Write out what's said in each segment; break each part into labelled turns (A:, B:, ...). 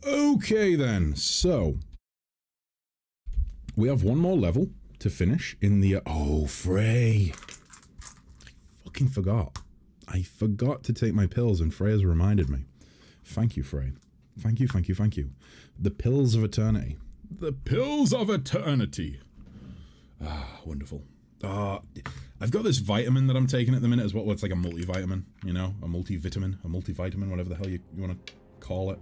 A: Okay then, so we have one more level to finish in the... oh, Frey! I fucking forgot. I forgot to take my pills and Frey has reminded me. Thank you, Frey. Thank you, thank you, thank you. The pills of eternity. The pills of eternity. Ah, wonderful. I've got this vitamin that I'm taking at the minute as well. It's like a multivitamin, you know? A multivitamin, whatever the hell you want to call it.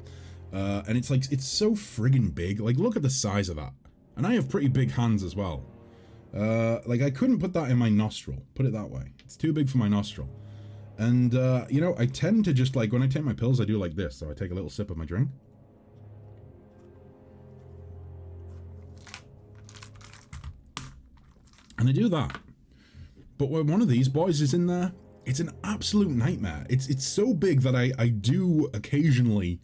A: And it's like, it's so friggin' big. Like, look at the size of that. And I have pretty big hands as well. Like, I couldn't put that in my nostril. Put it that way. It's too big for my nostril. And, you know, I tend to just, like, when I take my pills, I do like this. So I take a little sip of my drink. And I do that. But when one of these boys is in there, it's an absolute nightmare. It's so big that I do occasionally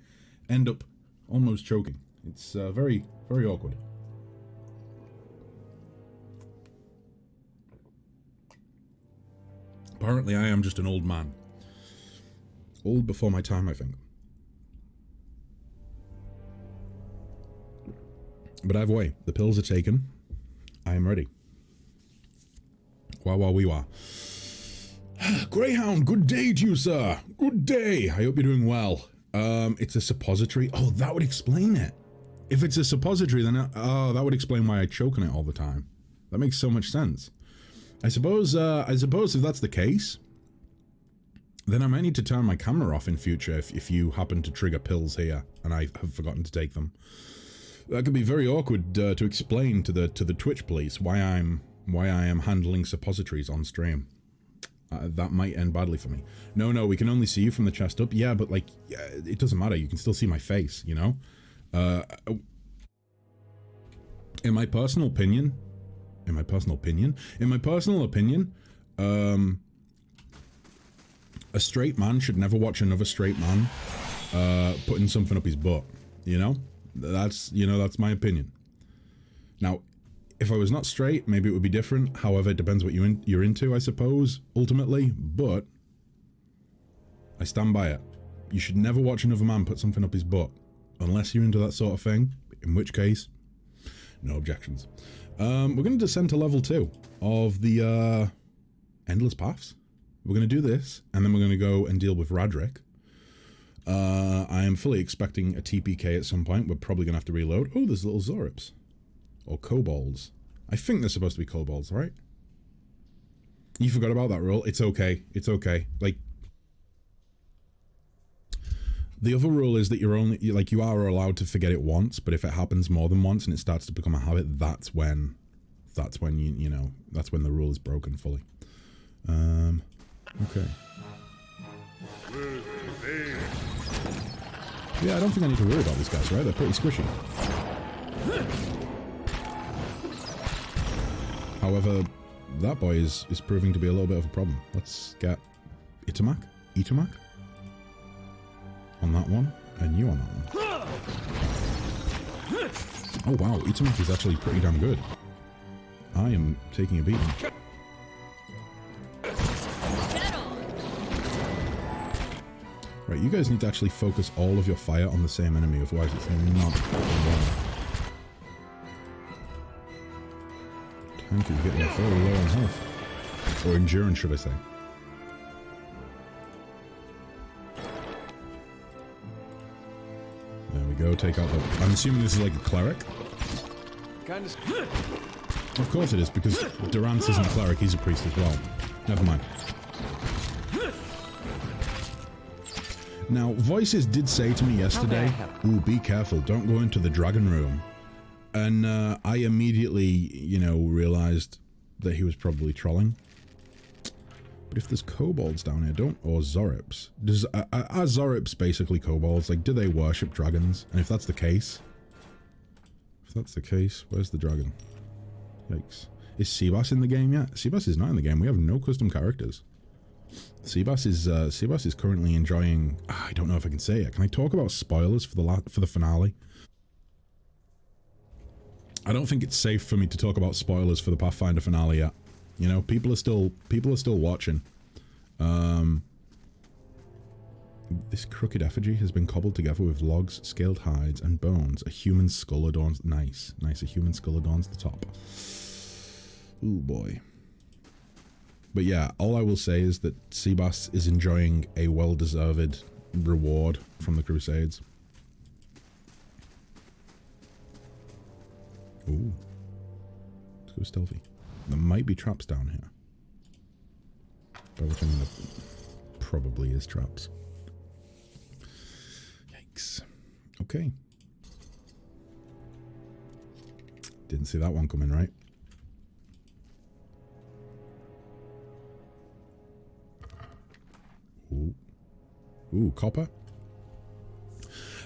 A: end up almost choking. It's very, very awkward. Apparently I am just an old man. Old before my time, I think. But either way, the pills are taken. I am ready. Wah wah wee wah. Greyhound, good day to you, sir. Good day. I hope you're doing well. It's a suppository. Oh, that would explain it. If it's a suppository, then that would explain why I choke on it all the time. That makes so much sense. I suppose if that's the case, then I might need to turn my camera off in future if you happen to trigger pills here and I have forgotten to take them. That could be very awkward to explain to the Twitch police why I am handling suppositories on stream. That might end badly for me. No, we can only see you from the chest up. Yeah, but like, it doesn't matter. You can still see my face, you know? In my personal opinion, a straight man should never watch another straight man putting something up his butt, you know? That's my opinion. Now, if I was not straight, maybe it would be different. However, it depends what you're into, I suppose, ultimately. But I stand by it. You should never watch another man put something up his butt. Unless you're into that sort of thing. In which case, no objections. We're going to descend to level 2 of the Endless Paths. We're going to do this, and then we're going to go and deal with Radric. I am fully expecting a TPK at some point. We're probably going to have to reload. Oh, there's little Zorips. Or kobolds. I think they're supposed to be kobolds, right? You forgot about that rule. It's okay. It's okay. Like, the other rule is that you're only, like, you are allowed to forget it once, but if it happens more than once and it starts to become a habit, that's when you know, that's when the rule is broken fully. Okay. Yeah, I don't think I need to worry about these guys, right? They're pretty squishy. However, that boy is proving to be a little bit of a problem. Let's get Itamak on that one, and you on that one. Oh wow, Itamak is actually pretty damn good. I am taking a beating. Right, you guys need to actually focus all of your fire on the same enemy, otherwise it's not fucking well. Tank is getting fairly low on health. Or endurance, should I say. There we go, take out the... I'm assuming this is like a cleric? Of course it is, because Durance isn't a cleric, he's a priest as well. Never mind. Now, Voices did say to me yesterday, ooh, be careful, don't go into the dragon room. And I immediately, you know, realized that he was probably trolling. But if there's kobolds down here, or Zorips, are Zorips basically kobolds? Like, do they worship dragons? And if that's the case, where's the dragon? Yikes. Is Seabass in the game yet? Seabass is not in the game. We have no custom characters. Seabass is currently enjoying... I don't know if I can say it. Can I talk about spoilers for the finale? I don't think it's safe for me to talk about spoilers for the Pathfinder finale yet. You know, people are still watching. This crooked effigy has been cobbled together with logs, scaled hides, and bones. A human skull adorns... Nice. Nice, a human skull adorns the top. Ooh, boy. But yeah, all I will say is that Seabass is enjoying a well-deserved reward from the Crusades. Ooh. Let's go stealthy. There might be traps down here. By which I mean there probably is traps. Yikes. Okay. Didn't see that one coming, right? Ooh. Ooh, copper.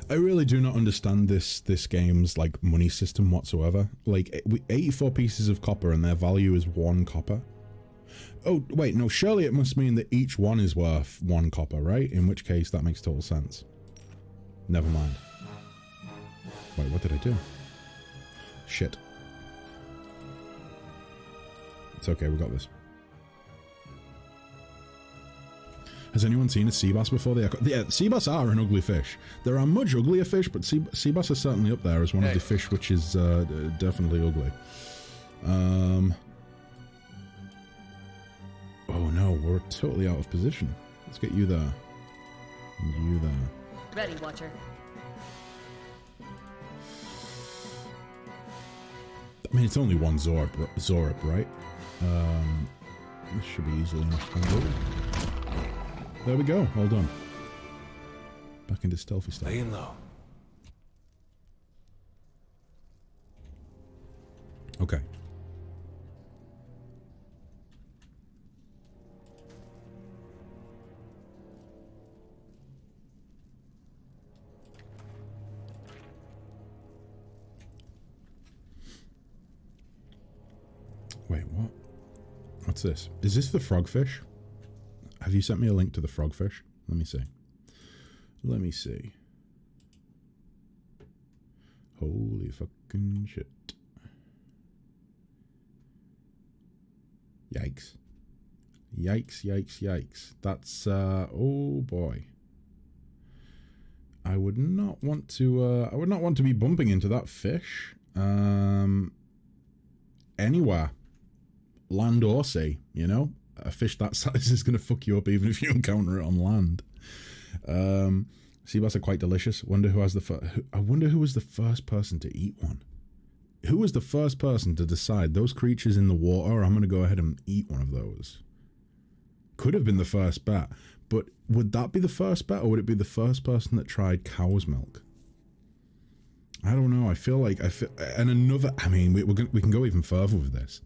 A: I really do not understand this game's like money system whatsoever. Like 84 pieces of copper and their value is 1 copper. Oh wait, no, surely it must mean that each one is worth 1 copper, right? In which case that makes total sense. Never mind. Wait, what did I do? Shit. It's okay, we got this. Has anyone seen a sea bass before? Yeah, sea bass are an ugly fish. There are much uglier fish, but sea bass are certainly up there as one of the fish which is definitely ugly. Oh no, we're totally out of position. Let's get you there. And you there.
B: Ready, Watcher.
A: I mean, it's only one Zorup, right? This should be easily enough to handle. There we go. Well done. Back into stealthy stuff.
C: Laying low.
A: Okay. Wait, what? What's this? Is this the frogfish? Have you sent me a link to the frogfish? Let me see. Let me see. Holy fucking shit. Yikes. Yikes, yikes, yikes. That's, oh boy. I would not want to be bumping into that fish. Anywhere. Land or sea, you know? A fish that size is going to fuck you up even if you encounter it on land. Sea bass are quite delicious. Wonder who has the I wonder who was the first person to eat one. Who was the first person to decide those creatures in the water, I'm going to go ahead and eat one of those? Could have been the first bet, but would that be the first bet, or would it be the first person that tried cow's milk? I don't know. I feel like and another. I mean, we can go even further with this.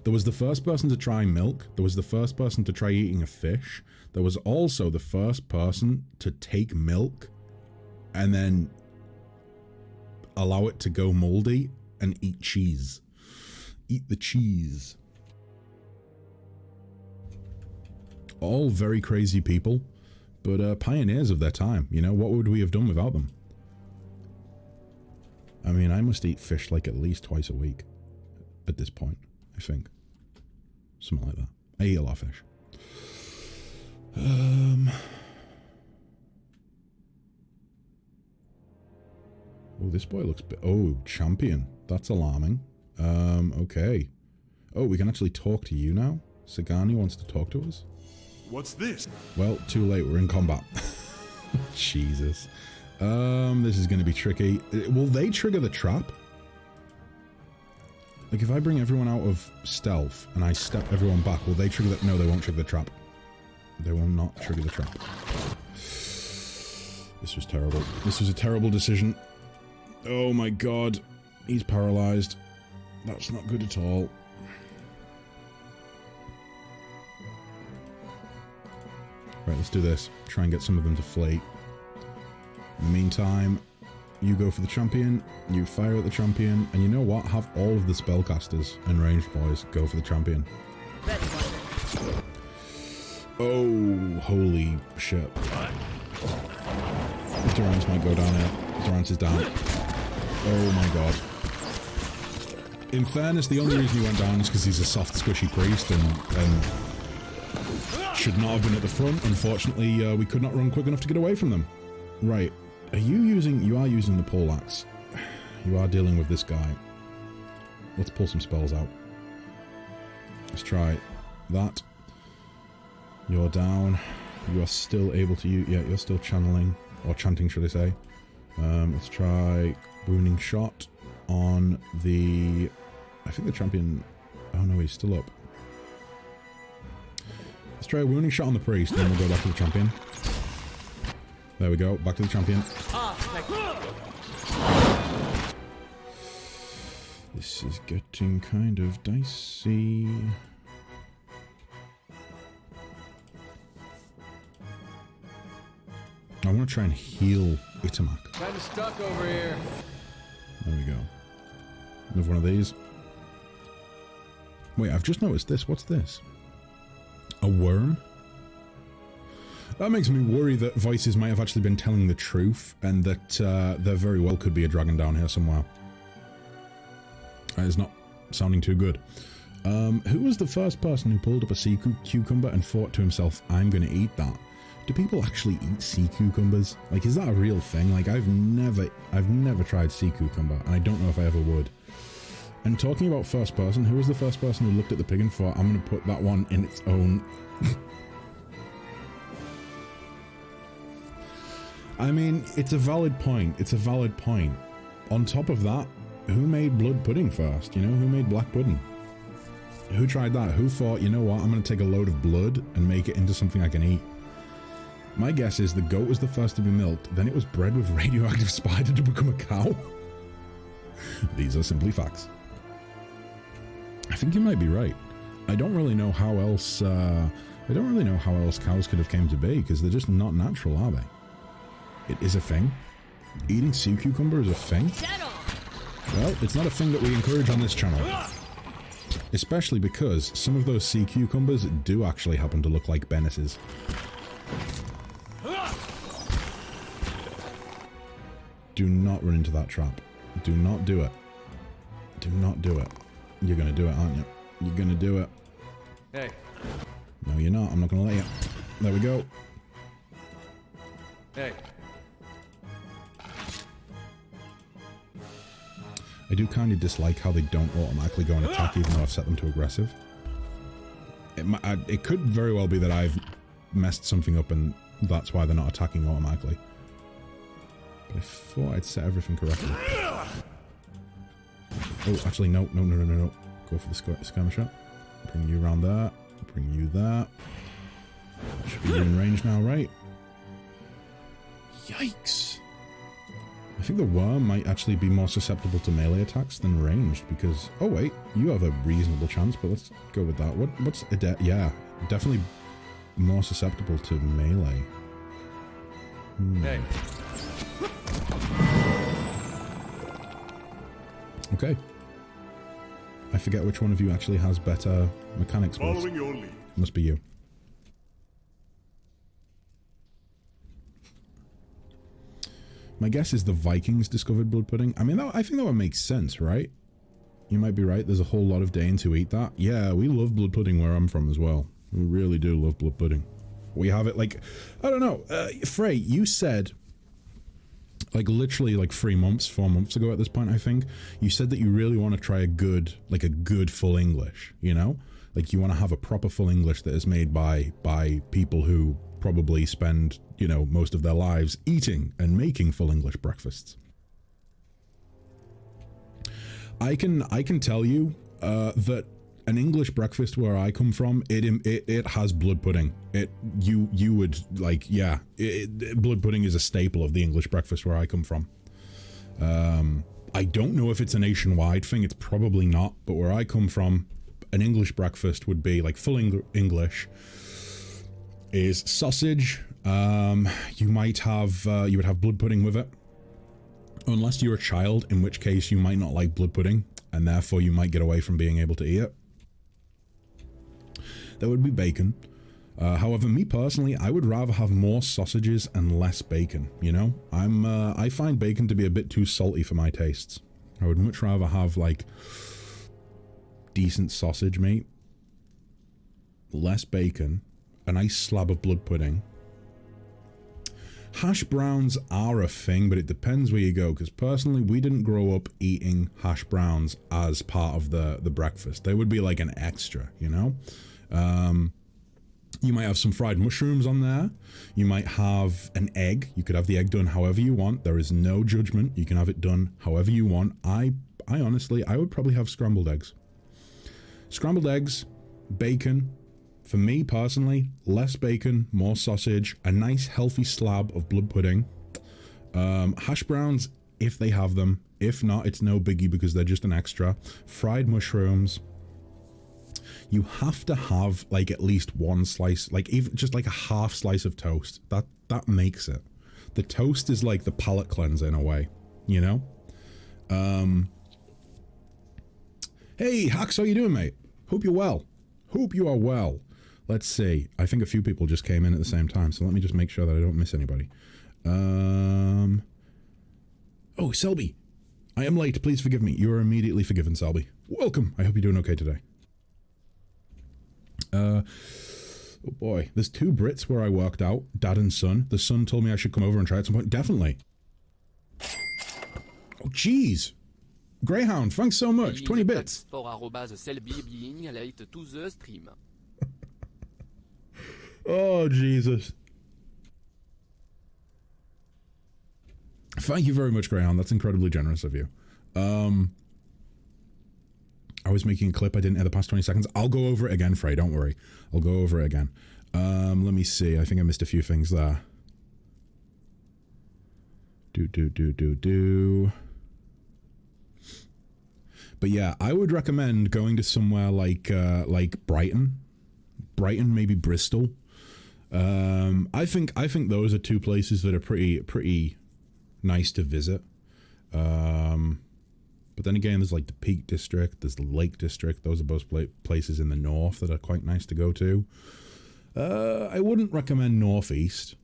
A: There was the first person to try milk. There was the first person to try eating a fish. There was also the first person to take milk and then allow it to go moldy and eat cheese. Eat the cheese. All very crazy people, but pioneers of their time. You know, what would we have done without them? I mean, I must eat fish like at least twice a week at this point, I think. Something like that. I eat a lot of fish. Oh, this boy looks... Oh, champion. That's alarming. Okay. Oh, we can actually talk to you now? Sagani wants to talk to us?
C: What's this?
A: Well, too late. We're in combat. Jesus. This is going to be tricky. Will they trigger the trap? Like, if I bring everyone out of stealth and I step everyone back, will they trigger the... No, they won't trigger the trap. They will not trigger the trap. This was terrible. This was a terrible decision. Oh my god. He's paralyzed. That's not good at all. Right, let's do this. Try and get some of them to flee. In the meantime, you go for the champion, you fire at the champion, and you know what? Have all of the spellcasters and ranged boys go for the champion. Oh, holy shit. Durance might go down here. Durance is down. Oh my god. In fairness, the only reason he went down is because he's a soft, squishy priest, and Should not have been at the front. Unfortunately, we could not run quick enough to get away from them. Right. You are using the poleaxe. You are dealing with this guy. Let's pull some spells out. Let's try that. You're down. You are still able to use... Yeah, you're still channeling. Or chanting, should I say. Let's try Wounding Shot on the... I think the champion... Oh no, he's still up. Let's try a Wounding Shot on the priest, and then we'll go back to the champion. There we go, back to the champion. This is getting kind of dicey. I want to try and heal Itamak.
B: Kind of stuck over here.
A: There we go. Another one of these. Wait, I've just noticed this. What's this? A worm? That makes me worry that voices might have actually been telling the truth, and that there very well could be a dragon down here somewhere. That is not sounding too good. Who was the first person who pulled up a sea cucumber and thought to himself, I'm gonna eat that? Do people actually eat sea cucumbers? Like, is that a real thing? Like, I've never tried sea cucumber, and I don't know if I ever would. And talking about first person, who was the first person who looked at the pig and thought, I'm gonna put that one in its own... I mean, it's a valid point. It's a valid point. On top of that, who made blood pudding first? You know, who made black pudding? Who tried that? Who thought, you know what, I'm going to take a load of blood and make it into something I can eat? My guess is the goat was the first to be milked, then it was bred with radioactive spider to become a cow. These are simply facts. I think you might be right. I don't really know how else, cows could have came to be, because they're just not natural, are they? It is a thing. Eating sea cucumber is a thing. Well, it's not a thing that we encourage on this channel. Especially because some of those sea cucumbers do actually happen to look like Bennis's. Do not run into that trap. Do not do it. Do not do it. You're gonna do it, aren't you? You're gonna do it.
B: Hey.
A: No, you're not. I'm not gonna let you. There we go.
B: Hey.
A: I do kind of dislike how they don't automatically go and attack even though I've set them to aggressive. It could very well be that I've messed something up and that's why they're not attacking automatically. But I thought I'd set everything correctly. Oh, actually, no. Go for the skirmisher. Bring you around there. Bring you there. Should be in range now, right? Yikes. I think the worm might actually be more susceptible to melee attacks than ranged because... Oh wait, you have a reasonable chance, but let's go with that. What's... Yeah, definitely more susceptible to melee.
B: Hey.
A: Okay. I forget which one of you actually has better mechanics.
C: Following your lead.
A: Must be you. My guess is the Vikings discovered blood pudding. I mean, I think that would make sense, right? You might be right. There's a whole lot of Danes who eat that. Yeah, we love blood pudding where I'm from as well. We really do love blood pudding. We have it like, I don't know. Frey, you said, like literally like 4 months ago at this point, I think, you said that you really want to try a good full English, you know? Like you want to have a proper full English that is made by people who probably spend, you know, most of their lives eating and making full English breakfasts. I can tell you that an English breakfast where I come from, it has blood pudding. You would like, yeah, blood pudding is a staple of the English breakfast where I come from. I don't know if it's a nationwide thing. It's probably not, but where I come from, an English breakfast would be like full English. Is sausage. You might have you would have blood pudding with it, unless you're a child, in which case you might not like blood pudding and therefore you might get away from being able to eat it. There would be bacon. However, me personally, I would rather have more sausages and less bacon, you know? I find bacon to be a bit too salty for my tastes. I would much rather have like decent sausage meat, less bacon, a nice slab of blood pudding. Hash browns are a thing, but it depends where you go, because personally, we didn't grow up eating hash browns as part of the breakfast. They would be like an extra, you know? You might have some fried mushrooms on there. You might have an egg. You could have the egg done however you want. There is no judgment. You can have it done however you want. I honestly, I would probably have scrambled eggs. Scrambled eggs, bacon. For me personally, less bacon, more sausage, a nice healthy slab of blood pudding. Hash browns, if they have them. If not, it's no biggie because they're just an extra. Fried mushrooms. You have to have like at least one slice, like even just like a half slice of toast. That makes it. The toast is like the palate cleanser in a way, you know? Hey, Hax, how you doing, mate? Hope you're well. Hope you are well. Let's see. I think a few people just came in at the same time, so let me just make sure that I don't miss anybody. Oh, Selby. I am late. Please forgive me. You are immediately forgiven, Selby. Welcome. I hope you're doing okay today. Oh boy. There's two Brits where I worked out. Dad and son. The son told me I should come over and try at some point. Definitely. Oh, jeez. Greyhound, thanks so much. 20 bits. Oh, Jesus. Thank you very much, Greyhound. That's incredibly generous of you. I was making a clip I didn't air the past 20 seconds. I'll go over it again, Frey. Don't worry. I'll go over it again. Let me see. I think I missed a few things there. But yeah, I would recommend going to somewhere like Brighton. Brighton, maybe Bristol. I think those are two places that are pretty nice to visit. But then again, there's like the Peak District, there's the Lake District. Those are both places in the north that are quite nice to go to. I wouldn't recommend Northeast.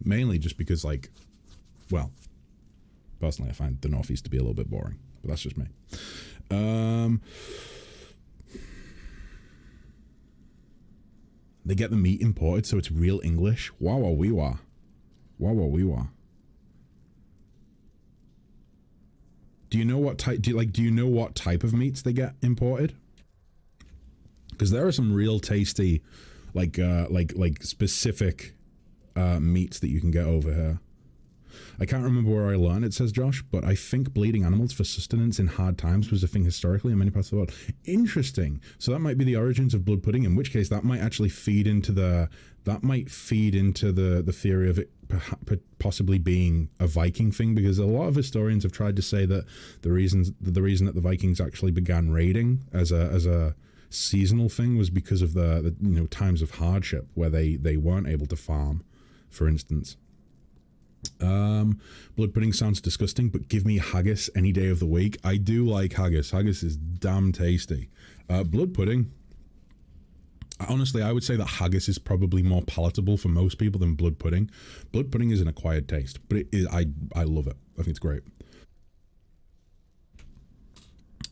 A: Mainly just because, like, well, personally I find the Northeast to be a little bit boring. But that's just me. They get the meat imported, so it's real English. Wow, wow, wee wah. Wow, wow, wee wah. Do you know what type? Do you know what type of meats they get imported? Because there are some real tasty, like specific meats that you can get over here. I can't remember where I learned it, says Josh, but I think bleeding animals for sustenance in hard times was a thing historically in many parts of the world. Interesting. So that might be the origins of blood pudding, in which case that might actually feed into the theory of it possibly being a Viking thing, because a lot of historians have tried to say that the reason that the Vikings actually began raiding as a seasonal thing was because of the times of hardship where they weren't able to farm, for instance. Blood pudding sounds disgusting, but give me haggis any day of the week. I do like haggis. Haggis is damn tasty. Blood pudding, honestly, I would say that haggis is probably more palatable for most people than blood pudding. Blood pudding is an acquired taste, but it is, I love it. I think it's great.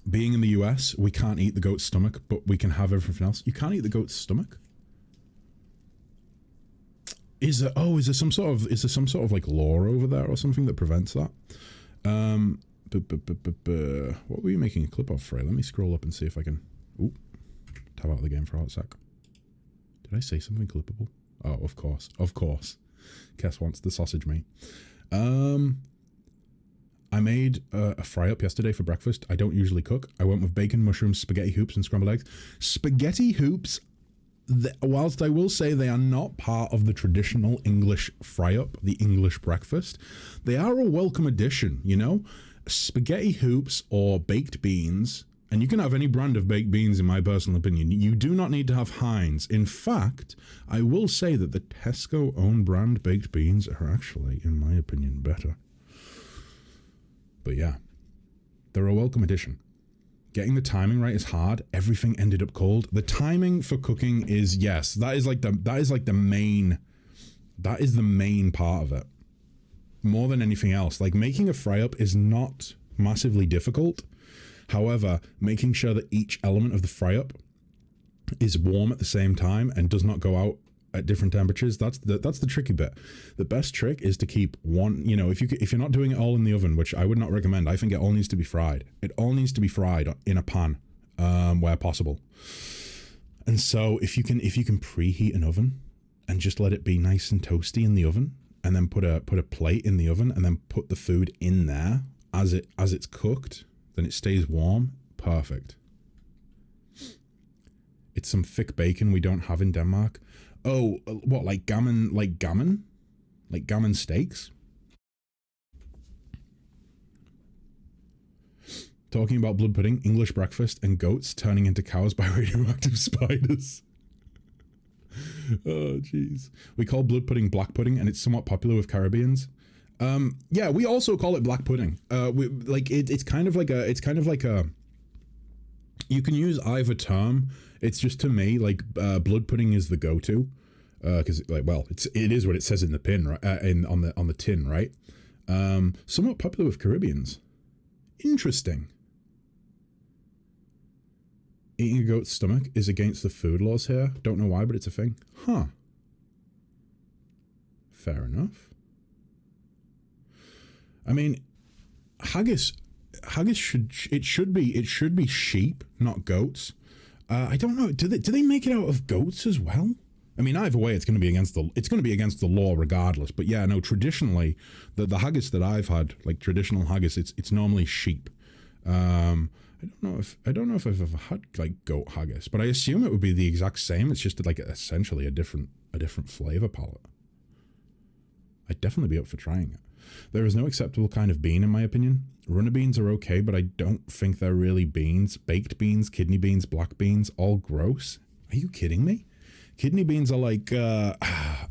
A: Being in the US, we can't eat the goat's stomach, but we can have everything else. You can't eat the goat's stomach? Is there some sort of like law over there or something that prevents that? What were you making a clip of, Frey? Let me scroll up and see if I can. Ooh, tab out of the game for a hot sec. Did I say something clippable? Oh, of course. Kess wants the sausage meat. I made a fry up yesterday for breakfast. I don't usually cook. I went with bacon, mushrooms, spaghetti hoops, and scrambled eggs. Spaghetti hoops, whilst I will say they are not part of the traditional English fry up, the English breakfast, they are a welcome addition, you know? Spaghetti hoops or baked beans, and you can have any brand of baked beans in my personal opinion. You do not need to have Heinz. In fact, I will say that the Tesco own brand baked beans are actually, in my opinion, better. But yeah, they're a welcome addition. Getting the timing right is hard. Everything ended up cold. The timing for cooking is, yes, that is the main part of it. More than anything else. Like, making a fry up is not massively difficult. However, making sure that each element of the fry up is warm at the same time and does not go out at different temperatures, that's the tricky bit. The best trick is to keep one, you know, if you're not doing it all in the oven, which I would not recommend. I think it all needs to be fried. It all needs to be fried in a pan where possible. And so if you can preheat an oven and just let it be nice and toasty in the oven, and then put a plate in the oven and then put the food in there as it's cooked, then it stays warm. Perfect. It's some thick bacon we don't have in Denmark. Oh, what, like gammon? Like gammon steaks? Talking about blood pudding, English breakfast, and goats turning into cows by radioactive spiders. Oh, jeez. We call blood pudding black pudding, and it's somewhat popular with Caribbeans. Yeah, we also call it black pudding. It's kind of like a. You can use either term. It's just, to me, like, blood pudding is the go-to, because it is what it says in the pin, right? On the tin, right? Somewhat popular with Caribbeans. Interesting. Eating a goat's stomach is against the food laws here. Don't know why, but it's a thing. Huh. Fair enough. I mean, haggis should be sheep, not goats. I don't know. Do they make it out of goats as well? I mean, either way, it's going to be against the law regardless. But yeah, no. Traditionally, the haggis that I've had, like traditional haggis, it's normally sheep. I don't know if I've ever had like goat haggis, but I assume it would be the exact same. It's just like essentially a different flavor palette. I'd definitely be up for trying it. There is no acceptable kind of bean in my opinion. Runner beans are okay, but I don't think they're really beans. Baked beans, kidney beans, black beans, all gross. Are you kidding me? Kidney beans are like, I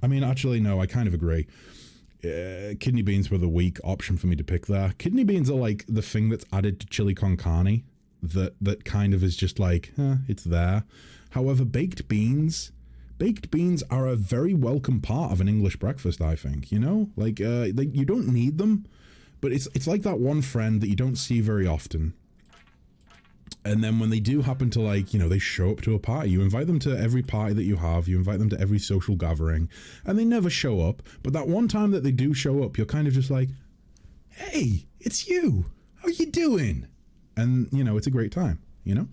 A: mean, actually, no, I kind of agree. Kidney beans were the weak option for me to pick there. Kidney beans are like the thing that's added to chili con carne that kind of is just like, it's there. However, baked beans are a very welcome part of an English breakfast, I think, you know? Like you don't need them, but it's like that one friend that you don't see very often. And then when they do happen to, like, you know, they show up to a party, you invite them to every party that you have, you invite them to every social gathering, and they never show up. But that one time that they do show up, you're kind of just like, hey, it's you. How you doing? And, you know, it's a great time, you know?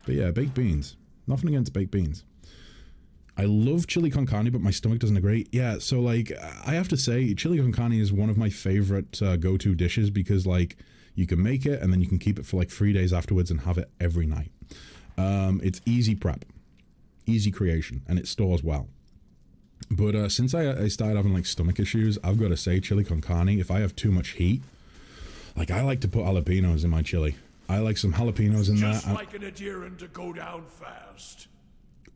A: But yeah, baked beans. Nothing against baked beans. I love chili con carne, but my stomach doesn't agree. Yeah, so, like, I have to say, chili con carne is one of my favorite go-to dishes because, like, you can make it and then you can keep it for like 3 days afterwards and have it every night. It's easy prep, easy creation, and it stores well. But since I started having like stomach issues, I've got to say chili con carne, if I have too much heat, like I like to put jalapenos in my chili. I like some jalapenos in there.
C: Just like an adherent to go down fast.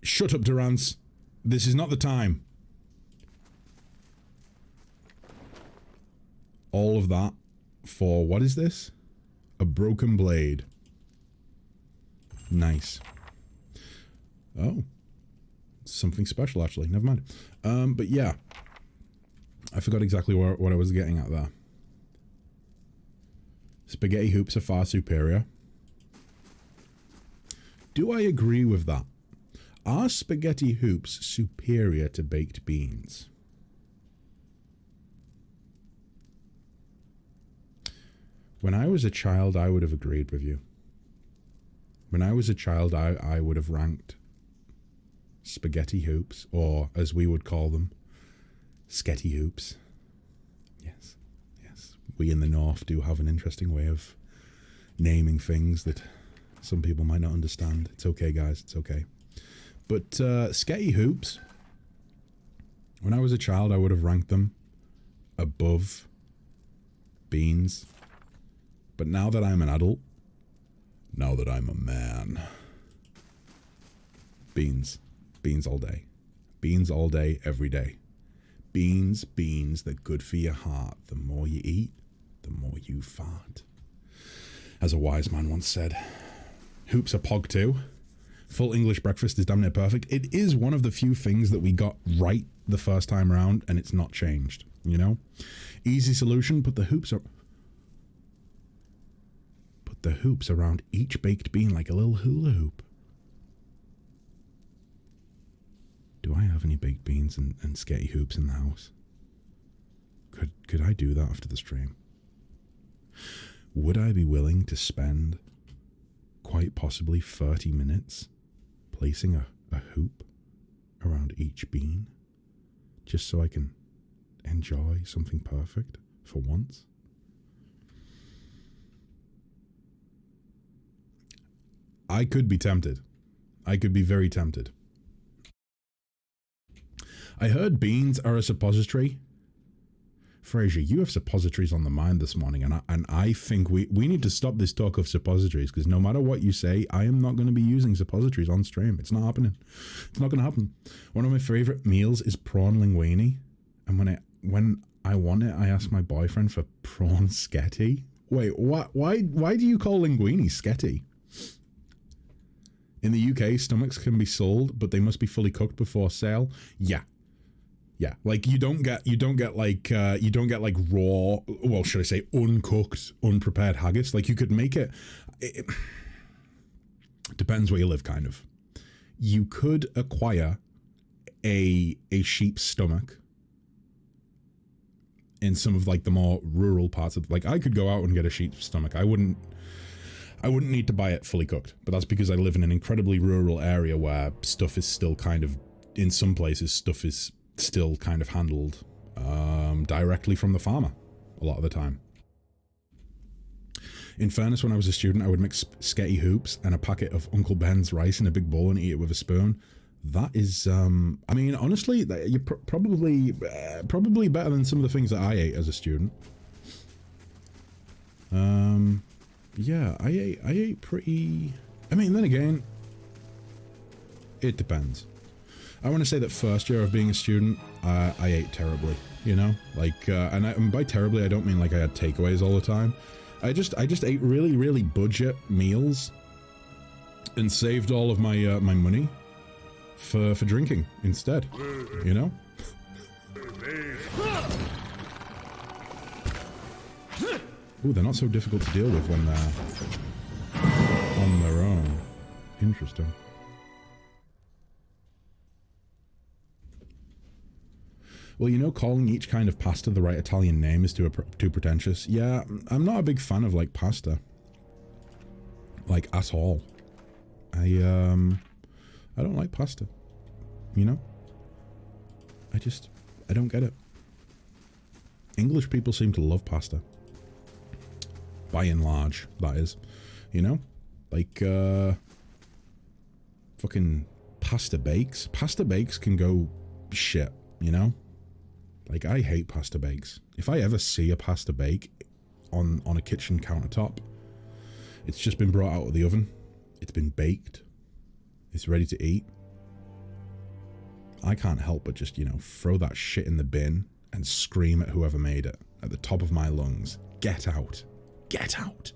A: Shut up, Durance. This is not the time. All of that for, what is this? A broken blade. Nice. Oh. Something special, actually. Never mind. But yeah. I forgot exactly what I was getting at there. Spaghetti hoops are far superior. Do I agree with that? Are spaghetti hoops superior to baked beans? When I was a child, I would have agreed with you. When I was a child, I would have ranked spaghetti hoops, or as we would call them, sketty hoops. Yes, yes. We in the North do have an interesting way of naming things that some people might not understand. It's okay, guys. It's okay. But sketty hoops, when I was a child, I would have ranked them above beans. But now that I'm an adult, now that I'm a man, beans. Beans all day. Beans all day, every day. Beans, they're good for your heart. The more you eat, the more you fart. As a wise man once said, hoops are pog too. Full English breakfast is damn near perfect. It is one of the few things that we got right the first time around, and it's not changed, you know? Easy solution, put the hoops up. the hoops around each baked bean like a little hula hoop. Do I have any baked beans and sketty hoops in the house? Could I do that after the stream? Would I be willing to spend quite possibly 30 minutes placing a hoop around each bean just so I can enjoy something perfect for once? I could be tempted. I could be very tempted. I heard beans are a suppository. Fraser, you have suppositories on the mind this morning, and I think we need to stop this talk of suppositories, because no matter what you say, I am not going to be using suppositories on stream. It's not happening. It's not going to happen. One of my favorite meals is prawn linguine, and when I want it, I ask my boyfriend for prawn sketty. Wait, what? Why do you call linguine sketty? In the UK, stomachs can be sold, but they must be fully cooked before sale. Yeah, like you don't get like raw, well, should I say uncooked, unprepared haggis. Like you could make it depends where you live, kind of. You could acquire a sheep's stomach in some of like the more rural parts of, like, I could go out and get a sheep's stomach. I wouldn't need to buy it fully cooked, but that's because I live in an incredibly rural area where stuff is still kind of, in some places, stuff is still kind of handled directly from the farmer a lot of the time. In fairness, when I was a student, I would mix sketty hoops and a packet of Uncle Ben's rice in a big bowl and eat it with a spoon. That is, I mean, honestly, you're probably better than some of the things that I ate as a student. Yeah, I ate pretty, I mean, then again, it depends. I want to say that first year of being a student, I ate terribly, you know, like, and by terribly, I don't mean like I had takeaways all the time. I just ate really, really budget meals and saved all of my my money for drinking instead, you know. Ooh, they're not so difficult to deal with when they're on their own. Interesting. Well, you know, calling each kind of pasta the right Italian name is too pretentious. Yeah, I'm not a big fan of, like, pasta. Like, at all. I don't like pasta. You know? I don't get it. English people seem to love pasta. By and large, that is. You know? Like, fucking pasta bakes. Pasta bakes can go shit, you know? Like, I hate pasta bakes. If I ever see a pasta bake on a kitchen countertop, it's just been brought out of the oven. It's been baked. It's ready to eat. I can't help but just, you know, throw that shit in the bin and scream at whoever made it at the top of my lungs. Get out. Get out.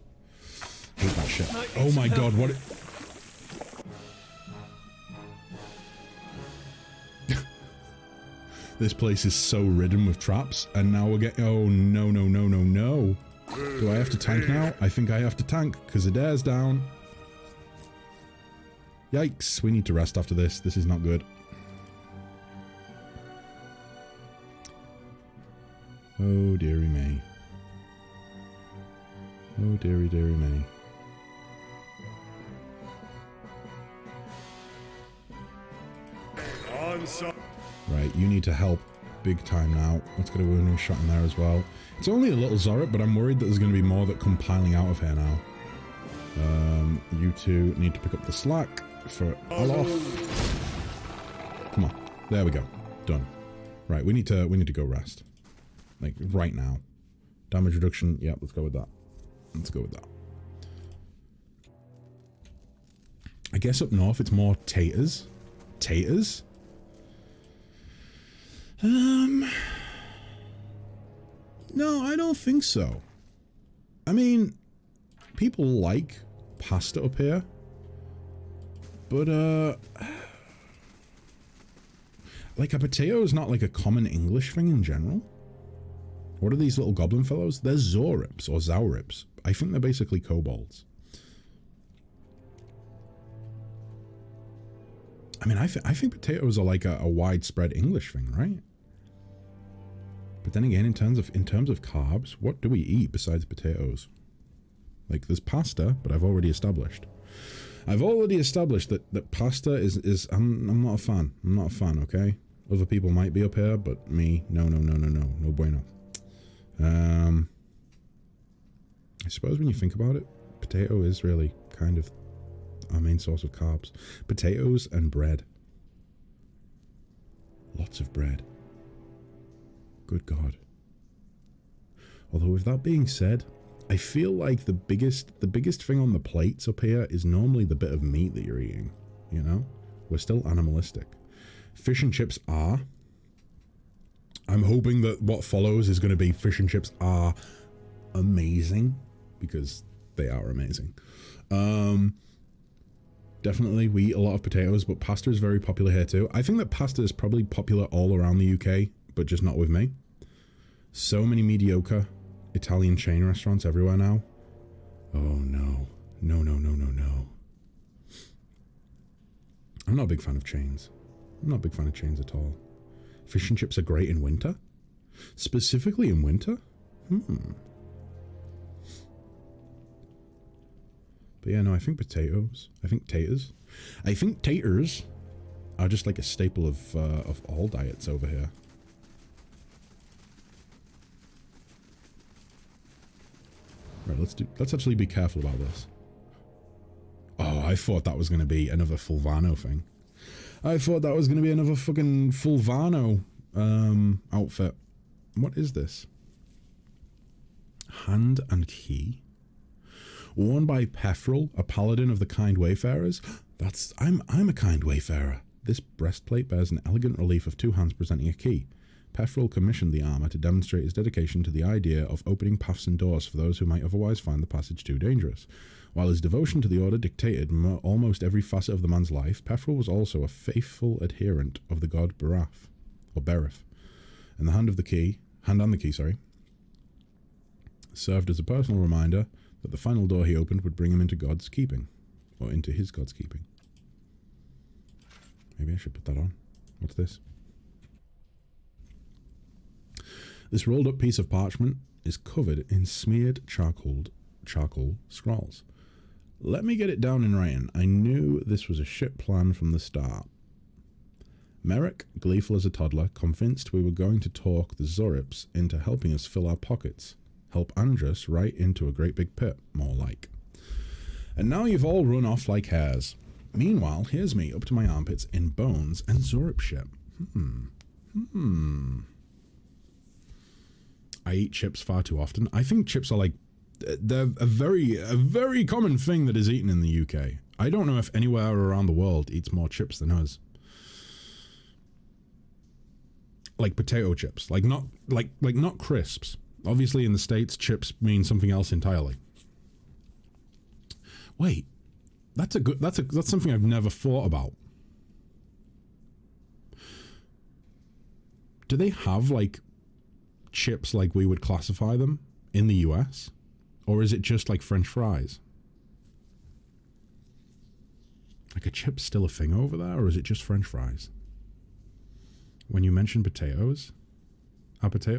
A: Hate that shit. Oh my god, what... This place is so ridden with traps, and now we're getting... Oh, no, no, no, no, no. Do I have to tank now? I think I have to tank, because Adair's down. Yikes, we need to rest after this. This is not good. Oh, dearie me. Oh, dearie, dearie me. Right, you need to help big time now. Let's get a new shot in there as well. It's only a little Zorit, but I'm worried that there's going to be more that come piling out of here now. You two need to pick up the slack for Alof. Come on. There we go. Done. Right, we need to go rest. Like, right now. Damage reduction. Yeah, let's go with that. Let's go with that. I guess up north it's more taters. Taters? No, I don't think so. I mean, people like pasta up here. But, like, a potato is not like a common English thing in general. What are these little goblin fellows? They're Zorips or Zaurips. I think they're basically kobolds. mean, I think potatoes are like a widespread English thing, right? But then again, in terms of carbs, what do we eat besides potatoes? Like, there's pasta, but I've already established that pasta is I'm not a fan. I'm not a fan, okay? Other people might be up here, but me, no bueno. I suppose when you think about it, potato is really kind of our main source of carbs. Potatoes and bread. Lots of bread. Good God. Although with that being said, I feel like the biggest thing on the plates up here is normally the bit of meat that you're eating, you know? We're still animalistic. Fish and chips are. I'm hoping that what follows is going to be fish and chips are amazing, because they are amazing. Definitely we eat a lot of potatoes, but pasta is very popular here too. I think that pasta is probably popular all around the UK, but just not with me. So many mediocre Italian chain restaurants everywhere now. Oh no. No. I'm not a big fan of chains. I'm not a big fan of chains at all. Fish and chips are great in winter? Specifically in winter? But yeah, no, I think potatoes. I think taters. I think taters are just like a staple of all diets over here. Right, let's actually be careful about this. Oh, I thought that was going to be another Fulvano thing. I thought that was going to be another fucking Fulvano outfit. What is this? Hand and key? Worn by Pefrel, a paladin of the kind wayfarers. I'm a kind wayfarer. This breastplate bears an elegant relief of two hands presenting a key. Pefrel commissioned the armor to demonstrate his dedication to the idea of opening paths and doors for those who might otherwise find the passage too dangerous. While his devotion to the order dictated almost every facet of the man's life, Pefrel was also a faithful adherent of the god Berith, and the hand on the key, served as a personal reminder that the final door he opened would bring him into God's keeping, or into his God's keeping. Maybe I should put that on. What's this? This rolled up piece of parchment is covered in smeared charcoal scrolls. Let me get it down in writing. I knew this was a shit plan from the start. Merrick, gleeful as a toddler, convinced we were going to talk the Zorips into helping us fill our pockets. Help Andrus right into a great big pit, more like. And now you've all run off like hares. Meanwhile, here's me up to my armpits in bones and Zorip shit. I eat chips far too often. I think chips are like, they're a very common thing that is eaten in the UK. I don't know if anywhere around the world eats more chips than us. Like potato chips, like not crisps. Obviously in the States, chips mean something else entirely. Wait, that's something I've never thought about. Do they have like chips like we would classify them in the US? Or is it just like French fries? Like, a chip's still a thing over there, or is it just French fries? When you mention potatoes,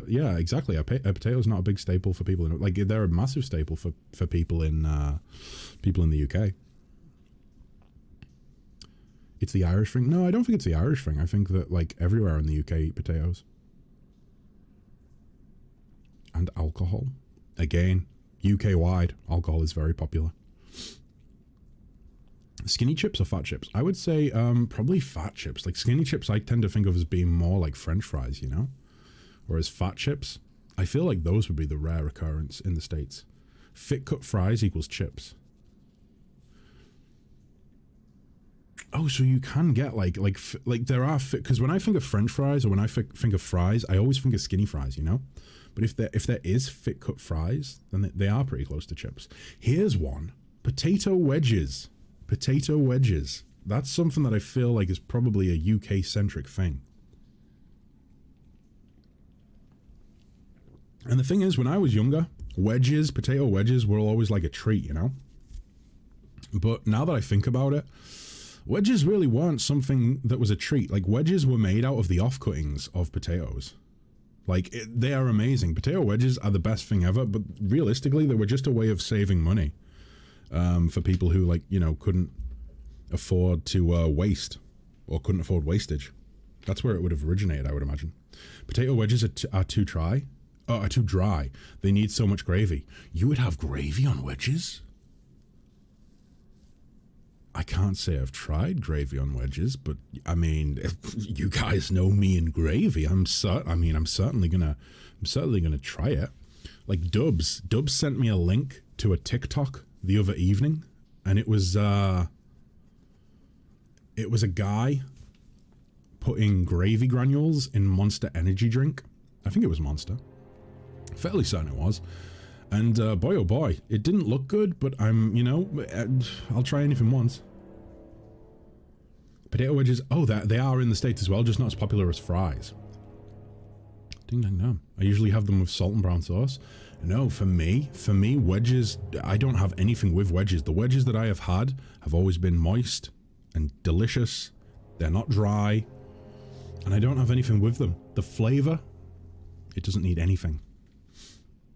A: yeah, exactly. A potato's not a big staple for people. Like, they're a massive staple for people in the UK. It's the Irish thing. No, I don't think it's the Irish thing. I think that like everywhere in the UK eat potatoes. And alcohol. Again, UK-wide, alcohol is very popular. Skinny chips or fat chips? I would say probably fat chips. Like, skinny chips I tend to think of as being more like French fries, you know? Whereas fat chips, I feel like those would be the rare occurrence in the States. Thick cut fries equals chips. Oh, so you can get like there are, because when I think of French fries or when I think of fries, I always think of skinny fries, you know? But if there is thick cut fries, then they are pretty close to chips. Here's one. Potato wedges. Potato wedges. That's something that I feel like is probably a UK centric thing. And the thing is, when I was younger, potato wedges were always like a treat, you know? But now that I think about it, Wedges really weren't something that was a treat. Like, wedges were made out of the offcuttings of potatoes. Like, they are amazing. Potato wedges are the best thing ever, but realistically, they were just a way of saving money for people who, like, you know, couldn't afford to waste or couldn't afford wastage. That's where it would have originated, I would imagine. Potato wedges are too dry. Are too dry. They need so much gravy. You would have gravy on wedges? I can't say I've tried gravy on wedges, but I mean, you guys know me and gravy. I'm certainly gonna try it. Like Dubs sent me a link to a TikTok the other evening, and it was a guy putting gravy granules in Monster energy drink. I think it was Monster. Fairly certain it was. And boy oh boy, it didn't look good, but I'll try anything once. Potato wedges, oh, they are in the States as well, just not as popular as fries. Ding dang dong. I usually have them with salt and brown sauce. No, for me, wedges, I don't have anything with wedges. The wedges that I have had have always been moist and delicious. They're not dry. And I don't have anything with them. The flavor, it doesn't need anything.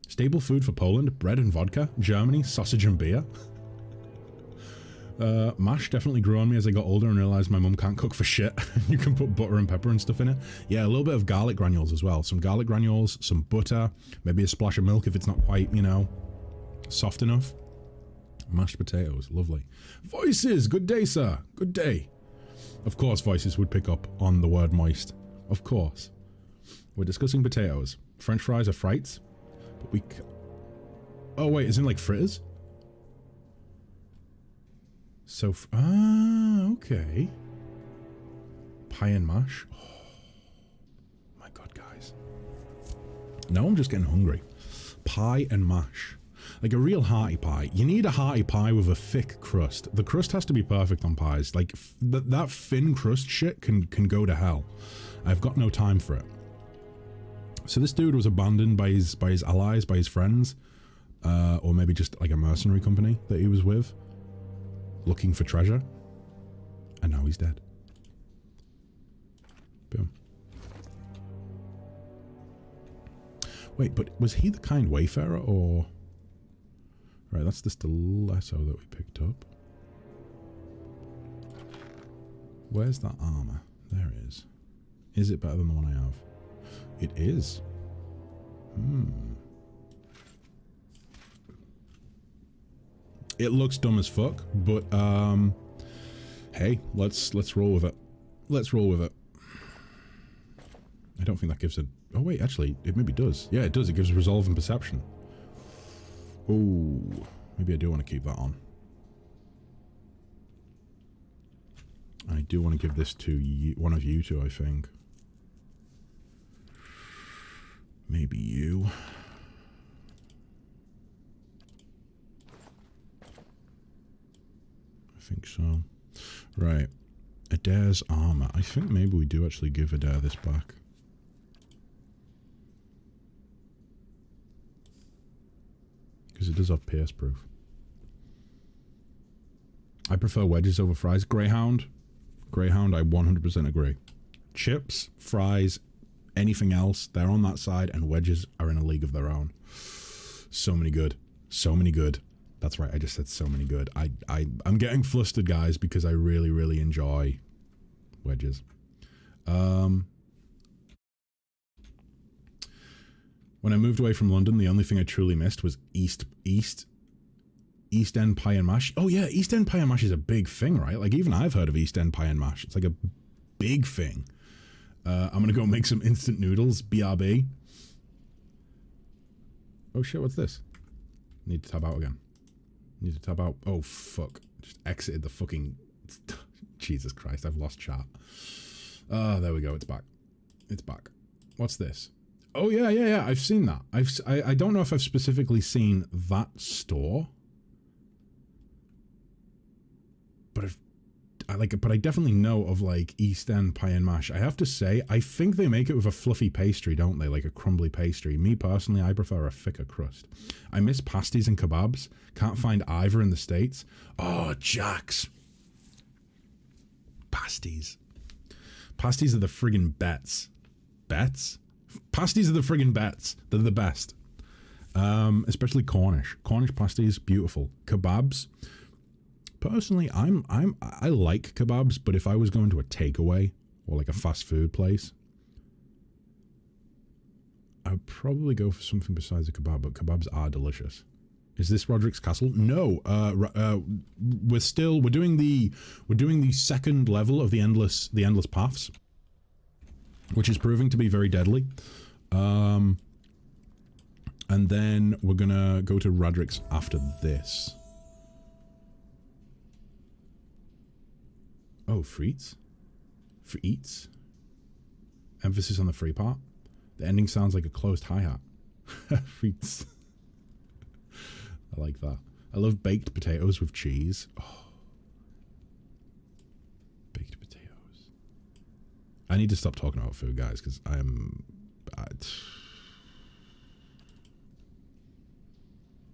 A: Staple food for Poland, bread and vodka. Germany, sausage and beer. Mash definitely grew on me as I got older and realized my mum can't cook for shit. You can put butter and pepper and stuff in it. Yeah, a little bit of garlic granules as well. Some garlic granules, some butter, maybe a splash of milk if it's not quite, soft enough. Mashed potatoes, lovely. Voices, good day, sir. Good day. Of course, Voices would pick up on the word moist. Of course. We're discussing potatoes. French fries are frites. Oh wait, isn't it like fritters? So, okay. Pie and mash. Oh, my God, guys. Now I'm just getting hungry. Pie and mash. Like a real hearty pie. You need a hearty pie with a thick crust. The crust has to be perfect on pies. Like, that thin crust shit can go to hell. I've got no time for it. So this dude was abandoned by his allies, by his friends, or maybe just like a mercenary company that he was with, looking for treasure, and now he's dead. Boom. Wait, but was he the kind wayfarer, or... Right, that's the stiletto that we picked up. Where's that armor? There it is. Is it better than the one I have? It is. It looks dumb as fuck, but hey, let's roll with it. Let's roll with it. I don't think that gives a... Oh wait, actually, it maybe does. Yeah, it does. It gives resolve and perception. Oh, maybe I do want to keep that on. I do want to give this to one of you two, I think. Maybe you. I think so. Right. Adair's armor. I think maybe we do actually give Adair this back. Because it does have pierce proof. I prefer wedges over fries. Greyhound. Greyhound, I 100% agree. Chips, fries, anything else, they're on that side, and wedges are in a league of their own. So many good. So many good. That's right, I just said so many good. I'm getting flustered, guys, because I really, really enjoy wedges. When I moved away from London, the only thing I truly missed was East End pie and mash. Oh yeah, East End pie and mash is a big thing, right? Like, even I've heard of East End pie and mash. It's like a big thing. I'm gonna go make some instant noodles, BRB. Oh shit, what's this? Need to tab out again. Need to tab out. Oh fuck. Just exited the fucking... Jesus Christ, I've lost chat. There we go, it's back. It's back. What's this? Oh yeah, I've seen that. I don't know if I've specifically seen that store. But I definitely know of like East End pie and mash. I have to say, I think they make it with a fluffy pastry, don't they? Like a crumbly pastry. Me personally, I prefer a thicker crust. I miss pasties and kebabs. Can't find either in the States. Oh, Jack's. pasties. Pasties are the friggin' bets. Bets? Pasties are the friggin' bets. They're the best. Especially Cornish. Cornish pasties, beautiful. Kebabs. Personally, I like kebabs, but if I was going to a takeaway or like a fast food place, I would probably go for something besides a kebab, but kebabs are delicious. Is this Roderick's Castle? No. We're doing the second level of the endless paths, which is proving to be very deadly. And then we're gonna go to Roderick's after this. Oh, Frites? Frites? Emphasis on the free part. The ending sounds like a closed hi-hat. Frites. I like that. I love baked potatoes with cheese. Oh. Baked potatoes. I need to stop talking about food, guys, because I'm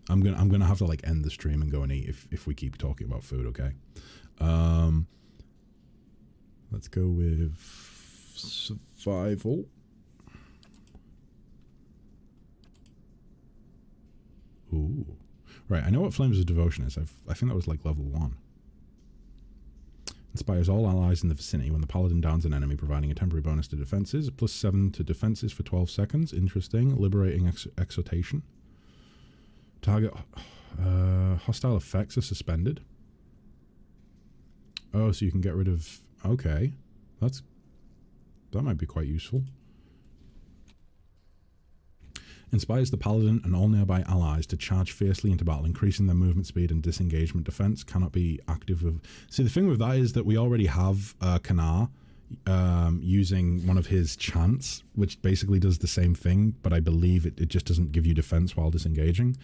A: gonna have to like end the stream and go and eat if we keep talking about food, okay? Let's go with survival. Ooh. Right, I know what Flames of Devotion is. I think that was like level 1. Inspires all allies in the vicinity when the paladin downs an enemy, providing a temporary bonus to defenses. +7 to defenses for 12 seconds. Interesting. Liberating exhortation. Target hostile effects are suspended. Oh, so you can get rid of... Okay. That might be quite useful. Inspires the paladin and all nearby allies to charge fiercely into battle, increasing their movement speed and disengagement defense. Cannot be active with... See, the thing with that is that we already have Kanar using one of his chants, which basically does the same thing, but I believe it just doesn't give you defense while disengaging.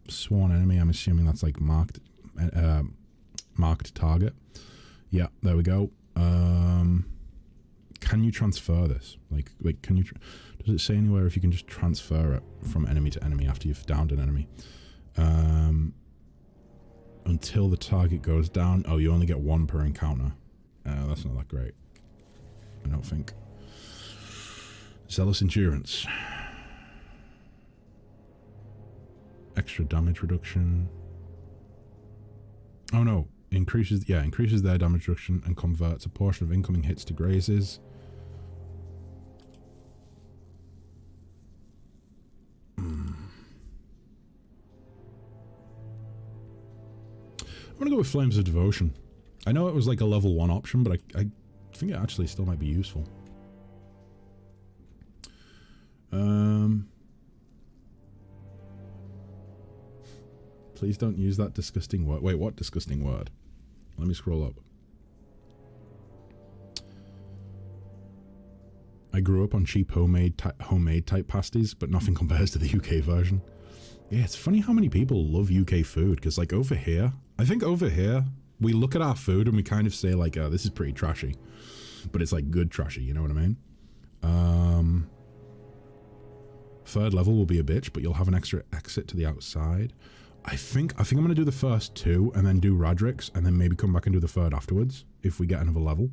A: Sworn enemy, I'm assuming that's like marked target. Yeah, there we go. Can you transfer this? Like can you... Does it say anywhere if you can just transfer it from enemy to enemy after you've downed an enemy? Until the target goes down. Oh, you only get 1 per encounter. That's not that great, I don't think. Zealous Endurance. Extra damage reduction. Oh no. Increases their damage reduction and converts a portion of incoming hits to grazes. I'm gonna go with Flames of Devotion. I know it was like a level 1 option, but I think it actually still might be useful. Please don't use that disgusting word. Wait, what disgusting word? Let me scroll up. I grew up on cheap homemade type pasties, but nothing compares to the UK version. Yeah, it's funny how many people love UK food, because like over here, I think over here, we look at our food and we kind of say like, this is pretty trashy. But it's like good trashy, you know what I mean? Third level will be a bitch, but you'll have an extra exit to the outside. I think I'm going to do the first 2 and then do Roderick's and then maybe come back and do the third afterwards if we get another level.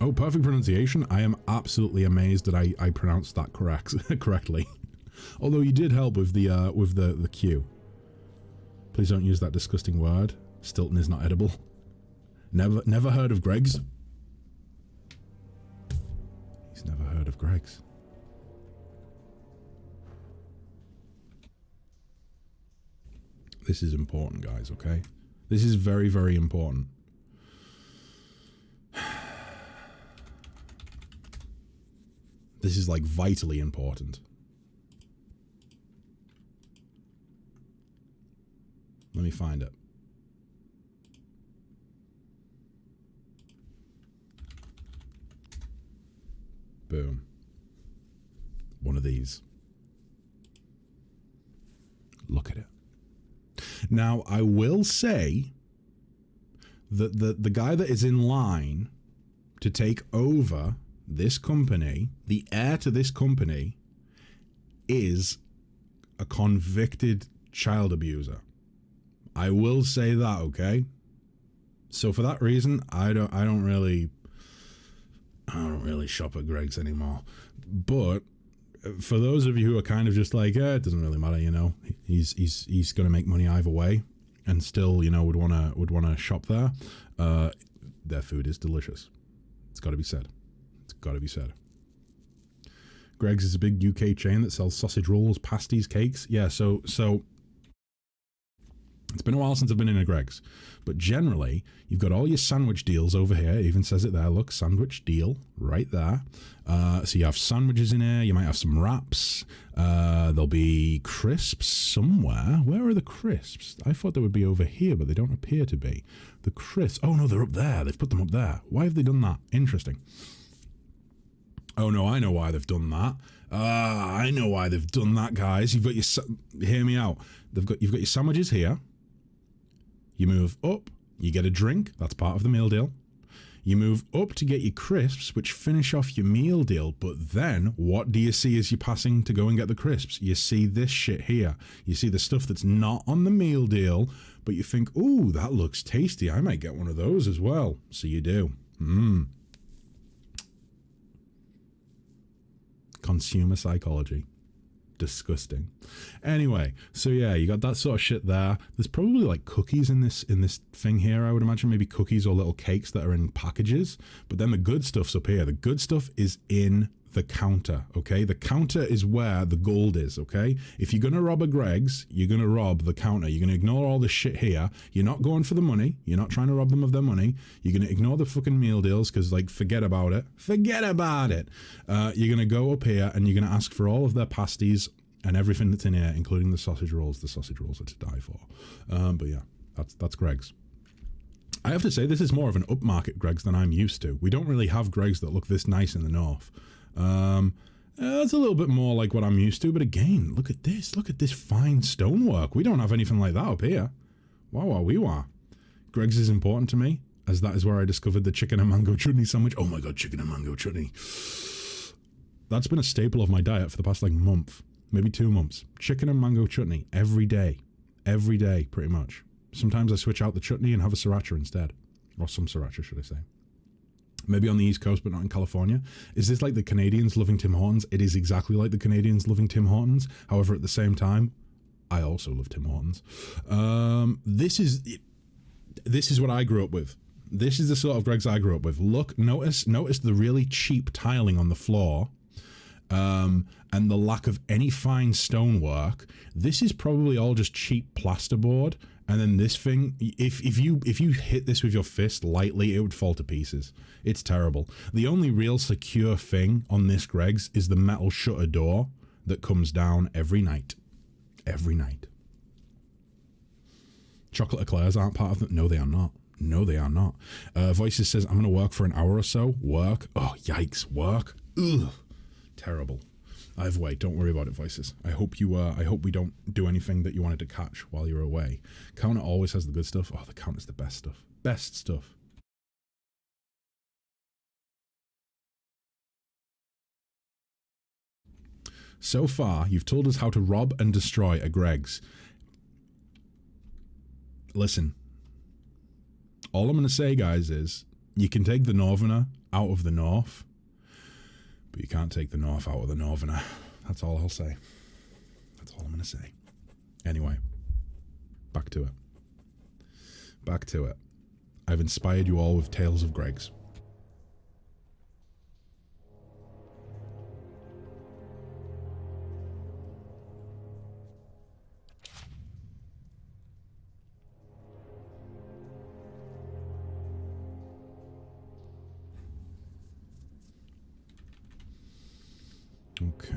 A: Oh, perfect pronunciation. I am absolutely amazed that I pronounced that correctly. Although you did help with the Q. Please don't use that disgusting word. Stilton is not edible. Never heard of Greg's. He's never heard of Greg's. This is important, guys, okay? This is very, very important. This is like vitally important. Let me find it. Boom. One of these. Look at it. Now, I will say that the guy that is in line to take over this company, the heir to this company, is a convicted child abuser. I will say that, okay? So for that reason, I don't really shop at Greggs anymore. But for those of you who are kind of just like, it doesn't really matter, you know, he's going to make money either way, and still, you know, would wanna shop there. Their food is delicious. It's got to be said. It's got to be said. Greggs is a big UK chain that sells sausage rolls, pasties, cakes. Yeah, so it's been a while since I've been in a Greggs, but generally you've got all your sandwich deals over here. It even says it there. Look, sandwich deal right there. So you have sandwiches in here. You might have some wraps. There'll be crisps somewhere. Where are the crisps? I thought they would be over here, but they don't appear to be. The crisps. Oh no, they're up there. They've put them up there. Why have they done that? Interesting. Oh no, I know why they've done that. I know why they've done that, guys. You've got your. Hear me out. You've got your sandwiches here. You move up, you get a drink. That's part of the meal deal. You move up to get your crisps, which finish off your meal deal. But then, what do you see as you're passing to go and get the crisps? You see this shit here. You see the stuff that's not on the meal deal, but you think, ooh, that looks tasty. I might get one of those as well. So you do. Consumer psychology. Disgusting. Anyway, so yeah, you got that sort of shit there. There's probably like cookies in this thing here, I would imagine. Maybe cookies or little cakes that are in packages. But then the good stuff's up here. The good stuff is in the counter, okay? The counter is where the gold is, okay? If you're gonna rob a Greggs, you're gonna rob the counter. You're gonna ignore all this shit here. You're not going for the money. You're not trying to rob them of their money. You're gonna ignore the fucking meal deals because, like, forget about it. Forget about it. You're gonna go up here and you're gonna ask for all of their pasties and everything that's in here, including the sausage rolls. The sausage rolls are to die for. But yeah, that's Greggs. I have to say, this is more of an upmarket Greggs than I'm used to. We don't really have Greggs that look this nice in the north. That's a little bit more like what I'm used to, but again, look at this fine stonework. We don't have anything like that up here. Wow. Greggs is important to me, as that is where I discovered the chicken and mango chutney sandwich. Oh my god, chicken and mango chutney. That's been a staple of my diet for the past like month, maybe 2 months. Chicken and mango chutney every day, pretty much. Sometimes I switch out the chutney and have a sriracha instead, or some sriracha, should I say. Maybe on the East Coast, but not in California. Is this like the Canadians loving Tim Hortons? It is exactly like the Canadians loving Tim Hortons. However, at the same time, I also love Tim Hortons. This is what I grew up with. This is the sort of Greggs I grew up with. Look, notice the really cheap tiling on the floor, and the lack of any fine stonework. This is probably all just cheap plasterboard. And then this thing, if you hit this with your fist lightly, it would fall to pieces. It's terrible. The only real secure thing on this Greggs is the metal shutter door that comes down every night. Every night. Chocolate eclairs aren't part of it. No, they are not. No, they are not. Voices says, I'm going to work for an hour or so. Work? Oh, yikes. Work? Ugh. Terrible. Either way, don't worry about it, Voices. I hope we don't do anything that you wanted to catch while you're away. Counter always has the good stuff. Oh, the counter's the best stuff. Best stuff. So far, you've told us how to rob and destroy a Greggs. Listen. All I'm going to say, guys, is you can take the Northerner out of the North, but you can't take the North out of the Northerner. That's all I'll say. That's all I'm going to say. Anyway, back to it. Back to it. I've inspired you all with tales of Greggs. Okay.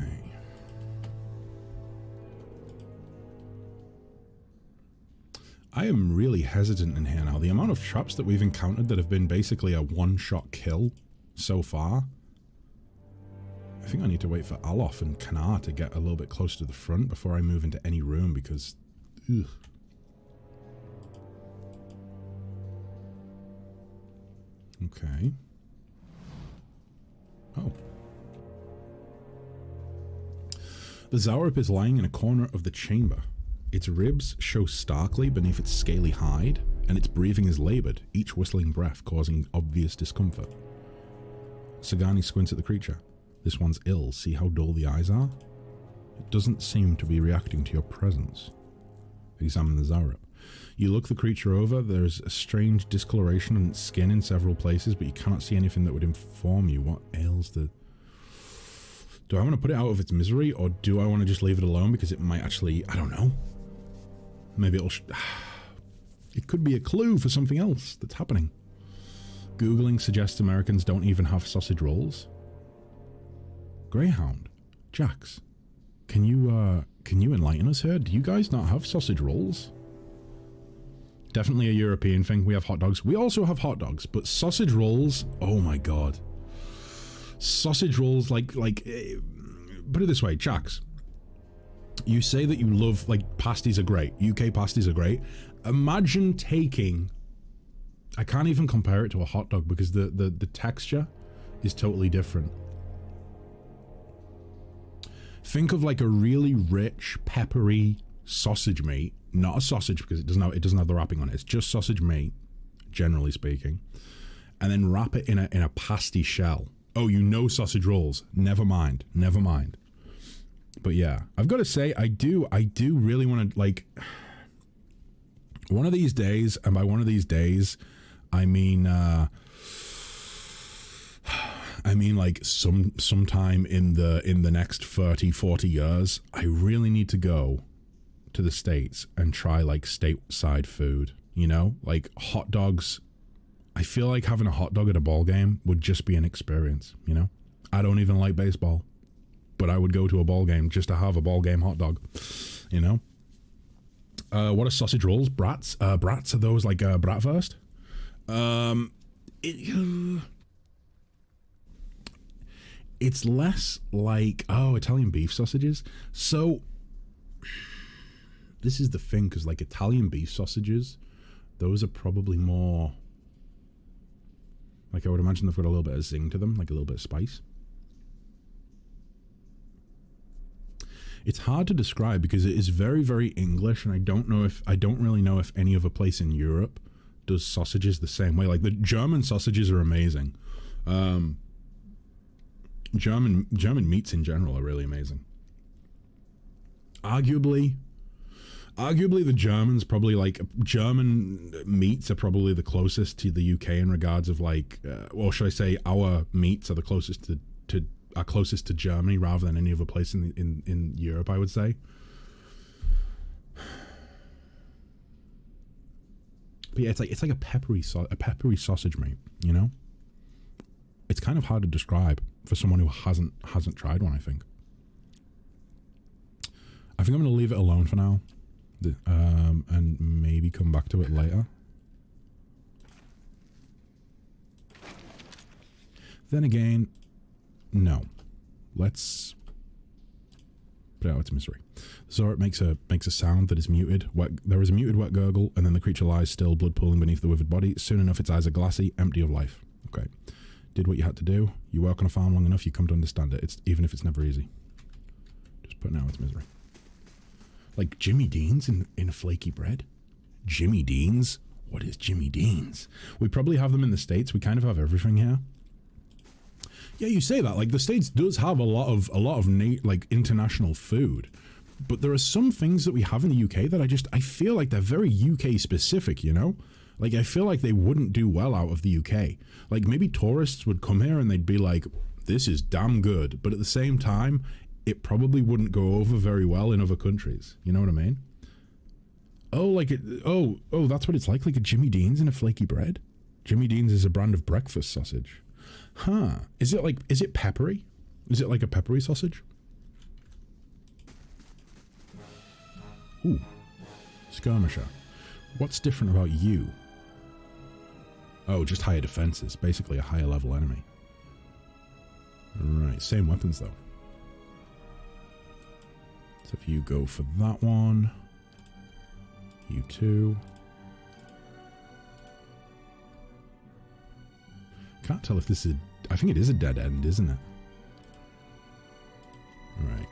A: I am really hesitant in here now. The amount of traps that we've encountered that have been basically a one-shot kill so far. I think I need to wait for Alof and Kanar to get a little bit closer to the front before I move into any room because... Ugh. Okay. Oh. The Zaurip is lying in a corner of the chamber. Its ribs show starkly beneath its scaly hide, and its breathing is labored, each whistling breath causing obvious discomfort. Sagani squints at the creature. This one's ill. See how dull the eyes are? It doesn't seem to be reacting to your presence. Examine the Zarup. You look the creature over. There's a strange discoloration on its skin in several places, but you cannot see anything that would inform you what ails the... Do I want to put it out of its misery, or do I want to just leave it alone because it might actually... I don't know. Maybe it'll... It could be a clue for something else that's happening. Googling suggests Americans don't even have sausage rolls. Greyhound. Jax. Can you enlighten us here? Do you guys not have sausage rolls? Definitely a European thing. We have hot dogs. We also have hot dogs, but sausage rolls, oh my god. Sausage rolls, like, put it this way, Jax. You say that you love, like, pasties are great. UK pasties are great. Imagine taking, I can't even compare it to a hot dog because the texture is totally different. Think of like a really rich, peppery sausage meat, not a sausage because it doesn't have the wrapping on it. It's just sausage meat, generally speaking, and then wrap it in a pasty shell. Oh, you know sausage rolls. Never mind. But yeah, I've got to say, I do really want to, like, one of these days, and by one of these days, I mean like sometime in the next 30, 40 years, I really need to go to the States and try like stateside food, you know, like hot dogs. I feel like having a hot dog at a ball game would just be an experience, you know? I don't even like baseball, but I would go to a ball game just to have a ball game hot dog, you know? What are sausage rolls? Brats? Brats, are those like bratwurst? It's less like, oh, Italian beef sausages. So this is the thing, because like Italian beef sausages, those are probably more, like I would imagine they've got a little bit of zing to them, like a little bit of spice. It's hard to describe because it is very, very English, and I don't really know if any other place in Europe does sausages the same way. Like the German sausages are amazing. German meats in general are really amazing. Arguably the Germans probably, like, German meats are probably the closest to the UK in regards of like, or should I say our meats are the closest to Germany rather than any other place in Europe, I would say. But yeah, it's like a peppery sausage meat, you know? It's kind of hard to describe for someone who hasn't tried one, I think. I'm going to leave it alone for now. And maybe come back to it later. Then again, no. Let's put it out its misery. Zarup makes a sound that is muted. There is a muted wet gurgle, and then the creature lies still, blood pooling beneath the withered body. Soon enough, its eyes are glassy, empty of life. Okay. Did what you had to do. You work on a farm long enough, you come to understand it. Even if it's never easy. Just putting out its misery. Like Jimmy Dean's in a flaky bread? Jimmy Dean's? What is Jimmy Dean's? We probably have them in the States. We kind of have everything here. Yeah, you say that. Like the States does have a lot of like international food, but there are some things that we have in the UK that I feel like they're very UK specific, you know? Like I feel like they wouldn't do well out of the UK. Like maybe tourists would come here and they'd be like, this is damn good, but at the same time, it probably wouldn't go over very well in other countries. You know what I mean? Oh, like it. Oh, that's what it's like a Jimmy Dean's in a flaky bread. Jimmy Dean's is a brand of breakfast sausage. Huh. Is it peppery? Is it like a peppery sausage? Ooh. Skirmisher. What's different about you? Oh, just higher defenses. Basically a higher level enemy. Right, same weapons though. So if you go for that one, you too. Can't tell if this is, I think it is a dead end, isn't it? Right.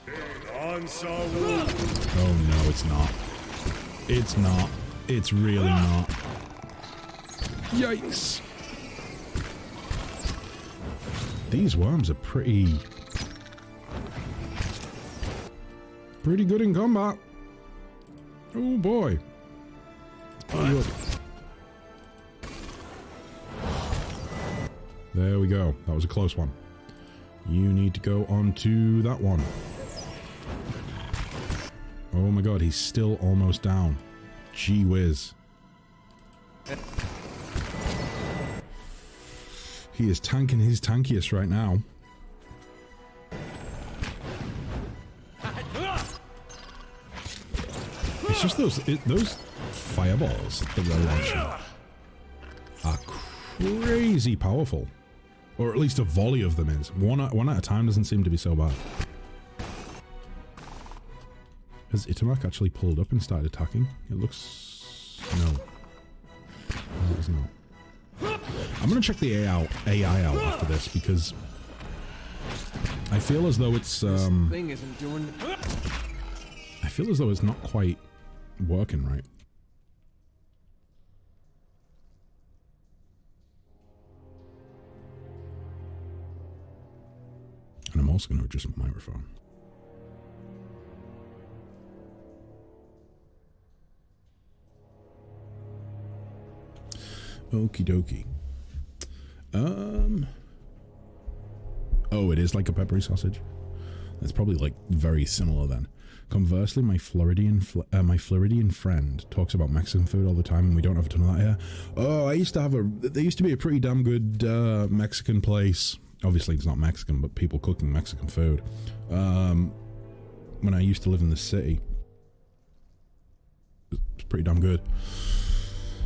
A: Oh no, it's not. It's not. It's really not. Yikes. These worms are pretty good in combat. Oh boy. It's pretty good. There we go. That was a close one. You need to go on to that one. Oh my god, he's still almost down. Gee whiz. He is tanking his tankiest right now. It's just those fireballs that they're launching are crazy powerful. Or at least a volley of them is. One at a time doesn't seem to be so bad. Has Itamak actually pulled up and started attacking? It looks... no. It is not. I'm gonna check the AI out after this because I feel as though it's
B: Thing isn't doing.
A: I feel as though it's not quite working right. And I'm also gonna adjust my microphone. Okie dokie. Oh, it is like a peppery sausage. That's probably like very similar then. Conversely, my Floridian friend talks about Mexican food all the time, and we don't have a ton of that here. Oh, there used to be a pretty damn good Mexican place. Obviously, it's not Mexican, but people cooking Mexican food. When I used to live in the city, it's pretty damn good.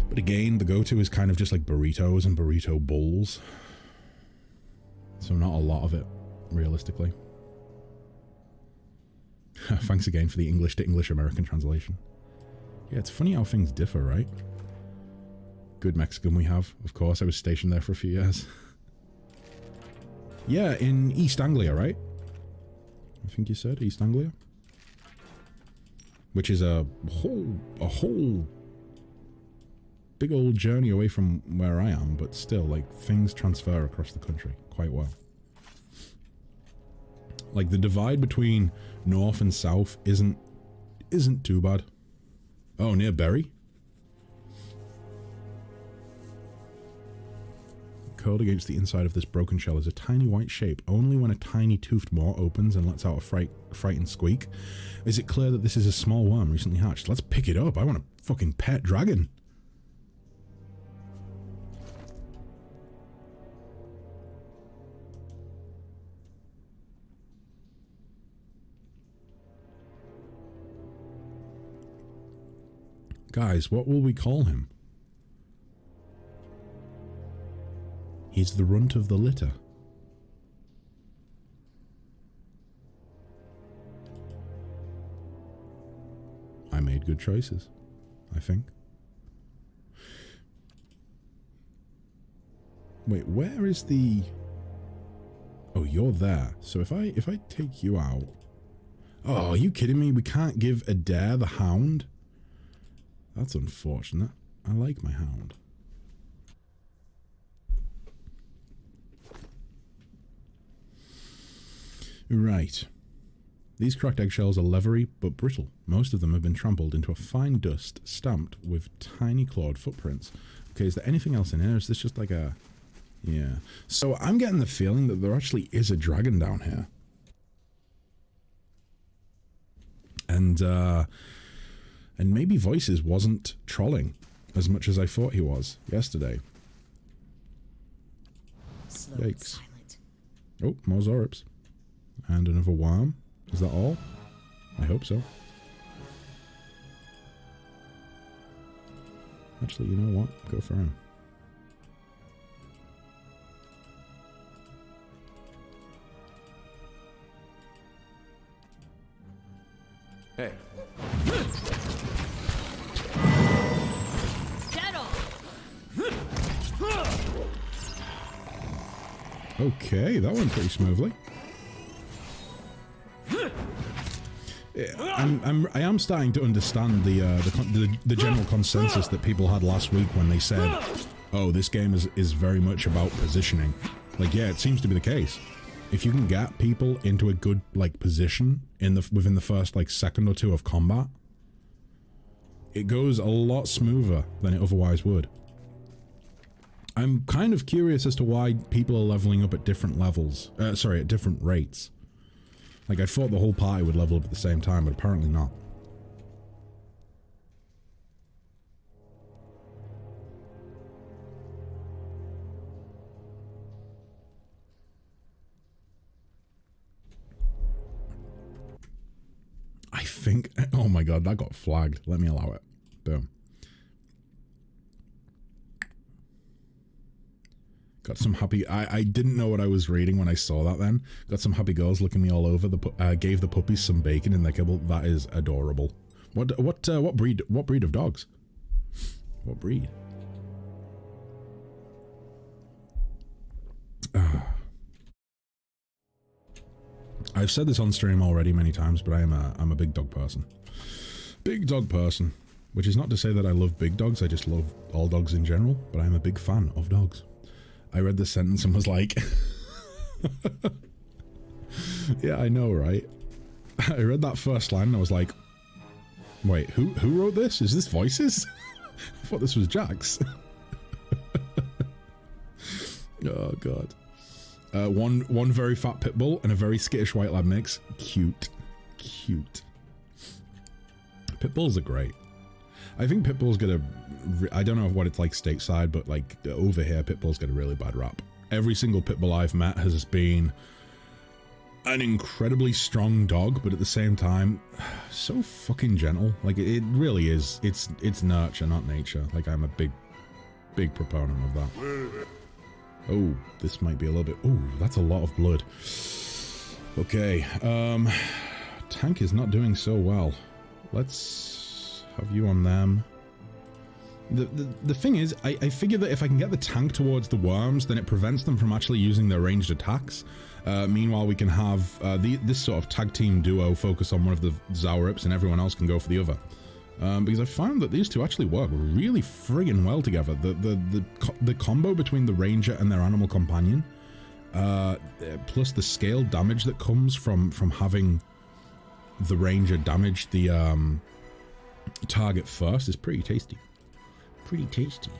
A: But again, the go-to is kind of just like burritos and burrito bowls. So not a lot of it, realistically. Thanks again for the English to English American translation. Yeah, it's funny how things differ, right? Good Mexican we have, of course. I was stationed there for a few years. Yeah, in East Anglia, right? I think you said East Anglia? Which is a whole big old journey away from where I am, but still, like, things transfer across the country quite well. Like, the divide between north and south isn't too bad. Oh, near Bury? Curled against the inside of this broken shell is a tiny white shape. Only when a tiny toothed maw opens and lets out a frightened squeak is it clear that this is a small worm recently hatched. Let's pick it up. I want a fucking pet dragon. Guys, what will we call him? He's the runt of the litter. I made good choices, I think. Wait, where is the... Oh, you're there. So if I take you out... Oh, are you kidding me? We can't give Adair the hound? That's unfortunate. I like my hound. Right. These cracked eggshells are leathery but brittle. Most of them have been trampled into a fine dust stamped with tiny clawed footprints. Okay, is there anything else in here? Is this just like a... Yeah. So I'm getting the feeling that there actually is a dragon down here. And maybe Voices wasn't trolling as much as I thought he was yesterday.
D: Slow
A: Yikes.
D: and silent.
A: Oh, more Zorips. And another worm. Is that all? I hope so. Actually, you know what? Go for him.
B: Hey.
A: Okay, that went pretty smoothly. I am starting to understand the general consensus that people had last week when they said, "Oh, this game is very much about positioning." Like, yeah, it seems to be the case. If you can get people into a good like position within the first like second or two of combat, it goes a lot smoother than it otherwise would. I'm kind of curious as to why people are leveling up at different levels. Sorry, at different rates. Like, I thought the whole party would level up at the same time, but apparently not. I think... Oh my god, that got flagged. Let me allow it. Boom. Got some happy... I didn't know what I was reading when I saw that then. Got some happy girls looking me all over. Gave the puppies some bacon in their kibble. That is adorable. What breed of dogs? What breed? I've said this on stream already many times, but I'm a big dog person. Big dog person. Which is not to say that I love big dogs, I just love all dogs in general, but I'm a big fan of dogs. I read this sentence and was like... Yeah, I know, right? I read that first line and I was like, wait, who wrote this? Is this Voices? I thought this was Jax. Oh, God. One very fat pit bull and a very skittish white lab mix. Cute. Cute. Pit bulls are great. I think pit bulls get a... I don't know what it's like stateside, but like over here, pit bulls get a really bad rap. Every single pit bull I've met has been an incredibly strong dog, but at the same time, so fucking gentle. Like, it really is. It's nurture, not nature. Like, I'm a big proponent of that. Oh, this might be a little bit... Oh, that's a lot of blood. Okay, tank is not doing so well. Let's have you on them. The thing is, I figure that if I can get the tank towards the worms, then it prevents them from actually using their ranged attacks. Meanwhile, we can have this sort of tag team duo focus on one of the Zaurips and everyone else can go for the other. Because I found that these two actually work really friggin' well together. The combo between the ranger and their animal companion, plus the scale damage that comes from having the ranger damage the target first is pretty tasty. Pretty tasty.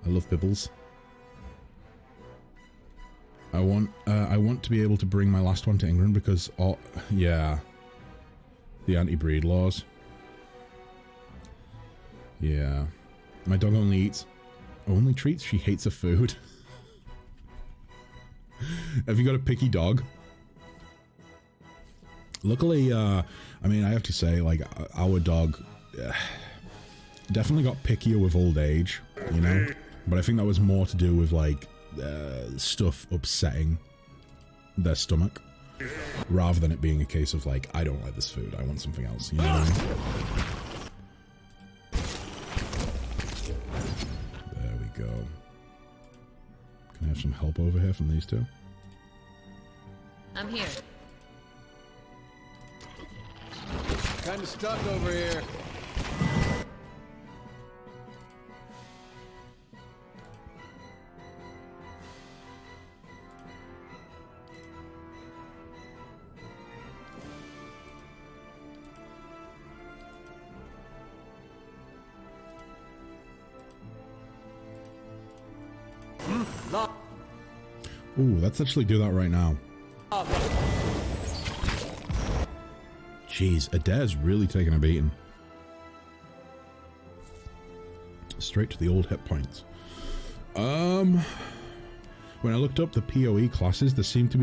A: I love Bibbles. I want to be able to bring my last one to England because, oh, yeah, the anti-breed laws. Yeah, my dog only treats. She hates her food. Have you got a picky dog? Luckily, I mean, I have to say, like, our dog definitely got pickier with old age, you know? But I think that was more to do with, like, stuff upsetting their stomach, rather than it being a case of, like, I don't like this food, I want something else, you know what I mean? There we go. Can I have some help over here from these two?
D: I'm here.
B: Kinda stuck over here.
A: Ooh, let's actually do that right now. Jeez, Adair's really taking a beating. Straight to the old hit points. When I looked up the PoE classes, there seemed to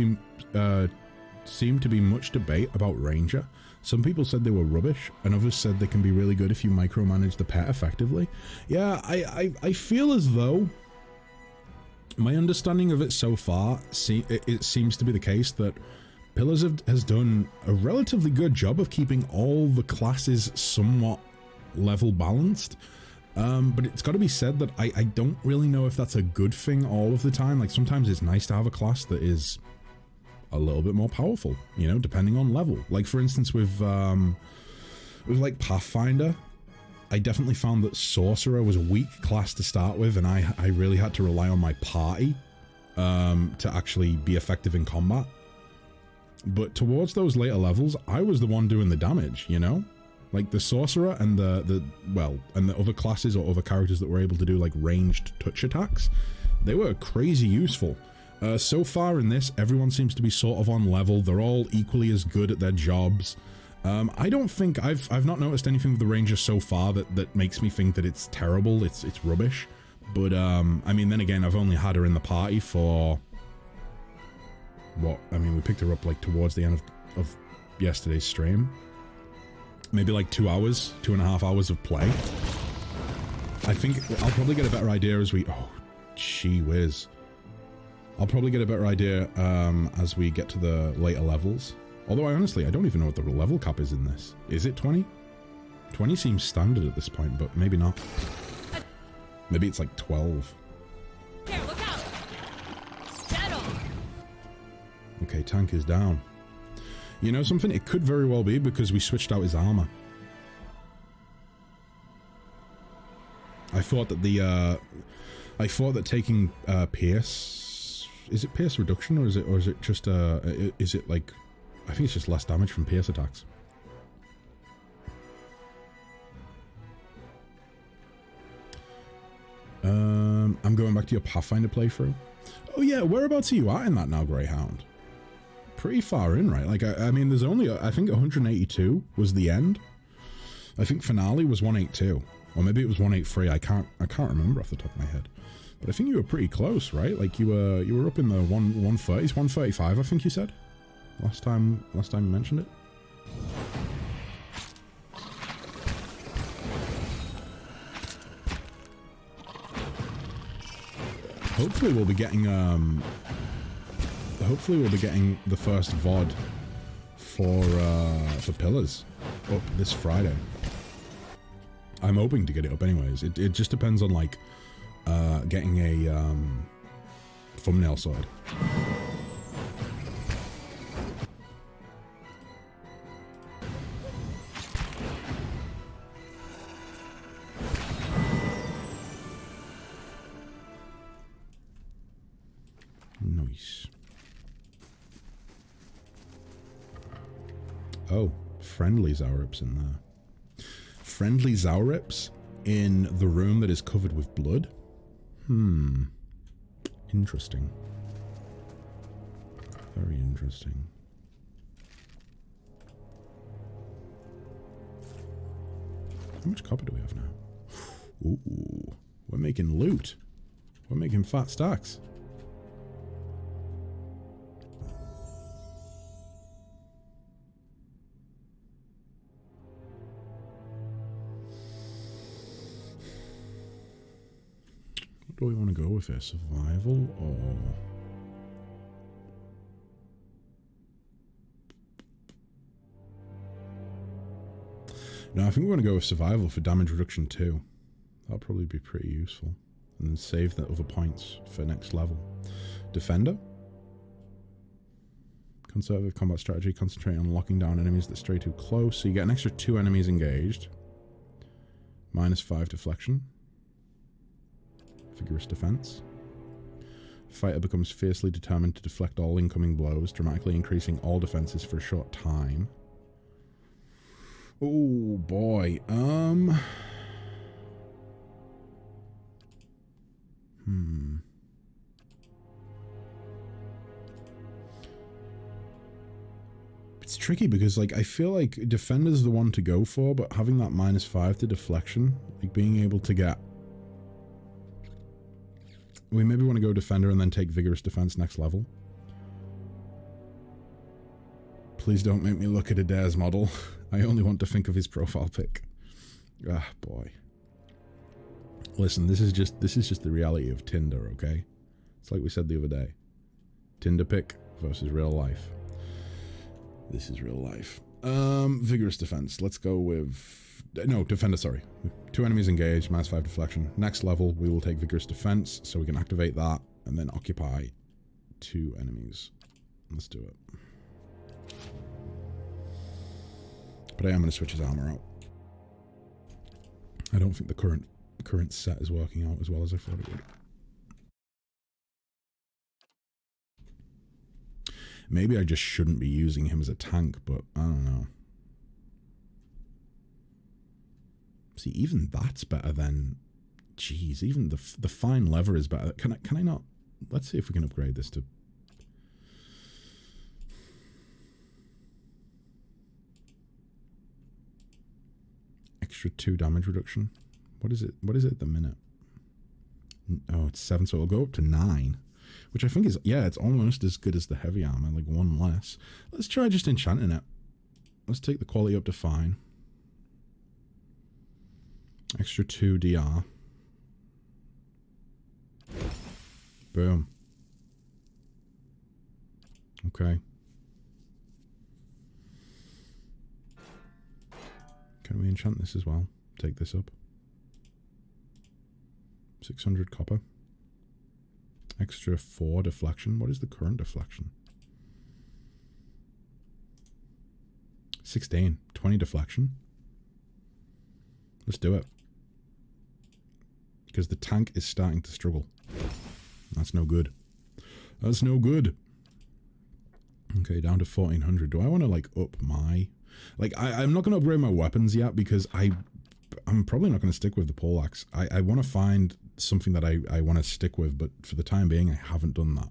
A: be much debate about Ranger. Some people said they were rubbish, and others said they can be really good if you micromanage the pet effectively. Yeah, I feel as though my understanding of it so far, it seems to be the case that Pillars has done a relatively good job of keeping all the classes somewhat level balanced. But it's got to be said that I don't really know if that's a good thing all of the time. Like, sometimes it's nice to have a class that is a little bit more powerful, you know, depending on level. Like, for instance, with like Pathfinder, I definitely found that Sorcerer was a weak class to start with, and I really had to rely on my party to actually be effective in combat. But towards those later levels, I was the one doing the damage, you know? Like the Sorcerer and the other classes or other characters that were able to do like ranged touch attacks, they were crazy useful. So far in this, everyone seems to be sort of on level. They're all equally as good at their jobs. I don't think I've not noticed anything with the Rangers so far that makes me think that it's terrible. It's rubbish. But I mean, then again, I've only had her in the party for what? I mean, we picked her up like towards the end of yesterday's stream. Maybe like 2 hours, 2.5 hours of play. I think I'll probably get a better idea as we... Oh, gee whiz. I'll probably get a better idea as we get to the later levels. Although I don't even know what the level cap is in this. Is it 20? 20 seems standard at this point, but maybe not. Maybe it's like 12.
D: Here, look out! Settle!
A: Okay, tank is down. You know something? It could very well be because we switched out his armor. I thought that taking Pierce, is it Pierce reduction or is it just is it like, I think it's just less damage from Pierce attacks. I'm going back to your Pathfinder playthrough. Oh yeah, whereabouts are you at in that now, Greyhound? Pretty far in, right? Like, I mean, there's only, I think 182 was the end. I think finale was 182. Or maybe it was 183. I can't remember off the top of my head. But I think you were pretty close, right? Like, you were up in the 130s, 135, I think you said. Last time you mentioned it. Hopefully we'll be getting the first VOD for Pillars up this Friday. I'm hoping to get it up anyways. It just depends on like getting a thumbnail sorted. Nice. Oh, friendly Zaurips in there. Friendly Zaurips in the room that is covered with blood? Interesting. Very interesting. How much copper do we have now? Ooh, we're making loot. We're making fat stacks. Do we want to go with here? Survival or... No, I think we're going to go with survival for damage reduction too. That'll probably be pretty useful. And then save the other points for next level. Defender. Conservative combat strategy. Concentrate on locking down enemies that stray too close. So you get an extra 2 enemies engaged. -5 deflection. Vigorous defense. Fighter becomes fiercely determined to deflect all incoming blows, dramatically increasing all defenses for a short time. Oh boy. It's tricky because, like, I feel like Defender's the one to go for, but having that -5 to deflection, like being able to get... We maybe want to go Defender and then take Vigorous Defense next level. Please don't make me look at Adair's model. I only want to think of his profile pic. Ah, boy. Listen, this is just the reality of Tinder, okay? It's like we said the other day. Tinder pic versus real life. This is real life. Vigorous Defense. Let's go with... No, Defender, sorry. 2 enemies engaged, -5 deflection. Next level, we will take Vigorous Defense, so we can activate that, and then occupy 2 enemies. Let's do it. But I am going to switch his armor out. I don't think the current set is working out as well as I thought it would. Maybe I just shouldn't be using him as a tank, but I don't know. See, even that's better than... Jeez, even the fine lever is better. Can I not... Let's see if we can upgrade this to... Extra 2 damage reduction. What is it? What is it at the minute? Oh, it's 7, so it'll go up to 9. Which I think is... Yeah, it's almost as good as the heavy armor, like 1 less. Let's try just enchanting it. Let's take the quality up to fine. Extra 2 DR. Boom. Okay. Can we enchant this as well? Take this up. 600 copper. Extra 4 deflection. What is the current deflection? 16. 20 deflection. Let's do it. Because the tank is starting to struggle. That's no good. That's no good. Okay, down to 1400. Do I want to, like, up my... Like, I'm not going to upgrade my weapons yet because I'm probably not going to stick with the poleaxe. I want to find something that I want to stick with, but for the time being, I haven't done that.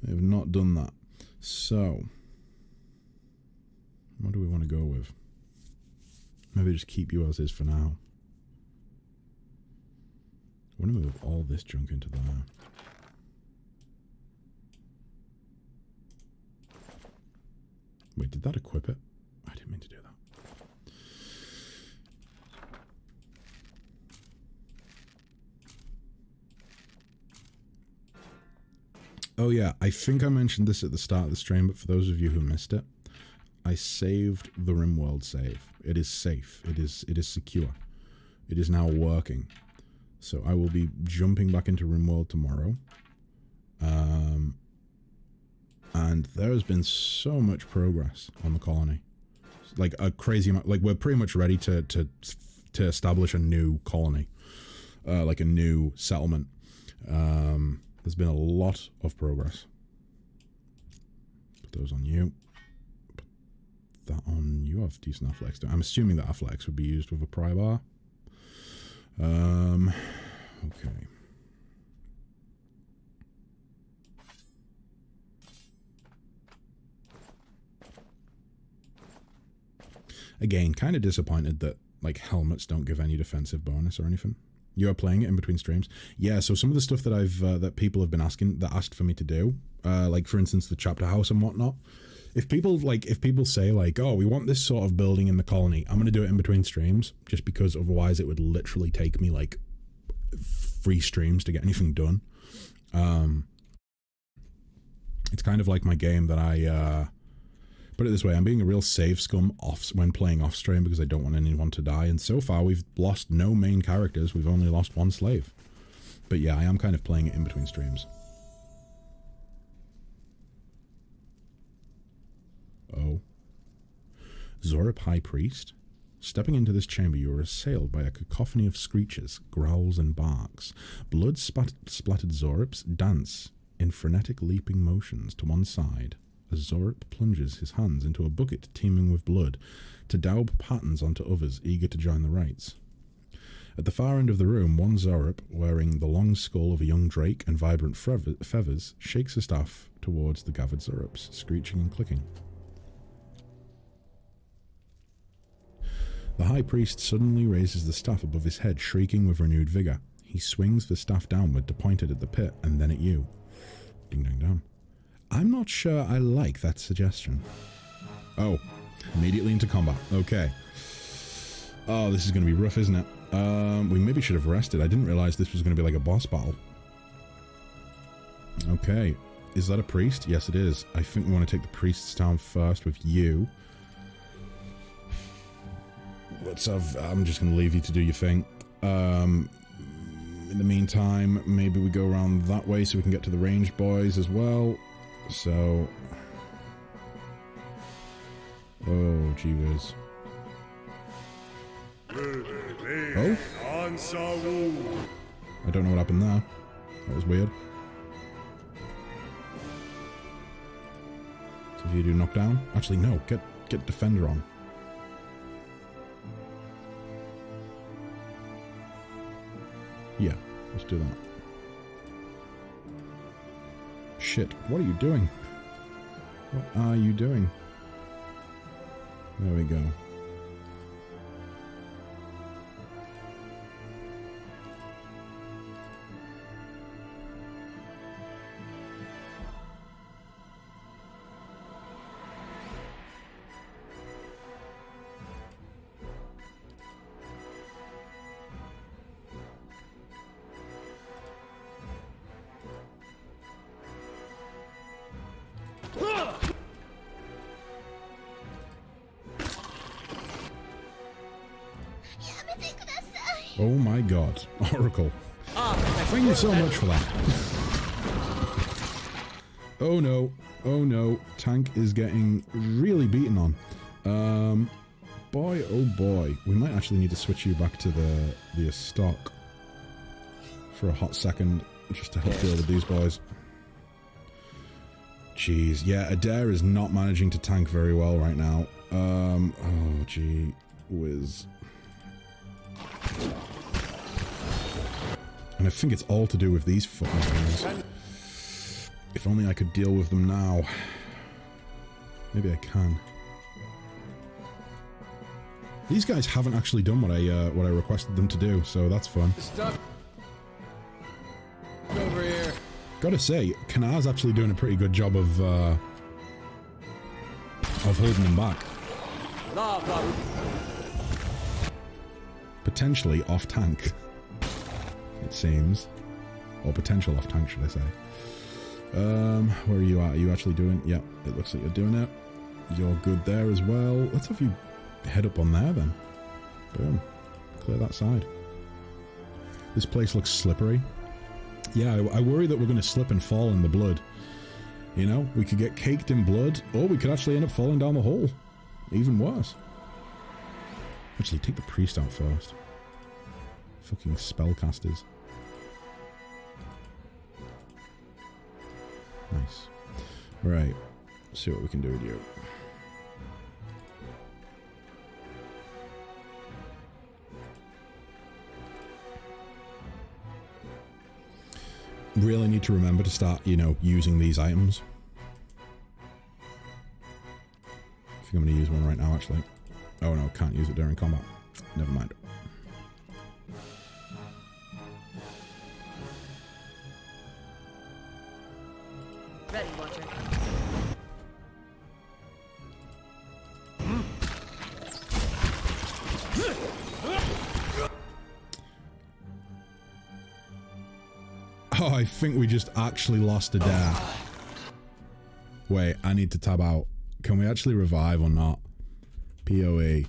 A: I have not done that. So, what do we want to go with? Maybe just keep you as is for now. I want to move all this junk into there. Wait, did that equip it? I didn't mean to do that. Oh yeah, I think I mentioned this at the start of the stream, but for those of you who missed it, I saved the RimWorld save. It is safe. It is secure. It is now working. So I will be jumping back into RimWorld tomorrow. And there has been so much progress on the colony. Like a crazy amount. Like we're pretty much ready to establish a new colony. Like a new settlement. There's been a lot of progress. Put those on you. Put that on you. Have decent athletics. I'm assuming that athletics would be used with a pry bar. Okay. Again, kind of disappointed that like helmets don't give any defensive bonus or anything. You are playing it in between streams. Yeah, so some of the stuff that I've that people have been asked for me to do, like for instance the chapter house and whatnot. If people say like, oh, we want this sort of building in the colony, I'm gonna do it in between streams, just because otherwise it would literally take me like 3 streams to get anything done. It's kind of like my game that I put it this way, I'm being a real save scum when playing off stream because I don't want anyone to die, and so far we've lost no main characters, we've only lost 1 slave. But yeah, I am kind of playing it in between streams. Oh. Zorup High Priest? Stepping into this chamber, you are assailed by a cacophony of screeches, growls, and barks. Blood-splattered Zorups dance in frenetic leaping motions to one side as Zorup plunges his hands into a bucket teeming with blood to daub patterns onto others eager to join the rites. At the far end of the room, one Zorup, wearing the long skull of a young drake and vibrant feathers, shakes a staff towards the gathered Zorups, screeching and clicking. The High Priest suddenly raises the staff above his head, shrieking with renewed vigor. He swings the staff downward to point it at the pit, and then at you. Ding dang dong. I'm not sure I like that suggestion. Oh, immediately into combat. Okay. Oh, this is going to be rough, isn't it? We maybe should have rested. I didn't realize this was going to be like a boss battle. Okay. Is that a priest? Yes, it is. I think we want to take the priests down first with you. Let's have... I'm just going to leave you to do your thing. In the meantime, maybe we go around that way so we can get to the ranged boys as well. So... Oh, gee whiz. Oh? I don't know what happened there. That was weird. So if you do knockdown... Actually, no. Get Defender on. Yeah, let's do that. Shit, what are you doing? What are you doing? There we go. Oh my god. Oracle. Thank you so much for that. Oh no. Oh no. Tank is getting really beaten on. Boy, oh boy. We might actually need to switch you back to the stock for a hot second, just to help deal with these boys. Jeez. Yeah, Adair is not managing to tank very well right now. Oh gee whiz. And I think it's all to do with these fucking things. If only I could deal with them now. Maybe I can. These guys haven't actually done what I requested them to do, so that's fun.
B: Stuck over here.
A: Gotta say, Kanar's actually doing a pretty good job of holding them back. Potentially off tank, it seems. Or potential off tank, should I say. Where are you at? Are you actually doing... Yeah, it looks like you're doing it. You're good there as well. Let's have you head up on there then. Boom. Clear that side. This place looks slippery. Yeah, I worry that we're going to slip and fall in the blood. You know, we could get caked in blood, or we could actually end up falling down the hole. Even worse. Actually, take the priest out first. Fucking spellcasters. Nice. Right. Let's see what we can do with you. Really need to remember to start, you know, using these items. I think I'm going to use one right now, actually. Oh no, can't use it during combat. Never mind.
D: Ready, Watcher.
A: Oh, I think we just actually lost a dare. Wait, I need to tab out. Can we actually revive or not? PoE.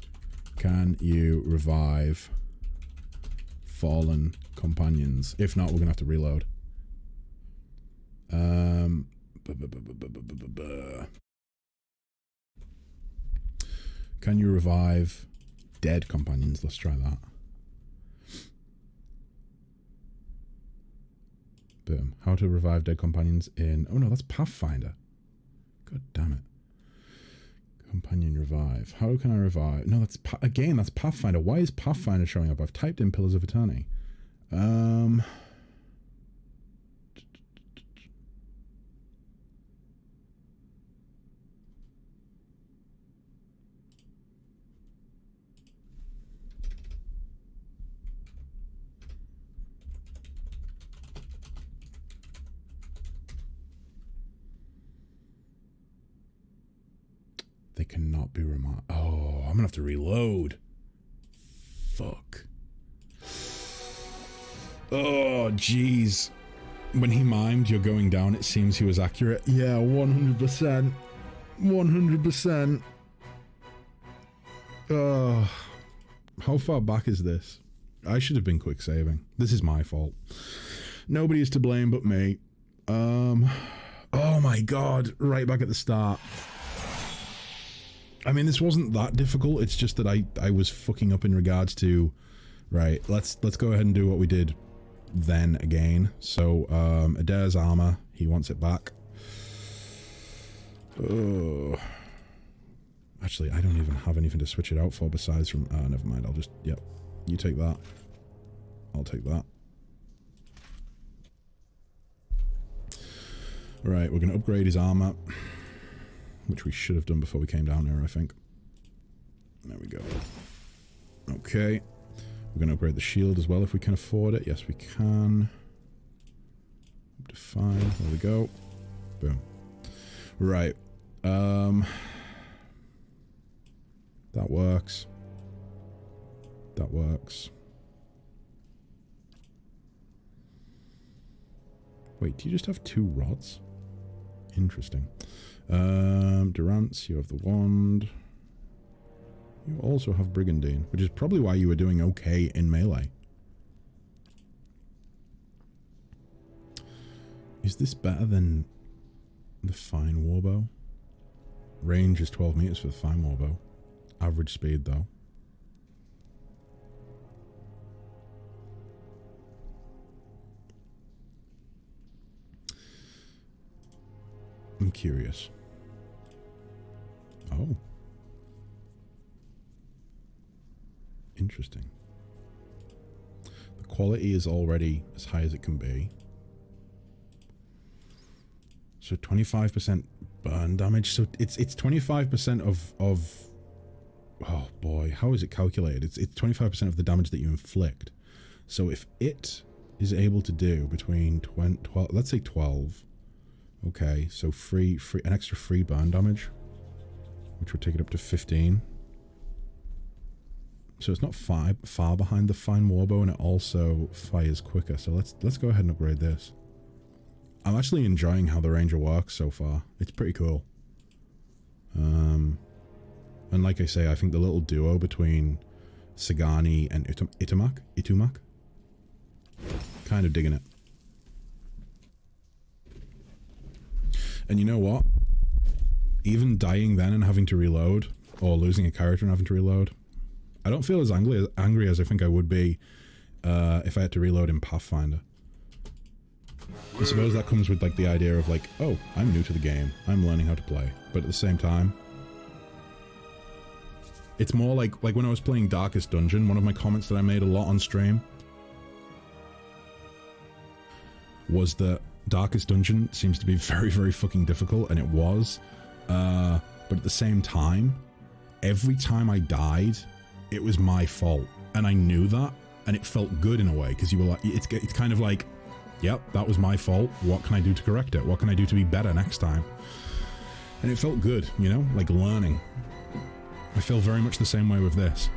A: Can you revive fallen companions? If not, we're gonna have to reload. Can you revive dead companions? Let's try that. Boom. How to revive dead companions in... Oh no, that's Pathfinder. God damn it. Companion revive. How can I revive? No, that's... Again, that's Pathfinder. Why is Pathfinder showing up? I've typed in Pillars of Eternity. They cannot be remote. Oh, I'm gonna have to reload. Fuck. Oh, jeez. When he mimed you're going down, it seems he was accurate. Yeah, 100%. 100%. How far back is this? I should have been quick saving. This is my fault. Nobody is to blame but me. Oh my god, right back at the start. I mean, this wasn't that difficult, it's just that I was fucking up in regards to... Right, let's go ahead and do what we did then again. So, Adair's armor, he wants it back. Actually, I don't even have anything to switch it out for besides from... never mind, I'll just... Yep, you take that. I'll take that. Right, we're going to upgrade his armor, which we should have done before we came down here, I think. There we go. Okay. We're going to upgrade the shield as well if we can afford it. Yes, we can. Up to 5. There we go. Boom. Right. That works. That works. Wait, do you just have 2 rods? Interesting. Durance, you have the wand. You also have Brigandine, which is probably why you were doing okay in melee. Is this better than the Fine Warbow? Range is 12 meters for the Fine Warbow. Average speed, though. I'm curious. Oh. Interesting. The quality is already as high as it can be. So 25% burn damage. So it's 25% of oh boy, how is it calculated? It's 25% of the damage that you inflict. So if it is able to do between 12, let's say 12. Okay, so an extra free burn damage, which would take it up to 15. So it's not far behind the Fine Warbow, and it also fires quicker. So let's go ahead and upgrade this. I'm actually enjoying how the Ranger works so far. It's pretty cool. And like I say, I think the little duo between Sagani and Itumak, kind of digging it. And you know what? Even dying then and having to reload, or losing a character and having to reload, I don't feel as angry as I think I would be if I had to reload in Pathfinder. I suppose that comes with like the idea of like, oh, I'm new to the game, I'm learning how to play. But at the same time, it's more like when I was playing Darkest Dungeon, one of my comments that I made a lot on stream was that Darkest Dungeon seems to be very, very fucking difficult, and it was. But at the same time, every time I died, it was my fault, and I knew that, and it felt good in a way, because you were like, it's kind of like, yep, that was my fault. What can I do to correct it? What can I do to be better next time? And it felt good, you know, like learning. I feel very much the same way with this.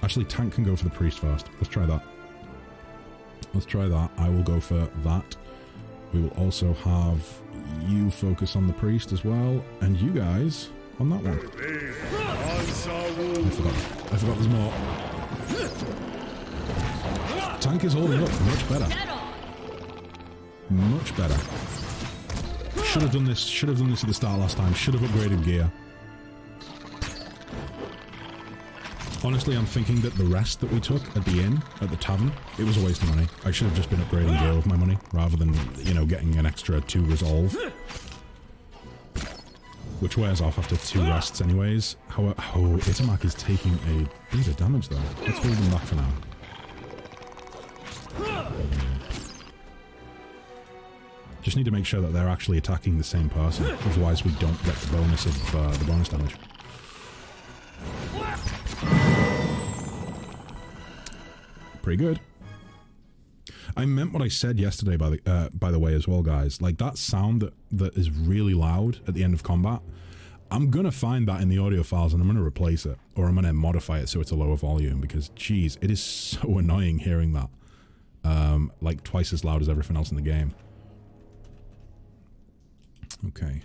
A: Actually, Tank can go for the priest first. Let's try that. Let's try that. I will go for that. We will also have you focus on the priest as well, and you guys on that one. I forgot there's more. Tank is holding up much better. Much better. Should have done this at the start last time. Should have upgraded gear. Honestly, I'm thinking that the rest that we took at the inn, at the tavern, it was a waste of money. I should have just been upgrading gear with my money, rather than, you know, getting an extra 2 resolve. Which wears off after 2 rests anyways. However, oh, Itumak is taking a bit of damage though. Let's hold him back for now. Just need to make sure that they're actually attacking the same person, otherwise we don't get the bonus of the bonus damage. Pretty good. I meant what I said yesterday, by the way, as well, guys. Like, that sound that is really loud at the end of combat, I'm gonna find that in the audio files and I'm gonna replace it, or I'm gonna modify it so it's a lower volume, because, geez, it is so annoying hearing that. Like, twice as loud as everything else in the game. Okay.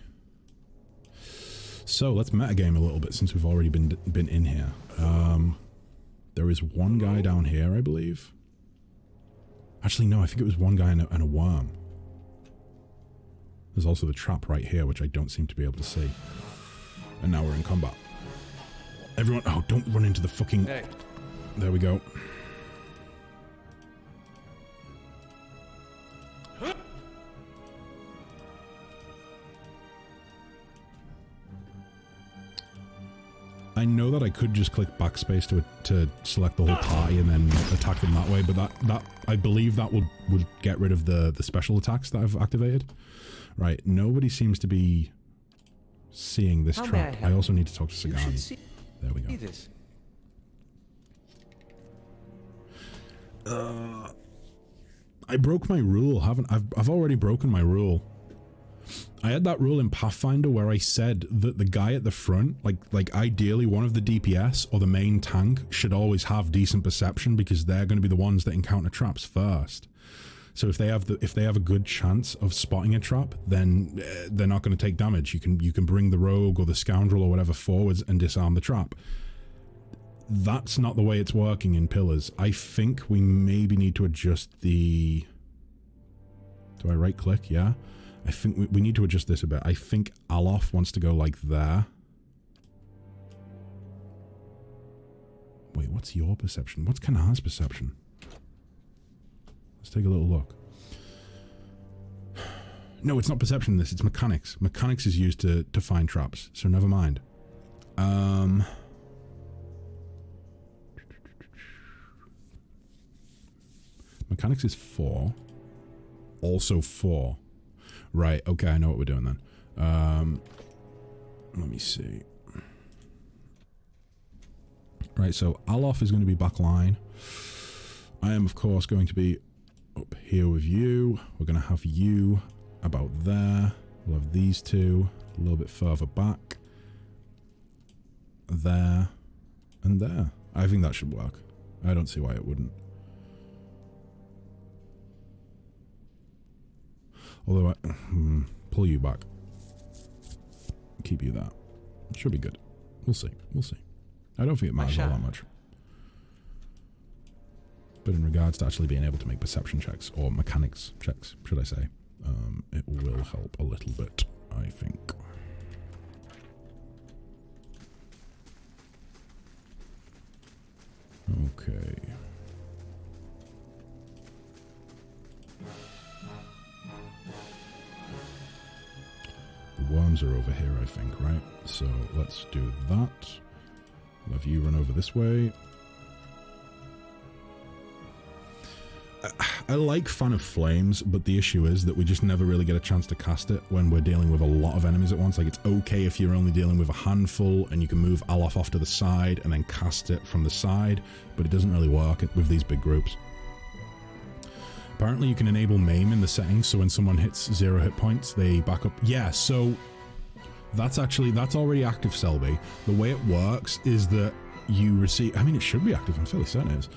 A: So, let's metagame a little bit, since we've already been in here. There is one guy down here, I believe. Actually, no, I think it was one guy and a worm. There's also the trap right here, which I don't seem to be able to see. And now we're in combat. Everyone, oh, don't run into the fucking...
B: Hey.
A: There we go. I know that I could just click backspace to select the whole party and then attack them that way, but that I believe that would get rid of the special attacks that I've activated. Right, nobody seems to be seeing this trap. I also need to talk to Sagani. There we go.
B: This.
A: I broke my rule, haven't I've already broken my rule. I had that rule in Pathfinder where I said that the guy at the front, like ideally one of the DPS or the main tank should always have decent perception because they're going to be the ones that encounter traps first. So if they have a good chance of spotting a trap, then they're not going to take damage. You can bring the rogue or the scoundrel or whatever forwards and disarm the trap. That's not the way it's working in Pillars. I think we maybe need to adjust the... Do I right click? Yeah. I think we need to adjust this a bit. I think Alof wants to go like there. Wait, what's your perception? What's Kanah's perception? Let's take a little look. No, it's not perception in this, it's mechanics. Mechanics is used to find traps, so never mind. Mechanics is 4. Also 4. Right, okay, I know what we're doing then. Let me see. Right, so Alof is going to be back line. I am, of course, going to be up here with you. We're going to have you about there. We'll have these two a little bit further back. There. And there. I think that should work. I don't see why it wouldn't. Although I... pull you back. Keep you there. Should be good. We'll see. We'll see. I don't think it matters all that much. But in regards to actually being able to make perception checks, or mechanics checks, should I say, it will help a little bit, I think. Okay. The worms are over here, I think, right? So let's do that. We'll have you run over this way. I like Fan of Flames, but the issue is that we just never really get a chance to cast it when we're dealing with a lot of enemies at once. Like, it's okay if you're only dealing with a handful and you can move Alof off to the side and then cast it from the side, but it doesn't really work with these big groups. Apparently you can enable Maim in the settings, so when someone hits 0 hit points, they back up. Yeah, so that's already active, Selby. The way it works is that you receive... I mean, it should be active, I'm fairly certain it is.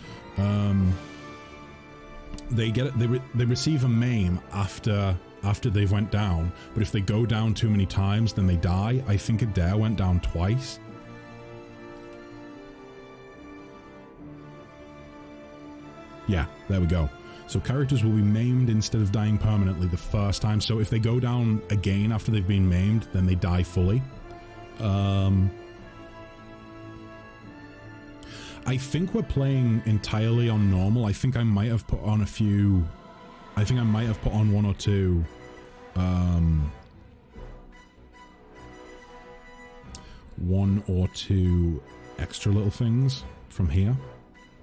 A: They receive a maim after they've went down, but if they go down too many times, then they die. I think Adair went down twice. Yeah, there we go. So characters will be maimed instead of dying permanently the first time. So if they go down again after they've been maimed, then they die fully. I think we're playing entirely on normal. I think I might have put on a few... I think I might have put on 1 or 2... 1 or 2 extra little things from here.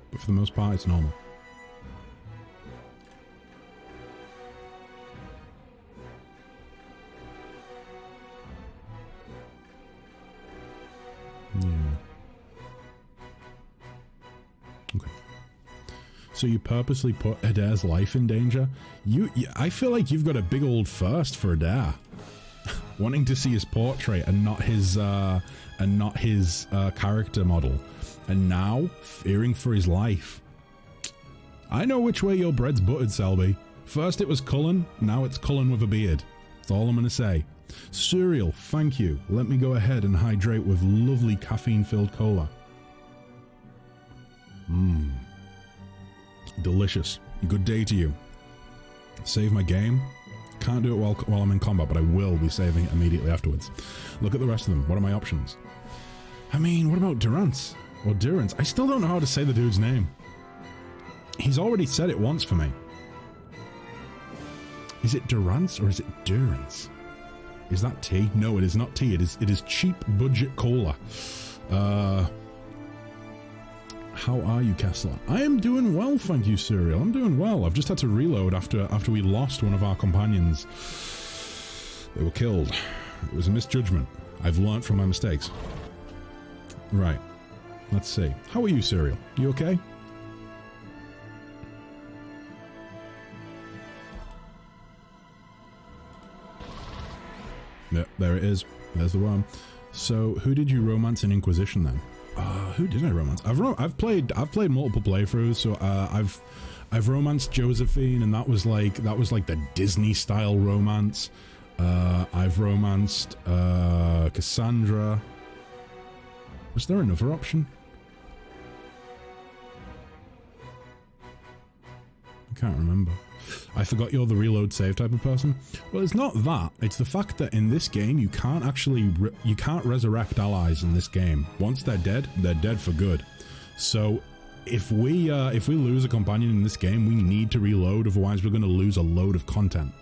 A: But for the most part, it's normal. Yeah. Okay. So you purposely put Adair's life in danger? I feel like you've got a big old first for Adair. Wanting to see his portrait and not his character model. And now, fearing for his life. I know which way your bread's buttered, Selby. First it was Cullen, now it's Cullen with a beard. That's all I'm gonna say. Cereal, thank you. Let me go ahead and hydrate with lovely caffeine-filled cola. Mmm. Delicious. Good day to you. Save my game. Can't do it while I'm in combat, but I will be saving it immediately afterwards. Look at the rest of them. What are my options? I mean, what about Durance? Or Durance? I still don't know how to say the dude's name. He's already said it once for me. Is it Durance or is it Durance? Is that tea? No, it is not tea. It is cheap budget cola. How are you, Kessler? I am doing well, thank you, Serial. I'm doing well. I've just had to reload after we lost one of our companions. They were killed. It was a misjudgment. I've learnt from my mistakes. Right. Let's see. How are you, Serial? You okay? Yeah, there it is. There's the worm. So, who did you romance in Inquisition then? Who did I romance? I've played multiple playthroughs. So I've romanced Josephine, and that was like the Disney style romance. I've romanced Cassandra. Was there another option? I can't remember. I forgot you're the reload save type of person. Well, it's not that. It's the fact that in this game you can't actually you can't resurrect allies in this game. Once they're dead for good. So if we lose a companion in this game, we need to reload. Otherwise, we're going to lose a load of content.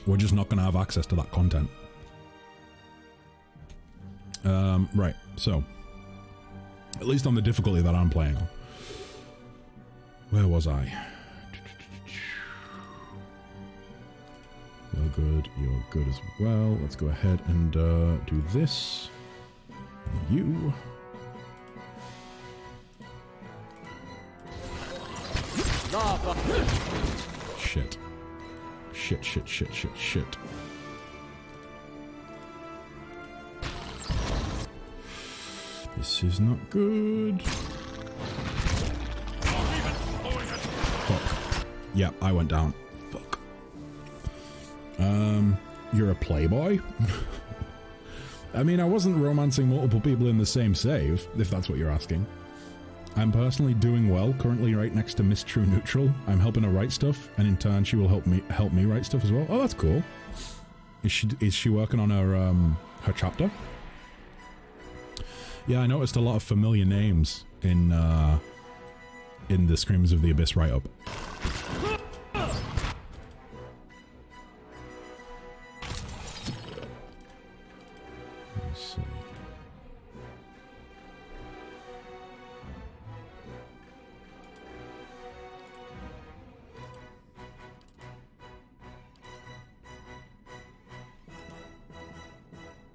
A: We're just not going to have access to that content. Right. So at least on the difficulty that I'm playing on. Where was I? You're good as well. Let's go ahead and do this. You. Shit. Shit. This is not good. Fuck. Yeah, I went down. Fuck. You're a playboy? I mean, I wasn't romancing multiple people in the same save, if that's what you're asking. I'm personally doing well, currently right next to Miss True Neutral. I'm helping her write stuff, and in turn she will help me write stuff as well. Oh, that's cool. Is she working on her chapter? Yeah, I noticed a lot of familiar names in the Screams of the Abyss write-up. Let's see.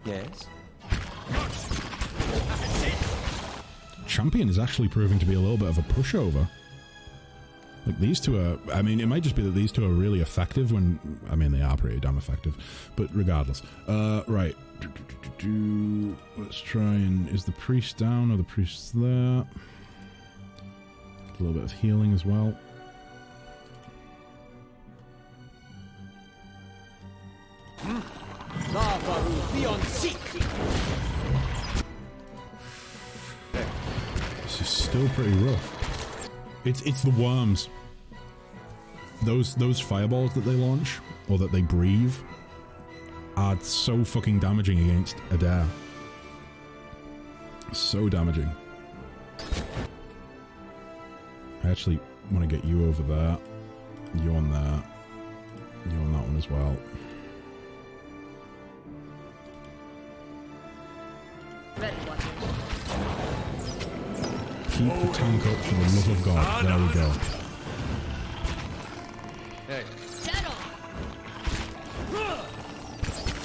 E: Yes.
A: Champion is actually proving to be a little bit of a pushover. Like, these two are... I mean, it might just be that these two are really effective when... I mean, they are pretty damn effective. But regardless. Right. Let's try and... Is the priest down or the priest's there? A little bit of healing as well. This is still pretty rough. It's the worms. Those fireballs that they launch, or that they breathe, are so fucking damaging against Adair. So damaging. I actually want to get you over there. You on there. You on that one as well.
D: Ready, Watcher.
A: Keep the tank up for the love of God. There we go.
B: Hey.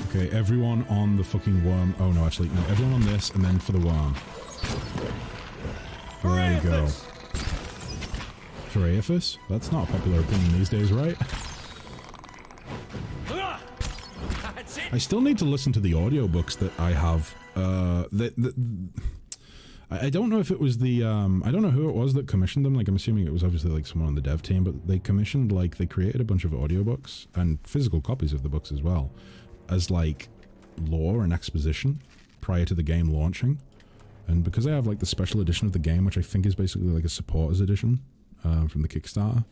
A: Okay, everyone on the fucking worm. Oh no, actually, no. Everyone on this, and then for the worm. There we go. For Aethys? That's not a popular opinion these days, right? I still need to listen to the audiobooks that I have. I don't know if it was the, I don't know who it was that commissioned them. Like, I'm assuming it was obviously like someone on the dev team, but they commissioned, like, they created a bunch of audiobooks and physical copies of the books as well as, like, lore and exposition prior to the game launching. And because I have, like, the special edition of the game, which I think is basically like a supporters edition, from the Kickstarter.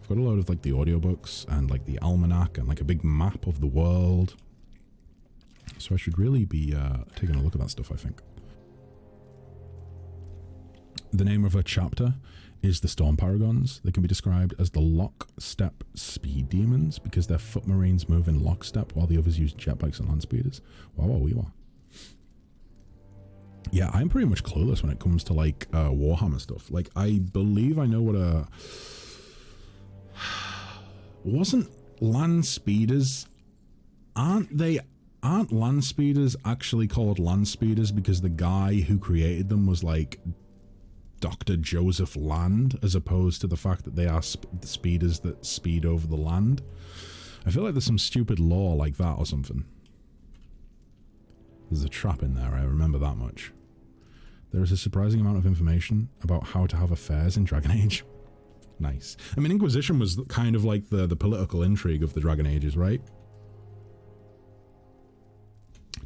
A: I've got a load of like the audiobooks and like the almanac and like a big map of the world. So I should really be taking a look at that stuff, I think. The name of a chapter is the Storm Paragons. They can be described as the lockstep speed demons because their foot marines move in lockstep while the others use jetbikes and land speeders. Wow. Yeah, I'm pretty much clueless when it comes to like Warhammer stuff. Like, I believe I know what a... Wasn't land speeders... Aren't land speeders actually called land speeders because the guy who created them was like Dr. Joseph Land, as opposed to the fact that they are speeders that speed over the land? I feel like there's some stupid law like that or something. There's a trap in there, I remember that much. There is a surprising amount of information about how to have affairs in Dragon Age. Nice. I mean, Inquisition was kind of like the political intrigue of the Dragon Ages, right?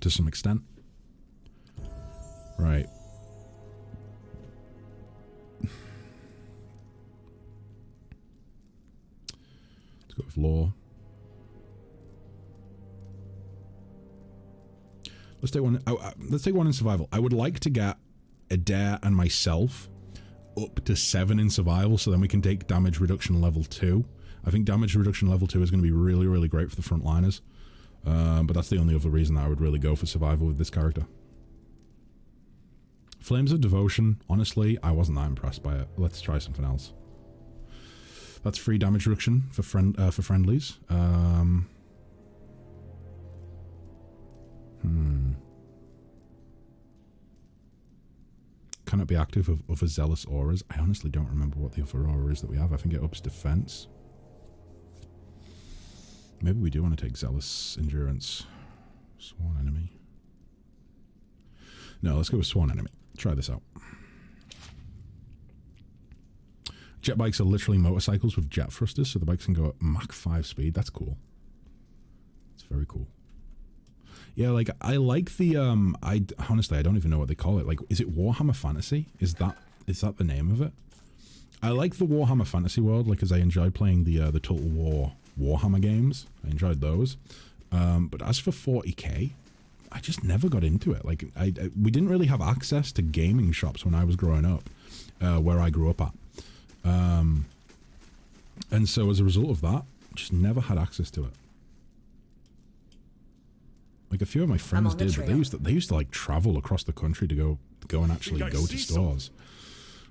A: To some extent. Right. Let's go with law. Let's take one. Let's take one in survival. I would like to get Adair and myself up to 7 in survival, so then we can take damage reduction level 2. I think damage reduction level 2 is going to be really, really great for the frontliners. But that's the only other reason that I would really go for survival with this character. Flames of Devotion, honestly, I wasn't that impressed by it. Let's try something else. That's free damage reduction for friendlies. Can it be active of other zealous auras? I honestly don't remember what the other aura is that we have. I think it ups defense. Maybe we do want to take zealous endurance. Sworn enemy. No, let's go with sworn enemy. Try this out. Jet bikes are literally motorcycles with jet thrusters, so the bikes can go at Mach 5 speed. That's cool. It's very cool. Yeah, like, I like the, honestly, I don't even know what they call it. Like, is it Warhammer Fantasy? Is that the name of it? I like the Warhammer Fantasy world, like, as I enjoyed playing the Total War Warhammer games. I enjoyed those. But as for 40k, I just never got into it. Like, we didn't really have access to gaming shops when I was growing up, where I grew up at. And so as a result of that, just never had access to it. Like, a few of my friends did, but they used to like travel across the country to go and actually go to stores,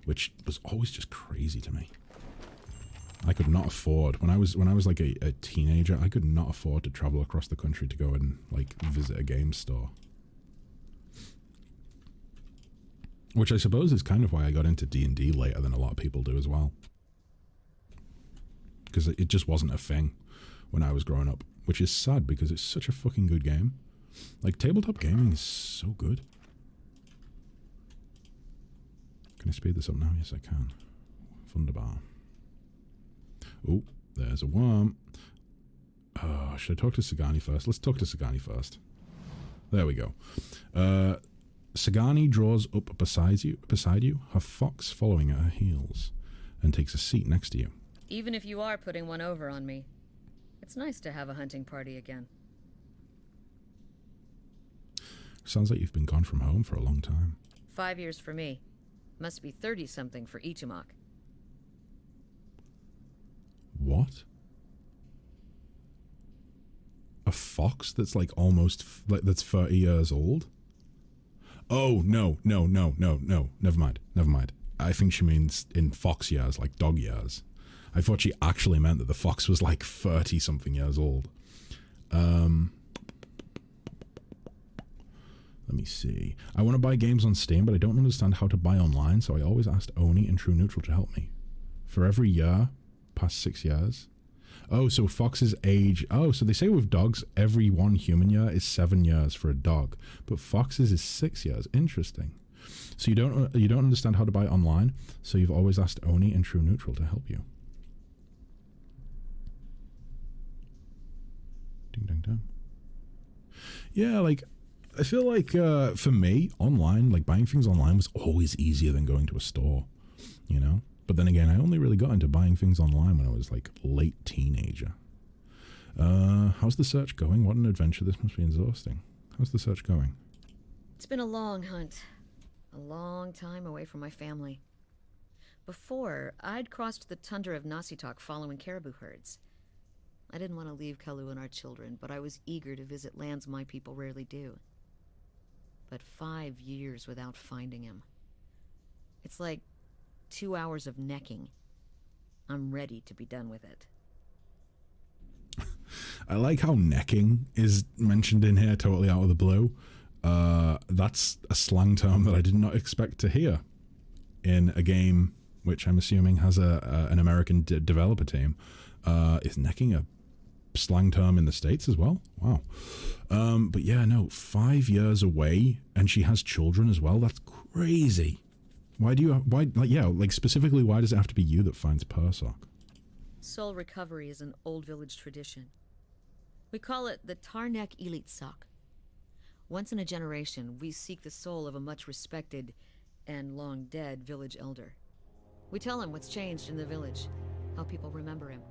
A: which was always just crazy to me. I could not afford, when I was like a teenager, I could not afford to travel across the country to go and like visit a game store. Which I suppose is kind of why I got into D&D later than a lot of people do as well. Because it just wasn't a thing when I was growing up, which is sad because it's such a fucking good game. Like, tabletop gaming is so good. Can I speed this up now? Yes, I can. Thunderbar. Oh, there's a worm. Oh, should I talk to Sagani first? Let's talk to Sagani first. There we go. Sagani draws up beside you, her fox following at her heels, and takes a seat next to you.
D: Even if you are putting one over on me, it's nice to have a hunting party again.
A: Sounds like you've been gone from home for a long time.
D: 5 years for me. Must be 30-something for Ichimak.
A: What? A fox that's like almost, that's 30 years old? Oh, no. Never mind. I think she means in fox years, like dog years. I thought she actually meant that the fox was like 30-something years old. Let me see. I want to buy games on Steam, but I don't understand how to buy online, so I always asked Oni and True Neutral to help me. For every year, past 6 years. Oh, so foxes age... Oh, so they say with dogs, every 1 human year is 7 years for a dog, but foxes is 6 years. Interesting. So you don't understand how to buy online, so you've always asked Oni and True Neutral to help you. Ding dang dang. Yeah, like... I feel like, for me, online, like, buying things online was always easier than going to a store, you know? But then again, I only really got into buying things online when I was like late teenager. How's the search going? What an adventure. This must be exhausting. How's the search going?
D: It's been a long hunt. A long time away from my family. Before, I'd crossed the tundra of Nasitok following caribou herds. I didn't want to leave Kalu and our children, but I was eager to visit lands my people rarely do. But 5 years without finding him. It's like 2 hours of necking. I'm ready to be done with it.
A: I like how necking is mentioned in here totally out of the blue. That's a slang term that I did not expect to hear in a game which I'm assuming has an American developer team. Is necking a slang term in the States as well? Wow. But yeah, no, 5 years away and she has children as well. That's crazy. Specifically, why does it have to be you that finds Persock?
D: Soul recovery is an old village tradition. We call it the Tarnek Elite Sok. Once in a generation, we seek the soul of a much respected and long dead village elder. We tell him what's changed in the village, how people remember him.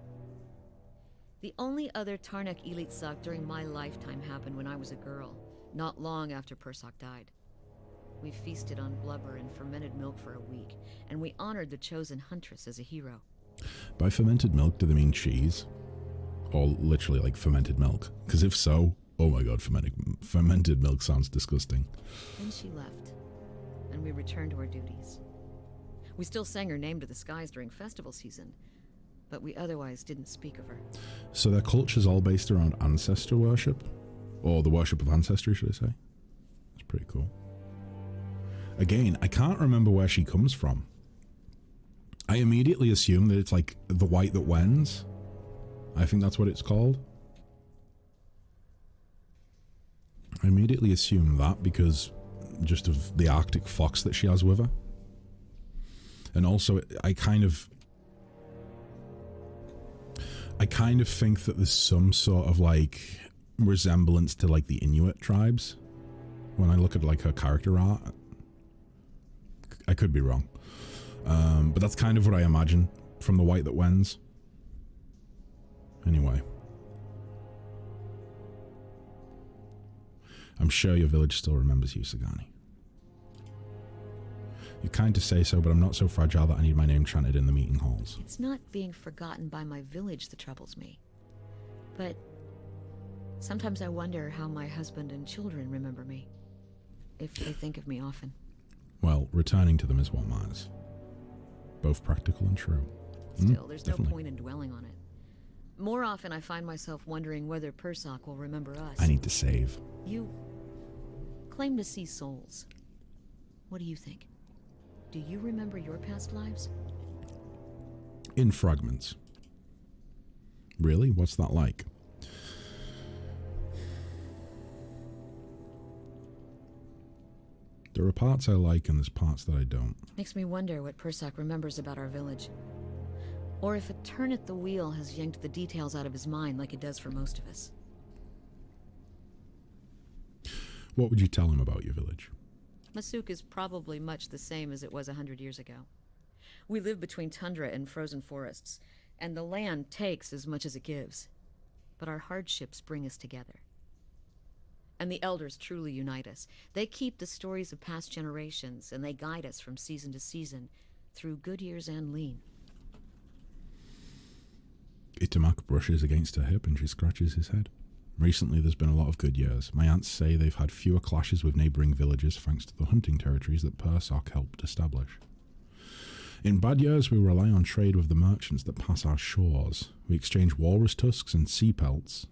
D: The only other Tarnek Elite Sok during my lifetime happened when I was a girl, not long after Persock died. We feasted on blubber and fermented milk for a week, and we honored the chosen huntress as a hero.
A: By fermented milk, do they mean cheese? Or literally like fermented milk? Because if so, oh my god, fermented milk sounds disgusting.
D: Then she left, and we returned to our duties. We still sang her name to the skies during festival season, but we otherwise didn't speak of her.
A: So their culture's all based around ancestor worship? Or the worship of ancestry, should I say? That's pretty cool. Again, I can't remember where she comes from. I immediately assume that it's like the white that wends. I think that's what it's called. I immediately assume that because just of the Arctic fox that she has with her. And also, I kind of think that there's some sort of like resemblance to like the Inuit tribes when I look at like her character art. I could be wrong. But that's kind of what I imagine from the white that wends. Anyway. I'm sure your village still remembers you, Sagani. You're kind to say so, but I'm not so fragile that I need my name chanted in the meeting halls.
D: It's not being forgotten by my village that troubles me. But sometimes I wonder how my husband and children remember me. If they think of me often.
A: Well, returning to them is what matters. Both practical and true.
D: Still, there's
A: definitely.
D: no point in dwelling on it. More often I find myself wondering whether Persock will remember us.
A: I need to save.
D: You claim to see souls. What do you think? Do you remember your past lives?
A: In fragments. Really? What's that like? There are parts I like and there's parts that I don't.
D: Makes me wonder what Persock remembers about our village. Or if a turn at the wheel has yanked the details out of his mind like it does for most of us.
A: What would you tell him about your village?
D: Masuk is probably much the same as it was 100 years ago. We live between tundra and frozen forests, and the land takes as much as it gives. But our hardships bring us together. And the elders truly unite us. They keep the stories of past generations, and they guide us from season to season, through good years and lean.
A: Itamak brushes against her hip and she scratches his head. Recently there's been a lot of good years. My aunts say they've had fewer clashes with neighbouring villages thanks to the hunting territories that Persock helped establish. In bad years we rely on trade with the merchants that pass our shores. We exchange walrus tusks and seal pelts,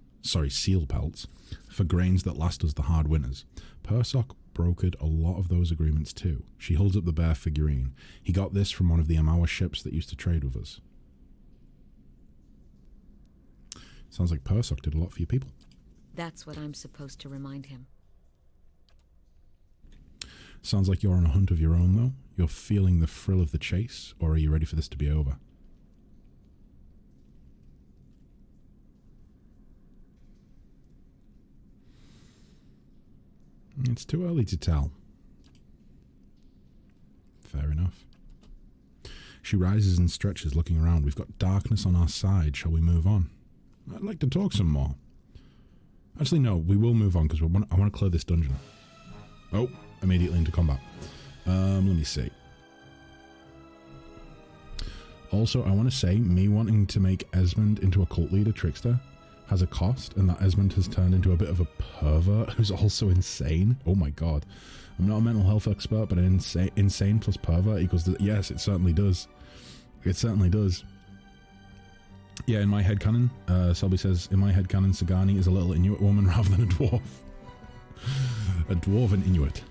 A: for grains that last us the hard winters. Persock brokered a lot of those agreements too. She holds up the bear figurine. He got this from one of the Amawa ships that used to trade with us. Sounds like Persock did a lot for your people.
D: That's what I'm supposed to remind him.
A: Sounds like you're on a hunt of your own, though. You're feeling the thrill of the chase, or are you ready for this to be over? It's too early to tell. Fair enough. She rises and stretches, looking around. We've got darkness on our side. Shall we move on? I'd like to talk some more. Actually, no, we will move on because I want to clear this dungeon. Oh, immediately into combat. Let me see. Also, I want to say, me wanting to make Esmond into a cult leader trickster has a cost, and that Esmond has turned into a bit of a pervert who's also insane. Oh my god. I'm not a mental health expert, but an insane plus pervert equals... yes, it certainly does. It certainly does. Yeah, in my headcanon, Selby says, in my headcanon, Sagani is a little Inuit woman rather than a dwarf. A dwarven Inuit.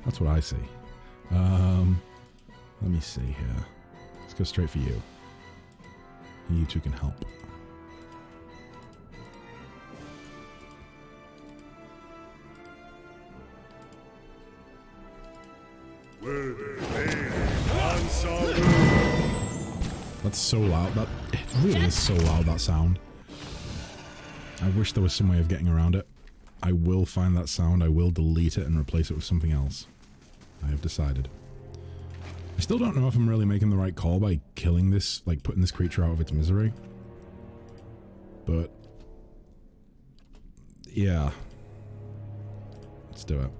A: That's what I see. Let me see here. Let's go straight for you. You two can help. That's so loud. That it really is so loud, that sound. I wish there was some way of getting around it. I will find that sound, I will delete it and replace it with something else. I have decided. I still don't know if I'm really making the right call by killing this, like putting this creature out of its misery. But... yeah. Let's do it.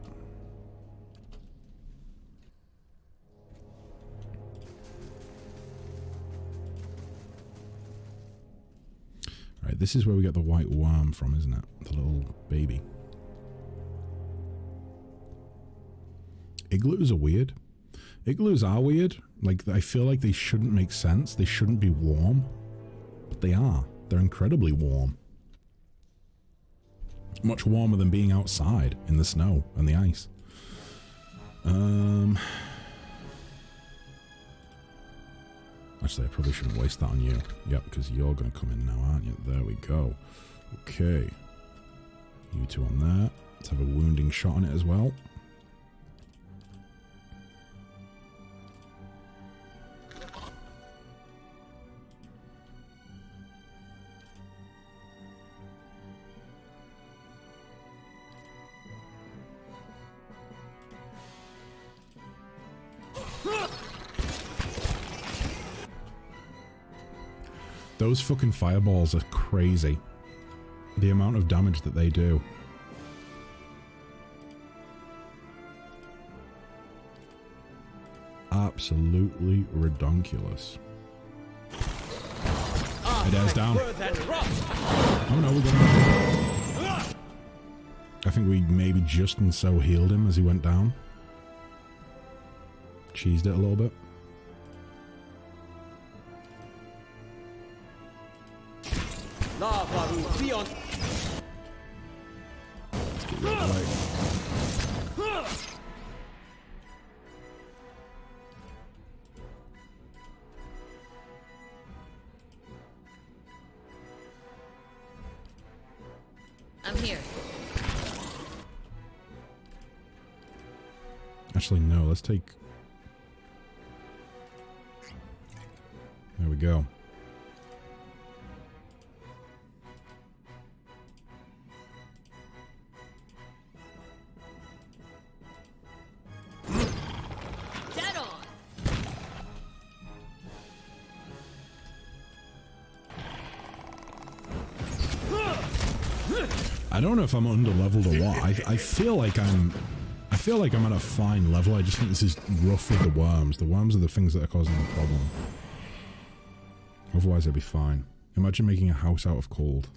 A: Right, this is where we get the white worm from, isn't it? The little baby. Igloos are weird. Igloos are weird. Like, I feel like they shouldn't make sense. They shouldn't be warm. But they are. They're incredibly warm. Much warmer than being outside in the snow and the ice. Actually, I probably shouldn't waste that on you. Yep, because you're going to come in now, aren't you? There we go. Okay. You two on there. Let's have a wounding shot on it as well. Those fucking fireballs are crazy. The amount of damage that they do. Absolutely redonkulous. It is down. Oh no, we got him. I think we maybe just and so healed him as he went down. Cheesed it a little bit. Let's get you out of the way.
D: I'm here.
A: Actually, no, let's take... There we go.
D: Dead on.
A: I don't know if I'm under-leveled or what. I feel like I'm at a fine level. I just think this is rough with the worms. The worms are the things that are causing the problem. Otherwise, I'd be fine. Imagine making a house out of cold.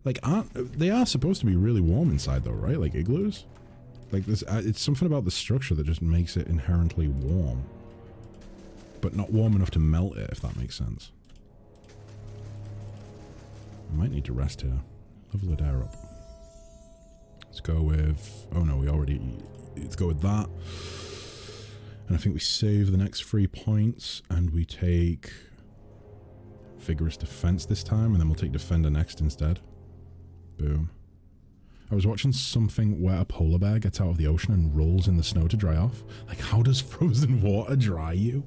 A: Like, they are supposed to be really warm inside, though, right? Like igloos? Like, this, it's something about the structure that just makes it inherently warm. But not warm enough to melt it, if that makes sense. I might need to rest here. Level the air up. Let's go with... oh no, we already... let's go with that. And I think we save the next 3 points, and we take... Vigorous Defense this time, and then we'll take Defender next instead. Boom. I was watching something where a polar bear gets out of the ocean and rolls in the snow to dry off. Like, how does frozen water dry you?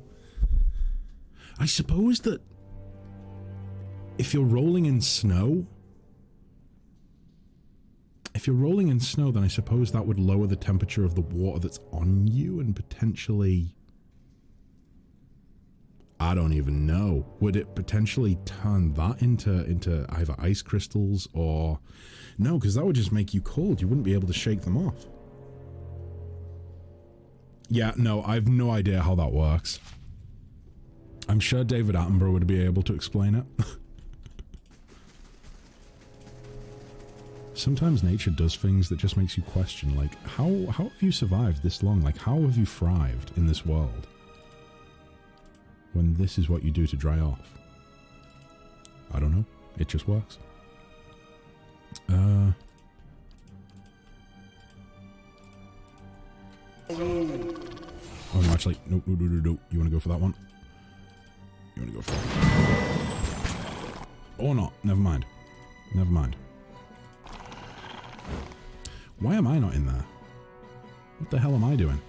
A: I suppose that if you're rolling in snow... if you're rolling in snow, then I suppose that would lower the temperature of the water that's on you and potentially I don't even know. Would it potentially turn that into either ice crystals or... No, because that would just make you cold. You wouldn't be able to shake them off. Yeah, no, I have no idea how that works. I'm sure David Attenborough would be able to explain it. Sometimes nature does things that just makes you question, like, how have you survived this long? Like, how have you thrived in this world when this is what you do to dry off? I don't know. It just works. Oh no, actually, no. You want to go for that one? You want to go for that? Or not? Never mind. Never mind. Why am I not in there? What the hell am I doing?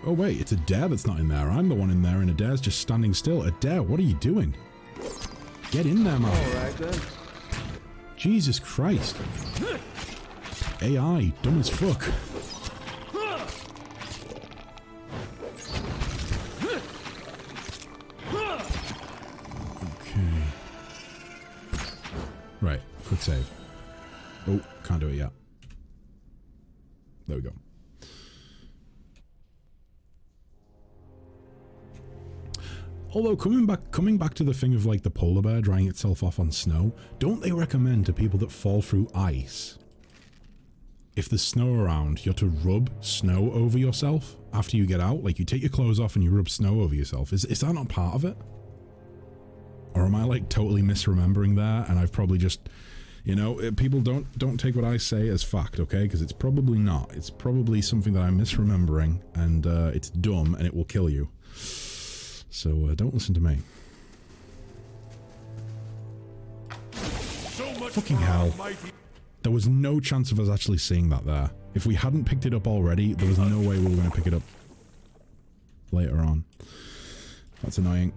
A: Oh wait, it's Adair that's not in there. I'm the one in there and Adair's just standing still. Adair, what are you doing? Get in there, man.
B: Alright then.
A: Jesus Christ. AI, dumb as fuck. Okay. Right, quick save. Oh, can't do it yet. There we go. Although coming back to the thing of like the polar bear drying itself off on snow, don't they recommend to people that fall through ice, if there's snow around, you're to rub snow over yourself after you get out? Like you take your clothes off and you rub snow over yourself. Is that not part of it? Or am I like totally misremembering there and I've probably just, you know, people don't take what I say as fact, okay? Because it's probably not. It's probably something that I'm misremembering and it's dumb and it will kill you. So don't listen to me. Fucking hell. There was no chance of us actually seeing that there. If we hadn't picked it up already, there was no way we were going to pick it up later on. That's annoying.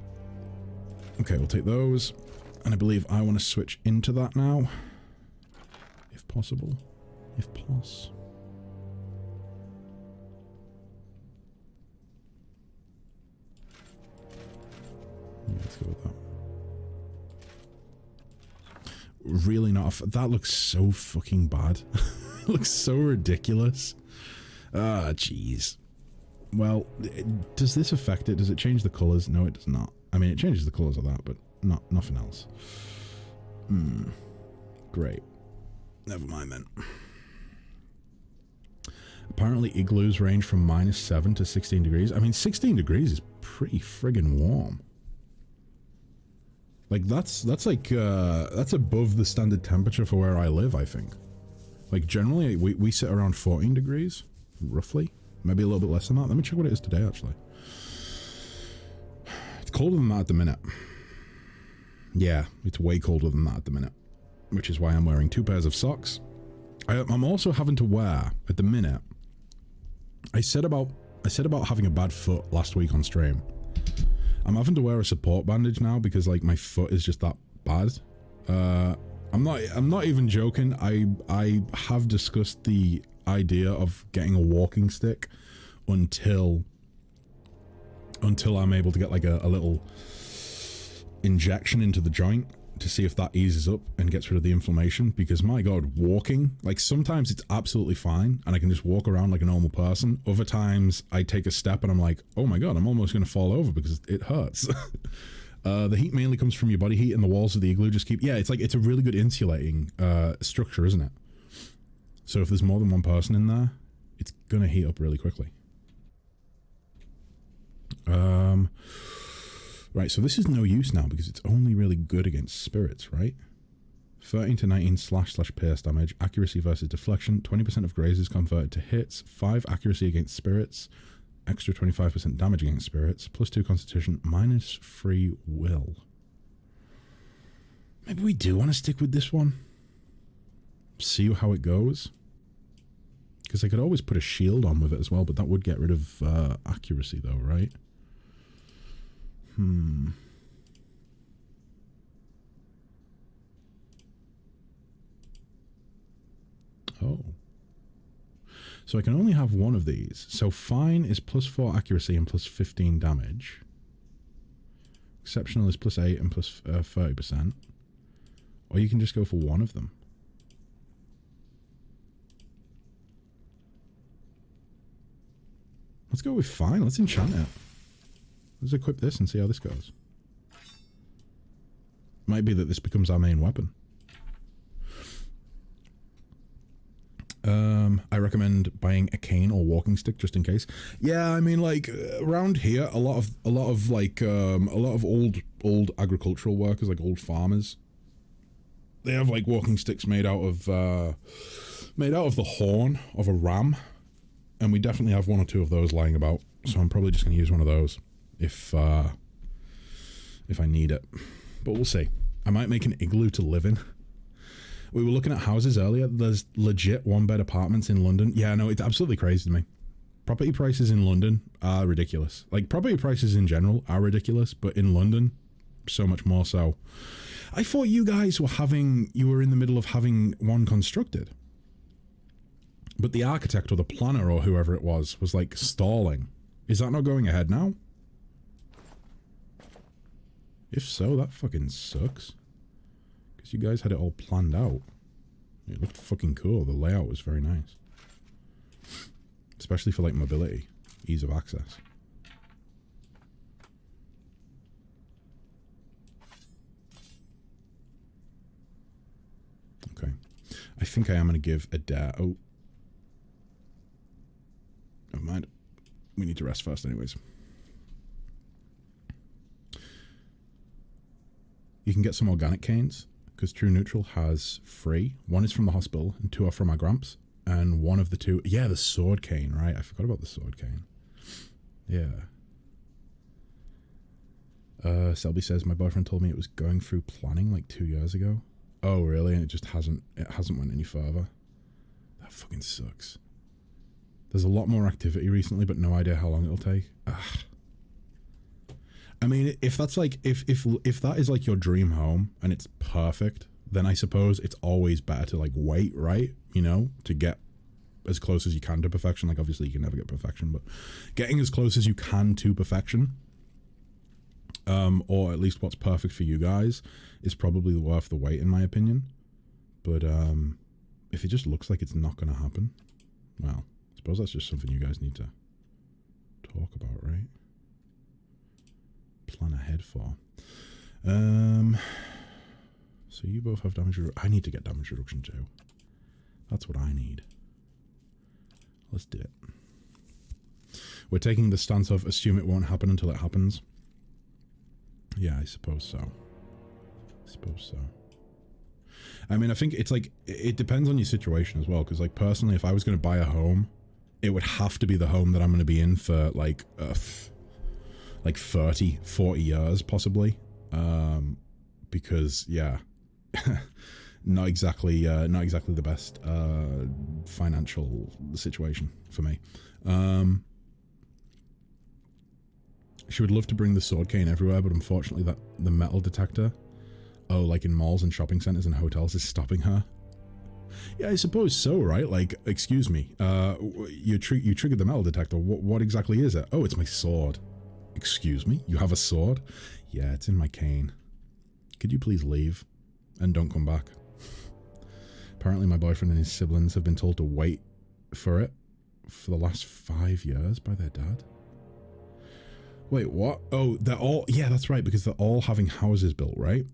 A: Okay, we'll take those. And I believe I want to switch into that now. If possible. If possible. Yeah, let's go with that. Really not. That looks so fucking bad. It looks so ridiculous. Ah, jeez. Well, does this affect it? Does it change the colors? No, it does not. I mean, it changes the colors of that, but nothing else. Great. Never mind then. Apparently igloos range from -7 to 16 degrees. I mean, 16 degrees is pretty friggin' warm. Like that's like that's above the standard temperature for where I live, I think. Like generally we sit around 14 degrees, roughly. Maybe a little bit less than that. Let me check what it is today actually. It's colder than that at the minute. Yeah, it's way colder than that at the minute. Which is why I'm wearing 2 pairs of socks. I'm also having to wear at the minute. I said about having a bad foot last week on stream. I'm having to wear a support bandage now because like my foot is just that bad. I'm not even joking. I have discussed the idea of getting a walking stick until I'm able to get like a little injection into the joint to see if that eases up and gets rid of the inflammation, because my god, walking, like sometimes it's absolutely fine and I can just walk around like a normal person. Other times I take a step and I'm like, oh my god, I'm almost going to fall over because it hurts. The heat mainly comes from your body heat and the walls of the igloo just keep, yeah, it's like, it's a really good insulating structure, isn't it? So if there's more than one person in there, it's going to heat up really quickly. Right, so this is no use now because it's only really good against spirits, right? 13 to 19 / pierce damage, accuracy versus deflection, 20% of grazes converted to hits, 5 accuracy against spirits, extra 25% damage against spirits, +2 constitution, -3 will. Maybe we do want to stick with this one. See how it goes. Because I could always put a shield on with it as well, but that would get rid of accuracy though, right? Oh. So I can only have one of these. So fine is +4 accuracy and +15 damage. Exceptional is +8 and plus 30%. Or you can just go for one of them. Let's go with fine. Let's enchant it. Let's equip this and see how this goes. Might be that this becomes our main weapon. I recommend buying a cane or walking stick just in case. Yeah, I mean, like around here, a lot of old agricultural workers, like old farmers, they have like walking sticks made out of the horn of a ram, and we definitely have one or two of those lying about. So I'm probably just going to use one of those if I need it. But we'll see. I might make an igloo to live in. We were looking at houses earlier. There's legit one-bed apartments in London. Yeah, no, it's absolutely crazy to me. Property prices in London are ridiculous. Like, property prices in general are ridiculous, but in London, so much more so. I thought you guys were in the middle of having one constructed. But the architect or the planner or whoever it was like stalling. Is that not going ahead now? If so, that fucking sucks. Because you guys had it all planned out. It looked fucking cool. The layout was very nice. Especially for like mobility. Ease of access. Okay. I think I am going to give a dare. Oh. Never mind. We need to rest first anyways. You can get some organic canes, because True Neutral has 3. 1 is from the hospital, and 2 are from my gramps. And one of the 2... Yeah, the sword cane, right? I forgot about the sword cane. Yeah. Selby says, my boyfriend told me it was going through planning like 2 years ago. Oh, really? And it just hasn't went any further. That fucking sucks. There's a lot more activity recently, but no idea how long it'll take. Ugh. I mean, if that's like, if that is like your dream home and it's perfect, then I suppose it's always better to like wait, right? You know, to get as close as you can to perfection. Like obviously you can never get perfection, but getting as close as you can to perfection, or at least what's perfect for you guys, is probably worth the wait in my opinion. But if it just looks like it's not going to happen, well, I suppose that's just something you guys need to talk about, right? Plan ahead for. So you both have damage reduction. I need to get damage reduction too. That's what I need. Let's do it. We're taking the stance of assume it won't happen until it happens. Yeah, I suppose so. I suppose so. I mean, I think it's like, it depends on your situation as well. Because like personally, if I was going to buy a home, it would have to be the home that I'm going to be in for like 30, 40 years possibly. Because yeah, not exactly the best financial situation for me. She would love to bring the sword cane everywhere, but unfortunately the metal detector, like in malls and shopping centers and hotels, is stopping her. Yeah, I suppose so, right? Like, excuse me, you triggered the metal detector. What exactly is it? Oh, it's my sword. Excuse me? You have a sword? Yeah, it's in my cane. Could you please leave? And don't come back. Apparently my boyfriend and his siblings have been told to wait for it for the last 5 years by their dad. Wait, what? Oh, they're all... Yeah, that's right, because they're all having houses built, right?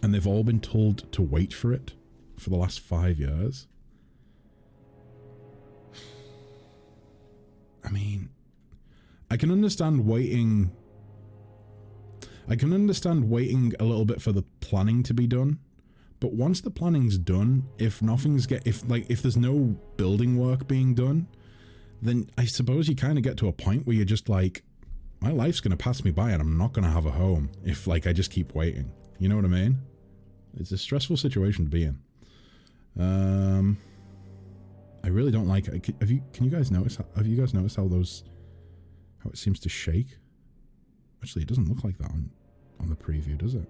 A: And they've all been told to wait for it for the last 5 years. I mean... I can understand waiting a little bit for the planning to be done, but once the planning's done, if there's no building work being done, then I suppose you kind of get to a point where you're just like, my life's going to pass me by and I'm not going to have a home if like I just keep waiting. You know what I mean? It's a stressful situation to be in. I really don't like it. Have you guys noticed how it seems to shake? Actually, it doesn't look like that on the preview, does it?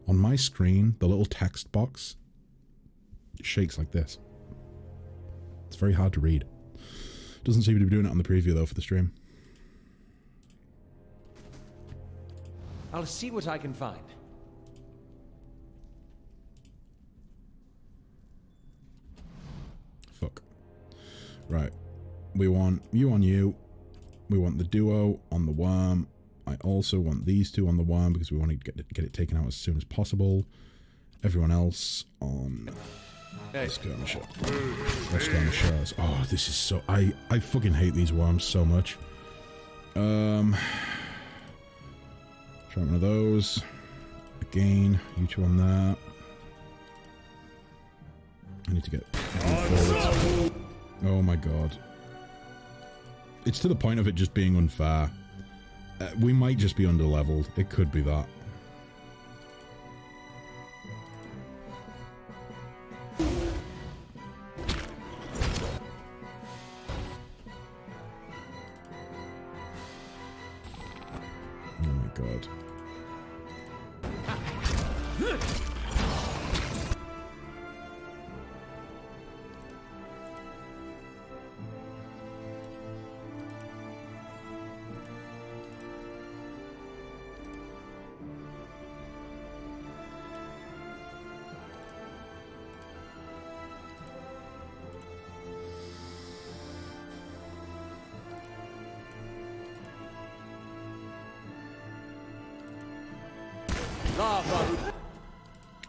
A: On my screen, the little text box shakes like this. It's very hard to read. Doesn't seem to be doing it on the preview though for the stream.
B: I'll see what I can find.
A: Fuck. Right. We want you on you. We want the duo on the worm. I also want these two on the worm because we want to get it taken out as soon as possible. Everyone else on skirmisher. Or skirmishers. Oh, this is so... I fucking hate these worms so much. Try one of those. Again, you two on that. I need to get forwards. Oh my god. It's to the point of it just being unfair. We might just be under-leveled. It could be that. Oh my god.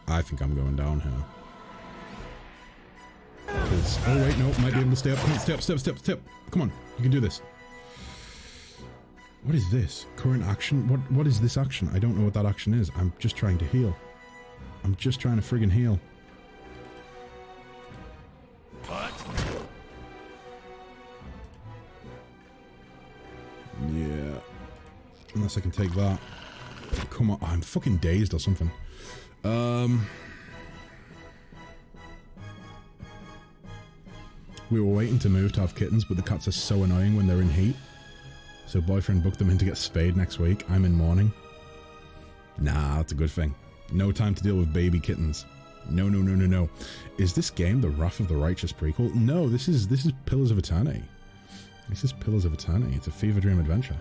A: I think I'm going down here. Oh wait, no, might be able to stay up. Come on, step. Come on, you can do this. What is this? Current action? What is this action? I don't know what that action is. I'm just trying to heal. I'm just trying to friggin' heal.
C: What?
A: Yeah. Unless I can take that. Come on, I'm fucking dazed or something. We were waiting to move to have kittens, but the cats are so annoying when they're in heat. So boyfriend booked them in to get spayed next week. I'm in mourning. Nah, that's a good thing. No time to deal with baby kittens. No. Is this game the Wrath of the Righteous prequel? No, this is Pillars of Eternity. This is Pillars of Eternity. It's a fever dream adventure.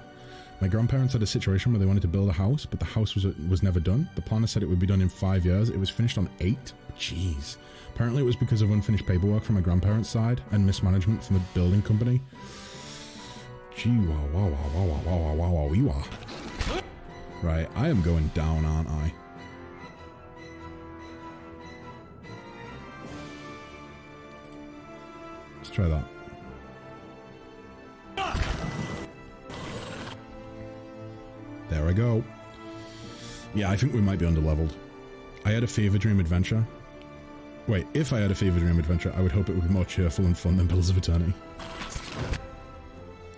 A: My grandparents had a situation where they wanted to build a house, but the house was never done. The planner said it would be done in 5 years. It was finished on 8. Jeez. Apparently it was because of unfinished paperwork from my grandparents' side and mismanagement from the building company. Gee, wow. Right, I am going down, aren't I? Let's try that. There I go. Yeah, I think we might be under-leveled. I had a fever dream adventure. Wait, if I had a fever dream adventure, I would hope it would be more cheerful and fun than Pillars of Eternity.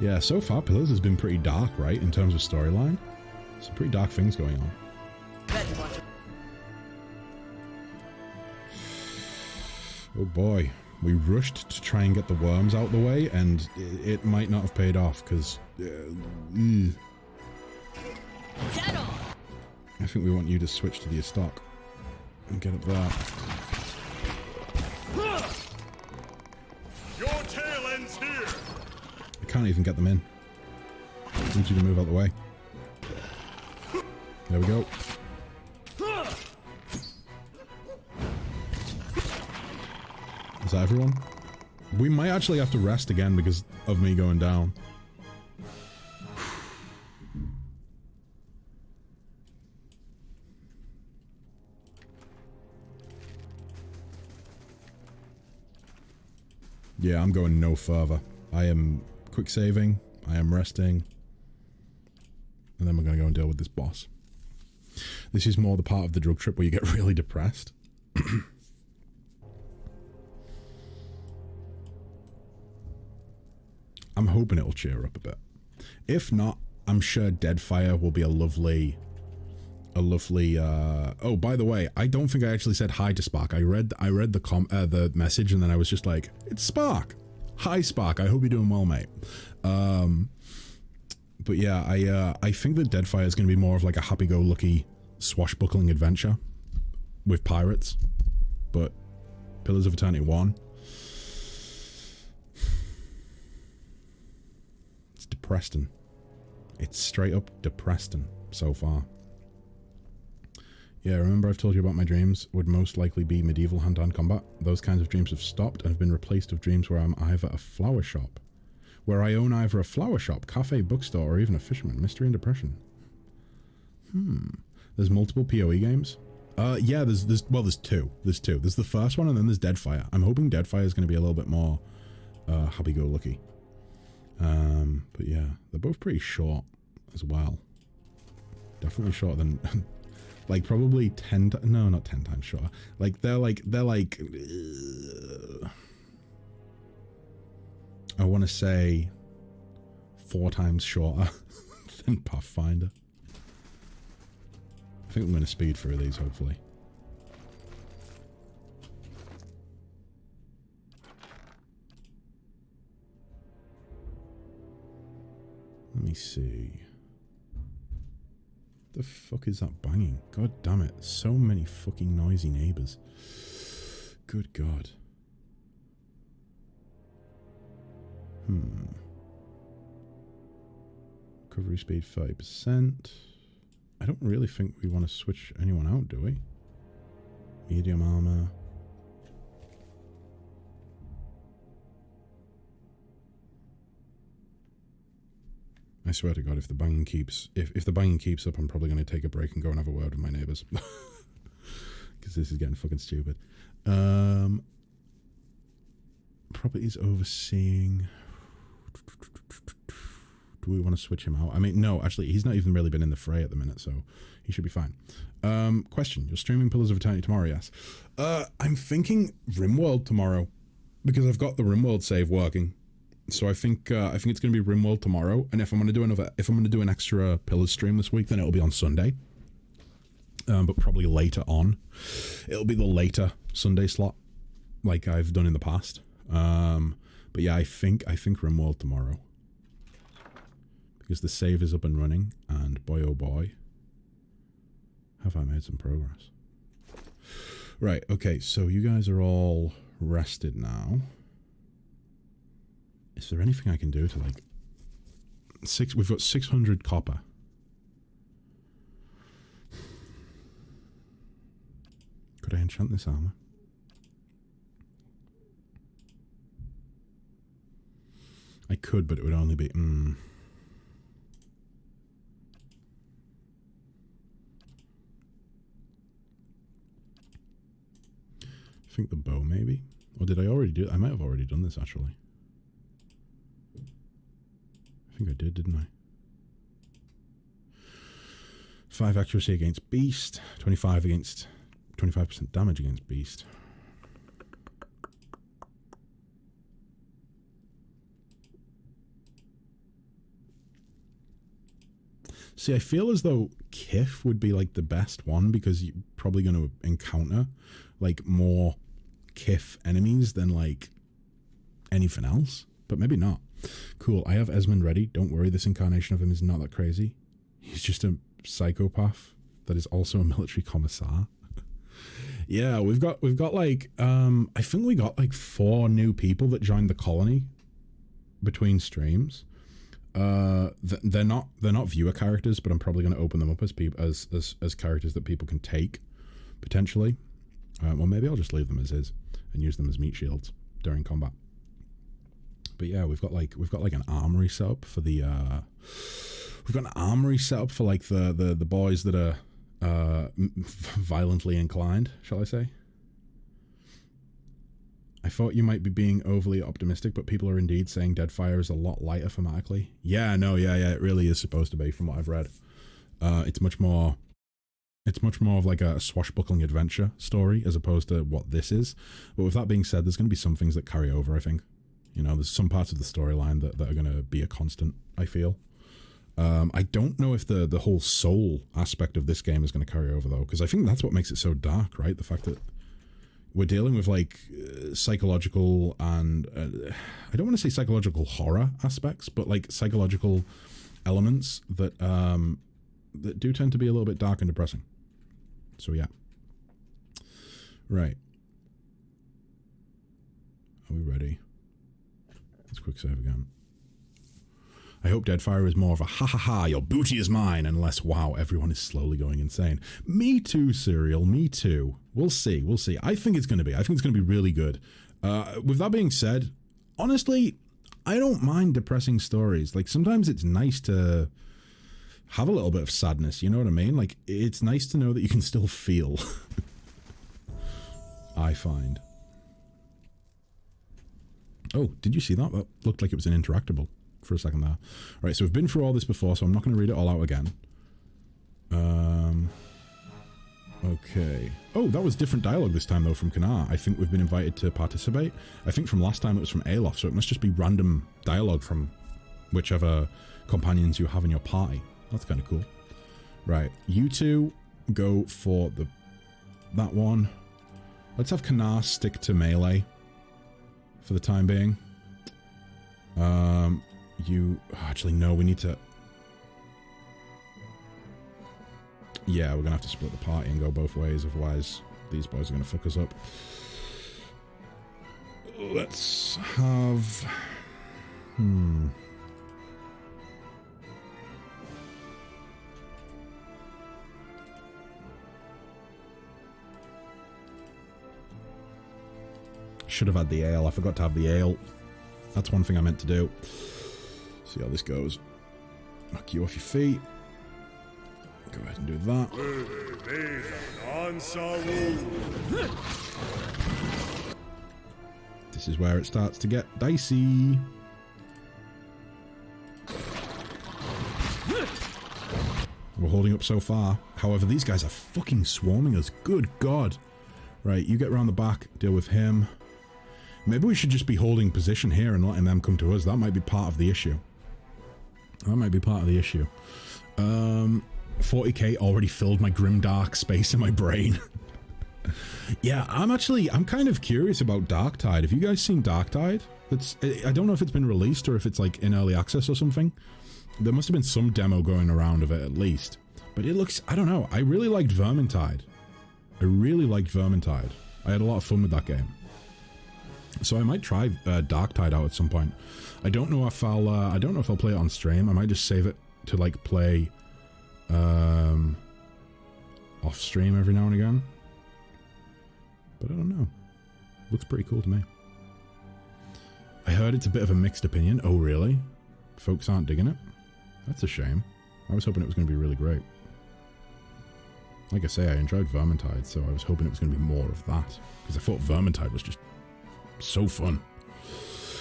A: Yeah, so far Pillars has been pretty dark, right, in terms of storyline. Some pretty dark things going on. Oh boy. We rushed to try and get the worms out the way, and it might not have paid off, because... I think we want you to switch to the Estoc and get up there.
C: Your tail ends here.
A: I can't even get them in. I need you to move out the way. There we go. Is that everyone? We might actually have to rest again because of me going down. Yeah, I'm going no further. I am quick saving, I am resting, and then we're going to go and deal with this boss. This is more the part of the drug trip where you get really depressed. I'm hoping it'll cheer up a bit. If not, I'm sure Deadfire will be a lovely... oh, by the way, I don't think I actually said hi to Spark. I read the message and then I was just like, it's Spark. Hi Spark, I hope you're doing well, mate. But yeah, I think that Deadfire is going to be more of like a happy-go-lucky swashbuckling adventure with pirates. But Pillars of Eternity 1, Preston. It's straight up Depreston so far. Yeah, remember I've told you about my dreams would most likely be medieval hand-to-hand combat. Those kinds of dreams have stopped and have been replaced with dreams where I'm either a flower shop. Where I own either a flower shop, cafe, bookstore, or even a fisherman. Mystery and depression. There's multiple PoE games. Yeah, there's two. There's two. There's the first one and then there's Deadfire. I'm hoping Deadfire is going to be a little bit more happy-go-lucky. But yeah, they're both pretty short as well. Definitely shorter than... like probably 10 no, not 10 times shorter. Like they're like I want to say 4 times shorter than Pathfinder. I think I'm going to speed through these, hopefully. Let me see. The fuck is that banging? God damn it. So many fucking noisy neighbors. Good God. Recovery speed 30%. I don't really think we want to switch anyone out, do we? Medium armor. I swear to God, if the banging keeps if the banging keeps up, I'm probably going to take a break and go and have a word with my neighbors. Because this is getting fucking stupid. Properties overseeing. Do we want to switch him out? I mean, no, actually, he's not even really been in the fray at the minute, so he should be fine. Question. You're streaming Pillars of Eternity tomorrow, yes? I'm thinking RimWorld tomorrow, because I've got the RimWorld save working. So I think it's going to be RimWorld tomorrow, and if I'm going to do an extra Pillars stream this week, then it'll be on Sunday. But probably later on. It'll be the later Sunday slot, like I've done in the past. But yeah, I think RimWorld tomorrow. Because the save is up and running, and boy oh boy, have I made some progress. Right, okay, so you guys are all rested now. Is there anything I can do to, like... We've got 600 copper. Could I enchant this armor? I could, but it would only be... I think the bow, maybe? Or did I already do it? I might have already done this, actually. I think I did, didn't I? 5 accuracy against beast. 25% damage against beast. See, I feel as though Kif would be like the best one because you're probably going to encounter like more Kif enemies than like anything else, but maybe not. Cool, I have Esmond ready. Don't worry, this incarnation of him is not that crazy. He's just a psychopath that is also a military commissar. Yeah, we've got like I think we got like 4 new people that joined the colony between streams. They're not viewer characters, but I'm probably going to open them up as characters that people can take potentially. Well, maybe I'll just leave them as is and use them as meat shields during combat. But yeah, we've got like an armory set up for the we've got an armory set up for like the boys that are violently inclined, shall I say. I thought you might be being overly optimistic, but people are indeed saying Deadfire is a lot lighter thematically. Yeah, no, yeah, it really is supposed to be from what I've read. It's much more of like a swashbuckling adventure story as opposed to what this is. But with that being said, there's going to be some things that carry over, I think. You know, there's some parts of the storyline that are going to be a constant, I feel. I don't know if the whole soul aspect of this game is going to carry over, though, because I think that's what makes it so dark, right? The fact that we're dealing with, like, psychological and... I don't want to say psychological horror aspects, but, like, psychological elements that that do tend to be a little bit dark and depressing. So, yeah. Right. Are we ready? Let's quick save again. I hope Deadfire is more of a ha ha ha, your booty is mine, and less wow, everyone is slowly going insane. Me too, Serial, me too. We'll see, we'll see. I think it's going to be. I think it's going to be really good. With that being said, honestly, I don't mind depressing stories. Like, sometimes it's nice to have a little bit of sadness, you know what I mean? Like, it's nice to know that you can still feel. I find. Oh, did you see that? That looked like it was an interactable for a second there. Right, so we've been through all this before, so I'm not going to read it all out again. Okay. Oh, that was different dialogue this time, though, from Kanar. I think we've been invited to participate. I think from last time it was from Alof, so it must just be random dialogue from whichever companions you have in your party. That's kind of cool. Right, you two go for that one. Let's have Kanar stick to melee for the time being. Actually, no, we need to... Yeah, we're gonna have to split the party and go both ways, otherwise these boys are gonna fuck us up. Let's have... Should have had the ale. I forgot to have the ale. That's one thing I meant to do. See how this goes. Knock you off your feet. Go ahead and do that. This is where it starts to get dicey. We're holding up so far. However, these guys are fucking swarming us. Good God. Right, you get around the back, deal with him. Maybe we should just be holding position here and letting them come to us. That might be part of the issue. That might be part of the issue. 40k already filled my grimdark space in my brain. Yeah, I'm kind of curious about Darktide. Have you guys seen Darktide? I don't know if it's been released or if it's like in early access or something. There must have been some demo going around of it at least. But it looks, I don't know, I really liked Vermintide. I had a lot of fun with that game. So I might try Darktide out at some point. I don't know if I'll play it on stream. I might just save it to like play off stream every now and again. But I don't know. Looks pretty cool to me. I heard it's a bit of a mixed opinion. Oh really? Folks aren't digging it? That's a shame. I was hoping it was going to be really great. Like I say, I enjoyed Vermintide, so I was hoping it was going to be more of that. Because I thought Vermintide was just so fun.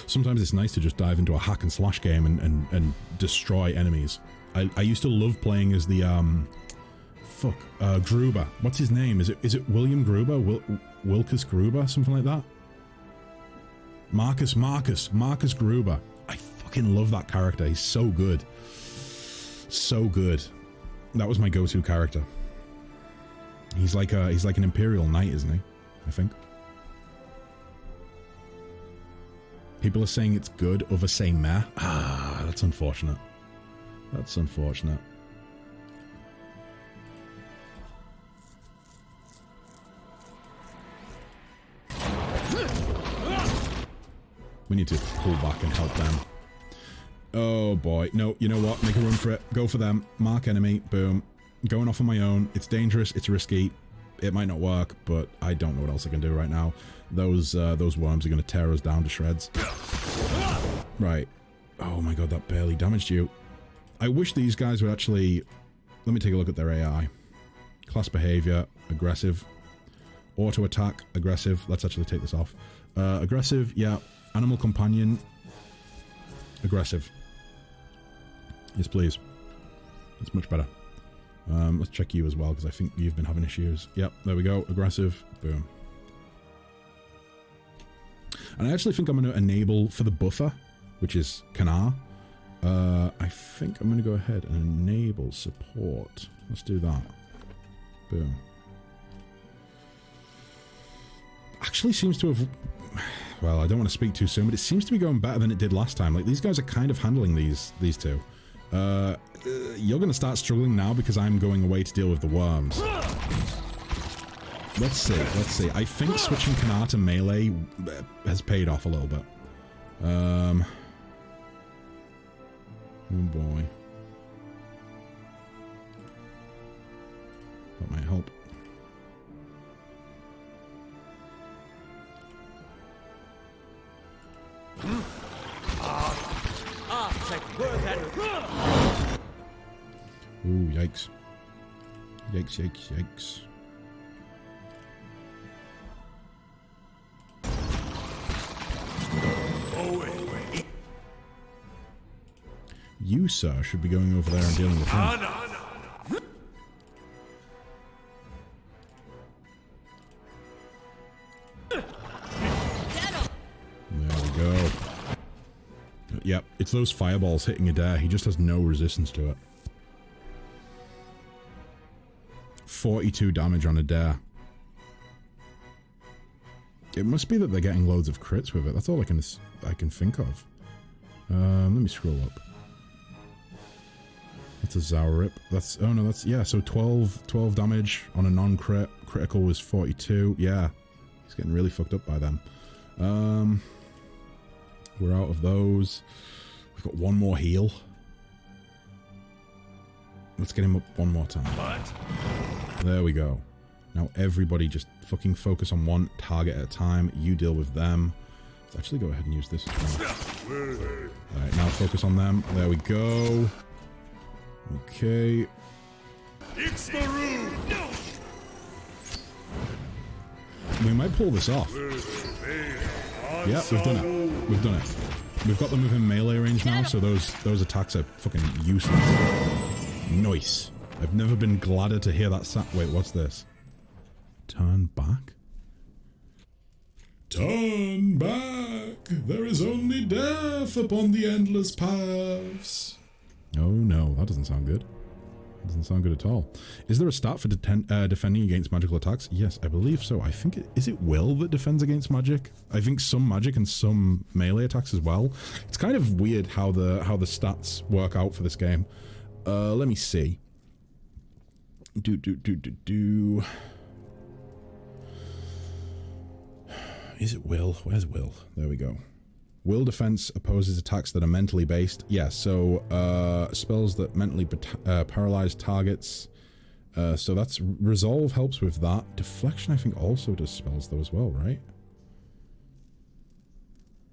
A: Sometimes it's nice to just dive into a hack and slash game and destroy enemies. I used to love playing as the Gruber. What's his name? Is it William Gruber? Wilkus Gruber? Something like that? Marcus Gruber. I fucking love that character. He's so good. So good. That was my go-to character. He's like an Imperial Knight, isn't he? I think. People are saying it's good, others saying meh. Ah, that's unfortunate. That's unfortunate. We need to pull back and help them. Oh boy. No, you know what? Make a run for it. Go for them. Mark enemy. Boom. Going off on my own. It's dangerous. It's risky. It might not work, but I don't know what else I can do right now. Those worms are going to tear us down to shreds. Right. Oh my god, that barely damaged you. I wish these guys would actually... Let me take a look at their AI. Class behavior. Aggressive. Auto attack. Aggressive. Let's actually take this off. Aggressive. Yeah. Animal companion. Aggressive. Yes, please. That's much better. Let's check you as well, because I think you've been having issues. Yep, there we go. Aggressive. Boom. And I actually think I'm going to enable for the buffer, which is Kanar. I think I'm going to go ahead and enable support. Let's do that. Boom. Actually seems to have... Well, I don't want to speak too soon, but it seems to be going better than it did last time. Like, these guys are kind of handling these two. You're going to start struggling now because I'm going away to deal with the worms. Let's see. I think switching Kanar to melee has paid off a little bit. Oh boy. That might help. Ooh, yikes. Yikes, yikes, yikes. You, sir, should be going over there and dealing with him. There we go. Yep, it's those fireballs hitting Adair. He just has no resistance to it. 42 damage on Adair. It must be that they're getting loads of crits with it. That's all I can think of. Let me scroll up. That's a Zaurip. That's, oh no, that's, yeah, so 12 damage on a non-crit. Critical was 42. Yeah, he's getting really fucked up by them. We're out of those. We've got one more heal. Let's get him up one more time. There we go. Now everybody just fucking focus on one target at a time. You deal with them. Let's actually go ahead and use this as well. Alright, now focus on them. There we go. Okay. We might pull this off. Yeah, we've done it. We've done it. We've got them within melee range now, so those attacks are fucking useless. Nice. I've never been gladder to hear that wait, what's this? Turn back? Turn back! There is only death upon the endless paths. Oh no, that doesn't sound good. Doesn't sound good at all. Is there a stat for defending against magical attacks? Yes, I believe so. I think is it will that defends against magic? I think some magic and some melee attacks as well. It's kind of weird how the stats work out for this game. Let me see. Is it will? Where's will? There we go. Will defense opposes attacks that are mentally based. Yeah, so spells that mentally paralyze targets. So that's resolve helps with that. Deflection I think also does spells though as well, right?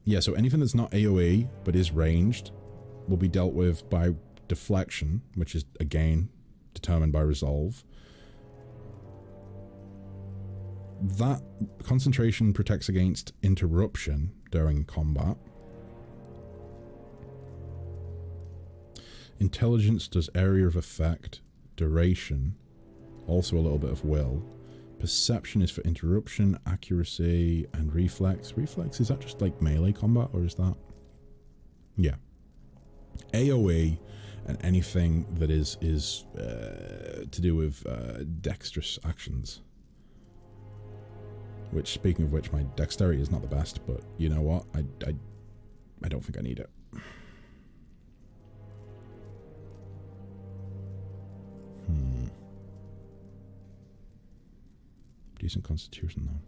A: Yeah, so anything that's not AoE but is ranged will be dealt with by deflection, which is again determined by resolve. That concentration protects against interruption during combat. Intelligence does area of effect, duration, also a little bit of will. Perception is for interruption, accuracy, and reflex. Reflex, is that just like melee combat, or is that? Yeah. AoE and anything that is to do with dexterous actions. Which, speaking of which, my dexterity is not the best, but you know what? I don't think I need it. Decent constitution though.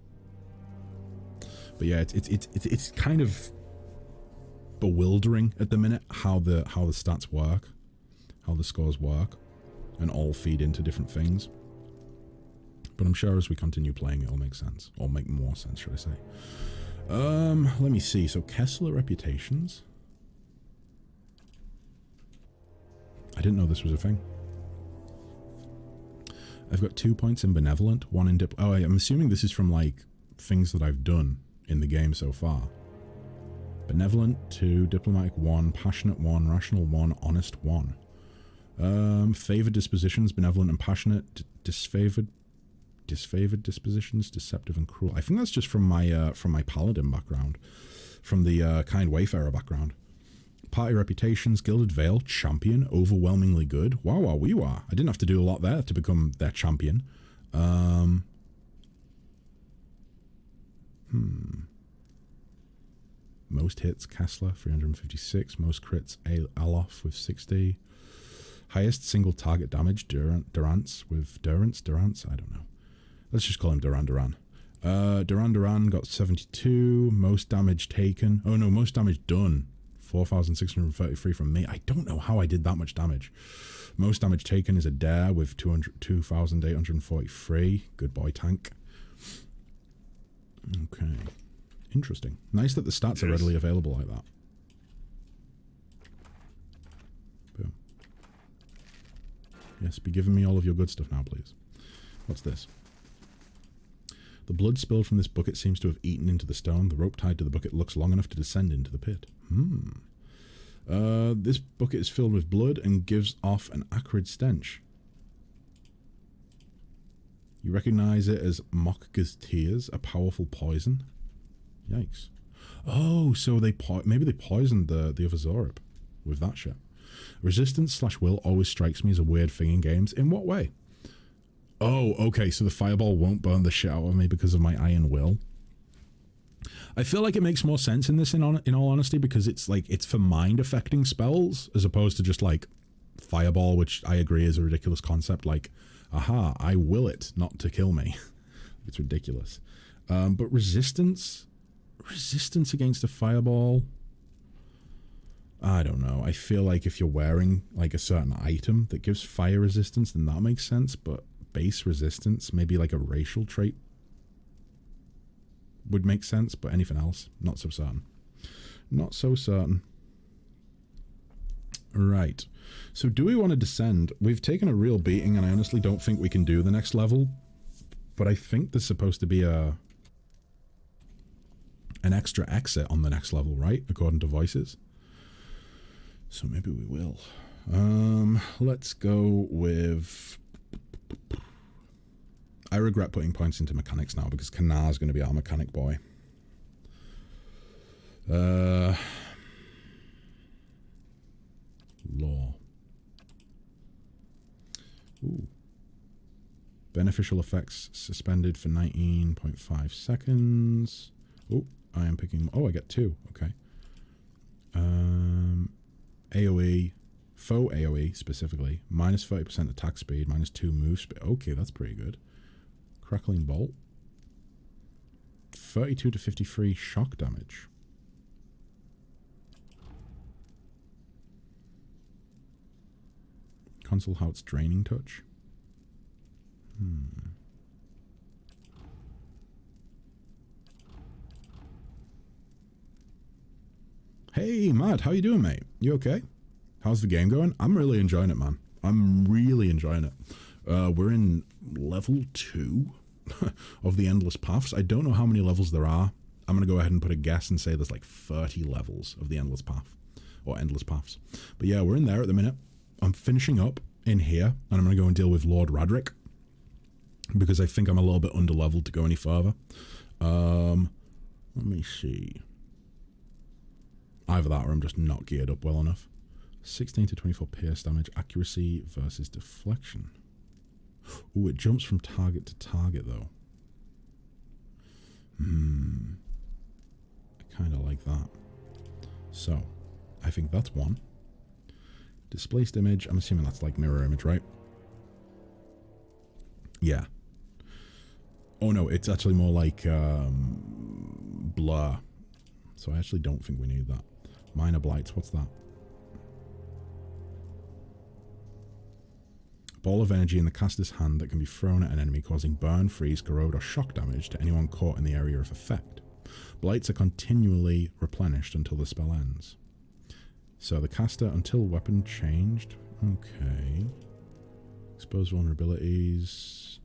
A: But yeah, it's kind of bewildering at the minute how the stats work, how the scores work, and all feed into different things. But I'm sure as we continue playing, it'll make sense. Or make more sense, should I say. Let me see. So, Kessler reputations. I didn't know this was a thing. I've got 2 points in Benevolent, 1 in Oh, I'm assuming this is from, like, things that I've done in the game so far. Benevolent 2, Diplomatic 1, Passionate 1, Rational 1, Honest 1. Favored dispositions, Benevolent and Passionate. Disfavored dispositions, Deceptive and Cruel. I think that's just from my Paladin background, from the Kind Wayfarer background. Party reputations, Gilded Veil, Champion, Overwhelmingly Good. Wow, wow, wee wah. I didn't have to do a lot there to become their champion. Most hits, Kessler, 356. Most crits, Alof with 60. Highest single target damage, Durance with Durance, I don't know. Let's just call him Duran. Duran got 72. Most damage taken. Oh no, most damage done, 4,633 from me. I don't know how I did that much damage. Most damage taken is a dare with 2,843. Good boy, tank. Okay. Interesting. Nice that the stats are readily available like that. Boom. Yes, be giving me all of your good stuff now, please. What's this? The blood spilled from this bucket seems to have eaten into the stone. The rope tied to the bucket looks long enough to descend into the pit. This bucket is filled with blood and gives off an acrid stench. You recognize it as Mokka's tears, a powerful poison. Yikes. Oh, so maybe they poisoned the other Zorib with that shit. Resistance/will always strikes me as a weird thing in games. In what way? Oh, okay, so the fireball won't burn the shit out of me because of my iron will. I feel like it makes more sense in this, in all honesty, because it's like, it's for mind affecting spells as opposed to just like fireball, which I agree is a ridiculous concept. Like, aha, I will it not to kill me. It's ridiculous. But resistance against a fireball, I don't know. I feel like if you're wearing like a certain item that gives fire resistance, then that makes sense. But base resistance, maybe like a racial trait would make sense, but anything else, not so certain. Not so certain. Right. So do we want to descend? We've taken a real beating, and I honestly don't think we can do the next level. But I think there's supposed to be an extra exit on the next level, right? According to voices. So maybe we will. Let's go with... I regret putting points into mechanics now because Kanar's going to be our mechanic boy. Law. Ooh. Beneficial effects suspended for 19.5 seconds. Oh, I am picking... Oh, I get 2. Okay. AoE. Faux AoE, specifically. Minus 30% attack speed. Minus 2 move speed. Okay, that's pretty good. Crackling Bolt. 32 to 53 shock damage. Consulhaut's Draining Touch. Hey, Matt, how you doing, mate? You okay? How's the game going? I'm really enjoying it, man. I'm really enjoying it. We're in level 2 of the Endless Paths. I don't know how many levels there are. I'm going to go ahead and put a guess and say there's like 30 levels of the Endless Path. Or Endless Paths. But yeah, we're in there at the minute. I'm finishing up in here, and I'm going to go and deal with Lord Radric. Because I think I'm a little bit under-leveled to go any further. Let me see. Either that or I'm just not geared up well enough. 16 to 24 pierce damage, accuracy versus deflection. Ooh, it jumps from target to target, though. I kind of like that. So, I think that's one. Displaced image, I'm assuming that's like mirror image, right? Yeah. Oh no, it's actually more like blur. So I actually don't think we need that. Minor blights, what's that? Ball of energy in the caster's hand that can be thrown at an enemy, causing burn, freeze, corrode, or shock damage to anyone caught in the area of effect. Blights are continually replenished until the spell ends. So the caster until weapon changed. Okay. Expose vulnerabilities.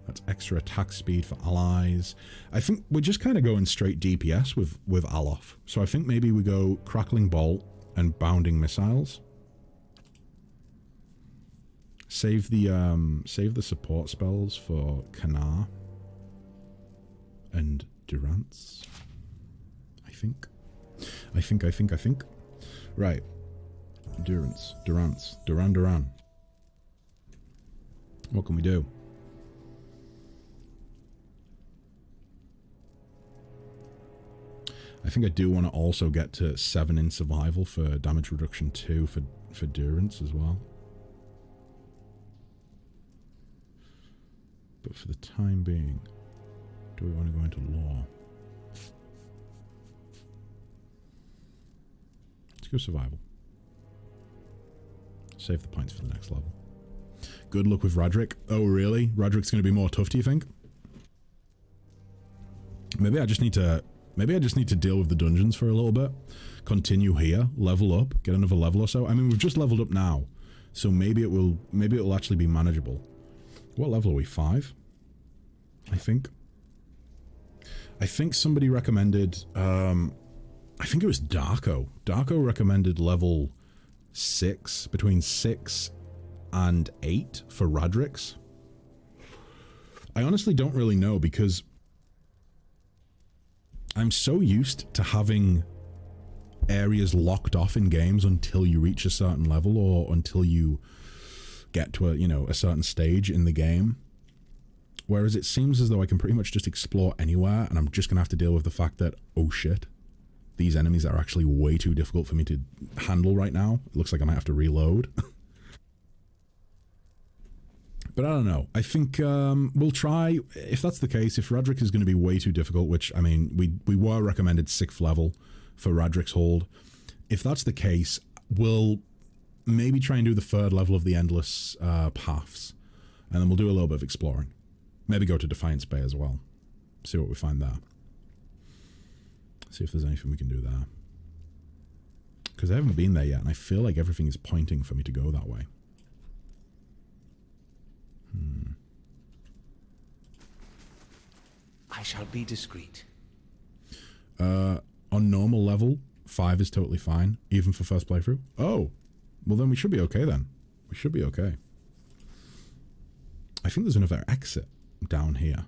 A: That's extra attack speed for allies. I think we're just kind of going straight DPS with Alof. So I think maybe we go Crackling Bolt and Bounding Missiles. Save the support spells for Kanar and Durance. I think. Right. Durance. Duran. What can we do? I think I do want to also get to 7 in survival for damage reduction 2 for Durance as well. But for the time being, do we want to go into law? Let's go survival. Save the points for the next level. Good luck with Radric. Oh, really? Radric's going to be more tough, do you think? Maybe I just need to deal with the dungeons for a little bit. Continue here, level up, get another level or so. I mean, we've just leveled up now, so maybe it will actually be manageable. What level are we? 5? I think. I think somebody recommended, I think it was Darko. Darko recommended level 6, between 6 and 8 for Radrix. I honestly don't really know because I'm so used to having areas locked off in games until you reach a certain level or until you get to a certain stage in the game. Whereas it seems as though I can pretty much just explore anywhere, and I'm just going to have to deal with the fact that, oh shit, these enemies are actually way too difficult for me to handle right now. It looks like I might have to reload. But I don't know. I think we'll try, if that's the case, if Radric is going to be way too difficult, which, I mean, we were recommended 6th level for Radric's Hold. If that's the case, we'll maybe try and do the 3rd level of the Endless Paths. And then we'll do a little bit of exploring. Maybe go to Defiance Bay as well. See what we find there. See if there's anything we can do there. Because I haven't been there yet, and I feel like everything is pointing for me to go that way.
B: I shall be discreet.
A: On normal level, 5 is totally fine, even for first playthrough. Oh, well then we should be okay then. We should be okay. I think there's another exit down here.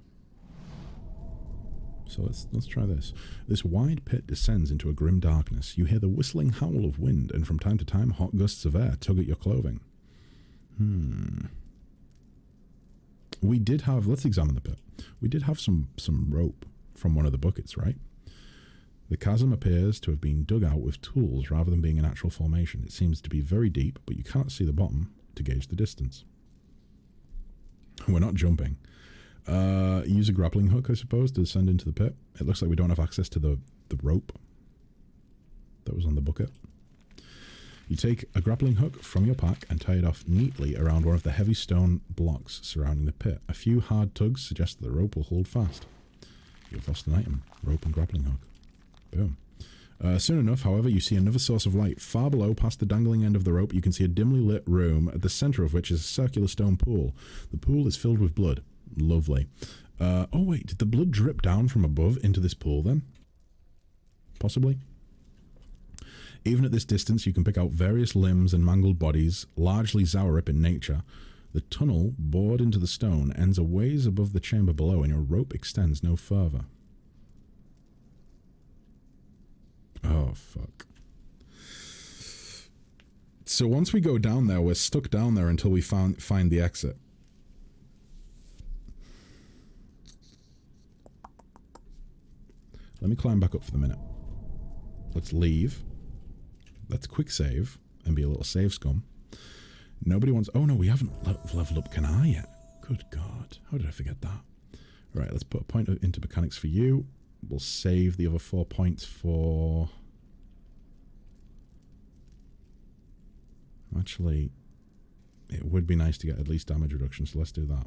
A: So let's try this. This wide pit descends into a grim darkness. You hear the whistling howl of wind, and from time to time, hot gusts of air tug at your clothing. We did have, let's examine the pit. We did have some rope from one of the buckets, right? The chasm appears to have been dug out with tools rather than being a natural formation. It seems to be very deep, but you cannot see the bottom to gauge the distance. We're not jumping. Use a grappling hook, I suppose, to descend into the pit. It looks like we don't have access to the rope that was on the bucket. You take a grappling hook from your pack and tie it off neatly around one of the heavy stone blocks surrounding the pit. A few hard tugs suggest that the rope will hold fast. You've lost an item. Rope and grappling hook. Boom. Soon enough, however, you see another source of light. Far below, past the dangling end of the rope, you can see a dimly lit room, at the centre of which is a circular stone pool. The pool is filled with blood. Lovely. Oh wait, did the blood drip down from above into this pool then? Possibly. Even at this distance, you can pick out various limbs and mangled bodies, largely Zaurip in nature. The tunnel, bored into the stone, ends a ways above the chamber below, and your rope extends no further. Oh, fuck. So once we go down there, we're stuck down there until we find the exit. Let me climb back up for the minute. Let's leave. Let's quick save and be a little save scum. Nobody wants... Oh no, we haven't leveled up Kanar yet. Good God. How did I forget that? Right, let's put a point into mechanics for you. We'll save the other 4 points for... Actually, it would be nice to get at least damage reduction, so let's do that.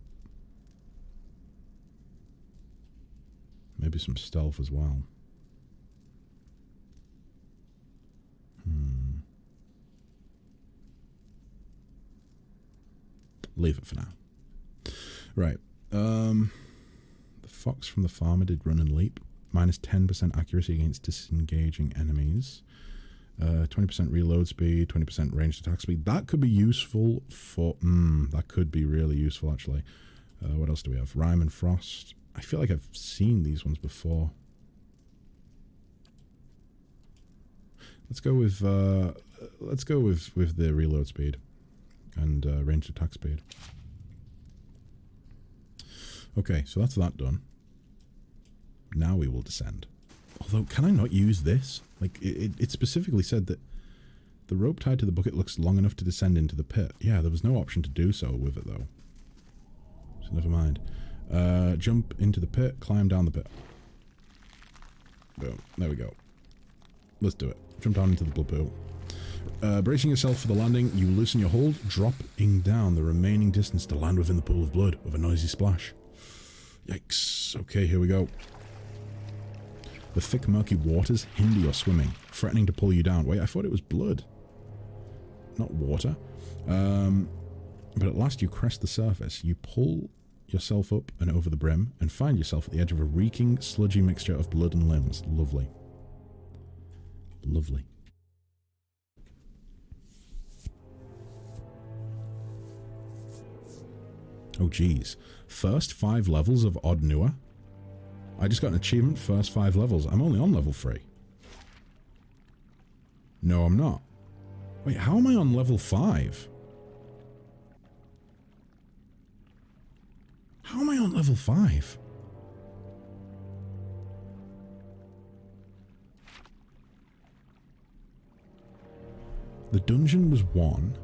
A: Maybe some stealth as well. Leave it for now. Right. The fox from the farmer did run and leap. Minus 10% accuracy against disengaging enemies. 20% reload speed, 20% ranged attack speed. That could be useful for... that could be really useful, actually. What else do we have? Rime and Frost. I feel like I've seen these ones before. Let's go with the reload speed and ranged attack speed. Okay, so that's that done. Now we will descend. Although, can I not use this? Like, it specifically said that the rope tied to the bucket looks long enough to descend into the pit. Yeah, there was no option to do so with it, though. So never mind. Jump into the pit, climb down the pit. Boom. There we go. Let's do it. Jump down into the blue pool. Bracing yourself for the landing, you loosen your hold, dropping down the remaining distance to land within the pool of blood with a noisy splash. Yikes. Okay, here we go. The thick, murky waters hinder your swimming, threatening to pull you down. Wait, I thought it was blood. Not water. But at last you crest the surface. You pull yourself up and over the brim and find yourself at the edge of a reeking, sludgy mixture of blood and limbs. Lovely. Lovely. Oh, geez. First 5 levels of Odd Nua? I just got an achievement, first 5 levels. I'm only on level 3. No, I'm not. Wait, how am I on level 5? How am I on level 5? The dungeon was 1.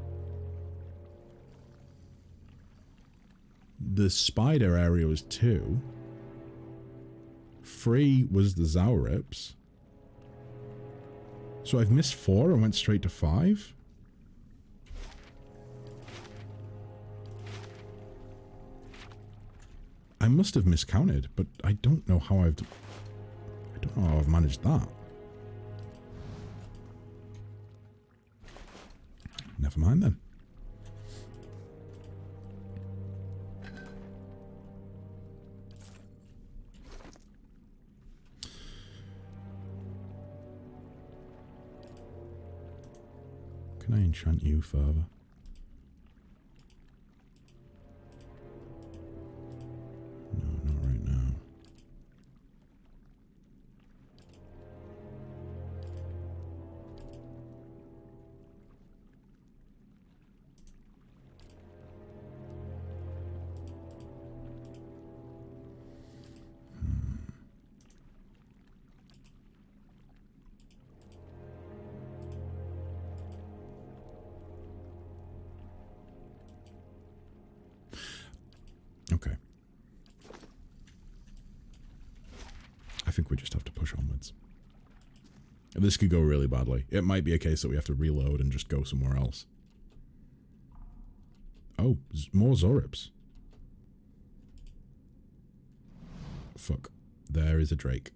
A: The spider area was 2. 3 was the Zaurips. So I've missed 4 and went straight to 5? I must have miscounted, but I don't know how I've managed that. Never mind then. Can I enchant you further? No, not right now. Okay. I think we just have to push onwards. This could go really badly. It might be a case that we have to reload and just go somewhere else. Oh, more Zaurips. Fuck. There is a Drake.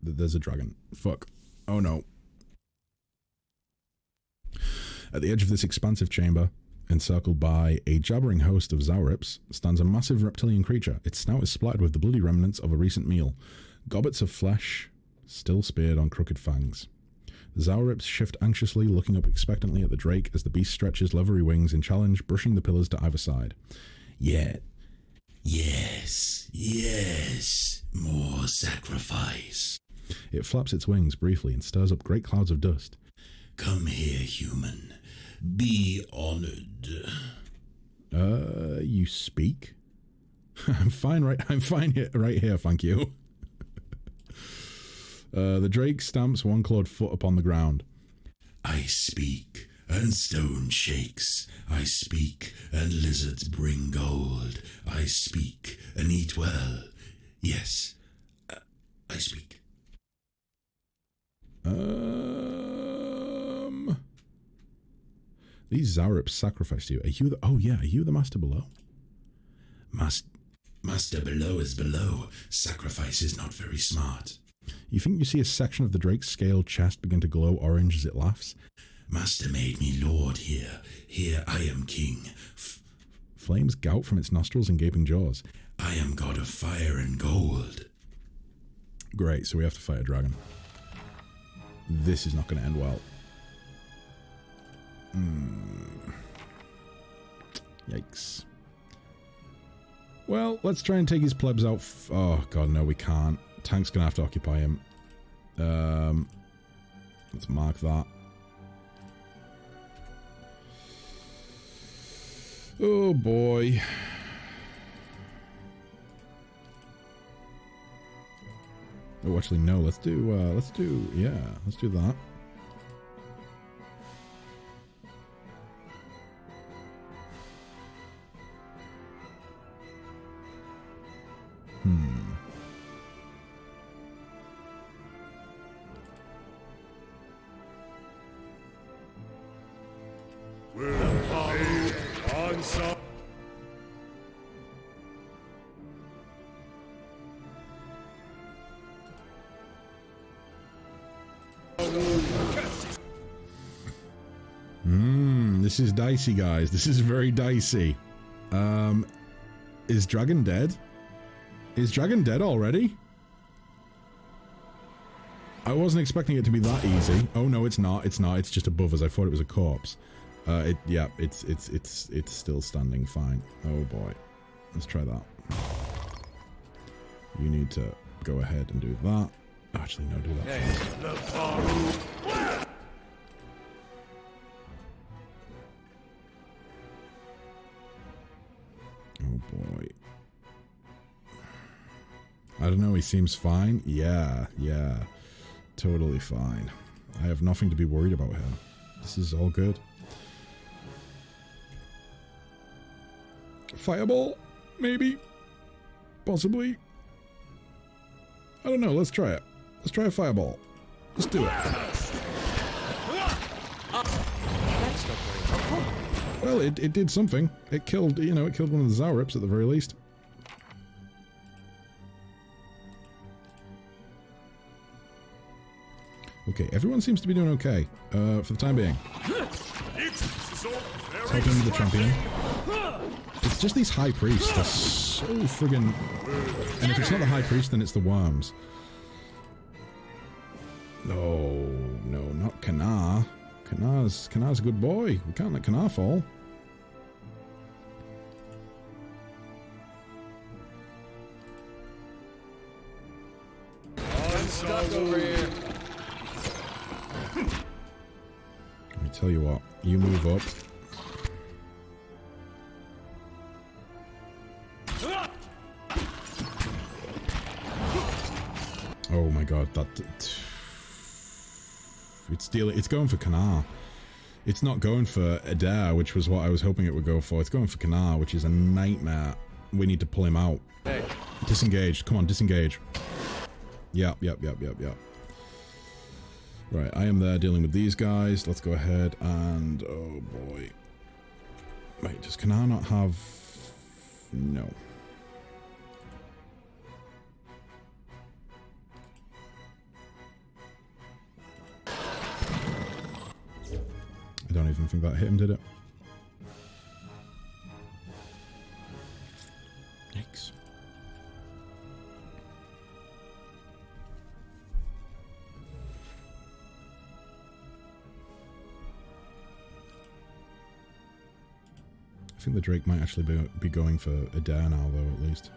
A: There's a dragon. Fuck. Oh no. At the edge of this expansive chamber, encircled by a jabbering host of Zaurips, stands a massive reptilian creature. Its snout is splattered with the bloody remnants of a recent meal. Gobbets of flesh still speared on crooked fangs. The Zaurips shift anxiously, looking up expectantly at the Drake as the beast stretches leathery wings in challenge, brushing the pillars to either side. Yet. Yes. More sacrifice. It flaps its wings briefly and stirs up great clouds of dust. Come here, human. Be honored. You speak? I'm fine right here, thank you. The Drake stamps one clawed foot upon the ground. I speak, and stone shakes. I speak, and lizards bring gold. I speak, and eat well. Yes, I speak. These Zaurips sacrificed you. Are you the... Oh, yeah. Are you the Master Below? Master Below is below. Sacrifice is not very smart. You think you see a section of the Drake's scaled chest begin to glow orange as it laughs? Master made me lord here. Here I am king. Flames gout from its nostrils and gaping jaws. I am god of fire and gold. Great, so we have to fight a dragon. This is not going to end well. Yikes. Well, let's try and take his plebs out. Oh, God, no, we can't. Tank's going to have to occupy him. Let's mark that. Oh, boy. Oh, actually, no. Let's do that. This is dicey, guys. This is very dicey. Is Dragon dead? Is Dragon dead already? I wasn't expecting it to be that easy. Oh no, it's not. It's not. It's just above us. I thought it was a corpse. Yeah, it's still standing fine. Oh boy. Let's try that. You need to go ahead and do that. Actually, no, do that first. Oh boy. I don't know, he seems fine. Yeah, totally fine. I have nothing to be worried about here. This is all good. Fireball? Maybe? Possibly? I don't know, let's try it. Let's try a fireball. Let's do it.
B: That's not very helpful.
A: Well, it did something. It killed, you know, it killed one of the Zaurips at the very least. Okay, everyone seems to be doing okay, for the time being.
C: It's so very
A: Helping with the
C: sweaty.
A: champion. It's just these high priests, they're so friggin'... And if it's not the high priest, then it's the worms. No, no, not Kanar. Kanar's a good boy. We can't let Kanar fall.
B: I'm stuck over here.
A: Let me tell you what, you move up. Oh my god, it's going for Kanar. It's not going for Adair, which was what I was hoping it would go for. It's going for Kanar, which is a nightmare. We need to pull him out.
B: Hey.
A: Disengage. Come on, disengage. Yep. Right, I am there dealing with these guys. Let's go ahead and... Oh boy. Wait, does Kanar not have... No. I don't even think that hit him, did it? Yikes. I think the Drake might actually be going for Adair now, though, at least.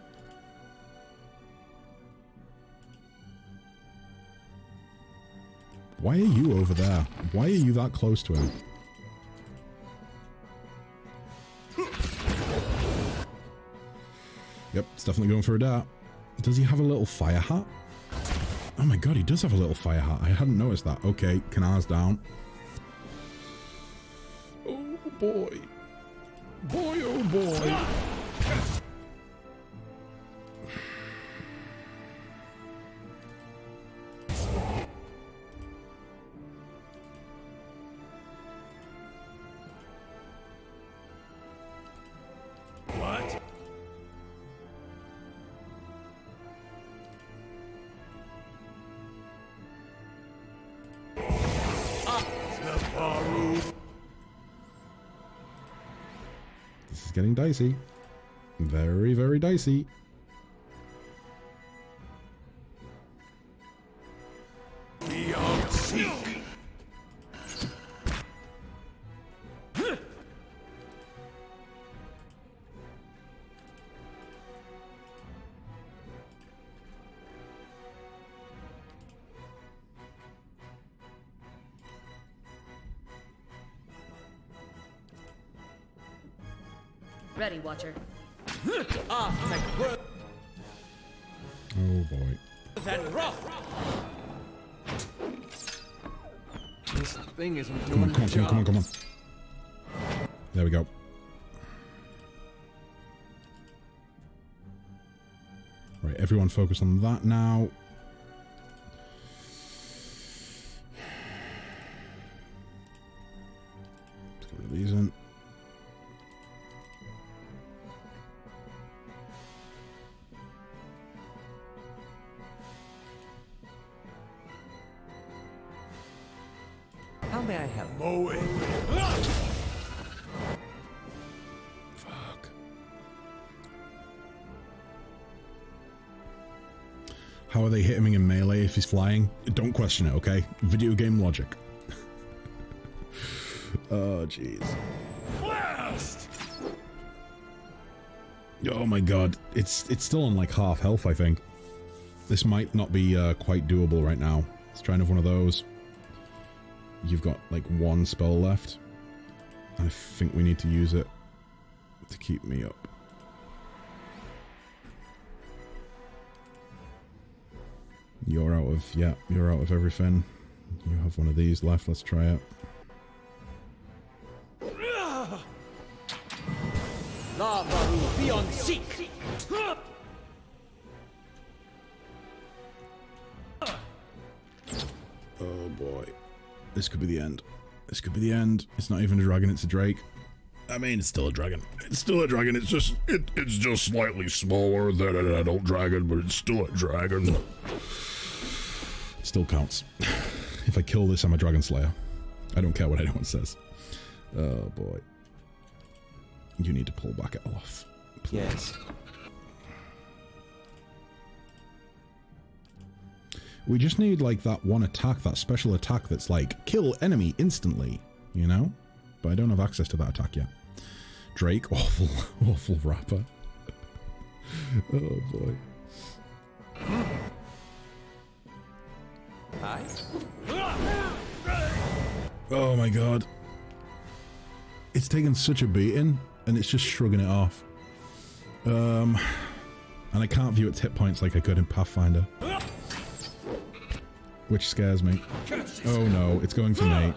A: Why are you over there? Why are you that close to him? Yep, it's definitely going for Adair. Does he have a little fire hat? Oh my god, he does have a little fire hat. I hadn't noticed that. Okay, Kanar's down. Oh boy. Boy, oh boy.
C: What?
A: This is getting dicey. Very, very dicey.
C: Beyond seek.
D: Ready, Watcher.
B: Ah,
A: Oh boy.
B: that rough. This thing isn't
A: Come
B: doing
A: on, come on,
B: the
A: come on, come on,
B: job.
A: come on. There we go. Right, everyone focus on that now. Let's get rid of these in.
B: may I help?
C: Mow it.
A: Fuck. How are they hitting him in melee if he's flying? Don't question it, okay? Video game logic. Oh, jeez.
C: Blast!
A: Oh my god. It's still on like half health, I think. This might not be quite doable right now. Let's try another one of those. You've got like one spell left. And I think we need to use it to keep me up. You're out of, yeah, you're out of everything. You have one of these left, let's try it.
B: Lavaru, be on seek!
A: Oh boy. This could be the end. This could be the end. It's not even a dragon, it's a drake. I mean, it's still a dragon. It's still a dragon, it's just slightly smaller than an adult dragon, but it's still a dragon. It still counts. If I kill this, I'm a dragon slayer. I don't care what anyone says. Oh boy. You need to pull back off. Please.
B: Yes.
A: We just need like that one attack, that special attack that's like kill enemy instantly, you know? But I don't have access to that attack yet. Drake, awful rapper. Oh boy.
B: Hi.
A: Oh my god. It's taken such a beating and it's just shrugging it off. And I can't view its hit points like I could in Pathfinder. Which scares me. Oh no, it's going for me.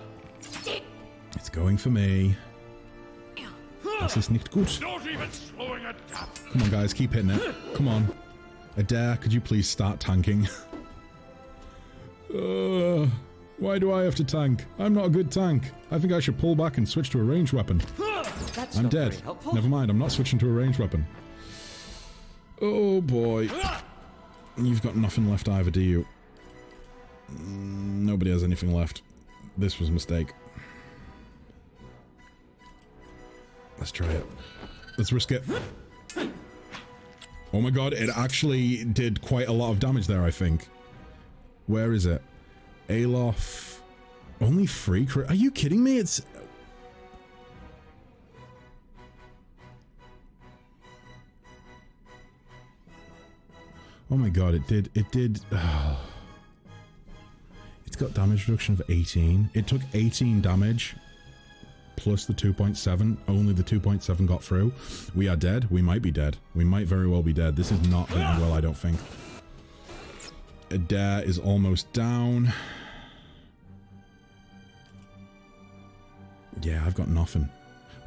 A: It's going for me. Das ist nicht gut.
C: Not even slowing it down.
A: Come on guys, keep hitting it. Come on. Adair, could you please start tanking? Why do I have to tank? I'm not a good tank. I think I should pull back and switch to a ranged weapon.
B: That's
A: I'm
B: not
A: dead.
B: very helpful.
A: Never mind, I'm not switching to a ranged weapon. Oh boy. You've got nothing left either, do you? Nobody has anything left. This was a mistake. Let's try it. Let's risk it. Oh my god, it actually did quite a lot of damage there, I think. Where is it? Alof. Only 3 crit. Are you kidding me? It's... Oh my god, it did... Oh. It's got damage reduction of 18. It took 18 damage plus the 2.7. Only the 2.7 got through. We are dead. We might be dead. We might very well be dead. This is not going well, I don't think. Adair is almost down. Yeah, I've got nothing.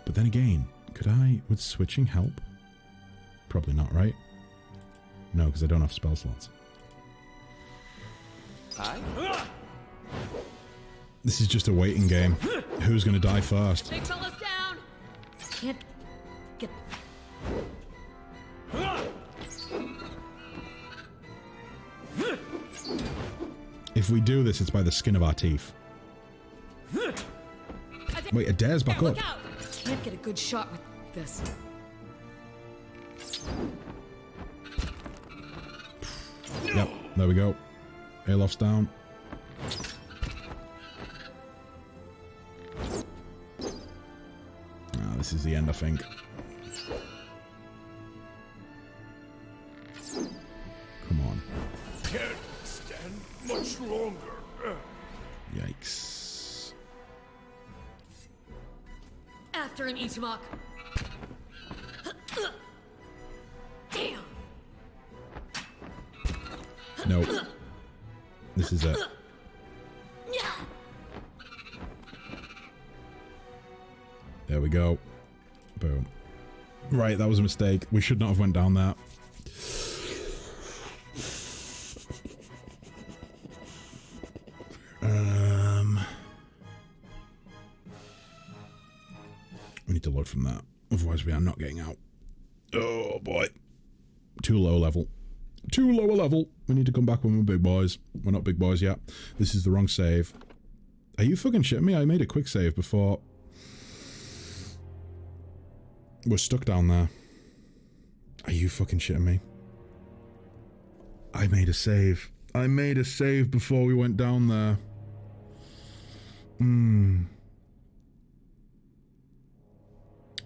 A: But then again, would switching help? Probably not, right? No, because I don't have spell slots.
B: Hi.
A: This is just a waiting game. Who's going to die first?
D: Big fella's down! Can't get...
A: If we do this, it's by the skin of our teeth. Wait, Adair's back up.
D: Look out! Can't get a good shot with this.
A: Yep, there we go. Alof's down. Ah, this is the end, I think. Come on.
C: Can't stand much longer.
A: Yikes.
D: After him, Ichimak. Damn!
A: Nope. This is it. There we go. Boom. Right, that was a mistake. We should not have went down that. We need to load from that. Otherwise we are not getting out. Oh boy. Too low level. Too low a level. We need to come back when we're big boys. We're not big boys yet. This is the wrong save. Are you fucking shitting me? I made a quick save before. We're stuck down there. Are you fucking shitting me? I made a save. I made a save before we went down there.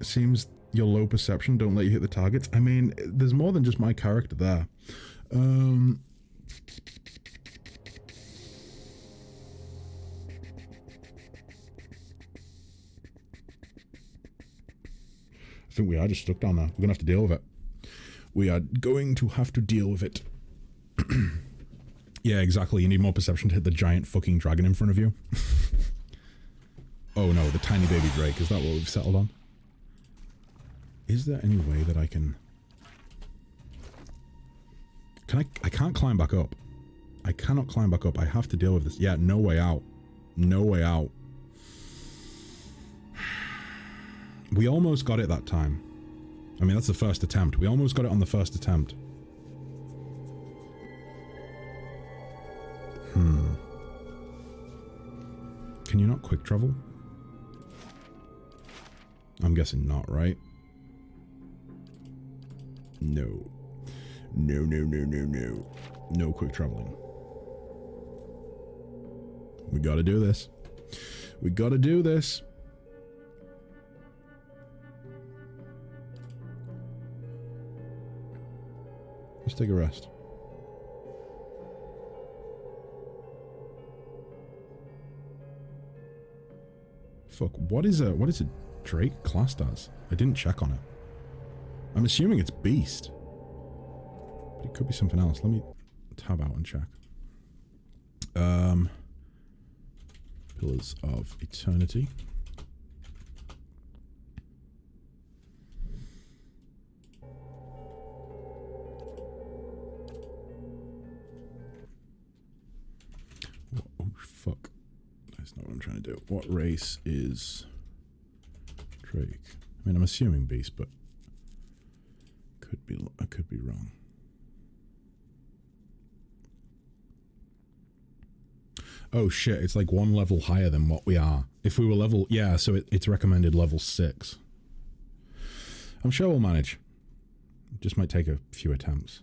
A: Seems your low perception don't let you hit the targets. I mean, there's more than just my character there. I think we are just stuck down there. We're gonna have to deal with it. We are going to have to deal with it. Yeah, exactly. You need more perception to hit the giant fucking dragon in front of you. Oh no, the tiny baby drake. Is that what we've settled on? Is there any way that I can... I can't climb back up. I cannot climb back up. I have to deal with this. Yeah, no way out. No way out. We almost got it that time. I mean, that's the first attempt. We almost got it on the first attempt. Can you not quick travel? I'm guessing not, right? No. No, no, no, no, no. No quick traveling. We gotta do this. We gotta do this. Let's take a rest. Fuck, what is a Drake classed as? I didn't check on it. I'm assuming it's Beast. But it could be something else. Let me tab out and check. Pillars of Eternity. Oh, fuck. That's not what I'm trying to do. What race is Drake? I mean, I'm assuming Beast, but I could be wrong. Oh shit, it's like one level higher than what we are. If we were level... Yeah, so it's recommended level 6. I'm sure we'll manage. Just might take a few attempts.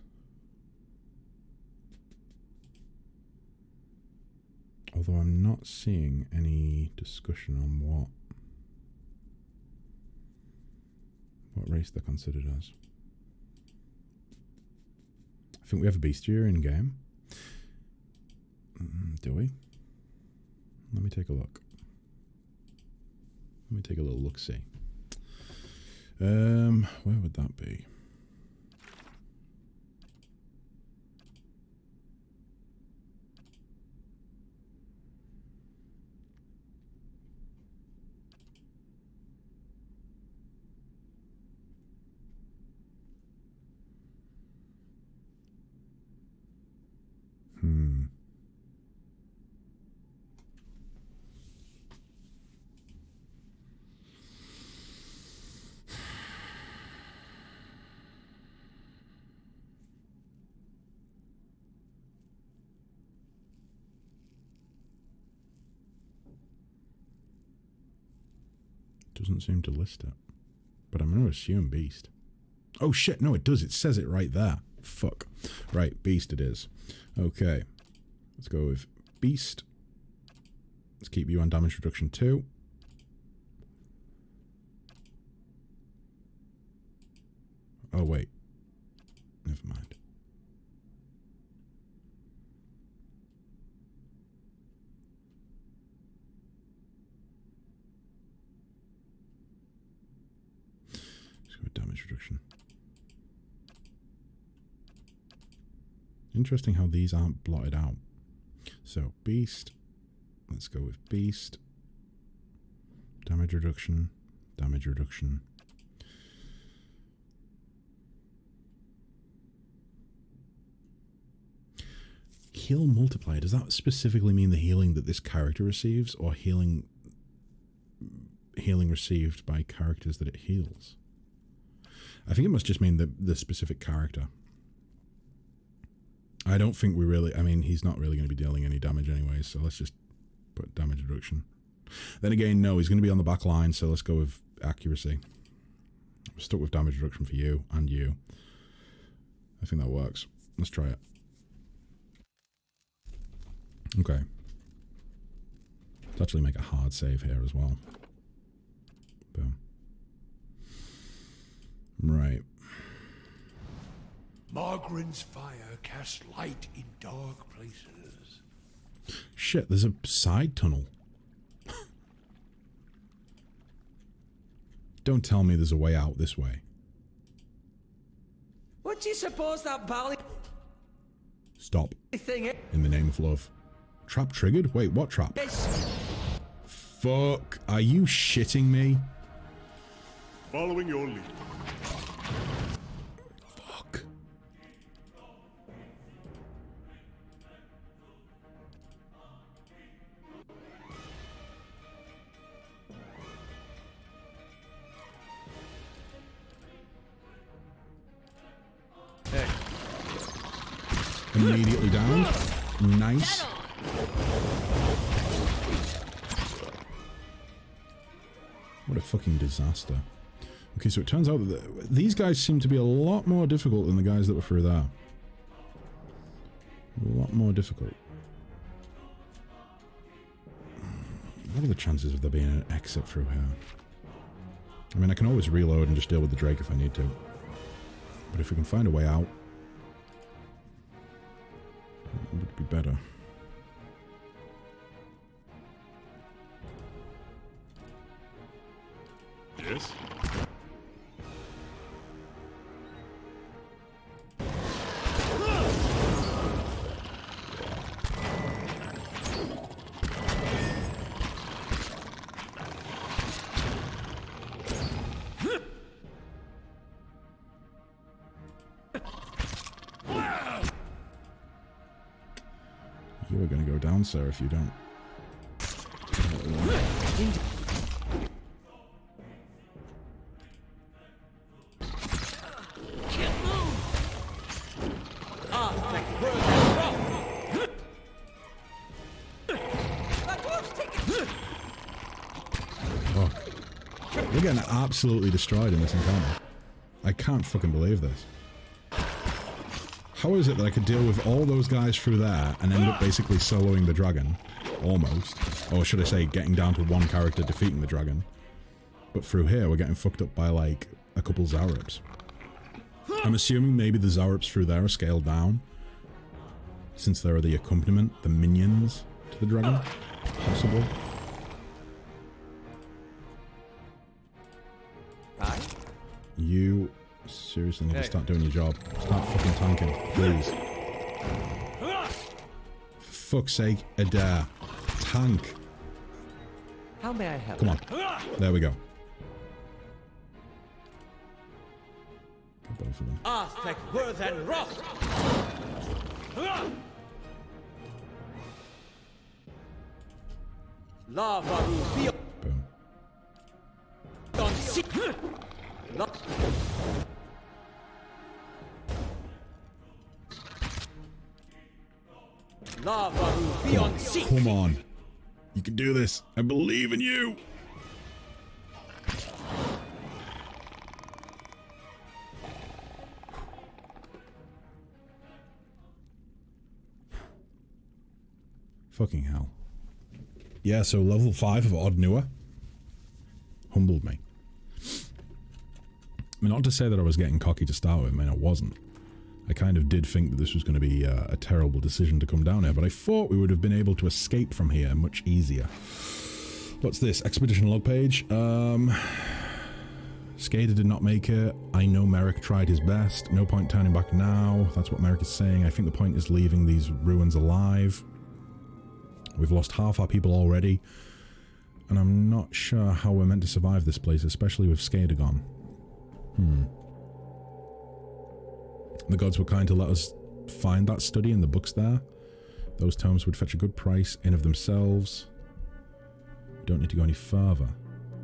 A: Although I'm not seeing any discussion on what race they're considered as. I think we have a bestiary in game. Do we? Let me take a look. Let me take a little look-see. Where would that be? Doesn't seem to list it. But I'm going to assume Beast. Oh shit, no it does. It says it right there. Fuck. Right, Beast it is. Okay. Let's go with Beast. Let's keep you on damage reduction 2. Oh wait. Never mind. Damage reduction. Interesting how these aren't blotted out. So Beast. Let's go with Beast. Damage reduction. Damage reduction. Heal multiplier. Does that specifically mean the healing that this character receives, or healing received by characters that it heals? I think it must just mean the specific character. I don't think we really... I mean, he's not really going to be dealing any damage anyway, so let's just Put damage reduction. Then again, no, he's going to be on the back line, so let's go with accuracy. I'm stuck with damage reduction for you and you. I think that works. Let's try it. Okay. Let's actually make a hard save here as well. Boom. Right.
C: Margren's fire casts light in dark places.
A: Shit, there's a side tunnel. Don't tell me there's a way out this way.
B: What do you suppose that bally
A: Stop.
B: thing is?
A: In the name of love. Trap triggered? Wait, what trap? Fuck. Are you shitting me?
C: Following your lead.
A: Fuck. Immediately down. Nice. What a fucking disaster. Okay, so it turns out that these guys seem to be a lot more difficult than the guys that were through there. A lot more difficult. What are the chances of there being an exit through here? I mean, I can always reload and just deal with the Drake if I need to. But if we can find a way out, it would be better.
C: Yes?
A: You are going to go down, sir, if you don't. Fuck. We're getting absolutely destroyed in this encounter. I can't fucking believe this. How is it that I could deal with all those guys through there and end up basically soloing the dragon? Almost. Or should I say, getting down to one character defeating the dragon. But through here, we're getting fucked up by, like, a couple Zaryps. I'm assuming maybe the Zaryps through there are scaled down. Since there are the accompaniment, the minions to the dragon. Possible. You seriously need to start doing your job. Start fucking tanking, please. For fuck's sake, Adair. Tank.
B: How may I help?
A: Come on. There we go. Get both of them.
B: Arthek Worth and Roth! Lava Ruby
A: Boom.
B: on Seek! Lava Ruby on Seek!
A: Come on. You can do this. I believe in you. Fucking hell. Yeah, so level 5 of Odd Newer humbled me. I mean, not to say that I was getting cocky to start with, I mean, I wasn't. I kind of did think that this was going to be a terrible decision to come down here, but I thought we would have been able to escape from here much easier. What's this? Expedition log page. Skader did not make it. I know Merrick tried his best. No point turning back now. That's what Merrick is saying. I think the point is leaving these ruins alive. We've lost half our people already. And I'm not sure how we're meant to survive this place, especially with Skader gone. The gods were kind to let us find that study in the books there. Those tomes would fetch a good price in of themselves. Don't need to go any further.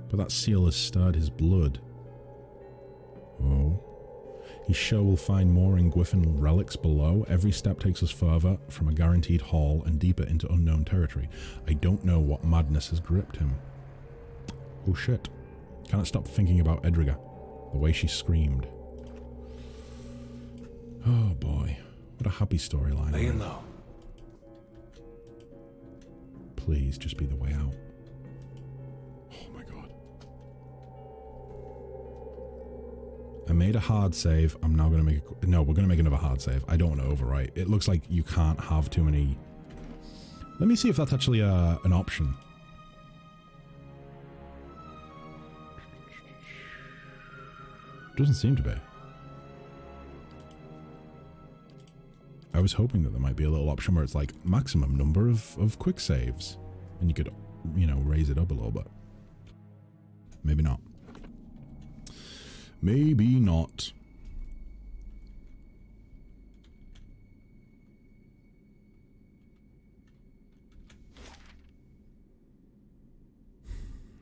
A: But that seal has stirred his blood. Oh. He's sure we'll find more in Gwyffin relics below. Every step takes us further from a guaranteed haul and deeper into unknown territory. I don't know what madness has gripped him. Oh shit. Cannot stop thinking about Edriga. The way she screamed. Oh boy. What a happy storyline.
C: Laying low.
A: Please just be the way out. Oh my god. I made a hard save. I'm now going to make a... No, we're going to make another hard save. I don't want to overwrite. It looks like you can't have too many... Let me see if that's actually an option. Doesn't seem to be. I was hoping that there might be a little option where it's like maximum number of quick saves. And you could, you know, raise it up a little bit. Maybe not. Maybe not.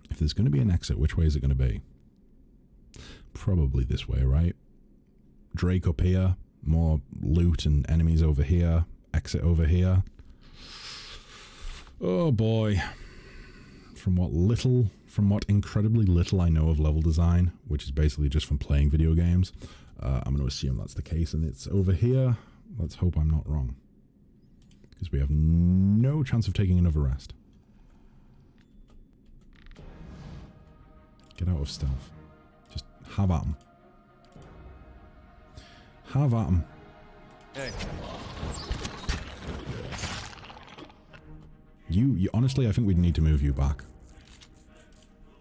A: If there's going to be an exit, which way is it going to be? Probably this way, right? Drake up here. More loot and enemies over here. Exit over here. Oh boy. From what incredibly little I know of level design, which is basically just from playing video games, I'm going to assume that's the case and it's over here. Let's hope I'm not wrong. Because we have no chance of taking another rest. Get out of stealth. Just have at 'em. Have at 'em.
B: Hey.
A: You honestly, I think we'd need to move you back.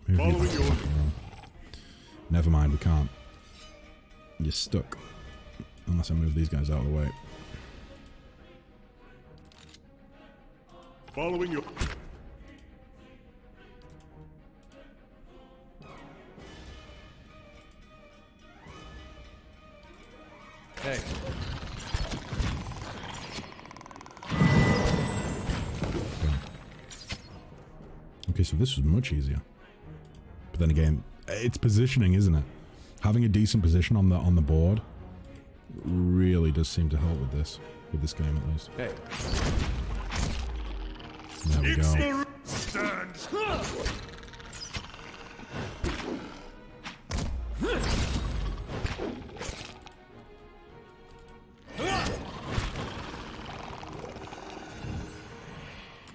A: Move you back.
C: Following
A: Never mind, we can't. You're stuck. Unless I move these guys out of the way.
C: Following you.
B: Hey.
A: Okay, so this was much easier. But then again, it's positioning, isn't it? Having a decent position on the board really does seem to help with this game at least.
B: Hey.
A: There we go.
C: Stand.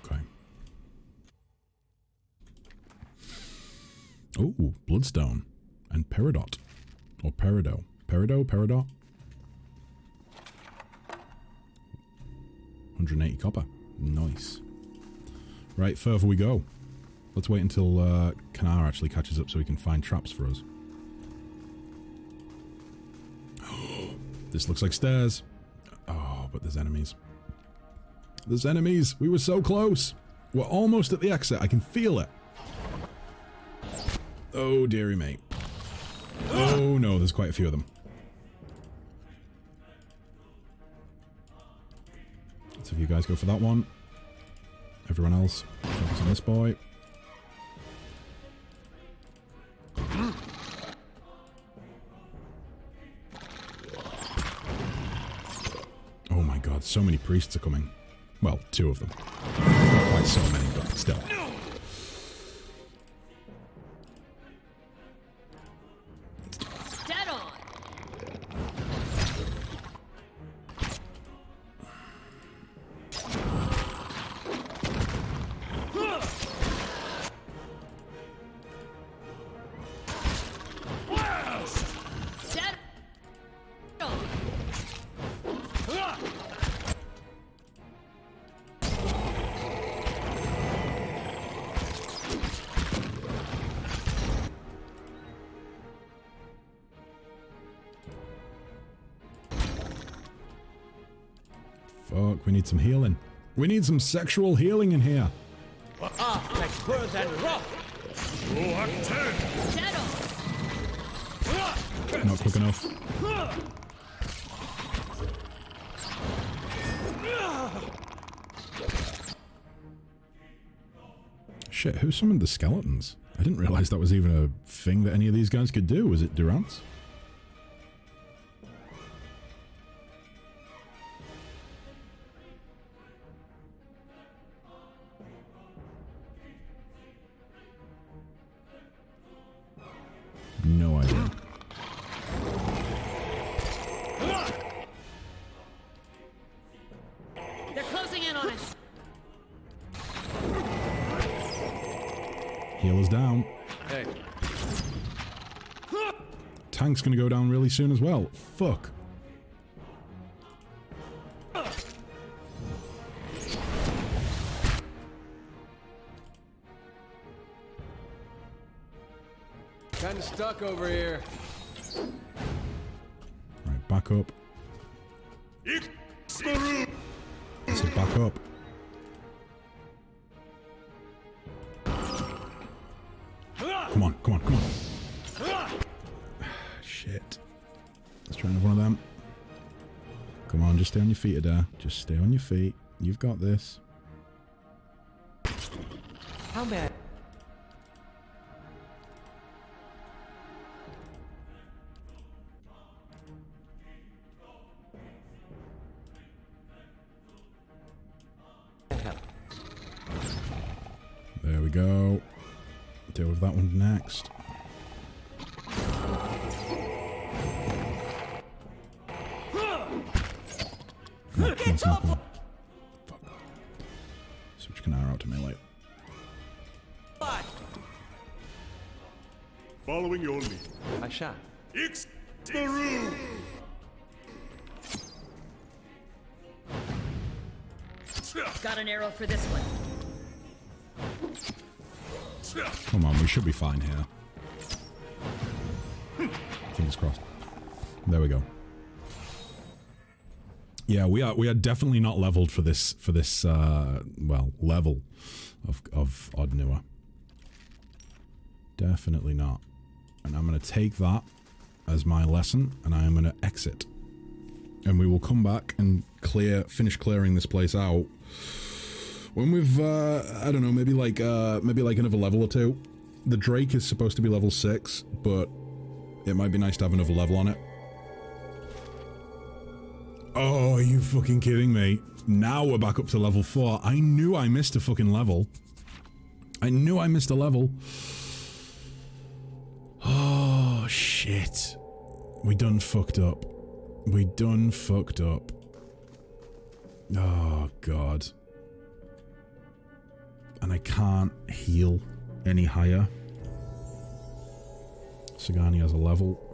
A: Okay. Oh, Bloodstone and Peridot. Or Perido. Peridot? 180 copper. Nice. Right, further we go. Let's wait until Kanar actually catches up so he can find traps for us. This looks like stairs. Oh, but there's enemies. There's enemies. We were so close. We're almost at the exit. I can feel it. Oh, dearie mate. Oh, no. There's quite a few of them. So if you guys go for that one. Everyone else, focus on this boy. Oh my god, so many priests are coming. Well, 2 of them. Not quite so many, but still.
D: Dead on. Dead on.
A: Fuck, we need some healing. We need some sexual healing in here.
B: Ah, like birth and wrath.
D: Dead on.
A: Not quick enough. Shit, who summoned the skeletons? I didn't realize that was even a thing that any of these guys could do. Was it Durance?
D: closing in on us.
A: Heal is down.
B: Hey.
A: Tank's gonna go down really soon as well. Fuck.
B: Kinda stuck over here.
A: Right, back up. So back up. Come on, come on, come on. Shit. Let's try another one of them. Come on, just stay on your feet, Adair. Just stay on your feet. You've got this.
B: How bad?
A: There we go. Deal with that one next. Come on, come on, come on, come on. Fuck. Switch Canara out to melee.
C: Following your lead.
B: I shot.
C: Ix Maru!
D: Got an arrow for this one.
A: Come on, we should be fine here. Fingers crossed. There we go. Yeah, we are definitely not leveled for this well, level of Odd Newer. Definitely not. And I'm going to take that as my lesson, and I am going to exit. And we will come back and finish clearing this place out when we've, I don't know, maybe like another level or two. The Drake is supposed to be level 6, but it might be nice to have another level on it. Oh, are you fucking kidding me? Now we're back up to level 4. I knew I missed a fucking level. I knew I missed a level. Oh, shit. We done fucked up. We done fucked up. Oh, God. And I can't heal any higher. Sagani has a level.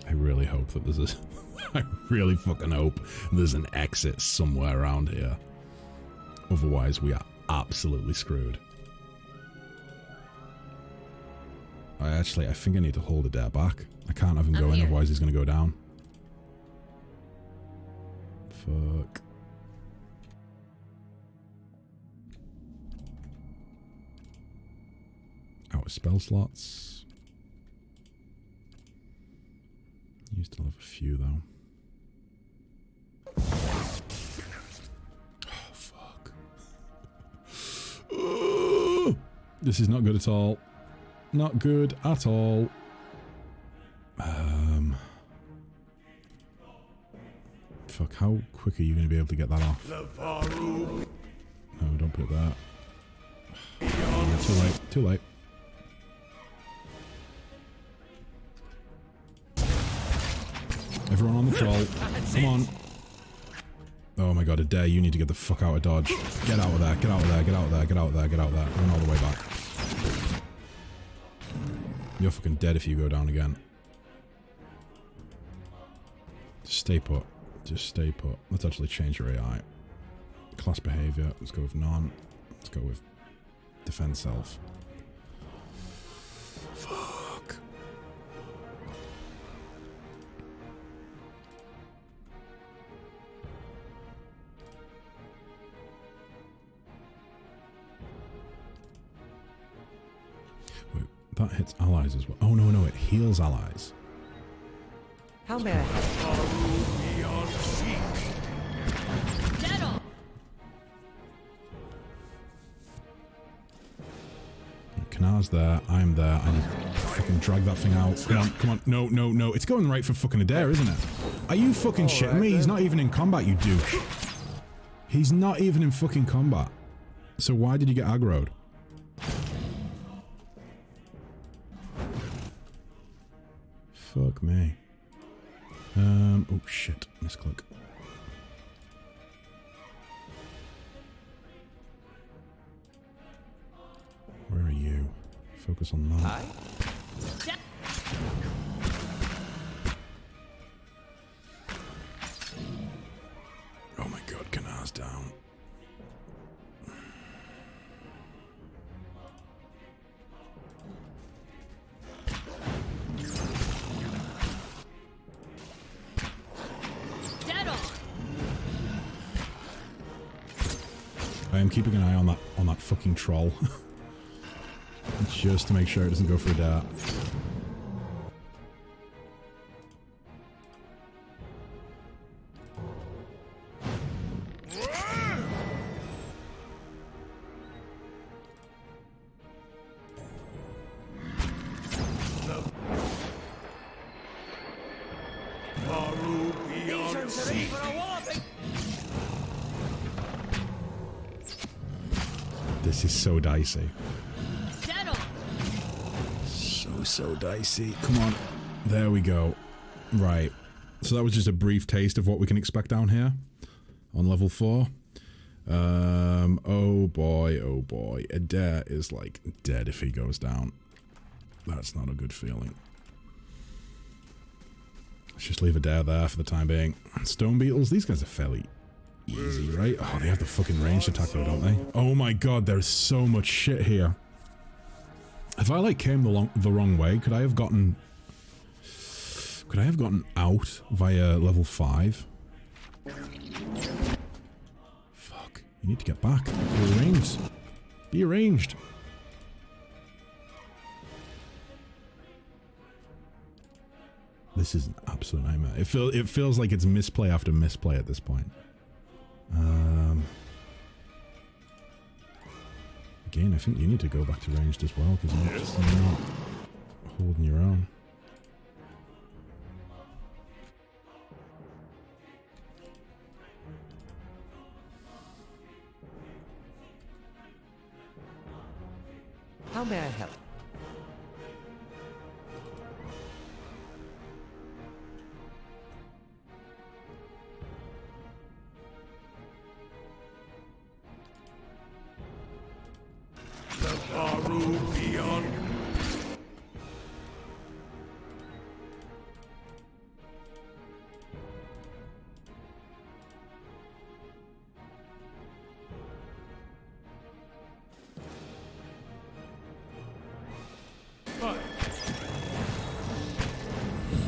A: I really hope that there's a... I really fucking hope there's an exit somewhere around here. Otherwise, we are absolutely screwed. I think I need to hold Adair back. I can't have him go in, otherwise he's going to go down. Fuck. Out of spell slots. You still have a few, though. Oh, fuck. This is not good at all. Not good at all. Fuck, how quick are you going to be able to get that off? No, don't put it there. Too late, too late. Everyone on the troll. Come on. Oh my god, Adair, you need to get the fuck out of Dodge. Get out of there, get out of there, get out of there, get out of there, get out of there. Run all the way back. You're fucking dead if you go down again. Just stay put. Just stay put. Let's actually change your AI. Class behavior. Let's go with none. Let's go with defend self. Fuck. Wait, that hits allies as well. Oh no, no, it heals allies.
B: How bad?
A: Kanar's there. I'm there. I need to fucking drag that thing out. Come on, come on. No, no, no. It's going right for fucking Adair, isn't it? Are you fucking shitting me? He's not even in combat, you douche. He's not even in fucking combat. So why did he get aggroed? Fuck me. Oh shit. Misclick. Where are you? Focus on that.
B: Hi.
A: Oh my god, Kanar's down.
D: Dead on.
A: I am keeping an eye on that fucking troll. Just to make sure it doesn't go for a dart. This is so dicey. So dicey. Come on. There we go. Right. So that was just a brief taste of what we can expect down here on level 4. Oh boy, oh boy. Adair is like dead if he goes down. That's not a good feeling. Let's just leave Adair there for the time being. Stone beetles, these guys are fairly easy, right? Oh, they have the fucking ranged attack though, don't they? Oh my god, there's so much shit here. If I like came the wrong way, could I have gotten out via level 5? Fuck. You need to get back. Be arranged. Be arranged. This is an absolute nightmare. It feels like it's misplay after misplay at this point. Again, I think you need to go back to ranged as well, because you're just not holding your own.
B: How may I help?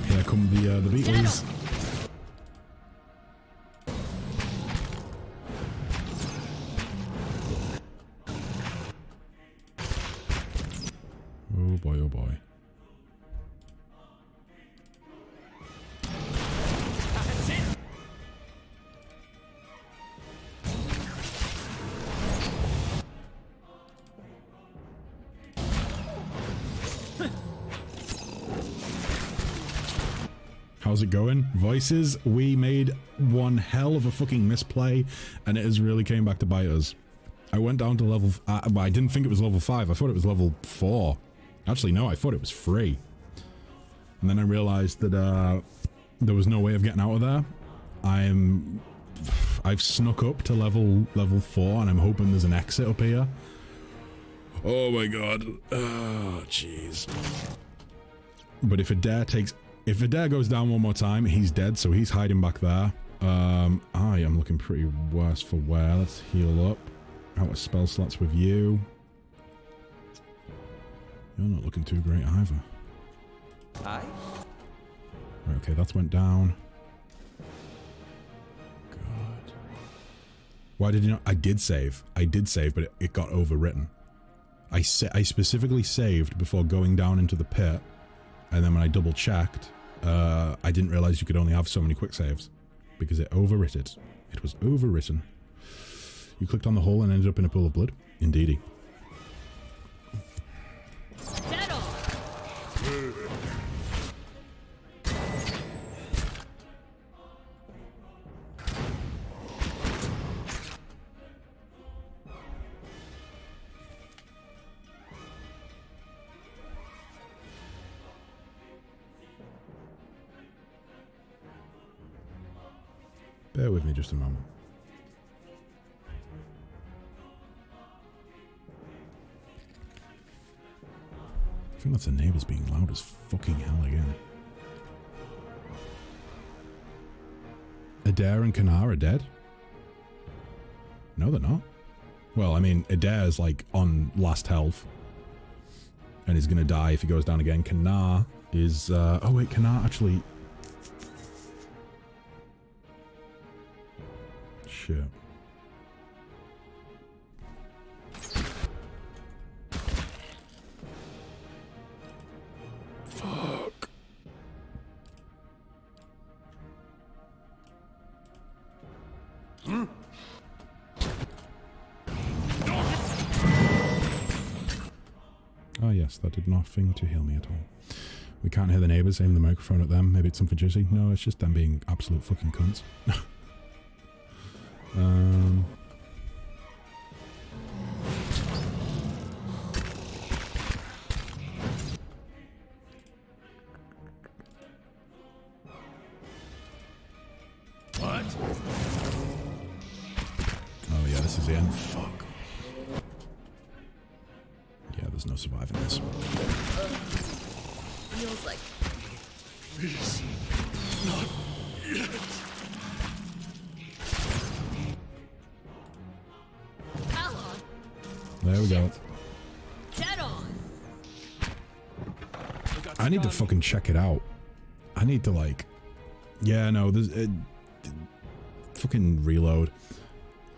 A: There come the beetles. Oh boy, oh boy. How's it going? Voices, we made one hell of a fucking misplay, and it has really came back to bite us. I went down to level... I didn't think it was level 5. I thought it was level 4. Actually, no, I thought it was 3. And then I realized that there was no way of getting out of there. I've snuck up to level 4, and I'm hoping there's an exit up here. Oh my god. Oh, jeez. But if Adair goes down one more time, he's dead, so he's hiding back there. I am looking pretty worse for wear. Let's heal up. Out of spell slots with you. You're not looking too great either.
B: Hi.
A: Right, okay, that's went down. God. Why did you not? I did save, but it got overwritten. I specifically saved before going down into the pit, and then when I double checked, I didn't realize you could only have so many quick saves because it overwrit it. It was overwritten. You clicked on the hole and ended up in a pool of blood. Indeedy. Bear with me just a moment. I think that's the neighbors being loud as fucking hell again. Adair and Kanar are dead? No, they're not. Well, I mean, Adair's like on last health. And he's gonna die if he goes down again. Kanar is, oh wait, Kanar actually... Shit. Fuck. Oh yes, that did nothing to heal me at all. We can't hear the neighbours, aim the microphone at them. Maybe it's something juicy. No, it's just them being absolute fucking cunts.
C: What?
A: Oh yeah, this is the end. Fuck. Yeah, there's no surviving this.
D: Feels like
C: This. Not yet.
D: Talon.
A: There we go.
D: Dead on.
A: I need to fucking check it out. I need to like... Yeah, no, there's... fucking reload.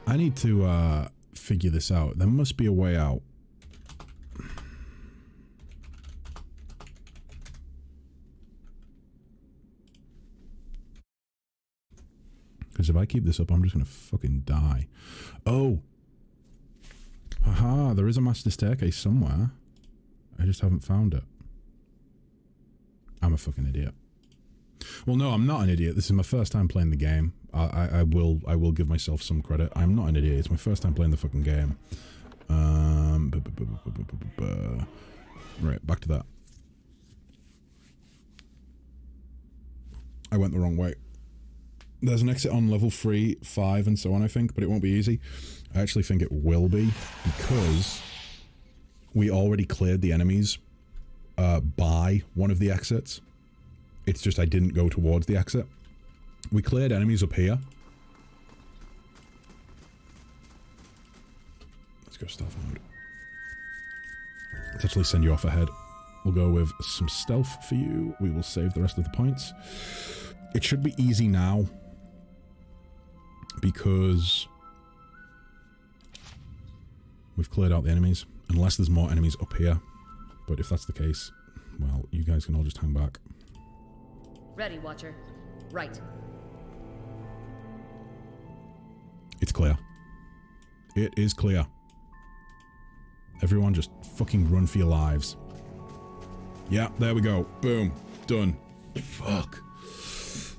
A: I need to figure this out. There must be a way out. Because if I keep this up, I'm just gonna fucking die. Oh! Haha, there is a master staircase somewhere. I just haven't found it. I'm a fucking idiot. Well, no, I'm not an idiot. This is my first time playing the game. I will give myself some credit. I'm not an idiot. It's my first time playing the fucking game. Right, back to that. I went the wrong way. There's an exit on level 3, 5, and so on, I think, but it won't be easy. I actually think it will be, because we already cleared the enemies by one of the exits. It's just I didn't go towards the exit. We cleared enemies up here. Let's go stealth mode. Let's actually send you off ahead. We'll go with some stealth for you. We will save the rest of the points. It should be easy now, because we've cleared out the enemies, unless there's more enemies up here. But if that's the case, well, you guys can all just hang back.
D: Ready, Watcher. Right.
A: It's clear. It is clear. Everyone just fucking run for your lives. Yeah, there we go. Boom. Done. Fuck.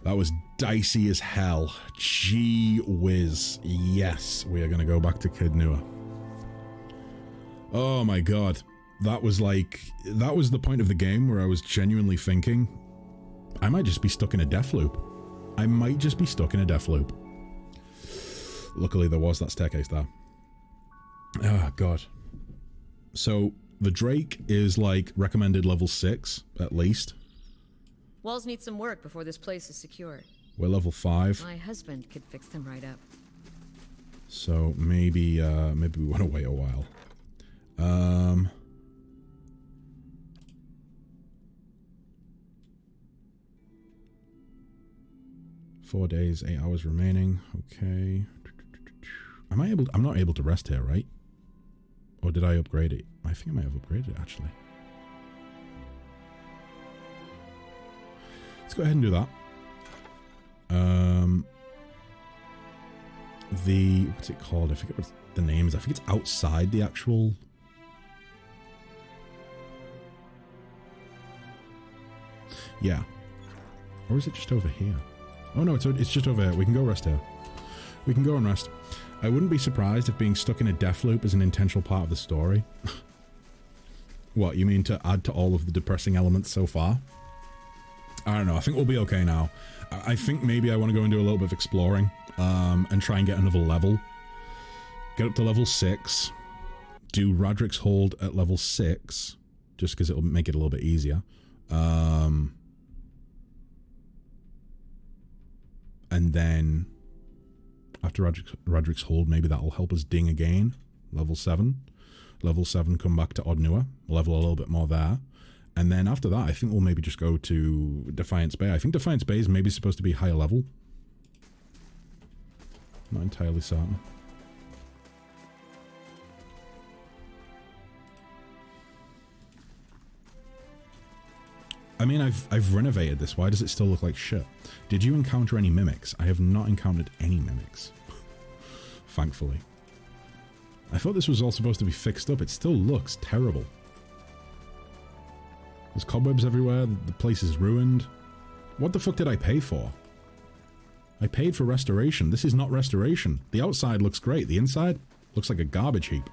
A: That was dicey as hell. Gee whiz. Yes, we are going to go back to Caed Nua. Oh my god. That was like... That was the point of the game where I was genuinely thinking, I might just be stuck in a death loop. I might just be stuck in a death loop. Luckily, there was that staircase there. Oh, god. So, the Drake is like recommended level 6, at least.
D: Walls need some work before this place is secure.
A: We're level 5.
D: My husband could fix them right up.
A: So, maybe, maybe we want to wait a while. 4 days, 8 hours remaining. Okay. Am I able to, I'm not able to rest here, right? Or did I upgrade it? I think I might have upgraded it, actually. Let's go ahead and do that. What's it called? I forget what the name is. I think it's outside the actual... Yeah. Or is it just over here? Oh no, it's just over here. We can go rest here. We can go and rest. I wouldn't be surprised if being stuck in a death loop is an intentional part of the story. What, you mean to add to all of the depressing elements so far? I don't know. I think we'll be okay now. I think maybe I want to go and do a little bit of exploring and try and get another level. Get up to level 6. Do Radric's Hold at level 6, just because it'll make it a little bit easier. And then after Radric's Hold, maybe that'll help us ding again. Level 7. Level 7, come back to Oddnewer. Level a little bit more there. And then after that, I think we'll maybe just go to Defiance Bay. I think Defiance Bay is maybe supposed to be higher level. Not entirely certain. I mean, I've renovated this. Why does it still look like shit? Did you encounter any mimics? I have not encountered any mimics. Thankfully. I thought this was all supposed to be fixed up. It still looks terrible. There's cobwebs everywhere. The place is ruined. What the fuck did I pay for? I paid for restoration. This is not restoration. The outside looks great. The inside looks like a garbage heap.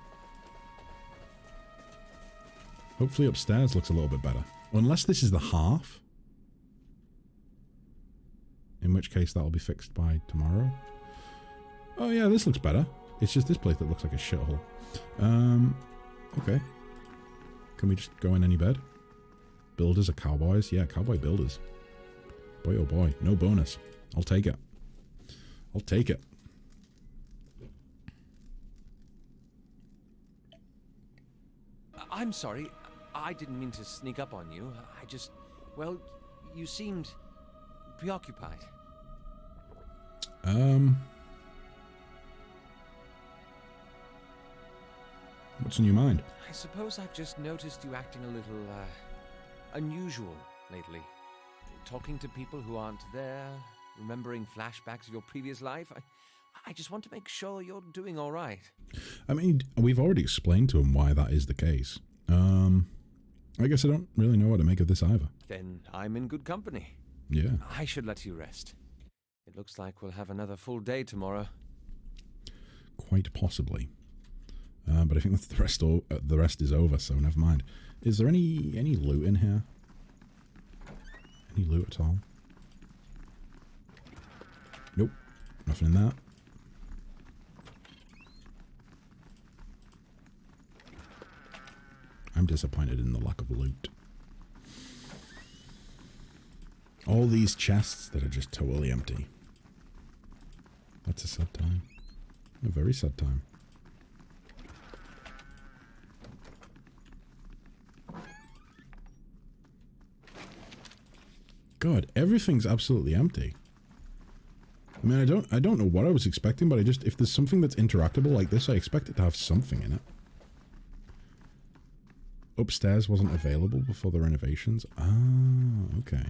A: Hopefully upstairs looks a little bit better. Unless this is the half. In which case that'll be fixed by tomorrow. Oh yeah, this looks better. It's just this place that looks like a shithole. Okay. Can we just go in any bed? Builders are cowboys? Yeah, cowboy builders. Boy oh boy, no bonus. I'll take it. I'll take it.
B: I'm sorry. I didn't mean to sneak up on you. I just... Well, you seemed preoccupied.
A: What's in your mind?
B: I suppose I've just noticed you acting a little, unusual lately. Talking to people who aren't there, remembering flashbacks of your previous life. I just want to make sure you're doing all right.
A: I mean, we've already explained to him why that is the case. I guess I don't really know what to make of this either.
B: Then I'm in good company.
A: Yeah.
B: I should let you rest. It looks like we'll have another full day tomorrow.
A: Quite possibly. But I think that's the rest is over, so never mind. Is there any loot in here? Any loot at all? Nope. Nothing in that. I'm disappointed in the lack of loot. All these chests that are just totally empty. That's a sad time. A very sad time. God, everything's absolutely empty. I mean, I don't know what I was expecting, but if there's something that's interactable like this, I expect it to have something in it. Upstairs wasn't available before the renovations. Ah, okay.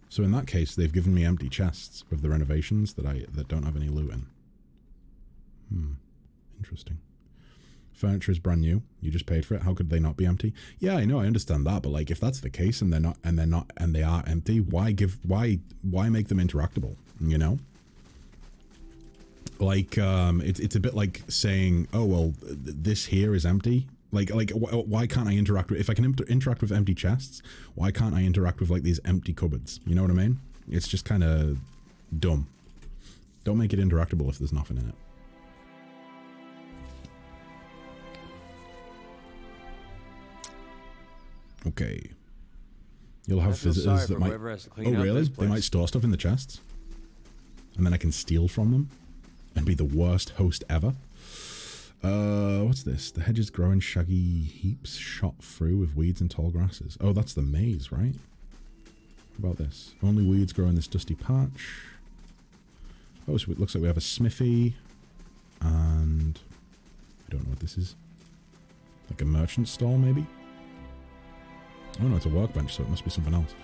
A: So in that case, they've given me empty chests with the renovations that don't have any loot in. Interesting. Furniture is brand new. You just paid for it. How could they not be empty? Yeah, I know. I understand that, but like, if that's the case and they are empty, why make them interactable? You know. Like, it's a bit like saying, oh well, this here is empty. Like, why can't I interact with? If I can interact with empty chests, why can't I interact with like these empty cupboards? You know what I mean? It's just kind of dumb. Don't make it interactable if there's nothing in it. Okay. You'll have visitors that might... Oh, really? They might store stuff in the chests? And then I can steal from them? And be the worst host ever? What's this? The hedges grow in shaggy heaps shot through with weeds and tall grasses. Oh, that's the maze, right? What about this? Only weeds grow in this dusty patch. Oh, so it looks like we have a smithy. And... I don't know what this is. Like a merchant stall, maybe? Oh no, it's a workbench, so it must be something else.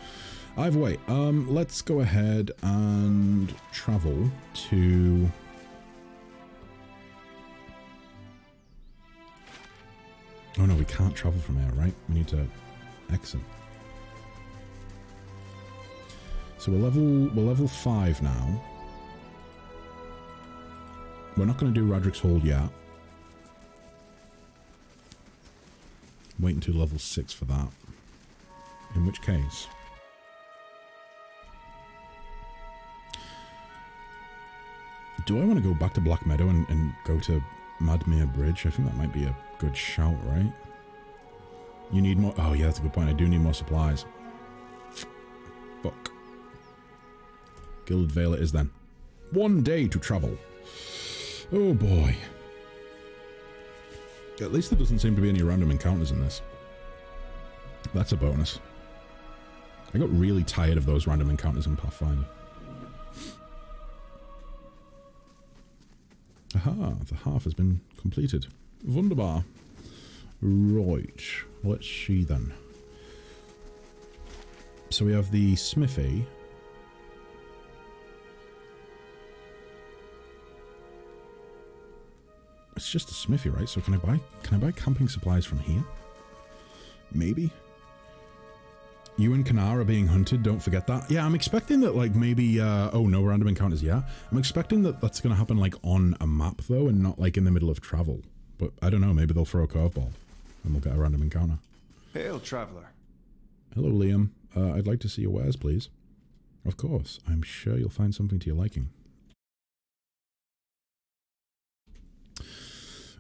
A: Either way, let's go ahead and travel to... Oh no, we can't travel from here, right? We need to exit. So we're level 5 now. We're not going to do Radric's Hold yet. Wait until level 6 for that. In which case... do I want to go back to Black Meadow and go to Madmere Bridge? I think that might be a good shout, right? You need more... oh yeah, that's a good point. I do need more supplies. Fuck. Gilded Vale it is then. 1 day to travel. Oh boy. At least there doesn't seem to be any random encounters in this. That's a bonus. I got really tired of those random encounters in Pathfinder. Aha, the half has been completed. Wunderbar. Right, let's see then. So we have the smithy. It's just a smithy, right? So can I buy camping supplies from here? Maybe. You and Kanar are being hunted, don't forget that. Yeah, I'm expecting that, like, maybe, oh, no random encounters, yeah. I'm expecting that that's going to happen, like, on a map, though, and not, like, in the middle of travel. But I don't know, maybe they'll throw a curveball, and we'll get a random encounter.
E: Hail, traveler.
A: Hello, Liam. I'd like to see your wares, please. Of course. I'm sure you'll find something to your liking.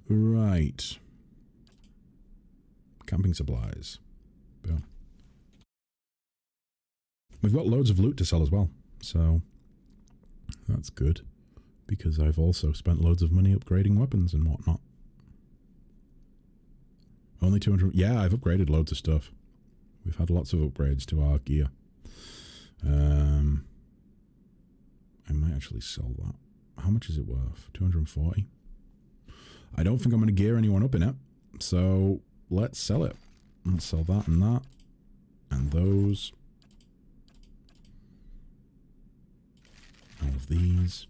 A: Right. Camping supplies. Boom. We've got loads of loot to sell as well, so that's good, because I've also spent loads of money upgrading weapons and whatnot. Only 200... yeah, I've upgraded loads of stuff. We've had lots of upgrades to our gear. I might actually sell that. How much is it worth? 240? I don't think I'm going to gear anyone up in it, so let's sell it. Let's sell that and that. And those. All of these.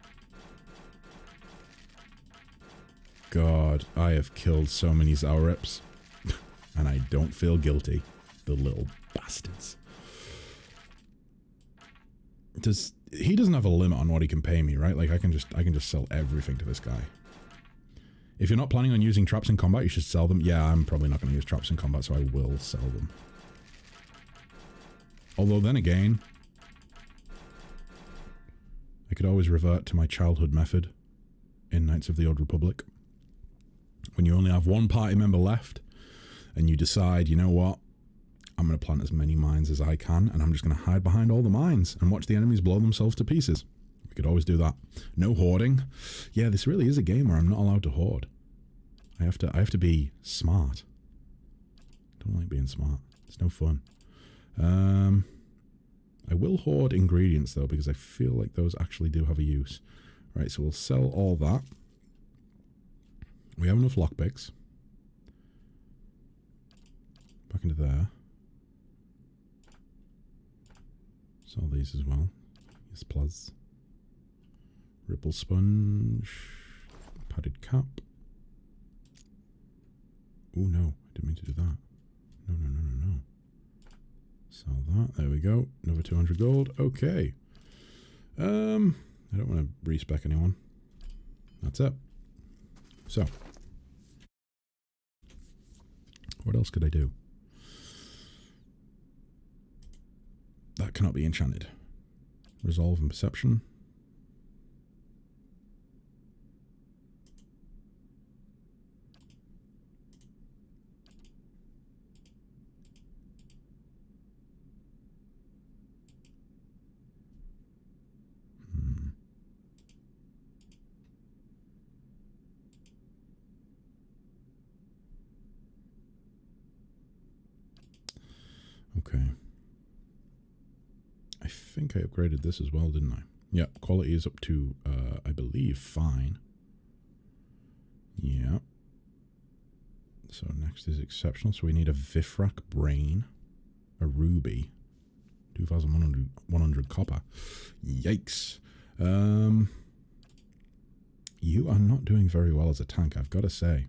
A: God, I have killed so many Zaurips. And I don't feel guilty. The little bastards. He doesn't have a limit on what he can pay me, right? Like I can just sell everything to this guy. If you're not planning on using traps in combat, you should sell them. Yeah, I'm probably not going to use traps in combat, so I will sell them. Although then again, I could always revert to my childhood method in Knights of the Old Republic. When you only have one party member left, and you decide, you know what, I'm going to plant as many mines as I can, and I'm just going to hide behind all the mines and watch the enemies blow themselves to pieces. We could always do that. No hoarding. Yeah, this really is a game where I'm not allowed to hoard. I have to be smart. I don't like being smart. It's no fun. I will hoard ingredients though, because I feel like those actually do have a use. Right, so we'll sell all that. We have enough lockpicks. Back into there. Sell these as well. Yes, plus. Ripple sponge. Padded cap. Oh no, I didn't mean to do that. No. Sell that. There we go. Another 200 gold. Okay. I don't want to respec anyone. That's it. So. What else could I do? That cannot be enchanted. Resolve and perception. Okay. I think I upgraded this as well, didn't I? Yeah, quality is up to, I believe, fine. Yeah. So next is exceptional. So we need a Vifrak brain, a ruby, 2,100 copper. Yikes. You are not doing very well as a tank, I've got to say.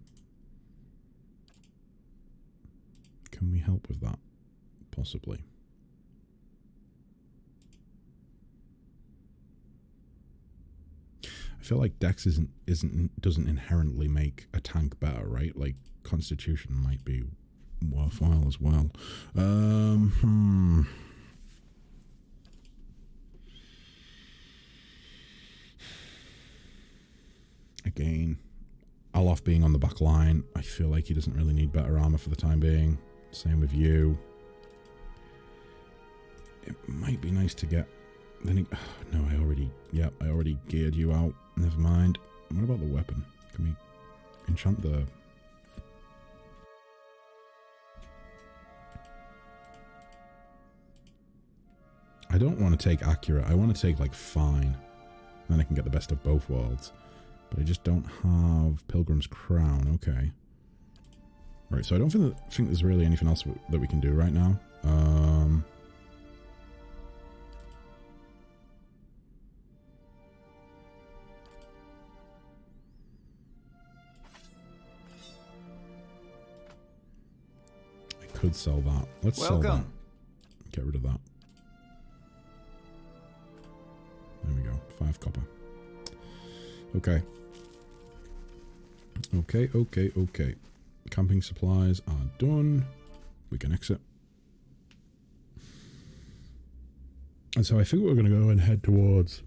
A: Can we help with that? Possibly. I feel like Dex doesn't inherently make a tank better, right? Like Constitution might be worthwhile as well. Again, Alof being on the back line, I feel like he doesn't really need better armor for the time being. Same with you. It might be nice to get... Then he, no, I already geared you out. Never mind. What about the weapon? Can we enchant the... I don't want to take accurate. I want to take like fine. Then I can get the best of both worlds. But I just don't have Pilgrim's Crown. Okay. Right, so I don't think there's really anything else that we can do right now. I could sell that. Let's sell that. Get rid of that. There we go. 5 copper. Okay. Okay. Camping supplies are done. We can exit. And so I think we're going to go and head towards...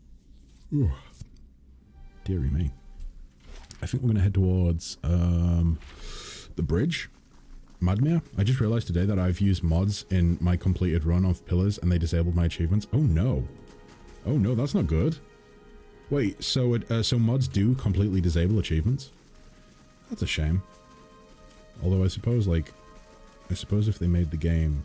A: Ooh, dearie me. I think we're going to head towards the bridge. Madmere. I just realized today that I've used mods in my completed run of Pillars and they disabled my achievements. Oh no. Oh no, that's not good. Wait, so so mods do completely disable achievements? That's a shame. Although I suppose, like, if they made the game,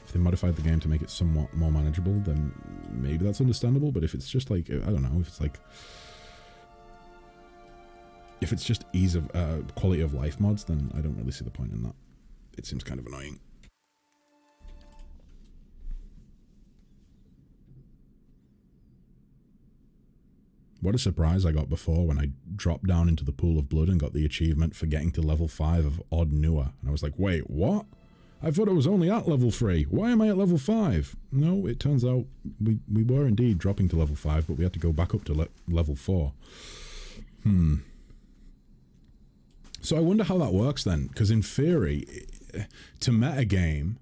A: if they modified the game to make it somewhat more manageable, then maybe that's understandable. But if it's just like, I don't know, if it's like, if it's just ease of quality of life mods, then I don't really see the point in that. It seems kind of annoying. What a surprise I got before when I dropped down into the pool of blood and got the achievement for getting to level 5 of Odd Newer. And I was like, wait, what? I thought I was only at level 3. Why am I at level 5? No, it turns out we were indeed dropping to level 5, but we had to go back up to level 4. So I wonder how that works then, because in theory, to meta game,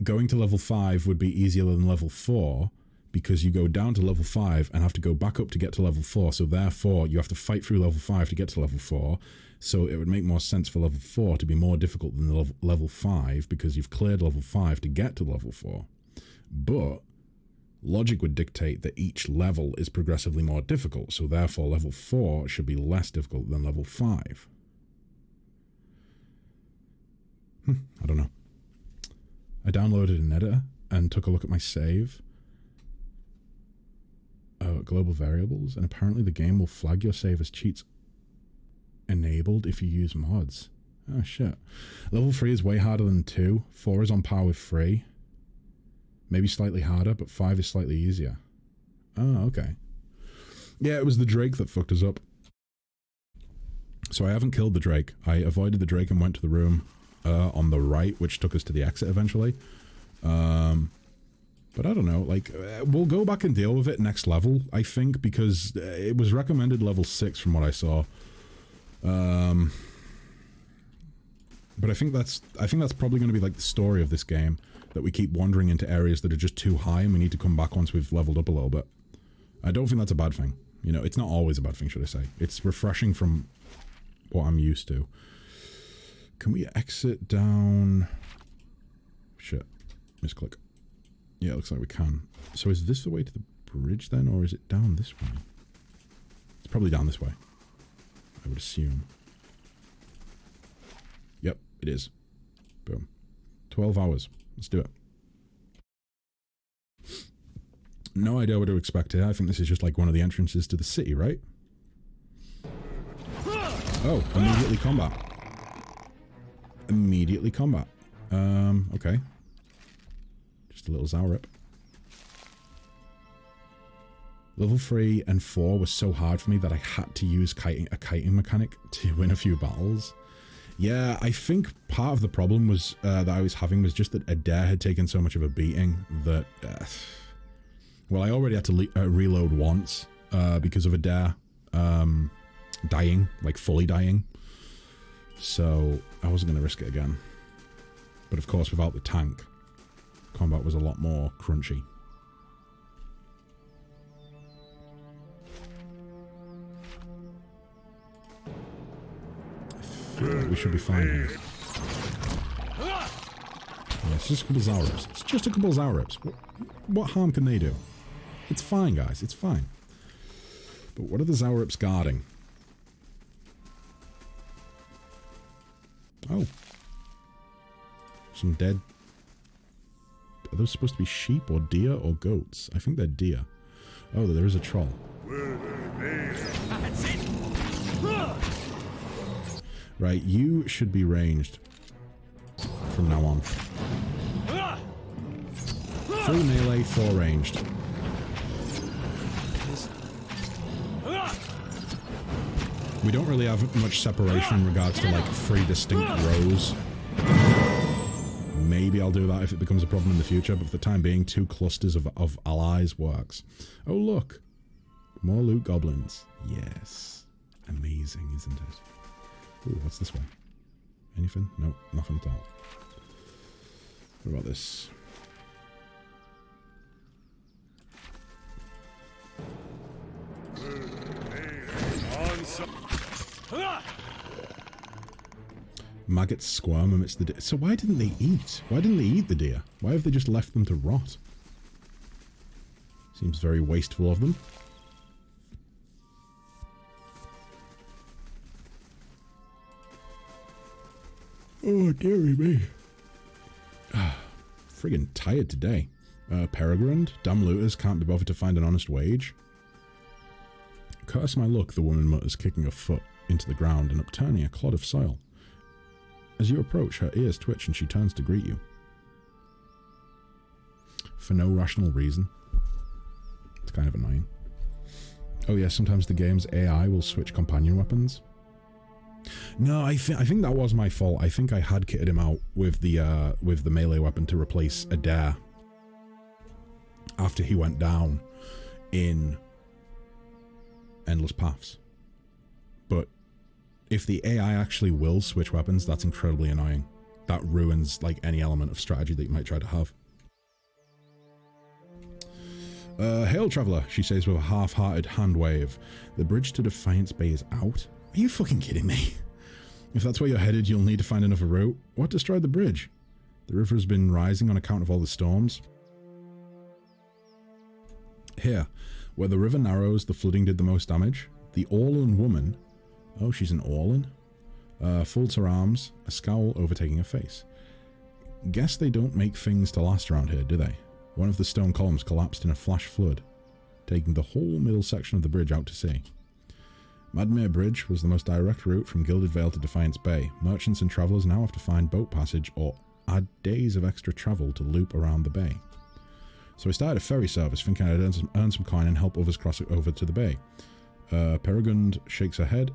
A: going to level 5 would be easier than level 4, because you go down to level 5 and have to go back up to get to level 4, so therefore you have to fight through level 5 to get to level 4, so it would make more sense for level 4 to be more difficult than level 5, because you've cleared level 5 to get to level 4. But logic would dictate that each level is progressively more difficult, so therefore level 4 should be less difficult than level 5. I don't know. I downloaded an editor and took a look at my save. Global variables, and apparently the game will flag your save as cheats enabled if you use mods. Oh shit. Level 3 is way harder than 2. 4 is on par with 3. Maybe slightly harder, but 5 is slightly easier. Oh, okay. Yeah, it was the Drake that fucked us up. So I haven't killed the Drake. I avoided the Drake and went to the room on the right, which took us to the exit eventually. But I don't know, like, we'll go back and deal with it next level, I think, because it was recommended level 6 from what I saw. But I think that's probably going to be like the story of this game, that we keep wandering into areas that are just too high and we need to come back once we've leveled up a little bit. I don't think that's a bad thing. You know, it's not always a bad thing, should I say. It's refreshing from what I'm used to. Can we exit down? Shit. Misclick. Yeah, it looks like we can. So is this the way to the bridge then, or is it down this way? It's probably down this way, I would assume. Yep, it is. Boom. 12 hours. Let's do it. No idea what to expect here. I think this is just like one of the entrances to the city, right? Oh, immediately combat. Immediately combat. Okay. Just a little Zaurip. Level 3 and 4 was so hard for me that I had to use a kiting mechanic to win a few battles. Yeah, I think part of the problem was that I was having was just that Adair had taken so much of a beating that... well, I already had to reload once because of Adair dying, like fully dying. So I wasn't going to risk it again. But of course, without the tank, combat was a lot more crunchy. I feel like we should be fine here. Yeah, it's just a couple Zaurips. It's just a couple Zaurips. What harm can they do? It's fine, guys. It's fine. But what are the Zaurips guarding? Oh. Some dead... Are those supposed to be sheep or deer or goats? I think they're deer. Oh, there is a troll. Right, you should be ranged from now on. 3 melee, 4 ranged. We don't really have much separation in regards to like 3 distinct rows. Maybe I'll do that if it becomes a problem in the future, but for the time being, 2 clusters of allies works. Oh look! More loot goblins. Yes. Amazing, isn't it? Ooh, what's this way? Anything? Nope, nothing at all. What about this? Maggots squirm amidst the deer. So why didn't they eat? Why didn't they eat the deer? Why have they just left them to rot? Seems very wasteful of them. Oh, dearie me. Friggin' tired today. Peregrine, dumb looters can't be bothered to find an honest wage. Curse my luck, the woman mutters, kicking her foot into the ground and upturning a clod of soil. As you approach, her ears twitch and she turns to greet you. For no rational reason. It's kind of annoying. Oh yeah, sometimes the game's AI will switch companion weapons. No, I think that was my fault. I think I had kitted him out with the melee weapon to replace Adair after he went down in Endless Paths. But if the AI actually will switch weapons, that's incredibly annoying. That ruins like any element of strategy that you might try to have. Hail, traveller, she says with a half-hearted hand wave. The bridge to Defiance Bay is out? Are you fucking kidding me? If that's where you're headed, you'll need to find another route. What destroyed the bridge? The river has been rising on account of all the storms. Here, where the river narrows, the flooding did the most damage. The Orlan woman... Oh, she's an Orlan? Folds her arms, a scowl overtaking her face. Guess they don't make things to last around here, do they? One of the stone columns collapsed in a flash flood, taking the whole middle section of the bridge out to sea. Madmere Bridge was the most direct route from Gilded Vale to Defiance Bay. Merchants and travellers now have to find boat passage or add days of extra travel to loop around the bay. So I started a ferry service, thinking I'd earn some coin and help others cross it over to the bay. Peregrine shakes her head,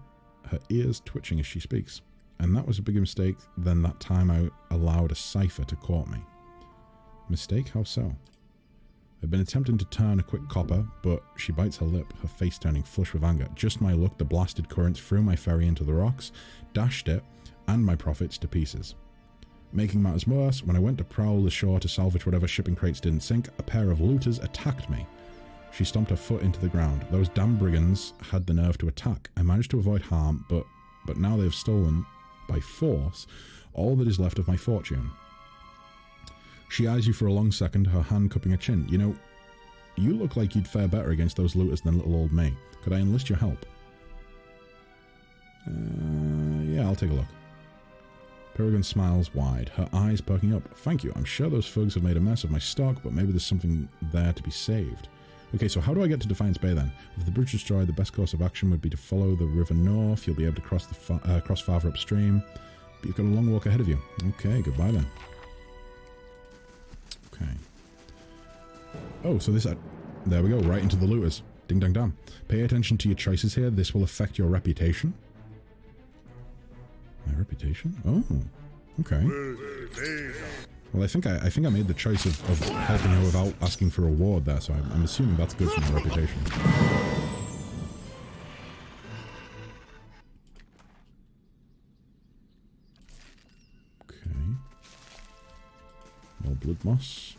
A: her ears twitching as she speaks. And that was a bigger mistake than that time I allowed a cipher to court me. Mistake? How so? I've been attempting to turn a quick copper, but she bites her lip, her face turning flush with anger. Just my luck, the blasted currents threw my ferry into the rocks, dashed it, and my profits to pieces. Making matters worse, when I went to prowl the shore to salvage whatever shipping crates didn't sink, a pair of looters attacked me. She stomped her foot into the ground. Those damn brigands had the nerve to attack. I managed to avoid harm, but now they have stolen, by force, all that is left of my fortune. She eyes you for a long second, her hand cupping her chin. You know, you look like you'd fare better against those looters than little old me. Could I enlist your help? Yeah, I'll take a look. Peregrine smiles wide, her eyes perking up. Thank you, I'm sure those thugs have made a mess of my stock, but maybe there's something there to be saved. Okay, so how do I get to Defiance Bay then? If the bridge is destroyed, the best course of action would be to follow the river north. You'll be able to cross cross farther upstream, but you've got a long walk ahead of you. Okay, goodbye then. Okay. Oh, so this... there we go, right into the looters. Ding dang dang. Pay attention to your choices here. This will affect your reputation. My reputation? Oh, okay. Well, I think I made the choice of helping her without asking for a reward there, so I'm assuming that's good for my reputation. Okay. More blood moss.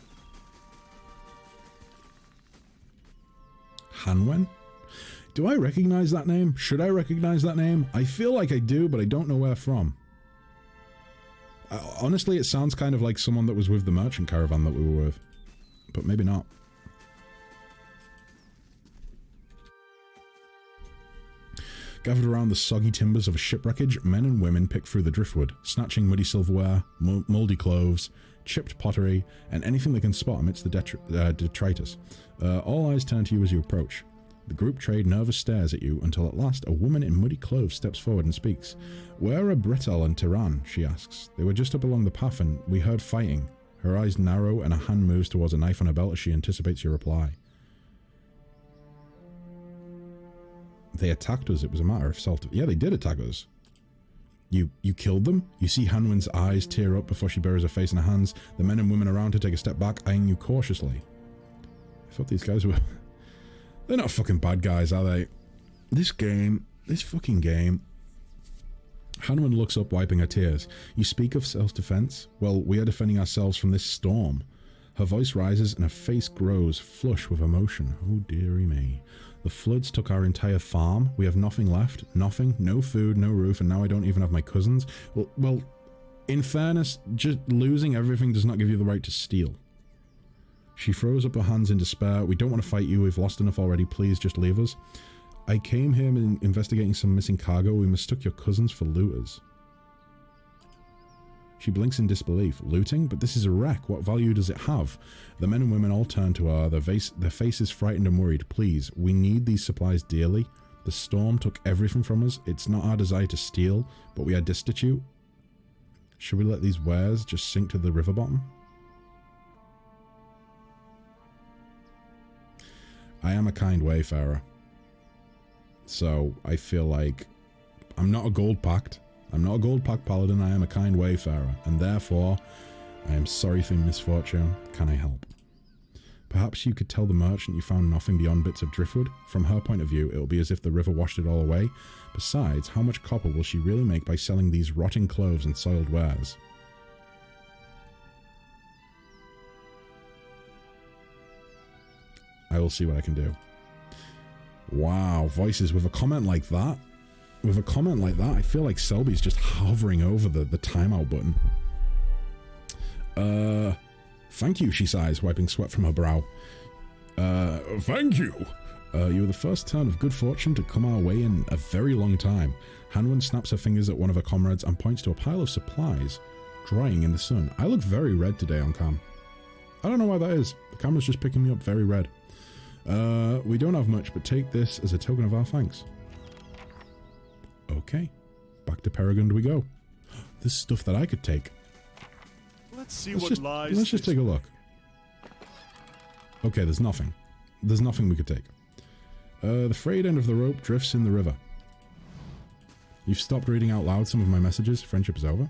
A: Hanwen? Do I recognize that name? Should I recognize that name? I feel like I do, but I don't know where from. Honestly, it sounds kind of like someone that was with the merchant caravan that we were with. But maybe not. Gathered around the soggy timbers of a shipwreckage, men and women pick through the driftwood, snatching muddy silverware, mouldy clothes, chipped pottery, and anything they can spot amidst the detritus. All eyes turn to you as you approach. The group trade nervous stares at you until at last a woman in muddy clothes steps forward and speaks. "Where are Brittel and Tiran?" she asks. "They were just up along the path and we heard fighting." Her eyes narrow and a hand moves towards a knife on her belt as she anticipates your reply. They attacked us. It was a matter of self. Yeah, they did attack us. You killed them? You see Hanwen's eyes tear up before she buries her face in her hands. The men and women around her take a step back, eyeing you cautiously. I thought these guys were... They're not fucking bad guys, are they? This fucking game. Hanwen looks up, wiping her tears. You speak of self-defense? Well, we are defending ourselves from this storm. Her voice rises and her face grows, flush with emotion. Oh, dearie me. The floods took our entire farm. We have nothing left. Nothing. No food, no roof, and now I don't even have my cousins. Well, in fairness, just losing everything does not give you the right to steal. She throws up her hands in despair. We don't want to fight you. We've lost enough already. Please just leave us. I came here investigating some missing cargo. We mistook your cousins for looters. She blinks in disbelief. Looting? But this is a wreck. What value does it have? The men and women all turn to her, their faces frightened and worried. Please, we need these supplies dearly. The storm took everything from us. It's not our desire to steal, but we are destitute. Should we let these wares just sink to the river bottom? I am a kind wayfarer. So, I feel like I'm not a gold pact. I'm not a gold pact paladin, I am a kind wayfarer, and therefore, I am sorry for your misfortune. Can I help? Perhaps you could tell the merchant you found nothing beyond bits of driftwood. From her point of view, it will be as if the river washed it all away. Besides, how much copper will she really make by selling these rotting clothes and soiled wares? I will see what I can do. Wow, voices with a comment like that. With a comment like that, I feel like Selby's just hovering over the timeout button. Thank you, she sighs, wiping sweat from her brow. Thank you. You were the first turn of good fortune to come our way in a very long time. Hanwen snaps her fingers at one of her comrades and points to a pile of supplies, drying in the sun. I look very red today on cam. I don't know why that is. The camera's just picking me up very red. We don't have much, but take this as a token of our thanks. Okay. Back to Peregrine we go. This is stuff that I could take.
E: Let's just
A: take a look. Okay, there's nothing. There's nothing we could take. The frayed end of the rope drifts in the river. You've stopped reading out loud some of my messages. Friendship is over.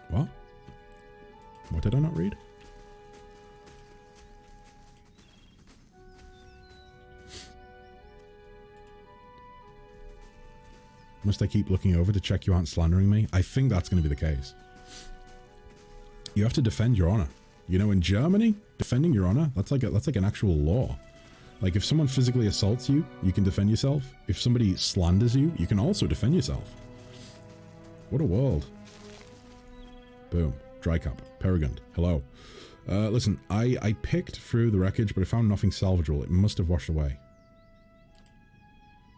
A: What? What did I not read? Must I keep looking over to check you aren't slandering me? I think that's going to be the case. You have to defend your honor. You know, in Germany, defending your honor, that's like an actual law. Like, if someone physically assaults you, you can defend yourself. If somebody slanders you, you can also defend yourself. What a world. Boom. Drycap. Peregrine. Hello. Listen, I picked through the wreckage, but I found nothing salvageable. It must have washed away.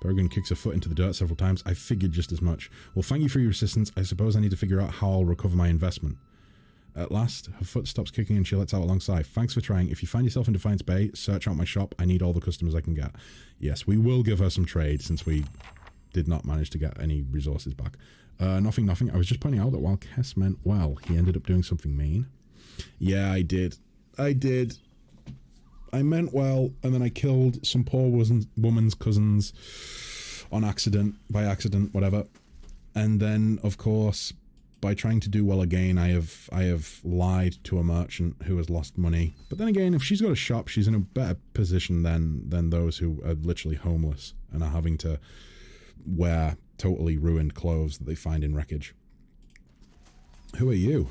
A: Peregrine kicks her foot into the dirt several times. I figured just as much. Well, thank you for your assistance. I suppose I need to figure out how I'll recover my investment. At last, her foot stops kicking and she lets out a long sigh. Thanks for trying. If you find yourself in Defiance Bay, search out my shop. I need all the customers I can get. Yes, we will give her some trade since we did not manage to get any resources back. Nothing. I was just pointing out that while Kess meant well, he ended up doing something mean. Yeah, I did. I meant well, and then I killed some poor woman's cousins on accident, by accident, whatever. And then, of course, by trying to do well again, I have lied to a merchant who has lost money. But then again, if she's got a shop, she's in a better position than those who are literally homeless and are having to wear totally ruined clothes that they find in wreckage. Who are you?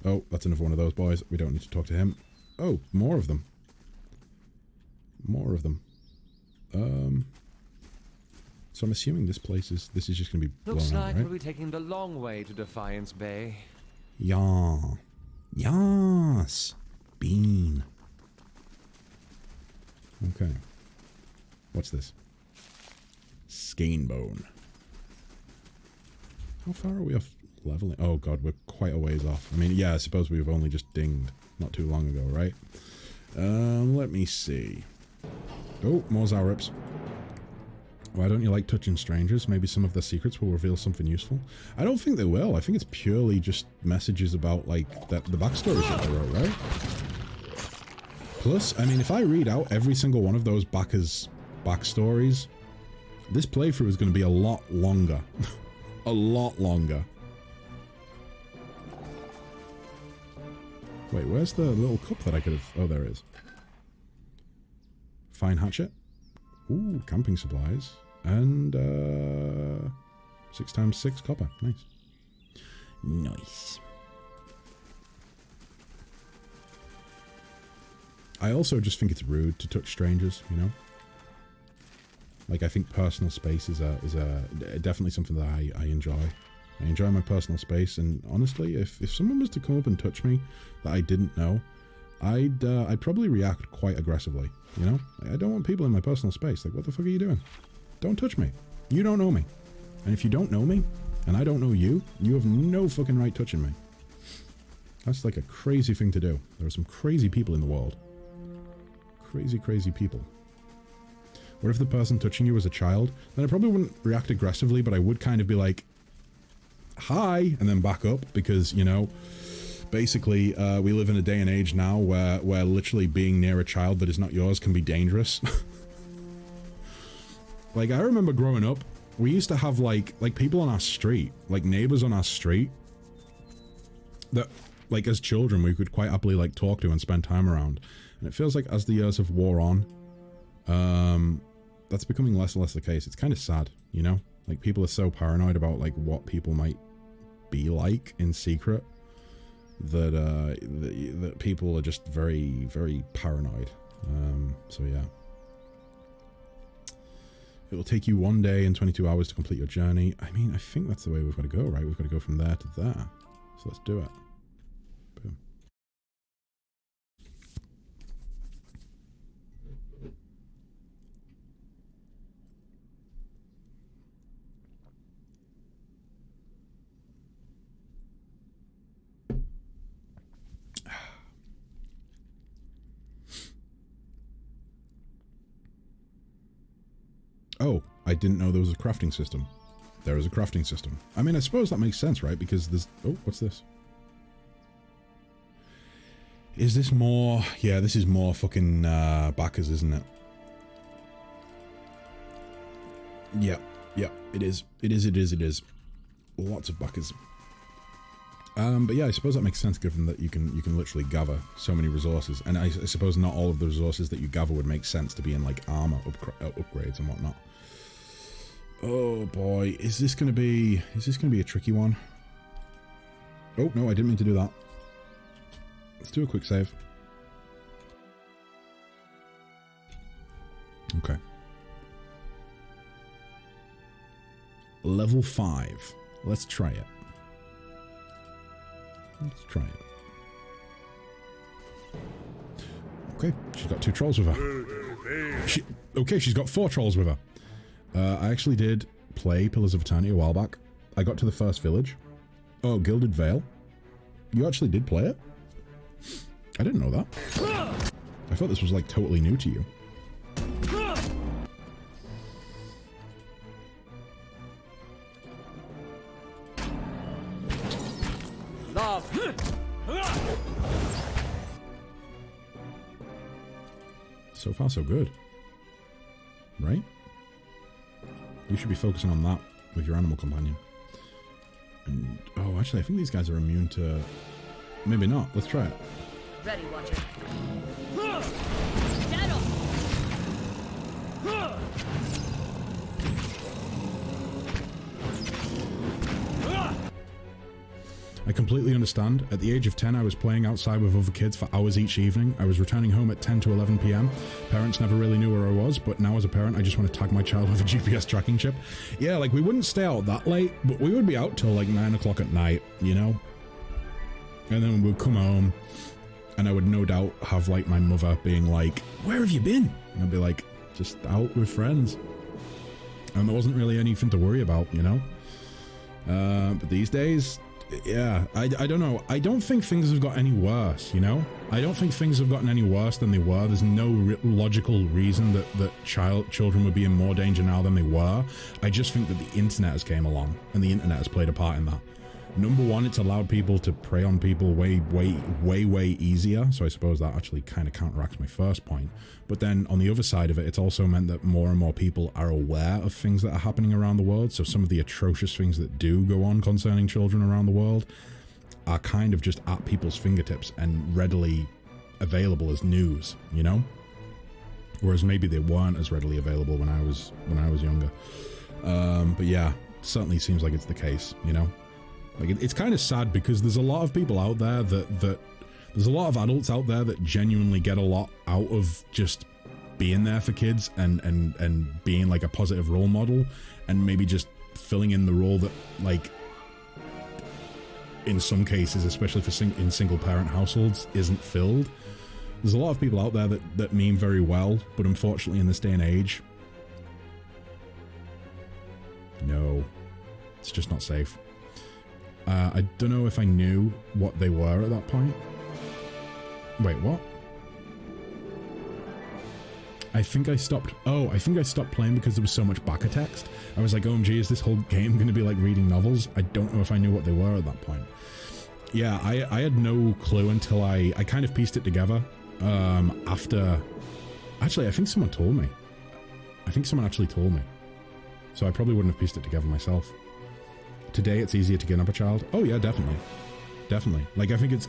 A: Oh, that's another one of those boys. We don't need to talk to him. Oh, more of them. More of them. So I'm assuming this is just going to be blown
B: Looks
A: out,
B: like
A: right?
B: we'll be taking the long way to Defiance Bay.
A: Yeah. Yes. Bean. Okay. What's this? Skein bone. How far are we off leveling? Oh god, we're quite a ways off. I mean, yeah, I suppose we've only just dinged not too long ago, right? Let me see. Oh, more Zaurips. Why don't you like touching strangers? Maybe some of their secrets will reveal something useful. I don't think they will. I think it's purely just messages about, like, the backstories that they wrote, right? Plus, I mean, if I read out every single one of those backers' backstories, this playthrough is going to be a lot longer. A lot longer. Wait, where's the little cup that I could have... Oh, there it is. Fine hatchet. Ooh, camping supplies. And, 6 times 6 copper. Nice. Nice. I also just think it's rude to touch strangers, you know? Like, I think personal space is definitely something that I enjoy. I enjoy my personal space, and honestly, if someone was to come up and touch me that I didn't know, I'd probably react quite aggressively, you know? I don't want people in my personal space. Like, what the fuck are you doing? Don't touch me. You don't know me. And if you don't know me, and I don't know you, you have no fucking right touching me. That's like a crazy thing to do. There are some crazy people in the world. Crazy, crazy people. What if the person touching you was a child? Then I probably wouldn't react aggressively, but I would kind of be like, hi, and then back up, because, you know, basically, we live in a day and age now where literally being near a child that is not yours can be dangerous. Like, I remember growing up, we used to have, like people on our street, like, neighbors on our street, that, like, as children, we could quite happily, like, talk to and spend time around. And it feels like as the years have wore on, that's becoming less and less the case. It's kind of sad, you know? Like, people are so paranoid about, like, what people might be like in secret that, that people are just very, very paranoid. So, yeah. It will take you 1 day and 22 hours to complete your journey. I mean, I think that's the way we've got to go, right? We've got to go from there to there. So let's do it. Boom. Oh, I didn't know there was a crafting system. There is a crafting system. I mean, I suppose that makes sense, right? Because there's... Oh, what's this? Is this more... Yeah, this is more fucking backers, isn't it? Yeah, yeah, it is. It is. Lots of backers. But yeah, I suppose that makes sense given that you can literally gather so many resources. And I suppose not all of the resources that you gather would make sense to be in, like, armor upgrades and whatnot. Oh boy, is this gonna be a tricky one? Oh no, I didn't mean to do that. Let's do a quick save. Okay. Level 5. Let's try it. Let's try it. Okay, she's got 2 trolls with her. Okay, she's got 4 trolls with her. I actually did play Pillars of Eternity a while back. I got to the first village. Oh, Gilded Vale. You actually did play it? I didn't know that. I thought this was, like, totally new to you. So far, so good. Right? We should be focusing on that. animal companion. And, oh, actually, I think these guys are immune to... Maybe not. Let's try it.
D: Ready, Watcher. Shadow!
A: I completely understand. At the age of 10, I was playing outside with other kids for hours each evening. I was returning home at 10 to 11 p.m. Parents never really knew where I was, but now as a parent, I just want to tag my child with a GPS tracking chip. Yeah, like, we wouldn't stay out that late, but we would be out till, like, 9 o'clock at night, you know? And then we'd come home, and I would no doubt have, like, my mother being like, where have you been? And I'd be like, just out with friends. And there wasn't really anything to worry about, you know? But these days... Yeah, I don't know. I don't think things have got any worse, you know? I don't think things have gotten any worse than they were. There's no logical reason that children would be in more danger now than they were. I just think that the internet has came along, and the internet has played a part in that. Number one, it's allowed people to prey on people way easier, so I suppose that actually kind of counteracts my first point. But then, on the other side of it, it's also meant that more and more people are aware of things that are happening around the world, so some of the atrocious things that do go on concerning children around the world are kind of just at people's fingertips and readily available as news, you know? Whereas maybe they weren't as readily available when I was younger. But yeah, certainly seems like it's the case, you know? Like, it's kind of sad because there's a lot of people out there that there's a lot of adults out there that genuinely get a lot out of just being there for kids and being like a positive role model, and maybe just filling in the role that, like, in some cases, especially for in single parent households, isn't filled. There's a lot of people out there that mean very well, but unfortunately in this day and age, no, it's just not safe. I don't know if I knew what they were at that point. Wait, what? I think I stopped playing because there was so much backer text. I was like, OMG, is this whole game going to be like reading novels? I don't know if I knew what they were at that point. Yeah, I had no clue until I kind of pieced it together after... Actually, I think someone told me. I think someone actually told me. So I probably wouldn't have pieced it together myself. Today, it's easier to kidnap a child. Oh yeah, definitely. Definitely. Like, I think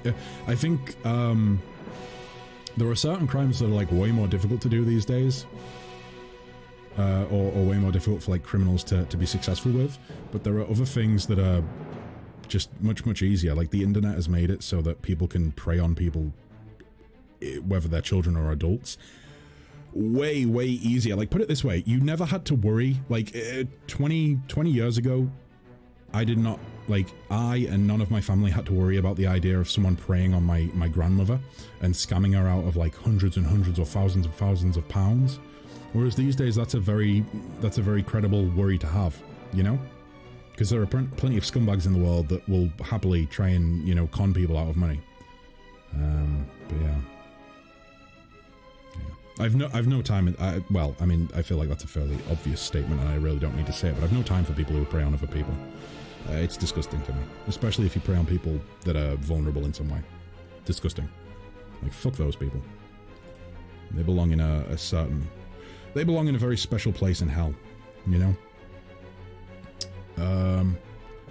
A: there are certain crimes that are like way more difficult to do these days. Or way more difficult for like criminals to be successful with. But there are other things that are just much easier. Like, the internet has made it so that people can prey on people, whether they're children or adults, way easier. Like, put it this way, you never had to worry. Like, 20 years ago, I did not, like, I and none of my family had to worry about the idea of someone preying on my grandmother and scamming her out of like hundreds and hundreds or thousands of pounds. Whereas these days, that's a very credible worry to have, you know? Because there are plenty of scumbags in the world that will happily try and, you know, con people out of money. But yeah. I've no time. Well, I mean, I feel like that's a fairly obvious statement, and I really don't need to say it. But I've no time for people who prey on other people. It's disgusting to me, especially if you prey on people that are vulnerable in some way. Disgusting. Like, fuck those people. They belong in they belong in a very special place in hell, you know?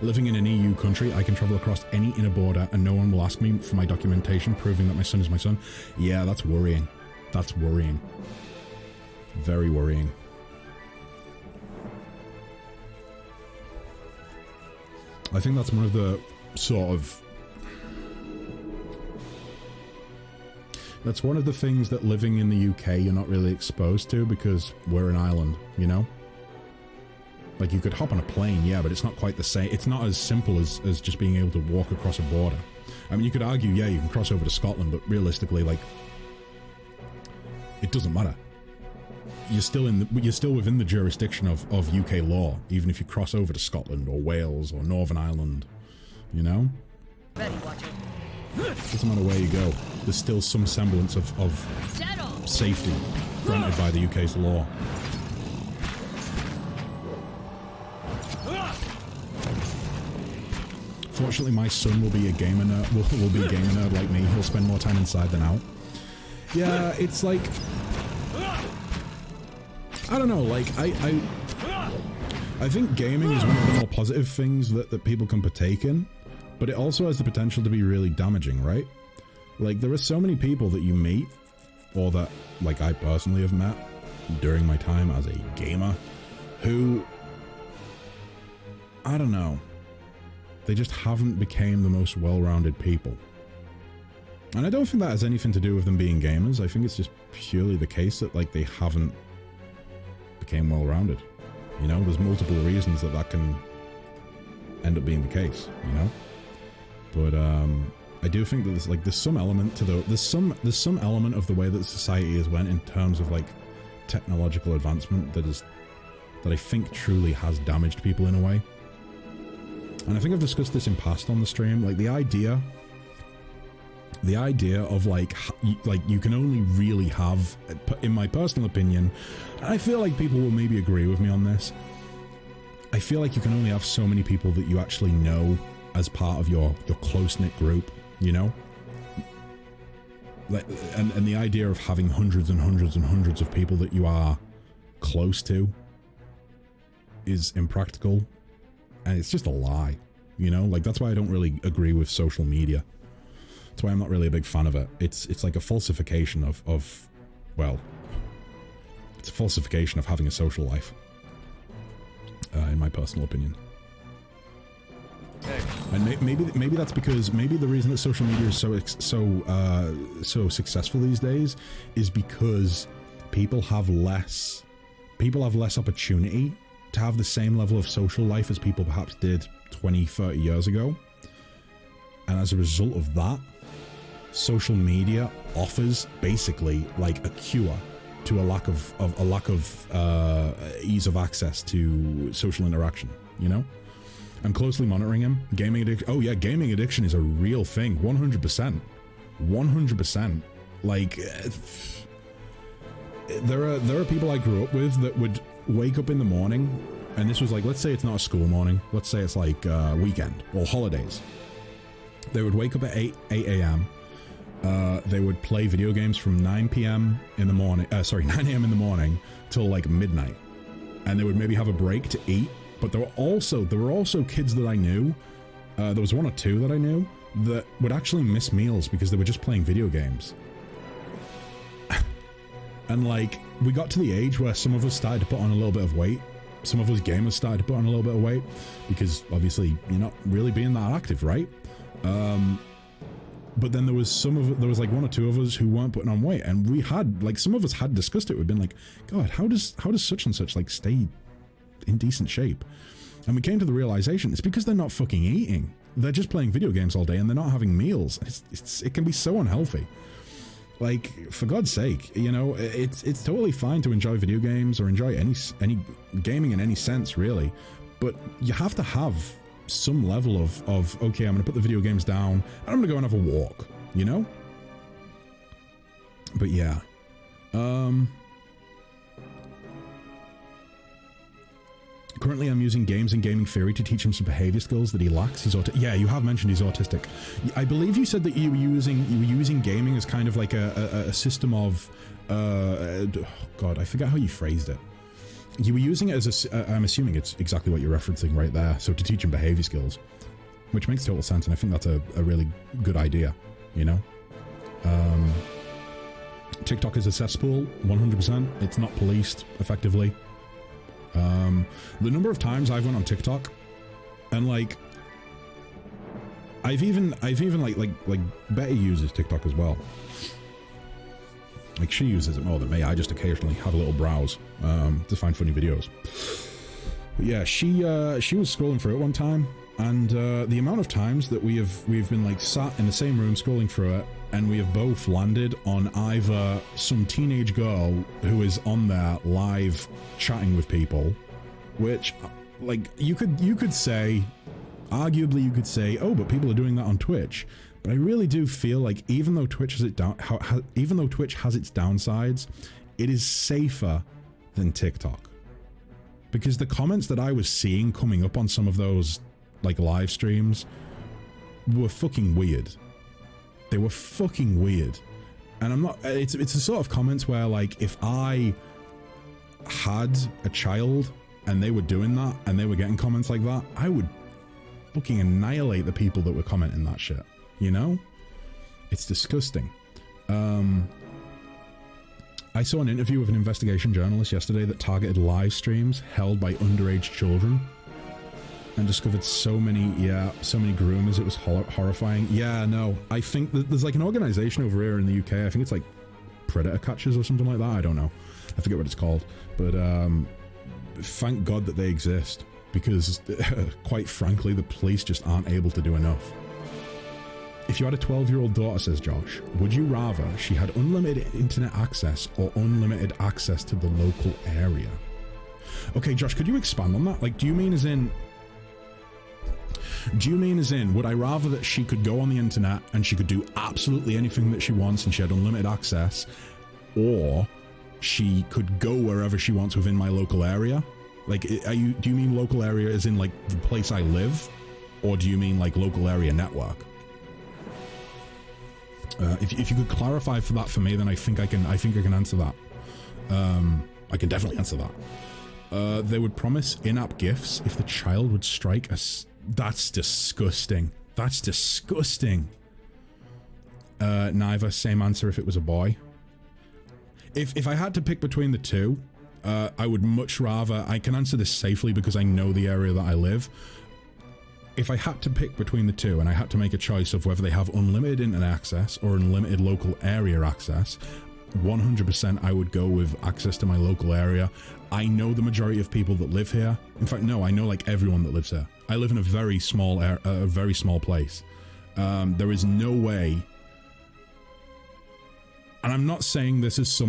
A: Living in an EU country, I can travel across any inner border and no one will ask me for my documentation proving that my son is my son. Yeah, that's worrying. That's worrying. Very worrying. I think that's one of the that's one of the things that living in the UK you're not really exposed to because we're an island, you know? Like, you could hop on a plane, yeah, but it's not quite the same. It's not as simple as just being able to walk across a border. I mean, you could argue, yeah, you can cross over to Scotland, but realistically, like, it doesn't matter. You're still within the jurisdiction of UK law, even if you cross over to Scotland or Wales or Northern Ireland, you know?
D: Ready, Watcher.
A: Doesn't matter where you go, there's still some semblance of safety granted by the UK's law. Fortunately, my son will be a gamer nerd. Will be a gamer nerd like me. He'll spend more time inside than out. Yeah, it's like, I don't know. Like, I think gaming is one of the more positive things that people can partake in, but it also has the potential to be really damaging, right? Like, there are so many people that you meet, or that, like, I personally have met during my time as a gamer, who, I don't know, they just haven't became the most well-rounded people. And I don't think that has anything to do with them being gamers. I think it's just purely the case that, like, they haven't became well-rounded. You know, there's multiple reasons that can end up being the case, you know? But, I do think that there's some element to there's some element of the way that society has went in terms of, like, technological advancement that I think truly has damaged people in a way. And I think I've discussed this in past on the stream, like the idea of like you can only really have, in my personal opinion, and I feel like people will maybe agree with me on this, I feel like you can only have so many people that you actually know as part of your close-knit group, you know? Like, and the idea of having hundreds and hundreds and hundreds of people that you are close to is impractical, and it's just a lie, you know? Like, that's why I don't really agree with social media. That's why I'm not really a big fan of it. It's like a falsification of well, it's a falsification of having a social life, in my personal opinion. And maybe that's because maybe the reason that social media is so successful these days is because people have less opportunity to have the same level of social life as people perhaps did 20, 30 years ago. And as a result of that, social media offers basically like a cure to a lack of ease of access to social interaction, you know? I'm closely monitoring him. Gaming addiction. Oh yeah, gaming addiction is a real thing. 100%. 100%. Like, there are people I grew up with that would wake up in the morning, and this was like, let's say it's not a school morning. Let's say it's like weekend or holidays. They would wake up at 8 a.m. They would play video games from 9 p.m. in the morning. 9 a.m. in the morning till like midnight, and they would maybe have a break to eat. But there were also kids that I knew. There was one or two that I knew that would actually miss meals because they were just playing video games. And like, we got to the age where some of us started to put on a little bit of weight. Some of us gamers started to put on a little bit of weight because obviously you're not really being that active, right? But then there was like one or two of us who weren't putting on weight, and we had, like, some of us had discussed it. We'd been like, God, how does such and such like stay in decent shape? And we came to the realization it's because they're not fucking eating. They're just playing video games all day and they're not having meals. It can be so unhealthy. Like, for God's sake, you know, it's totally fine to enjoy video games or enjoy any gaming in any sense, really, but you have to have some level of okay, I'm gonna put the video games down and I'm gonna go and have a walk, you know? But yeah, currently I'm using games and gaming theory to teach him some behavior skills that he lacks. Yeah, you have mentioned he's autistic. I believe you said that you were using gaming as kind of like a system of God, I forget how you phrased it. You were using it as I'm assuming it's exactly what you're referencing right there. So to teach him behavior skills, which makes total sense, and I think that's a really good idea, you know? TikTok is a cesspool, 100%. It's not policed effectively. The number of times I've went on TikTok and like I've even like Betty uses TikTok as well. Like, she uses it more than me. I just occasionally have a little browse to find funny videos. But yeah, she was scrolling through it one time, and the amount of times that we've been like sat in the same room scrolling through it, and we have both landed on either some teenage girl who is on there live chatting with people, which, like, you could say, arguably you could say, oh, but people are doing that on Twitch. But I really do feel like even though Twitch has its downsides, it is safer than TikTok. Because the comments that I was seeing coming up on some of those like live streams were fucking weird. They were fucking weird. And I'm not, it's the sort of comments where, like, if I had a child and they were doing that and they were getting comments like that, I would fucking annihilate the people that were commenting that shit. You know? It's disgusting. I saw an interview with an investigation journalist yesterday that targeted live streams held by underage children and discovered so many groomers. It was horrifying. Yeah, no, I think that there's like an organization over here in the UK. I think it's like Predator Catchers or something like that. I don't know. I forget what it's called. But thank God that they exist, because quite frankly, the police just aren't able to do enough. If you had a 12-year-old daughter, says Josh, would you rather she had unlimited internet access or unlimited access to the local area? Okay, Josh, could you expand on that? Like, do you mean as in, would I rather that she could go on the internet and she could do absolutely anything that she wants and she had unlimited access, or she could go wherever she wants within my local area? Like, do you mean local area as in like the place I live, or do you mean like local area network? If you could clarify for that for me, then I think I can answer that. I can definitely answer that. They would promise in-app gifts if the child would strike us. That's disgusting. That's disgusting. Neither. Same answer if it was a boy. If I had to pick between the two, I would much rather. I can answer this safely because I know the area that I live. If I had to pick between the two and I had to make a choice of whether they have unlimited internet access or unlimited local area access, 100% I would go with access to my local area. I know the majority of people that live here. In fact, no, I know like everyone that lives here. I live in a very small place. There is no way. And I'm not saying this is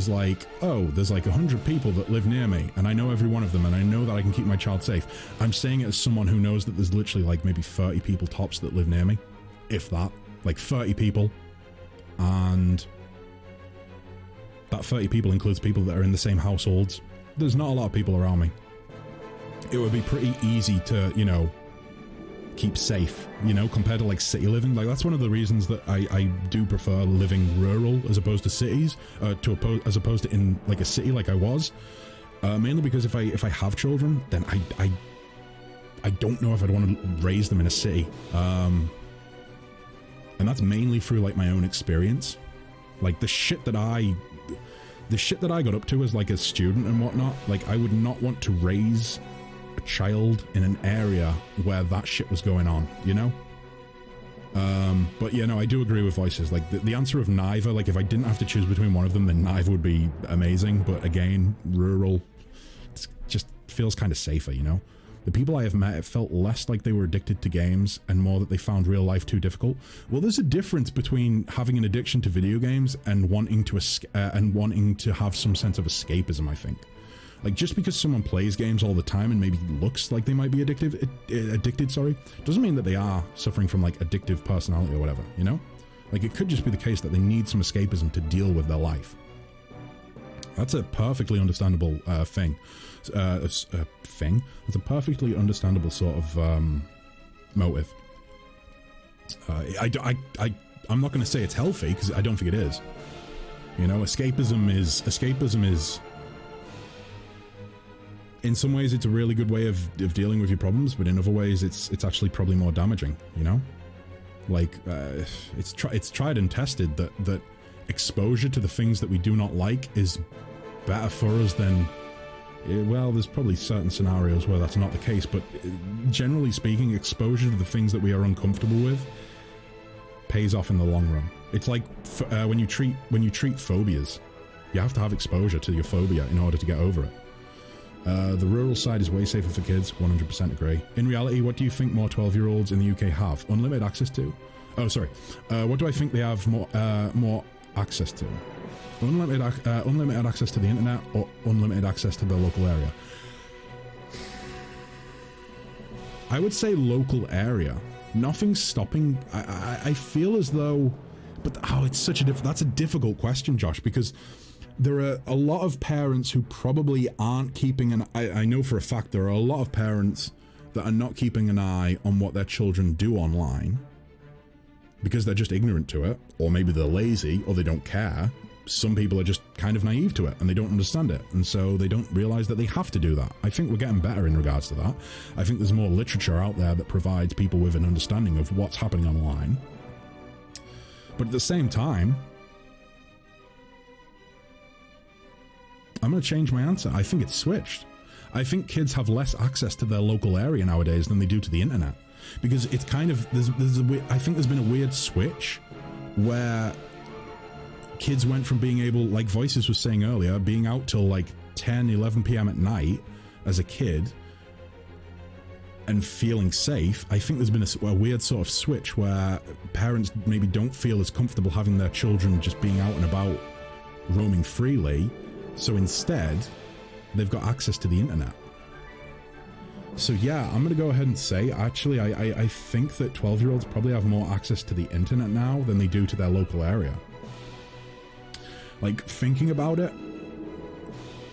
A: like, oh, there's like 100 people that live near me and I know every one of them and I know that I can keep my child safe. I'm saying it as someone who knows that there's literally like maybe 30 people tops that live near me. If that. Like 30 people. And that 30 people includes people that are in the same households. There's not a lot of people around me. It would be pretty easy to, you know, keep safe, you know, compared to like city living. Like that's one of the reasons that I do prefer living rural as opposed to cities, as opposed to in like a city like I was. Mainly because if I have children, then I don't know if I'd want to raise them in a city. And that's mainly through like my own experience. Like the shit that I got up to as like a student and whatnot, like I would not want to raise a child in an area where that shit was going on, you know? But yeah, no, I do agree with Voices. Like the answer of neither, like if I didn't have to choose between one of them, then neither would be amazing. But again, rural just feels kind of safer, you know? The people I have met, it felt less like they were addicted to games and more that they found real life too difficult. Well, there's a difference between having an addiction to video games and wanting to have some sense of escapism, I think. Like, just because someone plays games all the time and maybe looks like they might be addicted, doesn't mean that they are suffering from, like, addictive personality or whatever, you know? Like, it could just be the case that they need some escapism to deal with their life. That's a perfectly understandable thing. That's a perfectly understandable sort of motive. I'm not going to say it's healthy, because I don't think it is. You know, escapism is... In some ways, it's a really good way of dealing with your problems, but in other ways, it's actually probably more damaging, you know? Like, it's tried and tested that exposure to the things that we do not like is better for us than... Well, there's probably certain scenarios where that's not the case, but generally speaking, exposure to the things that we are uncomfortable with pays off in the long run. It's like when you treat phobias, you have to have exposure to your phobia in order to get over it. The rural side is way safer for kids, 100% agree. In reality, what do you think more 12-year-olds in the UK have? Unlimited access to? Oh, sorry. What do I think they have more access to? Unlimited access to the internet or unlimited access to the local area? I would say local area. Nothing's stopping. I feel as though... But, that's a difficult question, Josh, because... There are a lot of parents who probably aren't keeping an... I know for a fact there are a lot of parents that are not keeping an eye on what their children do online because they're just ignorant to it, or maybe they're lazy, or they don't care. some people are just kind of naive to it and they don't understand it, and so they don't realize that they have to do that. I think we're getting better in regards to that. I think there's more literature out there that provides people with an understanding of what's happening online. But at the same time, I'm going to change my answer. I think it's switched. I think kids have less access to their local area nowadays than they do to the internet, because it's kind of, I think there's been a weird switch where kids went from being able, like Voices was saying earlier, being out till like 10, 11 p.m. at night as a kid and feeling safe. I think there's been a weird sort of switch where parents maybe don't feel as comfortable having their children just being out and about roaming freely. So instead, they've got access to the internet. So yeah, I'm going to go ahead and say, actually, I think that 12-year-olds probably have more access to the internet now than they do to their local area. Like, thinking about it,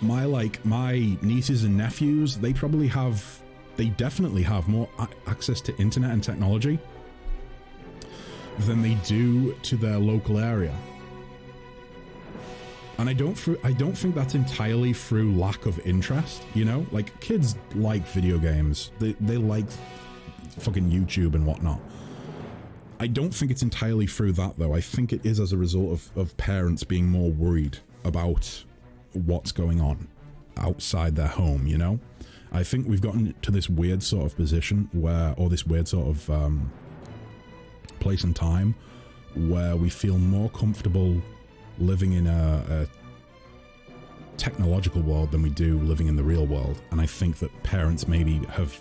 A: my nieces and nephews, they definitely have more access to internet and technology than they do to their local area. And I don't think that's entirely through lack of interest, you know? Like, kids like video games. They like fucking YouTube and whatnot. I don't think it's entirely through that, though. I think it is as a result of parents being more worried about what's going on outside their home, you know? I think we've gotten to this weird sort of position where, or this weird sort of place and time where we feel more comfortable living in a technological world than we do living in the real world. And I think that parents maybe have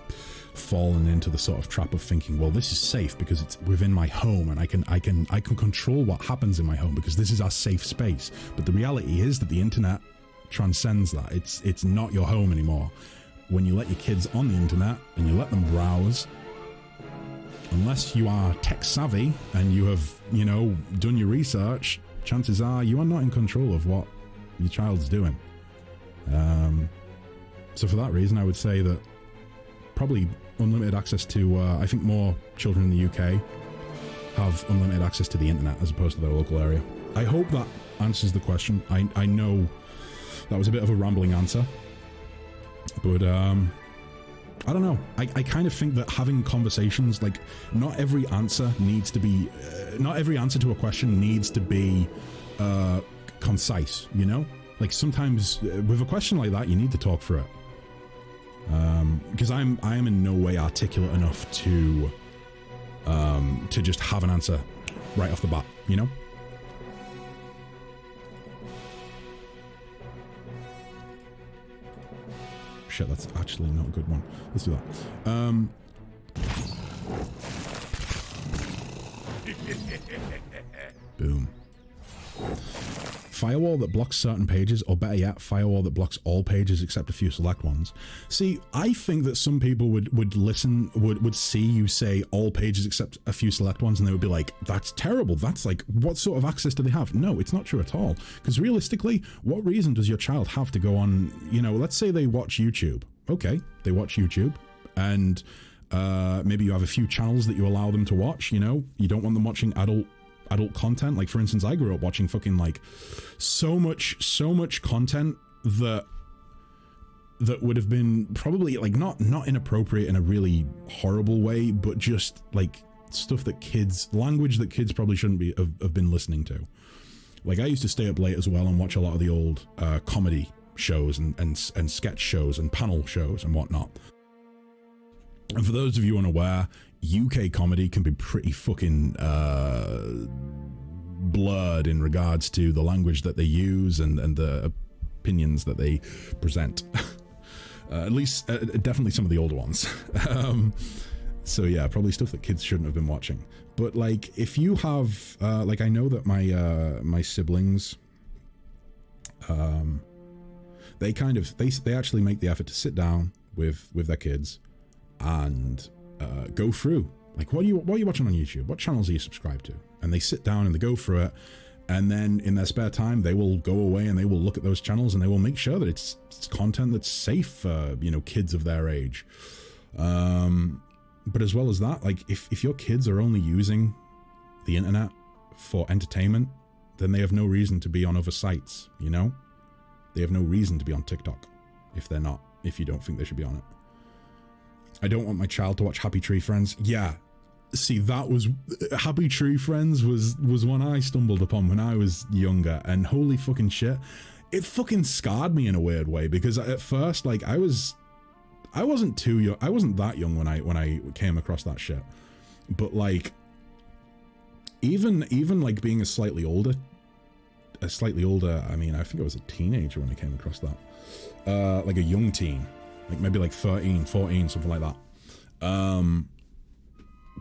A: fallen into the sort of trap of thinking, well, this is safe because it's within my home and I can control what happens in my home because this is our safe space. But the reality is that the internet transcends that. It's not your home anymore. When you let your kids on the internet and you let them browse, unless you are tech savvy and you have, you know, done your research, chances are you are not in control of what your child's doing. So for that reason, I would say that probably unlimited access to, I think more children in the UK have unlimited access to the internet as opposed to their local area. I hope that answers the question. I know that was a bit of a rambling answer, but I don't know. I kind of think that having conversations, like, not every answer needs to be, not every answer to a question needs to be concise, you know? Like, sometimes with a question like that, you need to talk through it. Because I am in no way articulate enough to just have an answer right off the bat, you know? Shit, that's actually not a good one. Let's do that. Boom. Firewall that blocks certain pages, or better yet, firewall that blocks all pages except a few select ones. See, I think that some people would see you say all pages except a few select ones, and they would be like, that's terrible. That's like, what sort of access do they have? No, it's not true at all. Because realistically, what reason does your child have to go on, you know, let's say they watch YouTube. Okay, they watch YouTube, and maybe you have a few channels that you allow them to watch, you know? You don't want them watching adult content. Like, for instance, I grew up watching fucking, like, so much content that would have been probably, like, not inappropriate in a really horrible way, but just like stuff that language that kids probably shouldn't have been listening to. Like, I used to stay up late as well and watch a lot of the old comedy shows and sketch shows and panel shows and whatnot. And for those of you unaware, UK comedy can be pretty fucking blurred in regards to the language that they use and the opinions that they present. At least, definitely some of the older ones. So yeah, probably stuff that kids shouldn't have been watching. But like, if you have, like, I know that my siblings, they actually make the effort to sit down with their kids and go through, like, what are you watching on YouTube? What channels are you subscribed to? And they sit down and they go through it, and then in their spare time they will go away and they will look at those channels and they will make sure that it's content that's safe for, you know, kids of their age. But as well as that, like, if your kids are only using the internet for entertainment, then they have no reason to be on other sites, you know? They have no reason to be on TikTok if they're not, if you don't think they should be on it. I don't want my child to watch Happy Tree Friends. Yeah. See, that was... Happy Tree Friends was one I stumbled upon when I was younger, and holy fucking shit, it fucking scarred me in a weird way, because at first, like, I wasn't too young. I wasn't that young when I came across that shit. But like, even like being a slightly older, I mean, I think I was a teenager when I came across that. Like a young teen, like maybe like 13, 14, something like that.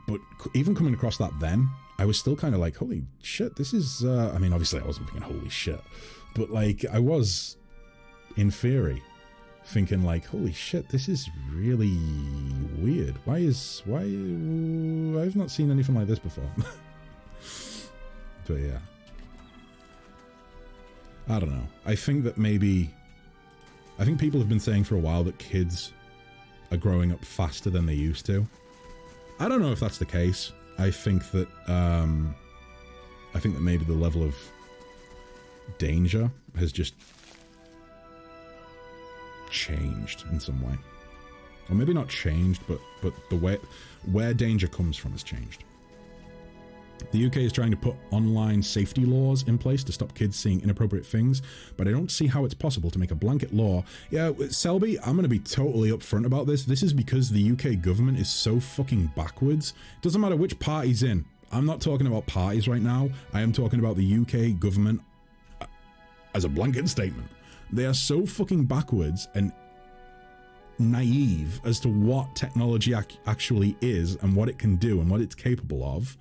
A: But even coming across that then, I was still kind of like, holy shit, this is, I mean, obviously I wasn't thinking holy shit, but like I was, in theory, thinking like, holy shit, this is really weird. Why I've not seen anything like this before. But yeah, I don't know. I think people have been saying for a while that kids are growing up faster than they used to. I don't know if that's the case. I think that maybe the level of danger has just changed in some way, or maybe not changed, but the way where danger comes from has changed. The UK is trying to put online safety laws in place to stop kids seeing inappropriate things, but I don't see how it's possible to make a blanket law. Yeah, Selby, I'm going to be totally upfront about this. This is because the UK government is so fucking backwards. It doesn't matter which party's in. I'm not talking about parties right now. I am talking about the UK government as a blanket statement. They are so fucking backwards and naive as to what technology actually is and what it can do and what it's capable of,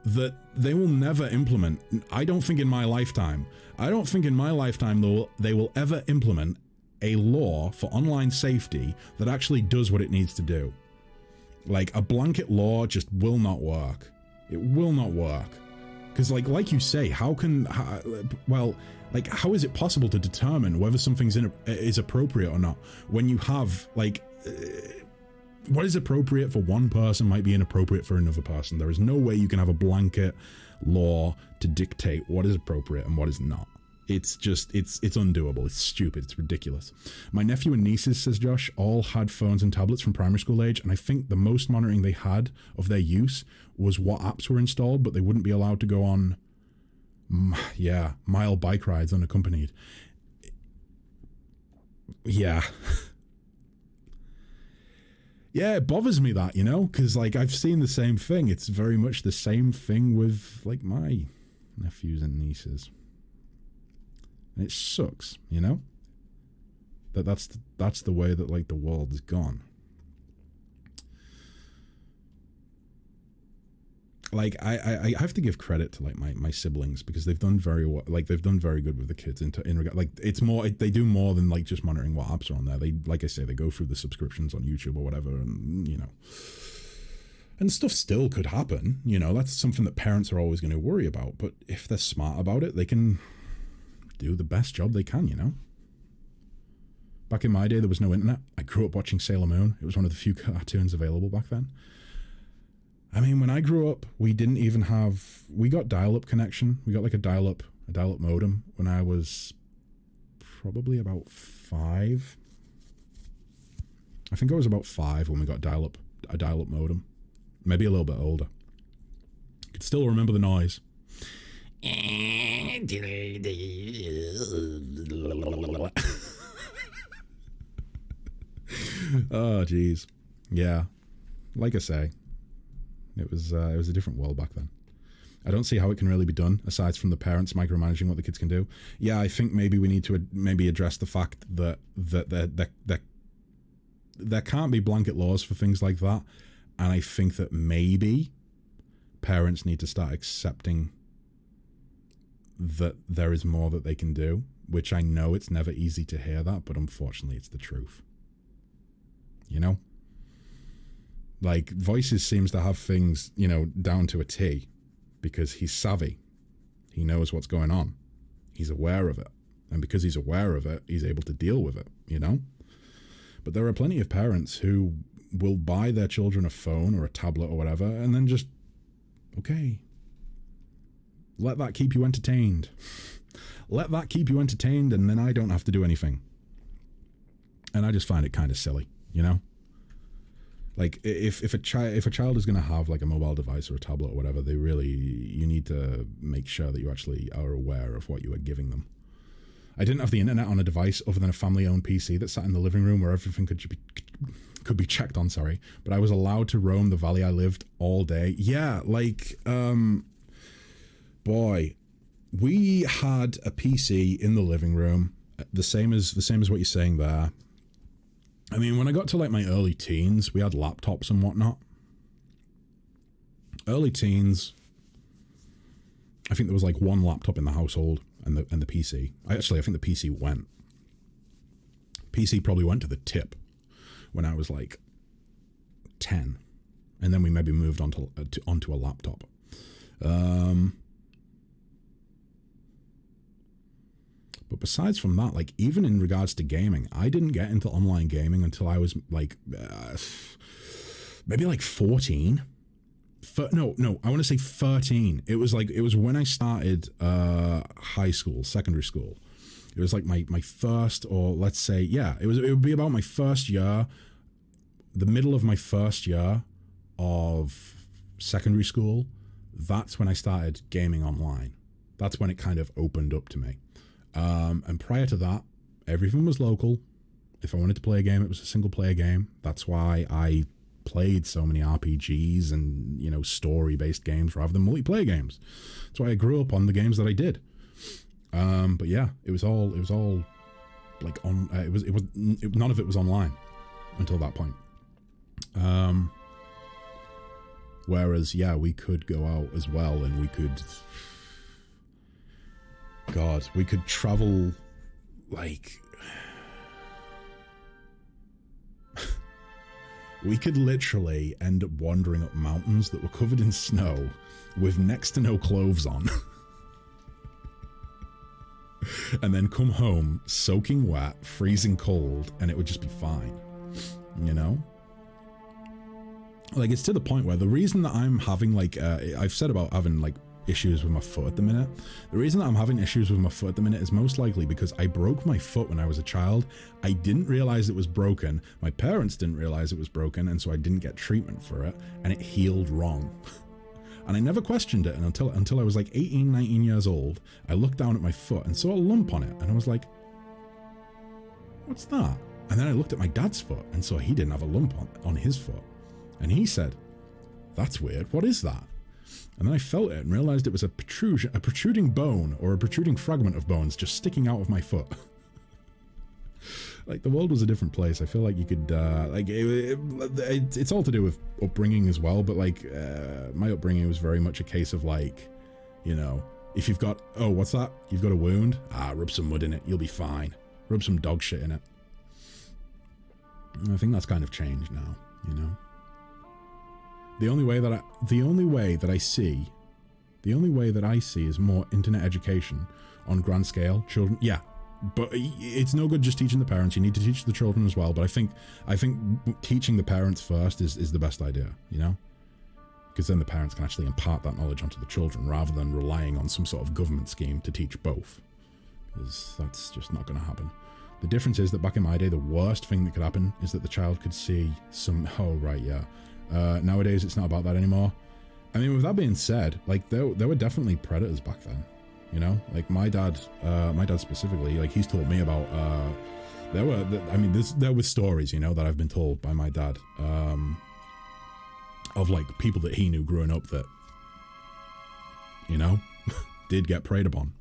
A: that they will never implement. I don't think in my lifetime they will ever implement a law for online safety that actually does what it needs to do. Like, a blanket law just will not work. It will not work. Because like you say, how is it possible to determine whether something's is appropriate or not when you have, like, what is appropriate for one person might be inappropriate for another person? There is no way you can have a blanket law to dictate what is appropriate and what is not. It's just, it's undoable. It's stupid. It's ridiculous. My nephew and nieces, says Josh, all had phones and tablets from primary school age, and I think the most monitoring they had of their use was what apps were installed, but they wouldn't be allowed to go on, mile bike rides unaccompanied. Yeah. Yeah, it bothers me that, you know, because, like, I've seen the same thing. It's very much the same thing with, like, my nephews and nieces. And it sucks, you know? That's the way that, like, the world's gone. Like, I have to give credit to, like, my siblings, because they've done very well. Like, they've done very good with the kids in regard, like, it's more, they do more than, like, just monitoring what apps are on there. They, like I say, they go through the subscriptions on YouTube or whatever, and, you know, and stuff still could happen, you know. That's something that parents are always going to worry about, but if they're smart about it, they can do the best job they can, you know. Back in my day, there was no internet. I grew up watching Sailor Moon. It was one of the few cartoons available back then. I mean, when I grew up, we didn't even have, we got dial-up connection. We got like a dial-up modem when I was probably about 5. I think I was about 5 when we got a dial-up modem. Maybe a little bit older. I could still remember the noise. Oh, geez. Yeah. Like I say, it was a different world back then. I don't see how it can really be done, aside from the parents micromanaging what the kids can do. Yeah, I think maybe we need to maybe address the fact that there can't be blanket laws for things like that. And I think that maybe parents need to start accepting that there is more that they can do, which I know it's never easy to hear that, but unfortunately it's the truth. You know? Like, Voices seems to have things, you know, down to a T, because he's savvy. He knows what's going on. He's aware of it. And because he's aware of it, he's able to deal with it, you know? But there are plenty of parents who will buy their children a phone or a tablet or whatever, and then just, okay, Let that keep you entertained. Let that keep you entertained, and then I don't have to do anything. And I just find it kind of silly, you know? Like, if a child is going to have like a mobile device or a tablet or whatever, you need to make sure that you actually are aware of what you are giving them. I didn't have the internet on a device other than a family-owned PC that sat in the living room where everything could be checked on, sorry. But I was allowed to roam the valley I lived all day. Yeah, like, boy, we had a PC in the living room, the same as what you're saying there. I mean, when I got to like my early teens, we had laptops and whatnot. Early teens, I think there was like one laptop in the household and the PC. I think the PC went. PC probably went to the tip when I was like 10, and then we maybe moved onto a laptop. But besides from that, like, even in regards to gaming, I didn't get into online gaming until I was like maybe like 14. No, I want to say 13. It was when I started secondary school. It was like my first, or let's say, yeah, it would be about my first year, the middle of my first year of secondary school. That's when I started gaming online. That's when it kind of opened up to me. And prior to that, everything was local. If I wanted to play a game, it was a single player game. That's why I played so many RPGs and, you know, story-based games rather than multiplayer games. That's why I grew up on the games that I did. But yeah, it was all like on. None of it was online until that point. Whereas, yeah, we could go out as well, and we could travel, like, we could literally end up wandering up mountains that were covered in snow with next to no clothes on. And then come home soaking wet, freezing cold, and it would just be fine, you know? Like, it's to the point where the reason that I'm having, like, I've said about having, like, issues with my foot at the minute. The reason that I'm having issues with my foot at the minute is most likely because I broke my foot when I was a child. I didn't realize it was broken. My parents didn't realize it was broken, and so I didn't get treatment for it, and it healed wrong. And I never questioned it until I was like 18, 19 years old. I looked down at my foot and saw a lump on it, and I was like, what's that? And then I looked at my dad's foot and saw he didn't have a lump on his foot. And he said, that's weird, what is that? And then I felt it and realized it was a protruding bone, or a protruding fragment of bones just sticking out of my foot. Like, the world was a different place. I feel like you could, it's all to do with upbringing as well, but like, my upbringing was very much a case of like, you know, if you've got, oh, what's that? You've got a wound? Rub some mud in it, you'll be fine. Rub some dog shit in it. And I think that's kind of changed now, you know? The only way that I see is more internet education on grand scale. Children, yeah, but it's no good just teaching the parents. You need to teach the children as well. But I think teaching the parents first is the best idea, you know, because then the parents can actually impart that knowledge onto the children rather than relying on some sort of government scheme to teach both, because that's just not going to happen. The difference is that back in my day, the worst thing that could happen is that the child could see some, oh right, yeah. Nowadays, it's not about that anymore. I mean, with that being said, like, there were definitely predators back then, you know? Like, my dad specifically, like, he's told me about, there were stories, you know, that I've been told by my dad, of, like, people that he knew growing up that, you know, did get preyed upon.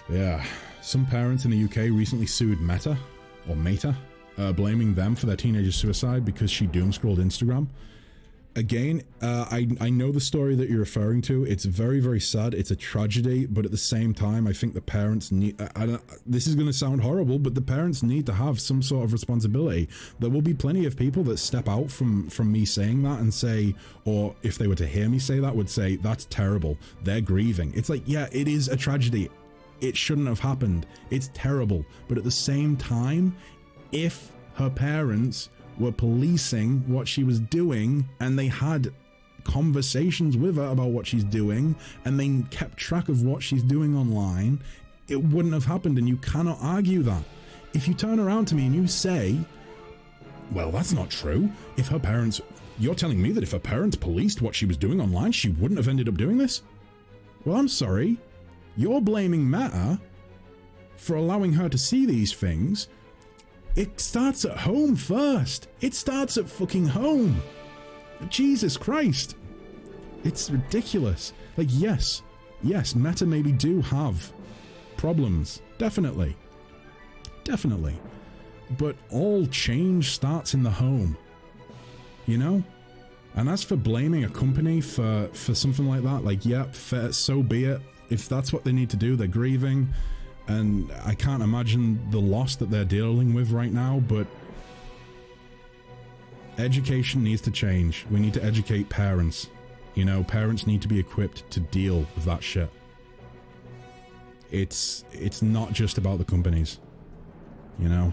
A: Yeah. Some parents in the UK recently sued Meta, blaming them for their teenager's suicide because she doom-scrolled Instagram. Again, I know the story that you're referring to. It's very, very sad. It's a tragedy, but at the same time, I think the parents need... this is going to sound horrible, but the parents need to have some sort of responsibility. There will be plenty of people that step out from me saying that and say, or if they were to hear me say that, would say, that's terrible. They're grieving. It's like, yeah, it is a tragedy. It shouldn't have happened. It's terrible. But at the same time, if her parents were policing what she was doing and they had conversations with her about what she's doing, and they kept track of what she's doing online, it wouldn't have happened, and you cannot argue that. If you turn around to me and you say, well, that's not true. If her parents... You're telling me that if her parents policed what she was doing online, she wouldn't have ended up doing this? Well, I'm sorry. You're blaming Meta for allowing her to see these things. It starts at home first. It starts at fucking home. Jesus Christ. It's ridiculous. Like, yes, Meta maybe do have problems. Definitely. But all change starts in the home. You know? And as for blaming a company for something like that, like, yeah, fair, so be it. If that's what they need to do, they're grieving. And I can't imagine the loss that they're dealing with right now, but education needs to change. We need to educate parents. You know, parents need to be equipped to deal with that shit. It's not just about the companies. You know?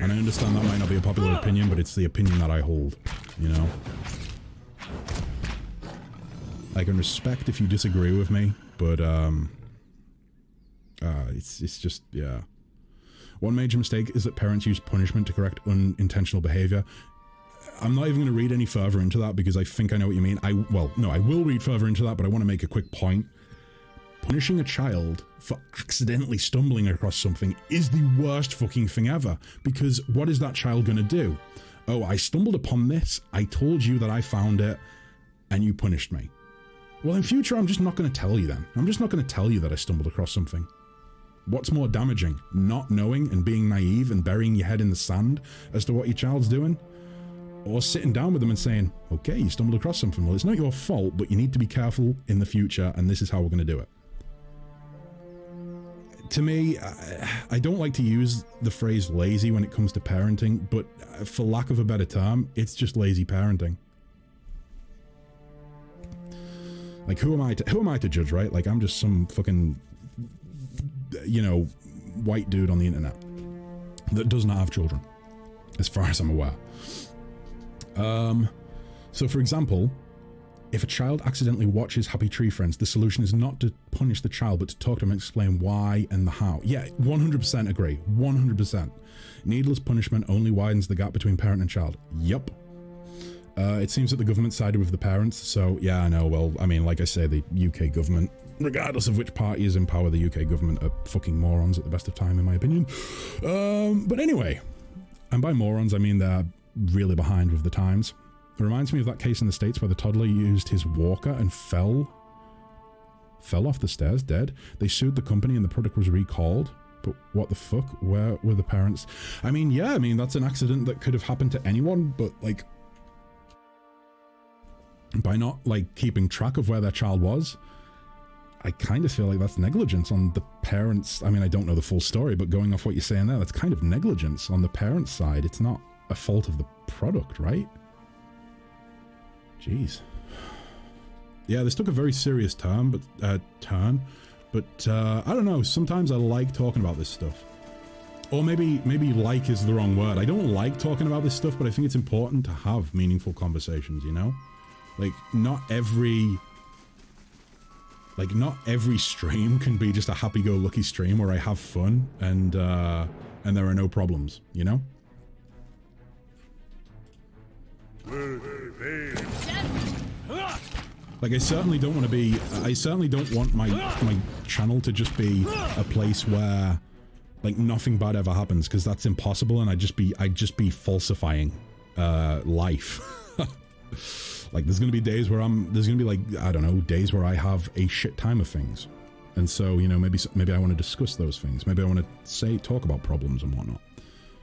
A: And I understand that might not be a popular opinion, but it's the opinion that I hold, you know? I can respect if you disagree with me, but, it's just, yeah. One major mistake is that parents use punishment to correct unintentional behavior. I'm not even going to read any further into that because I think I know what you mean. I will read further into that, but I want to make a quick point. Punishing a child for accidentally stumbling across something is the worst fucking thing ever, because what is that child going to do? Oh, I stumbled upon this, I told you that I found it, and you punished me. Well, in future, I'm just not going to tell you then. I'm just not going to tell you that I stumbled across something. What's more damaging? Not knowing and being naive and burying your head in the sand as to what your child's doing? Or sitting down with them and saying, okay, you stumbled across something. Well, it's not your fault, but you need to be careful in the future, and this is how we're going to do it. To me, I don't like to use the phrase lazy when it comes to parenting, but for lack of a better term, it's just lazy parenting. Like, who am I to judge, right? Like, I'm just some fucking, you know, white dude on the internet that does not have children, as far as I'm aware. So for example, if a child accidentally watches Happy Tree Friends, the solution is not to punish the child, but to talk to them and explain why and the how. Yeah, 100% agree. 100%. Needless punishment only widens the gap between parent and child. Yup. It seems that the government sided with the parents, so yeah, I know. Well, I mean, like I say, the UK government, regardless of which party is in power, the UK government are fucking morons at the best of time, in my opinion. But anyway, and by morons, I mean they're really behind with the times. It reminds me of that case in the States where the toddler used his walker and fell off the stairs dead. They sued the company and the product was recalled. But what the fuck? Where were the parents? I mean, yeah, I mean, that's an accident that could have happened to anyone, but like, by not like keeping track of where their child was, I kind of feel like that's negligence on the parents. I mean, I don't know the full story, but going off what you're saying there, that's kind of negligence on the parents' side. It's not a fault of the product, right? Jeez. Yeah, this took a very serious turn, but I don't know. Sometimes I like talking about this stuff. Or maybe like is the wrong word. I don't like talking about this stuff, but I think it's important to have meaningful conversations, you know? Like, not every stream can be just a happy-go-lucky stream where I have fun and there are no problems, you know? Like, I certainly don't want my channel to just be a place where like nothing bad ever happens, because that's impossible, and I'd just be falsifying life. Like, there's gonna be days where like, I don't know, days where I have a shit time of things, and so, you know, maybe I want to discuss those things. Maybe I want to talk about problems and whatnot.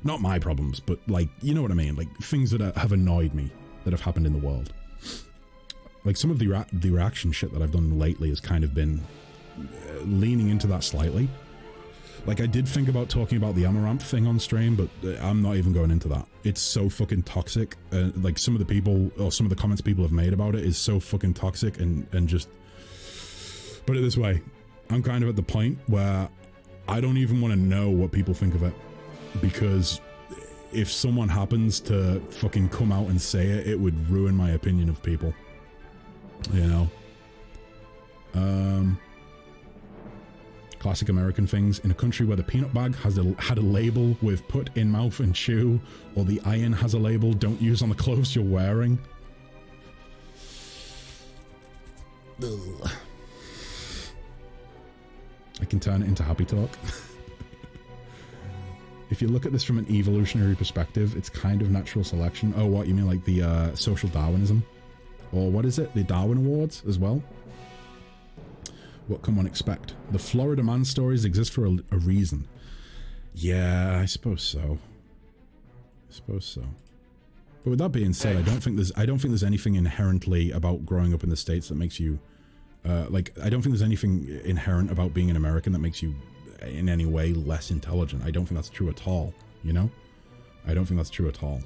A: Not my problems, but like, you know what I mean? Like, things that have annoyed me that have happened in the world. Like, some of the reaction shit that I've done lately has kind of been leaning into that slightly. Like, I did think about talking about the Amaranth thing on stream, but I'm not even going into that. It's so fucking toxic. Like, some of the people, or some of the comments people have made about it is so fucking toxic, and just... Put it this way, I'm kind of at the point where I don't even want to know what people think of it. Because if someone happens to fucking come out and say it, it would ruin my opinion of people. You know? Classic American things. In a country where the peanut bag had a label with put in mouth and chew, or the iron has a label, don't use on the clothes you're wearing. Ugh. I can turn it into happy talk. If you look at this from an evolutionary perspective, it's kind of natural selection. Oh, what, you mean like the social Darwinism? Or what is it? The Darwin Awards as well? What can one expect? The Florida man stories exist for a reason. Yeah, I suppose so. But with that being said, I don't think there's anything inherently about growing up in the States that makes you like, I don't think there's anything inherent about being an American that makes you in any way less intelligent. I don't think that's true at all, you know? I don't think that's true at all.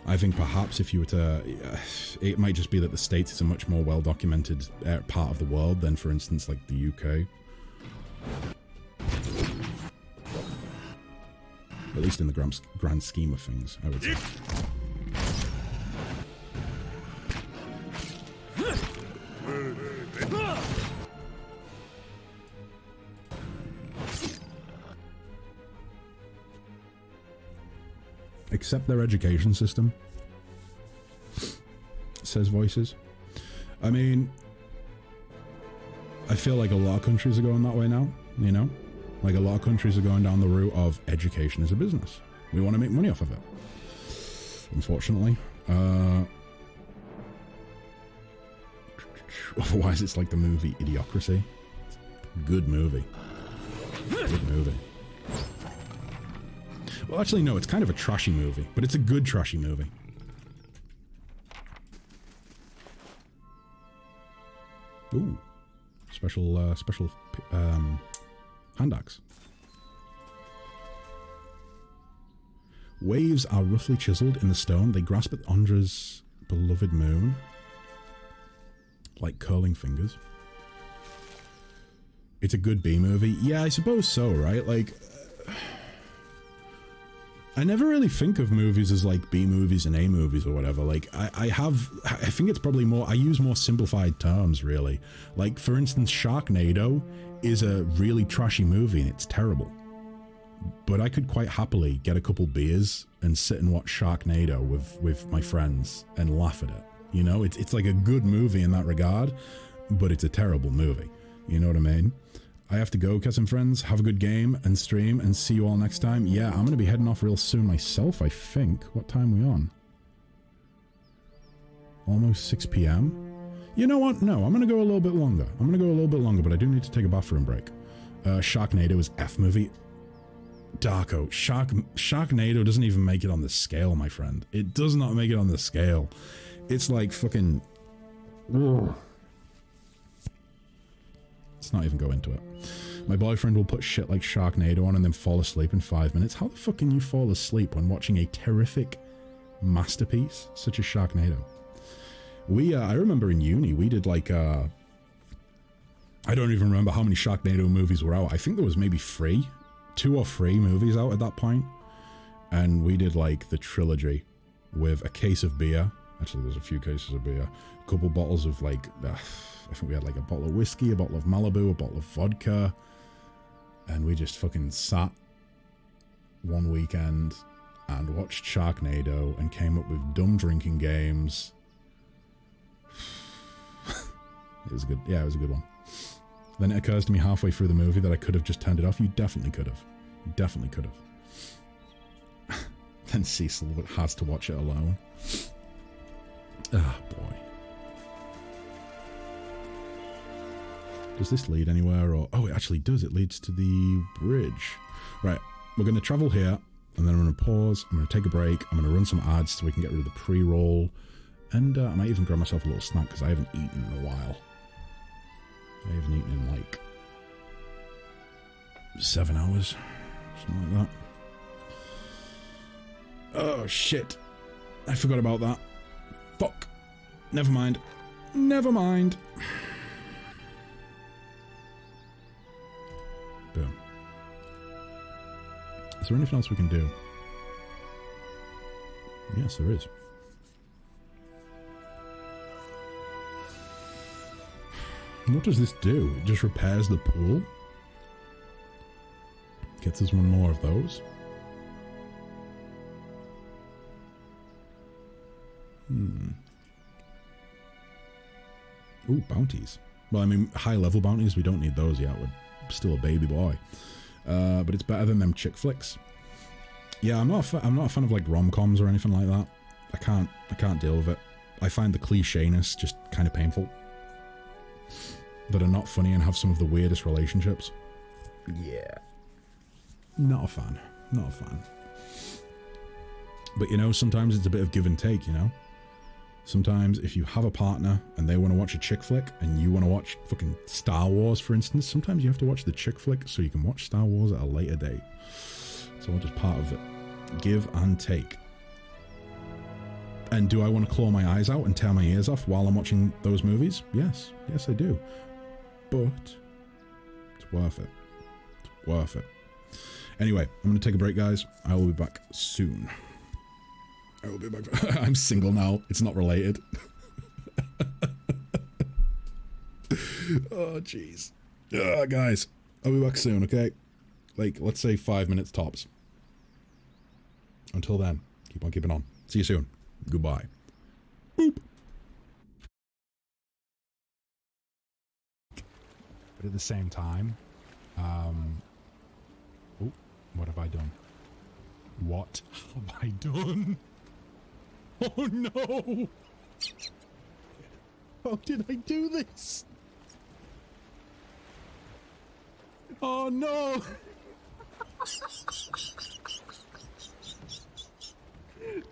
A: I think perhaps if you were to, it might just be that the States is a much more well-documented part of the world than, for instance, like the UK. At least in the grand scheme of things, I would say. Accept their education system, says Voices. I mean, I feel like a lot of countries are going that way now, you know? Like a lot of countries are going down the route of education as a business. We want to make money off of it. Unfortunately. Otherwise it's like the movie Idiocracy. Good movie. Good movie. Well, actually, no, it's kind of a trashy movie, but it's a good trashy movie. Ooh. Special hand axe. Waves are roughly chiseled in the stone. They grasp at Andra's beloved moon like curling fingers. It's a good B movie. Yeah, I suppose so, right? Like, I never really think of movies as like B movies and A movies or whatever. Like I think it's probably more, I use more simplified terms really. Like for instance, Sharknado is a really trashy movie and it's terrible. But I could quite happily get a couple beers and sit and watch Sharknado with my friends and laugh at it. You know, it's like a good movie in that regard, but it's a terrible movie. You know what I mean? I have to go, catch some friends, have a good game and stream, and see you all next time. Yeah, I'm going to be heading off real soon myself, I think. What time are we on? Almost 6 p.m. You know what? No, I'm going to go a little bit longer. But I do need to take a bathroom break. Sharknado is F movie. Darko, Sharknado doesn't even make it on the scale, my friend. It does not make it on the scale. It's like fucking... Ugh. Let's not even go into it. My boyfriend will put shit like Sharknado on and then fall asleep in 5 minutes. How the fuck can you fall asleep when watching a terrific masterpiece such as Sharknado? I remember in uni, we did like, I don't even remember how many Sharknado movies were out. I think there was maybe 2 or 3 movies out at that point. And we did like the trilogy with a case of beer. Actually, there's a few cases of beer. A couple bottles of like, I think we had like a bottle of whiskey, a bottle of Malibu, a bottle of vodka. And we just fucking sat one weekend and watched Sharknado and came up with dumb drinking games. It was good. Yeah, it was a good one. Then it occurs to me halfway through the movie that I could have just turned it off. You definitely could have. You definitely could have. Then Cecil has to watch it alone. Ah, boy. Does this lead anywhere or... Oh, it actually does. It leads to the bridge. Right. We're going to travel here and then I'm going to pause. I'm going to take a break. I'm going to run some ads so we can get rid of the pre-roll. And I might even grab myself a little snack because I haven't eaten in a while. I haven't eaten in like 7 hours. Something like that. Oh, shit. I forgot about that. Fuck. Never mind. Never mind. Boom. Is there anything else we can do? Yes, there is. And what does this do? It just repairs the pool? Gets us one more of those. Ooh, bounties. Well, I mean, high-level bounties, we don't need those yet. We're still a baby boy. But it's better than them chick flicks. Yeah, I'm not a fan of like rom-coms or anything like that. I can't deal with it. I find the clichéness just kind of painful. That are not funny and have some of the weirdest relationships. Yeah. Not a fan. Not a fan. But you know, sometimes it's a bit of give and take, you know? Sometimes if you have a partner and they want to watch a chick flick and you want to watch fucking Star Wars, for instance, sometimes you have to watch the chick flick so you can watch Star Wars at a later date. It's all just part of it. Give and take. And do I want to claw my eyes out and tear my ears off while I'm watching those movies? Yes. Yes, I do. But it's worth it. It's worth it. Anyway, I'm going to take a break, guys. I will be back soon. I will be back. I'm single now. It's not related. Oh, jeez. Guys, I'll be back soon, okay? Like, let's say 5 minutes tops. Until then, keep on keeping on. See you soon. Goodbye. Boop. But at the same time, oh, what have I done? What have I done? Oh no! How did I do this? Oh no!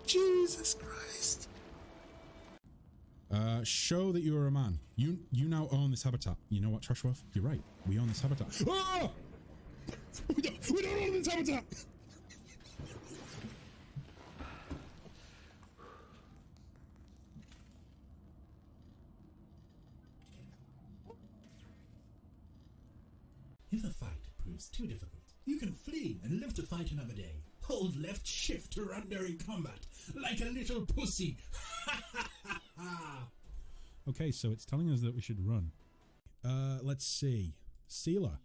A: Jesus Christ! Show that you are a man. You now own this habitat. You know what, Trashworth? You're right. We own this habitat. Ah! We don't own this habitat!
F: If a fight proves too difficult, you can flee and live to fight another day. Hold left shift to run during combat, like a little pussy.
A: Okay, so it's telling us that we should run. Let's see. Sealer.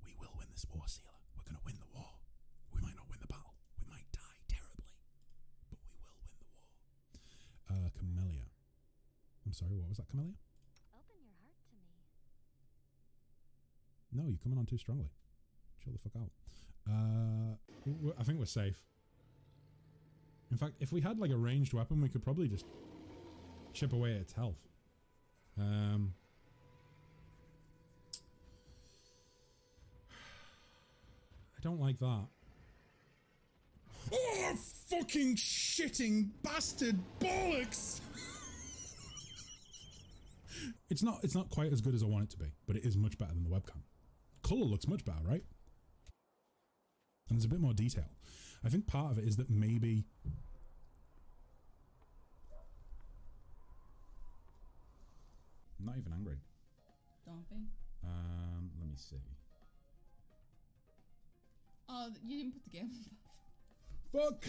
A: We will win this war, Sealer. We're going to win the war. We might not win the battle. We might die terribly. But we will win the war. Camellia. I'm sorry, what was that, Camellia?
G: Open your heart to me.
A: No, you're coming on too strongly. Chill the fuck out. I think we're safe. In fact, if we had like a ranged weapon, we could probably just chip away at its health. I don't like that. Oh, fucking shitting bastard bollocks! It's not quite as good as I want it to be, but it is much better than the webcam. Color looks much better, right? And there's a bit more detail. I think part of it is that maybe I'm not even angry.
H: Don't be.
A: Let me see.
H: Oh, you didn't put the game.
A: Fuck!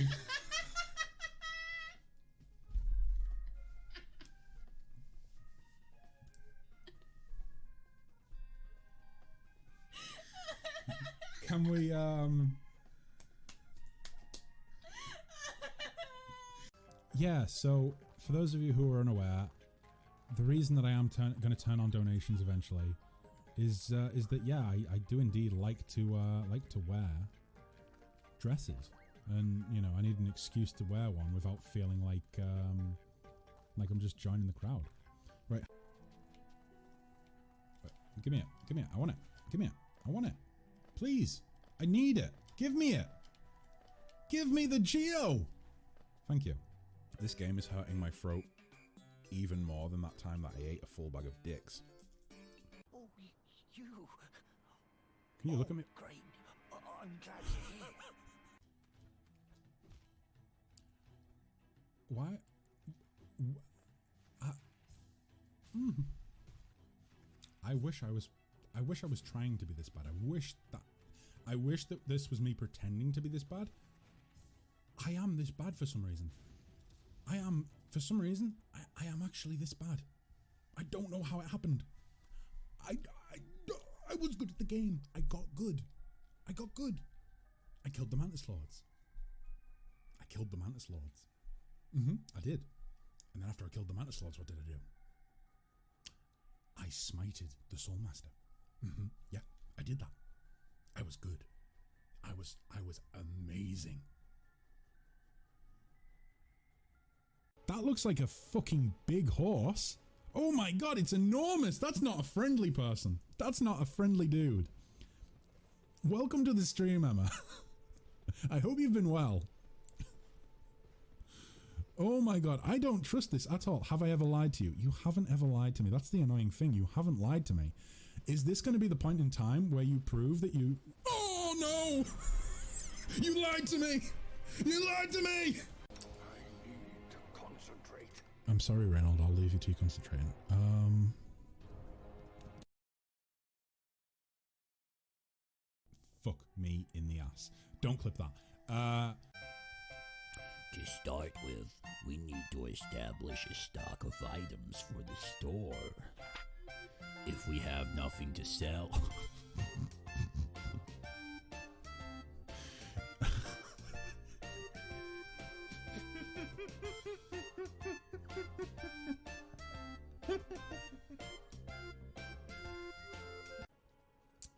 A: Can we, Yeah, so, for those of you who are unaware, the reason that I am going to turn on donations eventually is that, yeah, I do indeed like to wear dresses. And, you know, I need an excuse to wear one without feeling like I'm just joining the crowd. Right. Give me it. Give me it. I want it. Give me it. I want it. Please. I need it. Give me it. Give me the Geo. Thank you. This game is hurting my throat even more than that time that I ate a full bag of dicks.
I: Oh, you.
A: Can you look at me?
I: Great. I'm glad you're here.
A: Why? I wish I was trying to be this bad. I wish that this was me pretending to be this bad. I am this bad for some reason. I am, for some reason, I am actually this bad. I don't know how it happened.
F: I was good at the game. I got good. I killed the Mantis Lords. I did. And then after I killed the Mantis Lords, what did I do? I smited the Soul Master. Yeah, I did that. I was good. I was amazing. That looks like a fucking big horse. Oh my god, it's enormous. That's not a friendly person. That's not a friendly dude. Welcome to the stream, Emma. I hope you've been well. Oh my god, I don't trust this at all. Have I ever lied to you? You haven't ever lied to me. That's the annoying thing. You haven't lied to me. Is this going to be the point in time where you prove that you... Oh no! You lied to me! You lied to me!
C: I need to concentrate.
F: I'm sorry, Reynold. I'll leave you to concentrating. Fuck me in the ass. Don't clip that.
J: To start with, we need to establish a stock of items for the store. If we have nothing to sell...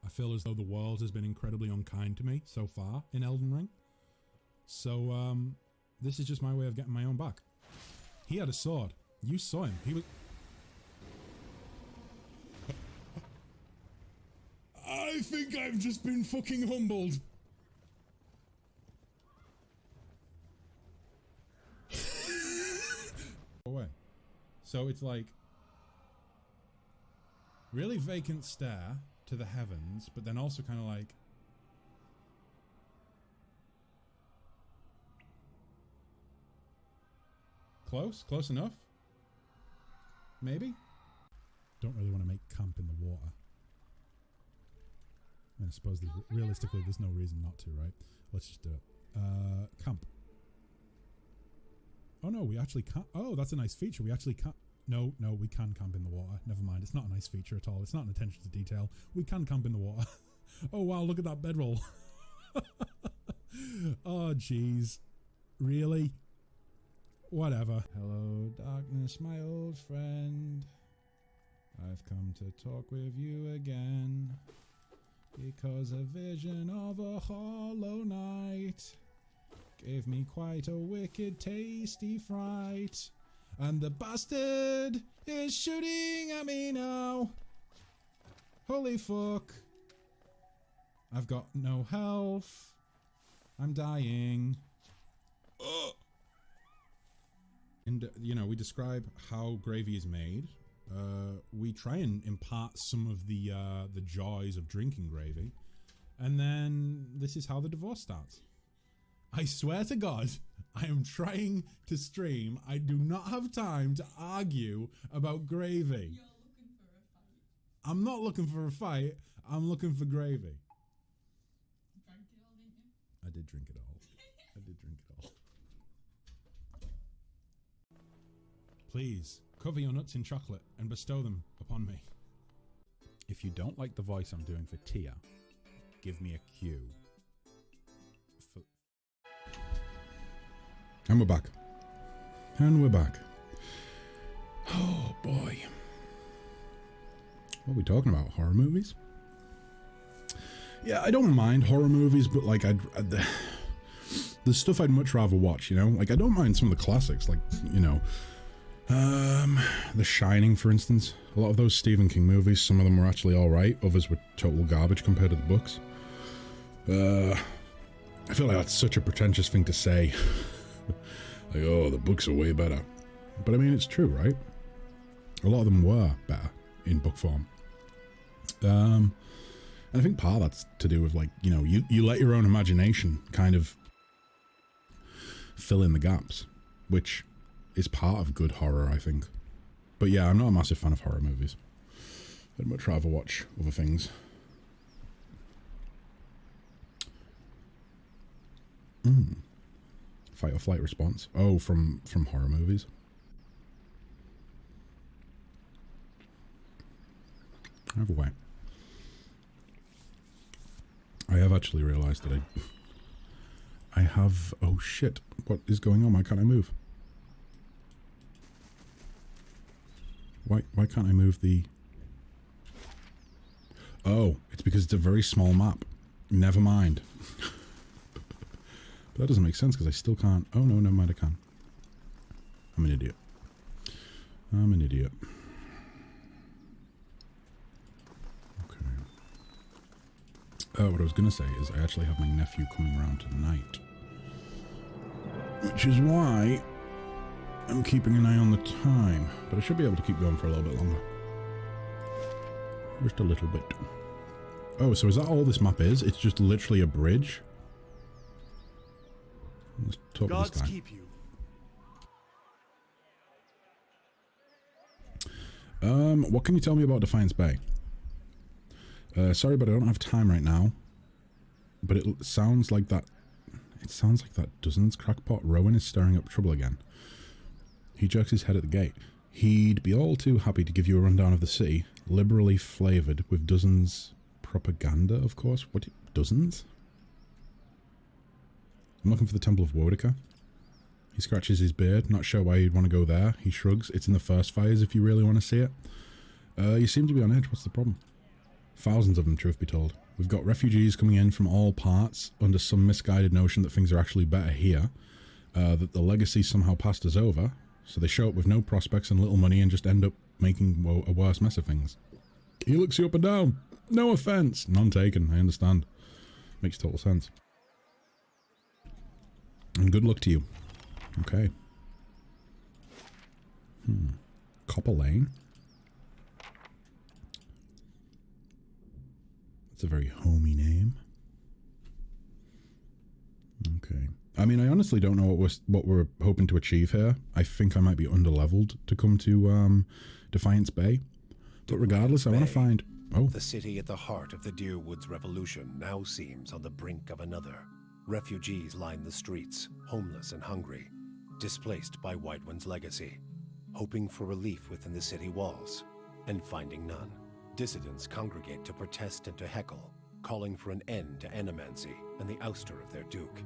F: I feel as though the world has been incredibly unkind to me so far in Elden Ring. So, this is just my way of getting my own back. He had a sword. You saw him. He was... I think I've just been fucking humbled. Away. So it's like... really vacant stare to the heavens, but then also kind of like... Close enough? Maybe? Don't really want to make camp in the water. I mean, I suppose realistically there's no reason not to, right? Let's just do it. Camp. Oh no, we actually can't. Oh, that's a nice feature. We actually can't. No, we can camp in the water. Never mind. It's not a nice feature at all. It's not an attention to detail. We can camp in the water. Oh wow, look at that bedroll. Oh jeez. Really? Whatever. Hello, darkness, my old friend. I've come to talk with you again. Because a vision of a hollow knight gave me quite a wicked tasty fright. And the bastard is shooting at me now. Holy fuck. I've got no health. I'm dying. Ugh. And, you know, we describe how gravy is made. We try and impart some of the joys of drinking gravy. And then this is how the divorce starts. I swear to God, I am trying to stream. I do not have time to argue about gravy.
H: You're looking for a fight.
F: I'm not looking for a fight. I'm looking for gravy.
H: You drank it all, didn't you?
F: I did drink it all. I did drink it all. Please, cover your nuts in chocolate and bestow them upon me. If you don't like the voice I'm doing for Tia, give me a cue. And we're back. And we're back. Oh boy. What are we talking about? Horror movies? Yeah, I don't mind horror movies, but like there's stuff I'd much rather watch, you know? Like I don't mind some of the classics, like, you know, The Shining, for instance. A lot of those Stephen King movies, some of them were actually alright, others were total garbage compared to the books. I feel like that's such a pretentious thing to say. Like, oh, the books are way better. But I mean, it's true, right? A lot of them were better in book form. And I think part of that's to do with, like, you know, you let your own imagination kind of fill in the gaps, which is part of good horror, I think. But yeah, I'm not a massive fan of horror movies. I'd much rather watch other things. Fight or flight response. Oh, from horror movies. Either way. I have actually realised that I have... Oh shit, what is going on? Why can't I move? Why can't I move the... Oh, it's because it's a very small map. Never mind. But that doesn't make sense because I still can't... Oh no, never mind, I can. I'm an idiot. I'm an idiot. Okay. What I was going to say is I actually have my nephew coming around tonight. Which is why I'm keeping an eye on the time. But I should be able to keep going for a little bit longer. Just a little bit. Oh, so is that all this map is? It's just literally a bridge? Let's talk to this guy.
E: Keep you.
F: What can you tell me about Defiance Bay? Sorry, but I don't have time right now. But it sounds like that... It sounds like that Dozens crackpot Rowan is stirring up trouble again. He jerks his head at the gate. He'd be all too happy to give you a rundown of the city, liberally flavoured with Dozens propaganda, of course. What? Dozens? I'm looking for the Temple of Wodica. He scratches his beard, not sure why you'd want to go there. He shrugs. It's in the first fires if you really want to see it. You seem to be on edge. What's the problem? Thousands of them, truth be told. We've got refugees coming in from all parts under some misguided notion that things are actually better here. That the legacy somehow passed us over. So they show up with no prospects and little money and just end up making a worse mess of things. He looks you up and down. No offence. None taken, I understand. Makes total sense. And good luck to you. Okay. Copper Lane. That's a very homey name. Okay. I mean, I honestly don't know what we're hoping to achieve here. I think I might be underleveled to come to Defiance Bay. But regardless, I want to find... Oh.
K: The city at the heart of the Deerwoods Revolution now seems on the brink of another. Refugees line the streets, homeless and hungry, displaced by Whiteone's legacy, hoping for relief within the city walls, and finding none. Dissidents congregate to protest and to heckle, calling for an end to animancy and the ouster of their duke.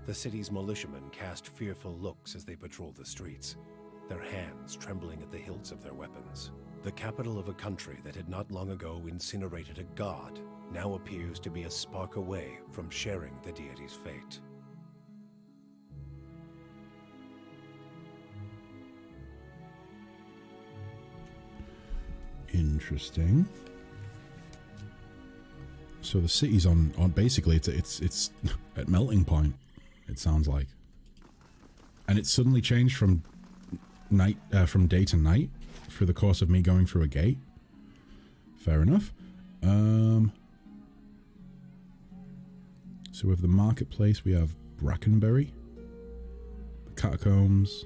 K: The city's militiamen cast fearful looks as they patrol the streets, their hands trembling at the hilts of their weapons. The capital of a country that had not long ago incinerated a god now appears to be a spark away from sharing the deity's fate.
F: Interesting. So the city's on basically it's at melting point. It sounds like, and it suddenly changed from from day to night through the course of me going through a gate. Fair enough. So with the marketplace, we have Brackenberry, the catacombs,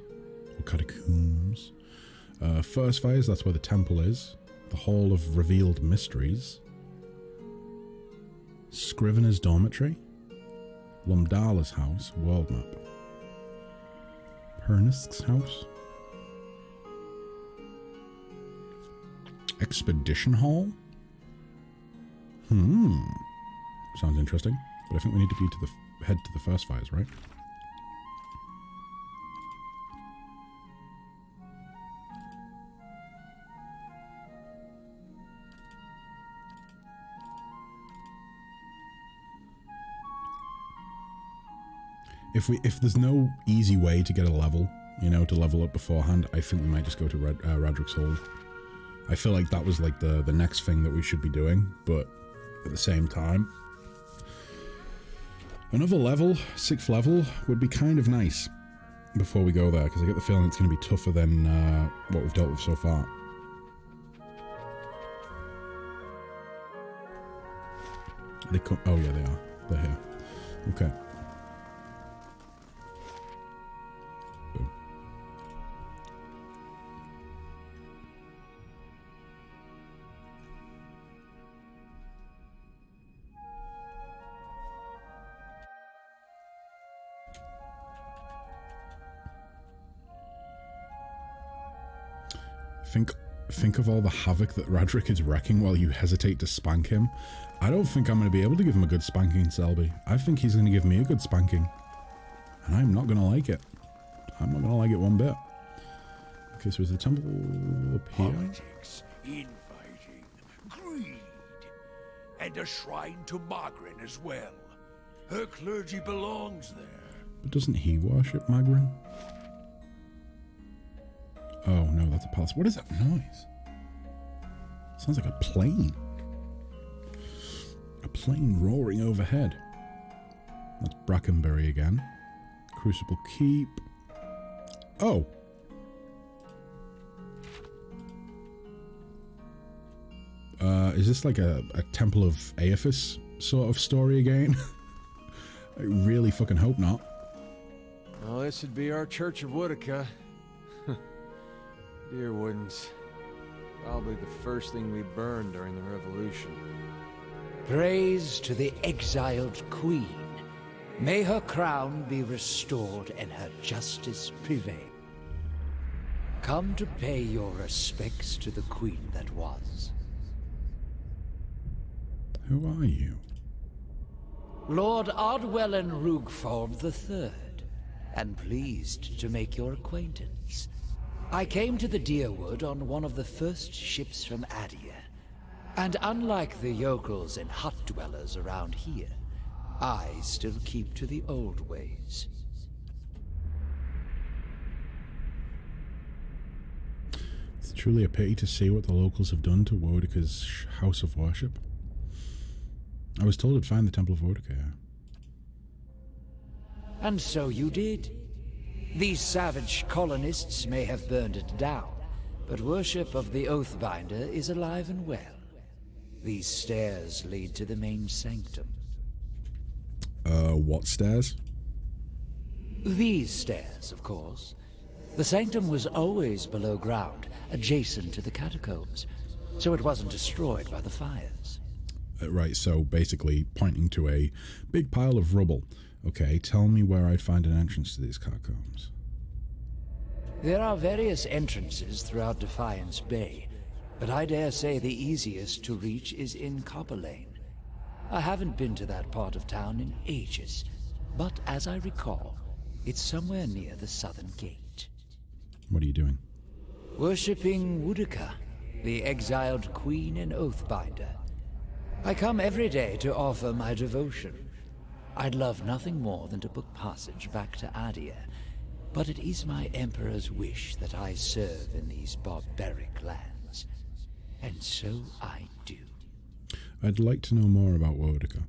F: First Fires. That's where the temple is. The Hall of Revealed Mysteries. Scrivener's Dormitory. Lumdala's house, world map. Pernisk's house. Expedition Hall? Sounds interesting. But I think we need to be head to the First Fires, right? If there's no easy way to get a level, you know, to level up beforehand, I think we might just go to Radric's Hold. I feel like that was like the next thing that we should be doing, but at the same time, another level, 6th level, would be kind of nice before we go there, because I get the feeling it's going to be tougher than what we've dealt with so far. They come. Oh yeah, they are. They're here. Okay. Boom. I think think of all the havoc that Radric is wrecking while you hesitate to spank him. I don't think I'm going to be able to give him a good spanking, Selby. I think he's going to give me a good spanking. And I'm not going to like it. I'm not going to like it one bit. Okay, so is the temple up here?
C: Politics, infighting, greed, and a shrine to Magrin as well. Her clergy belongs there.
F: But doesn't he worship Magrin? Oh no, that's a palace. What is that noise? Sounds like a plane. A plane roaring overhead. That's Brackenbury again. Crucible Keep. Oh! Is this like a Temple of Aethys sort of story again? I really fucking hope not.
L: Well, this would be our Church of Woodica. Dear Woodens. Probably the first thing we burned during the Revolution.
I: Praise to the exiled queen. May her crown be restored and her justice prevail. Come to pay your respects to the queen that was.
F: Who are you?
I: Lord Ardwellen Rugford III, and pleased to make your acquaintance. I came to the Deerwood on one of the first ships from Adia, and unlike the yokels and hut dwellers around here, I still keep to the old ways.
F: It's truly a pity to see what the locals have done to Wodica's house of worship. I was told I'd find the Temple of Wodica.
I: And so you did. These savage colonists may have burned it down, but worship of the Oathbinder is alive and well. These stairs lead to the main sanctum.
F: What stairs?
I: These stairs, of course. The sanctum was always below ground, adjacent to the catacombs, so it wasn't destroyed by the fires.
F: Right, so basically pointing to a big pile of rubble. Okay, tell me where I'd find an entrance to these catacombs.
I: There are various entrances throughout Defiance Bay, but I dare say the easiest to reach is in Copper Lane. I haven't been to that part of town in ages, but as I recall, it's somewhere near the southern gate.
F: What are you doing?
I: Worshipping Wodica, the exiled queen and Oathbinder. I come every day to offer my devotion. I'd love nothing more than to book passage back to Adia, but it is my Emperor's wish that I serve in these barbaric lands. And so I do.
F: I'd like to know more about Wodica.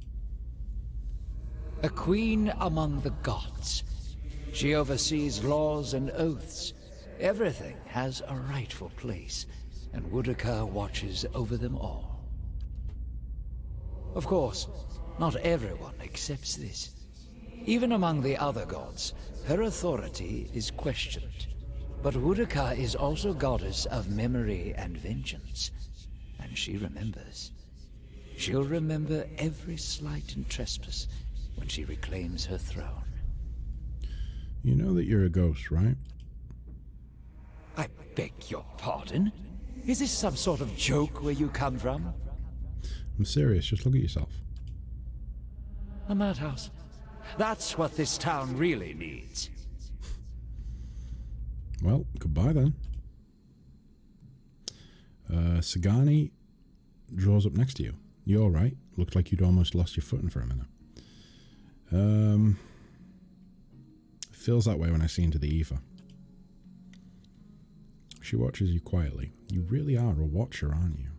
I: A queen among the gods. She oversees laws and oaths. Everything has a rightful place, and Wodica watches over them all. Of course, not everyone accepts this. Even among the other gods, her authority is questioned. But Wodica is also goddess of memory and vengeance, and she remembers. She'll remember every slight and trespass when she reclaims her throne.
F: You know that you're a ghost, right?
I: I beg your pardon? Is this some sort of joke where you come from?
F: I'm serious, just look at yourself.
I: A madhouse. That's what this town really needs.
F: Well, goodbye then. Sagani draws up next to you. You alright? Looked like you'd almost lost your footing for a minute. Feels that way when I see into the ether. She watches you quietly. You really are a watcher, aren't you?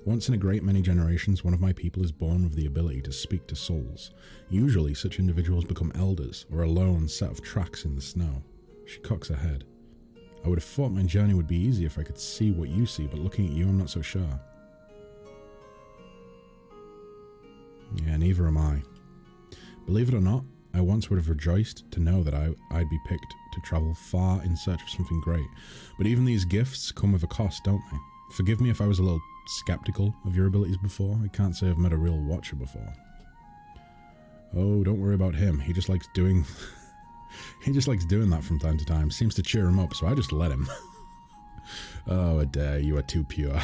F: Once in a great many generations, one of my people is born with the ability to speak to souls. Usually, such individuals become elders, or a lone set of tracks in the snow. She cocks her head. I would have thought my journey would be easy if I could see what you see, but looking at you, I'm not so sure. Yeah, neither am I. Believe it or not, I once would have rejoiced to know that I'd be picked to travel far in search of something great. But even these gifts come with a cost, don't they? Forgive me if I was a little skeptical of your abilities before. I can't say I've met a real watcher before. Oh, don't worry about him. He just likes doing... he just likes doing that from time to time. Seems to cheer him up, so I just let him. Oh, Adair, you are too pure.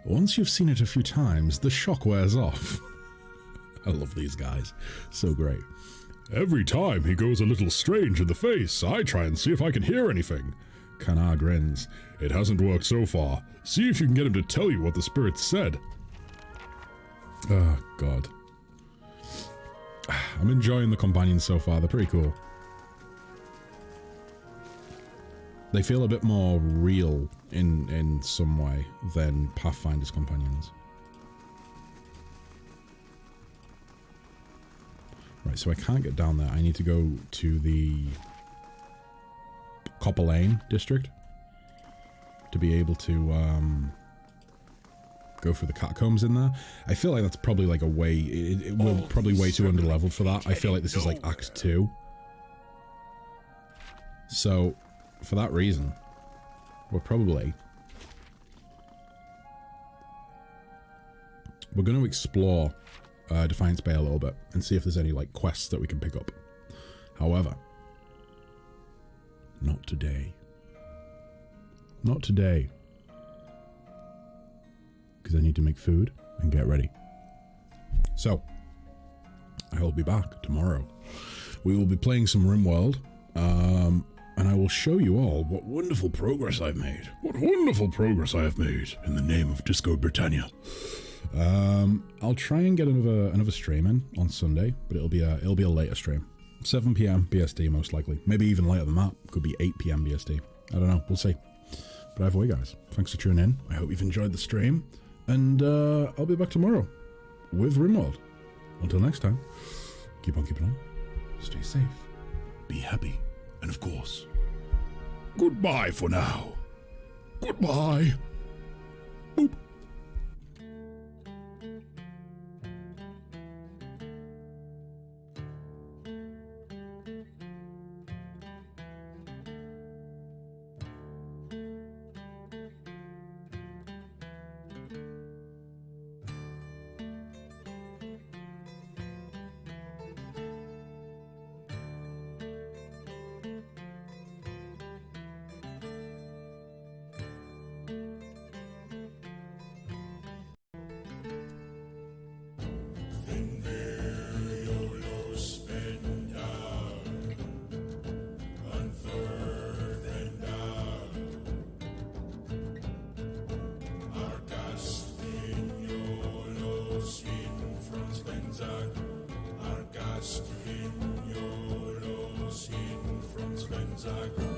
F: Once you've seen it a few times, the shock wears off. I love these guys. So great. Every time he goes a little strange in the face, I try and see if I can hear anything. Kanar grins. It hasn't worked so far. See if you can get him to tell you what the spirit said. Oh, God. I'm enjoying the companions so far. They're pretty cool. They feel a bit more real in some way than Pathfinder's companions. Right, so I can't get down there. I need to go to the Copper Lane district to be able to go through the catacombs in there. I feel like that's probably like a way... we're probably way too underleveled for that. I feel like this is like Act 2. So, for that reason, we're probably... we're going to explore Defiance Bay a little bit and see if there's any like quests that we can pick up. However, not today. Not today. Because I need to make food and get ready. So, I will be back tomorrow. We will be playing some RimWorld, and I will show you all what wonderful progress I've made. What wonderful progress I have made in the name of Disco Britannia. I'll try and get another stream in on Sunday, but it'll be a later stream. 7 PM BST most likely. Maybe even later than that. Could be 8 PM BST. I don't know. We'll see. But either way, guys, thanks for tuning in. I hope you've enjoyed the stream. And I'll be back tomorrow with RimWorld. Until next time, keep on keeping on. Stay safe. Be happy. And of course, goodbye for now. Goodbye. Boop.
M: Argast in Jolos in Franz Lenzag.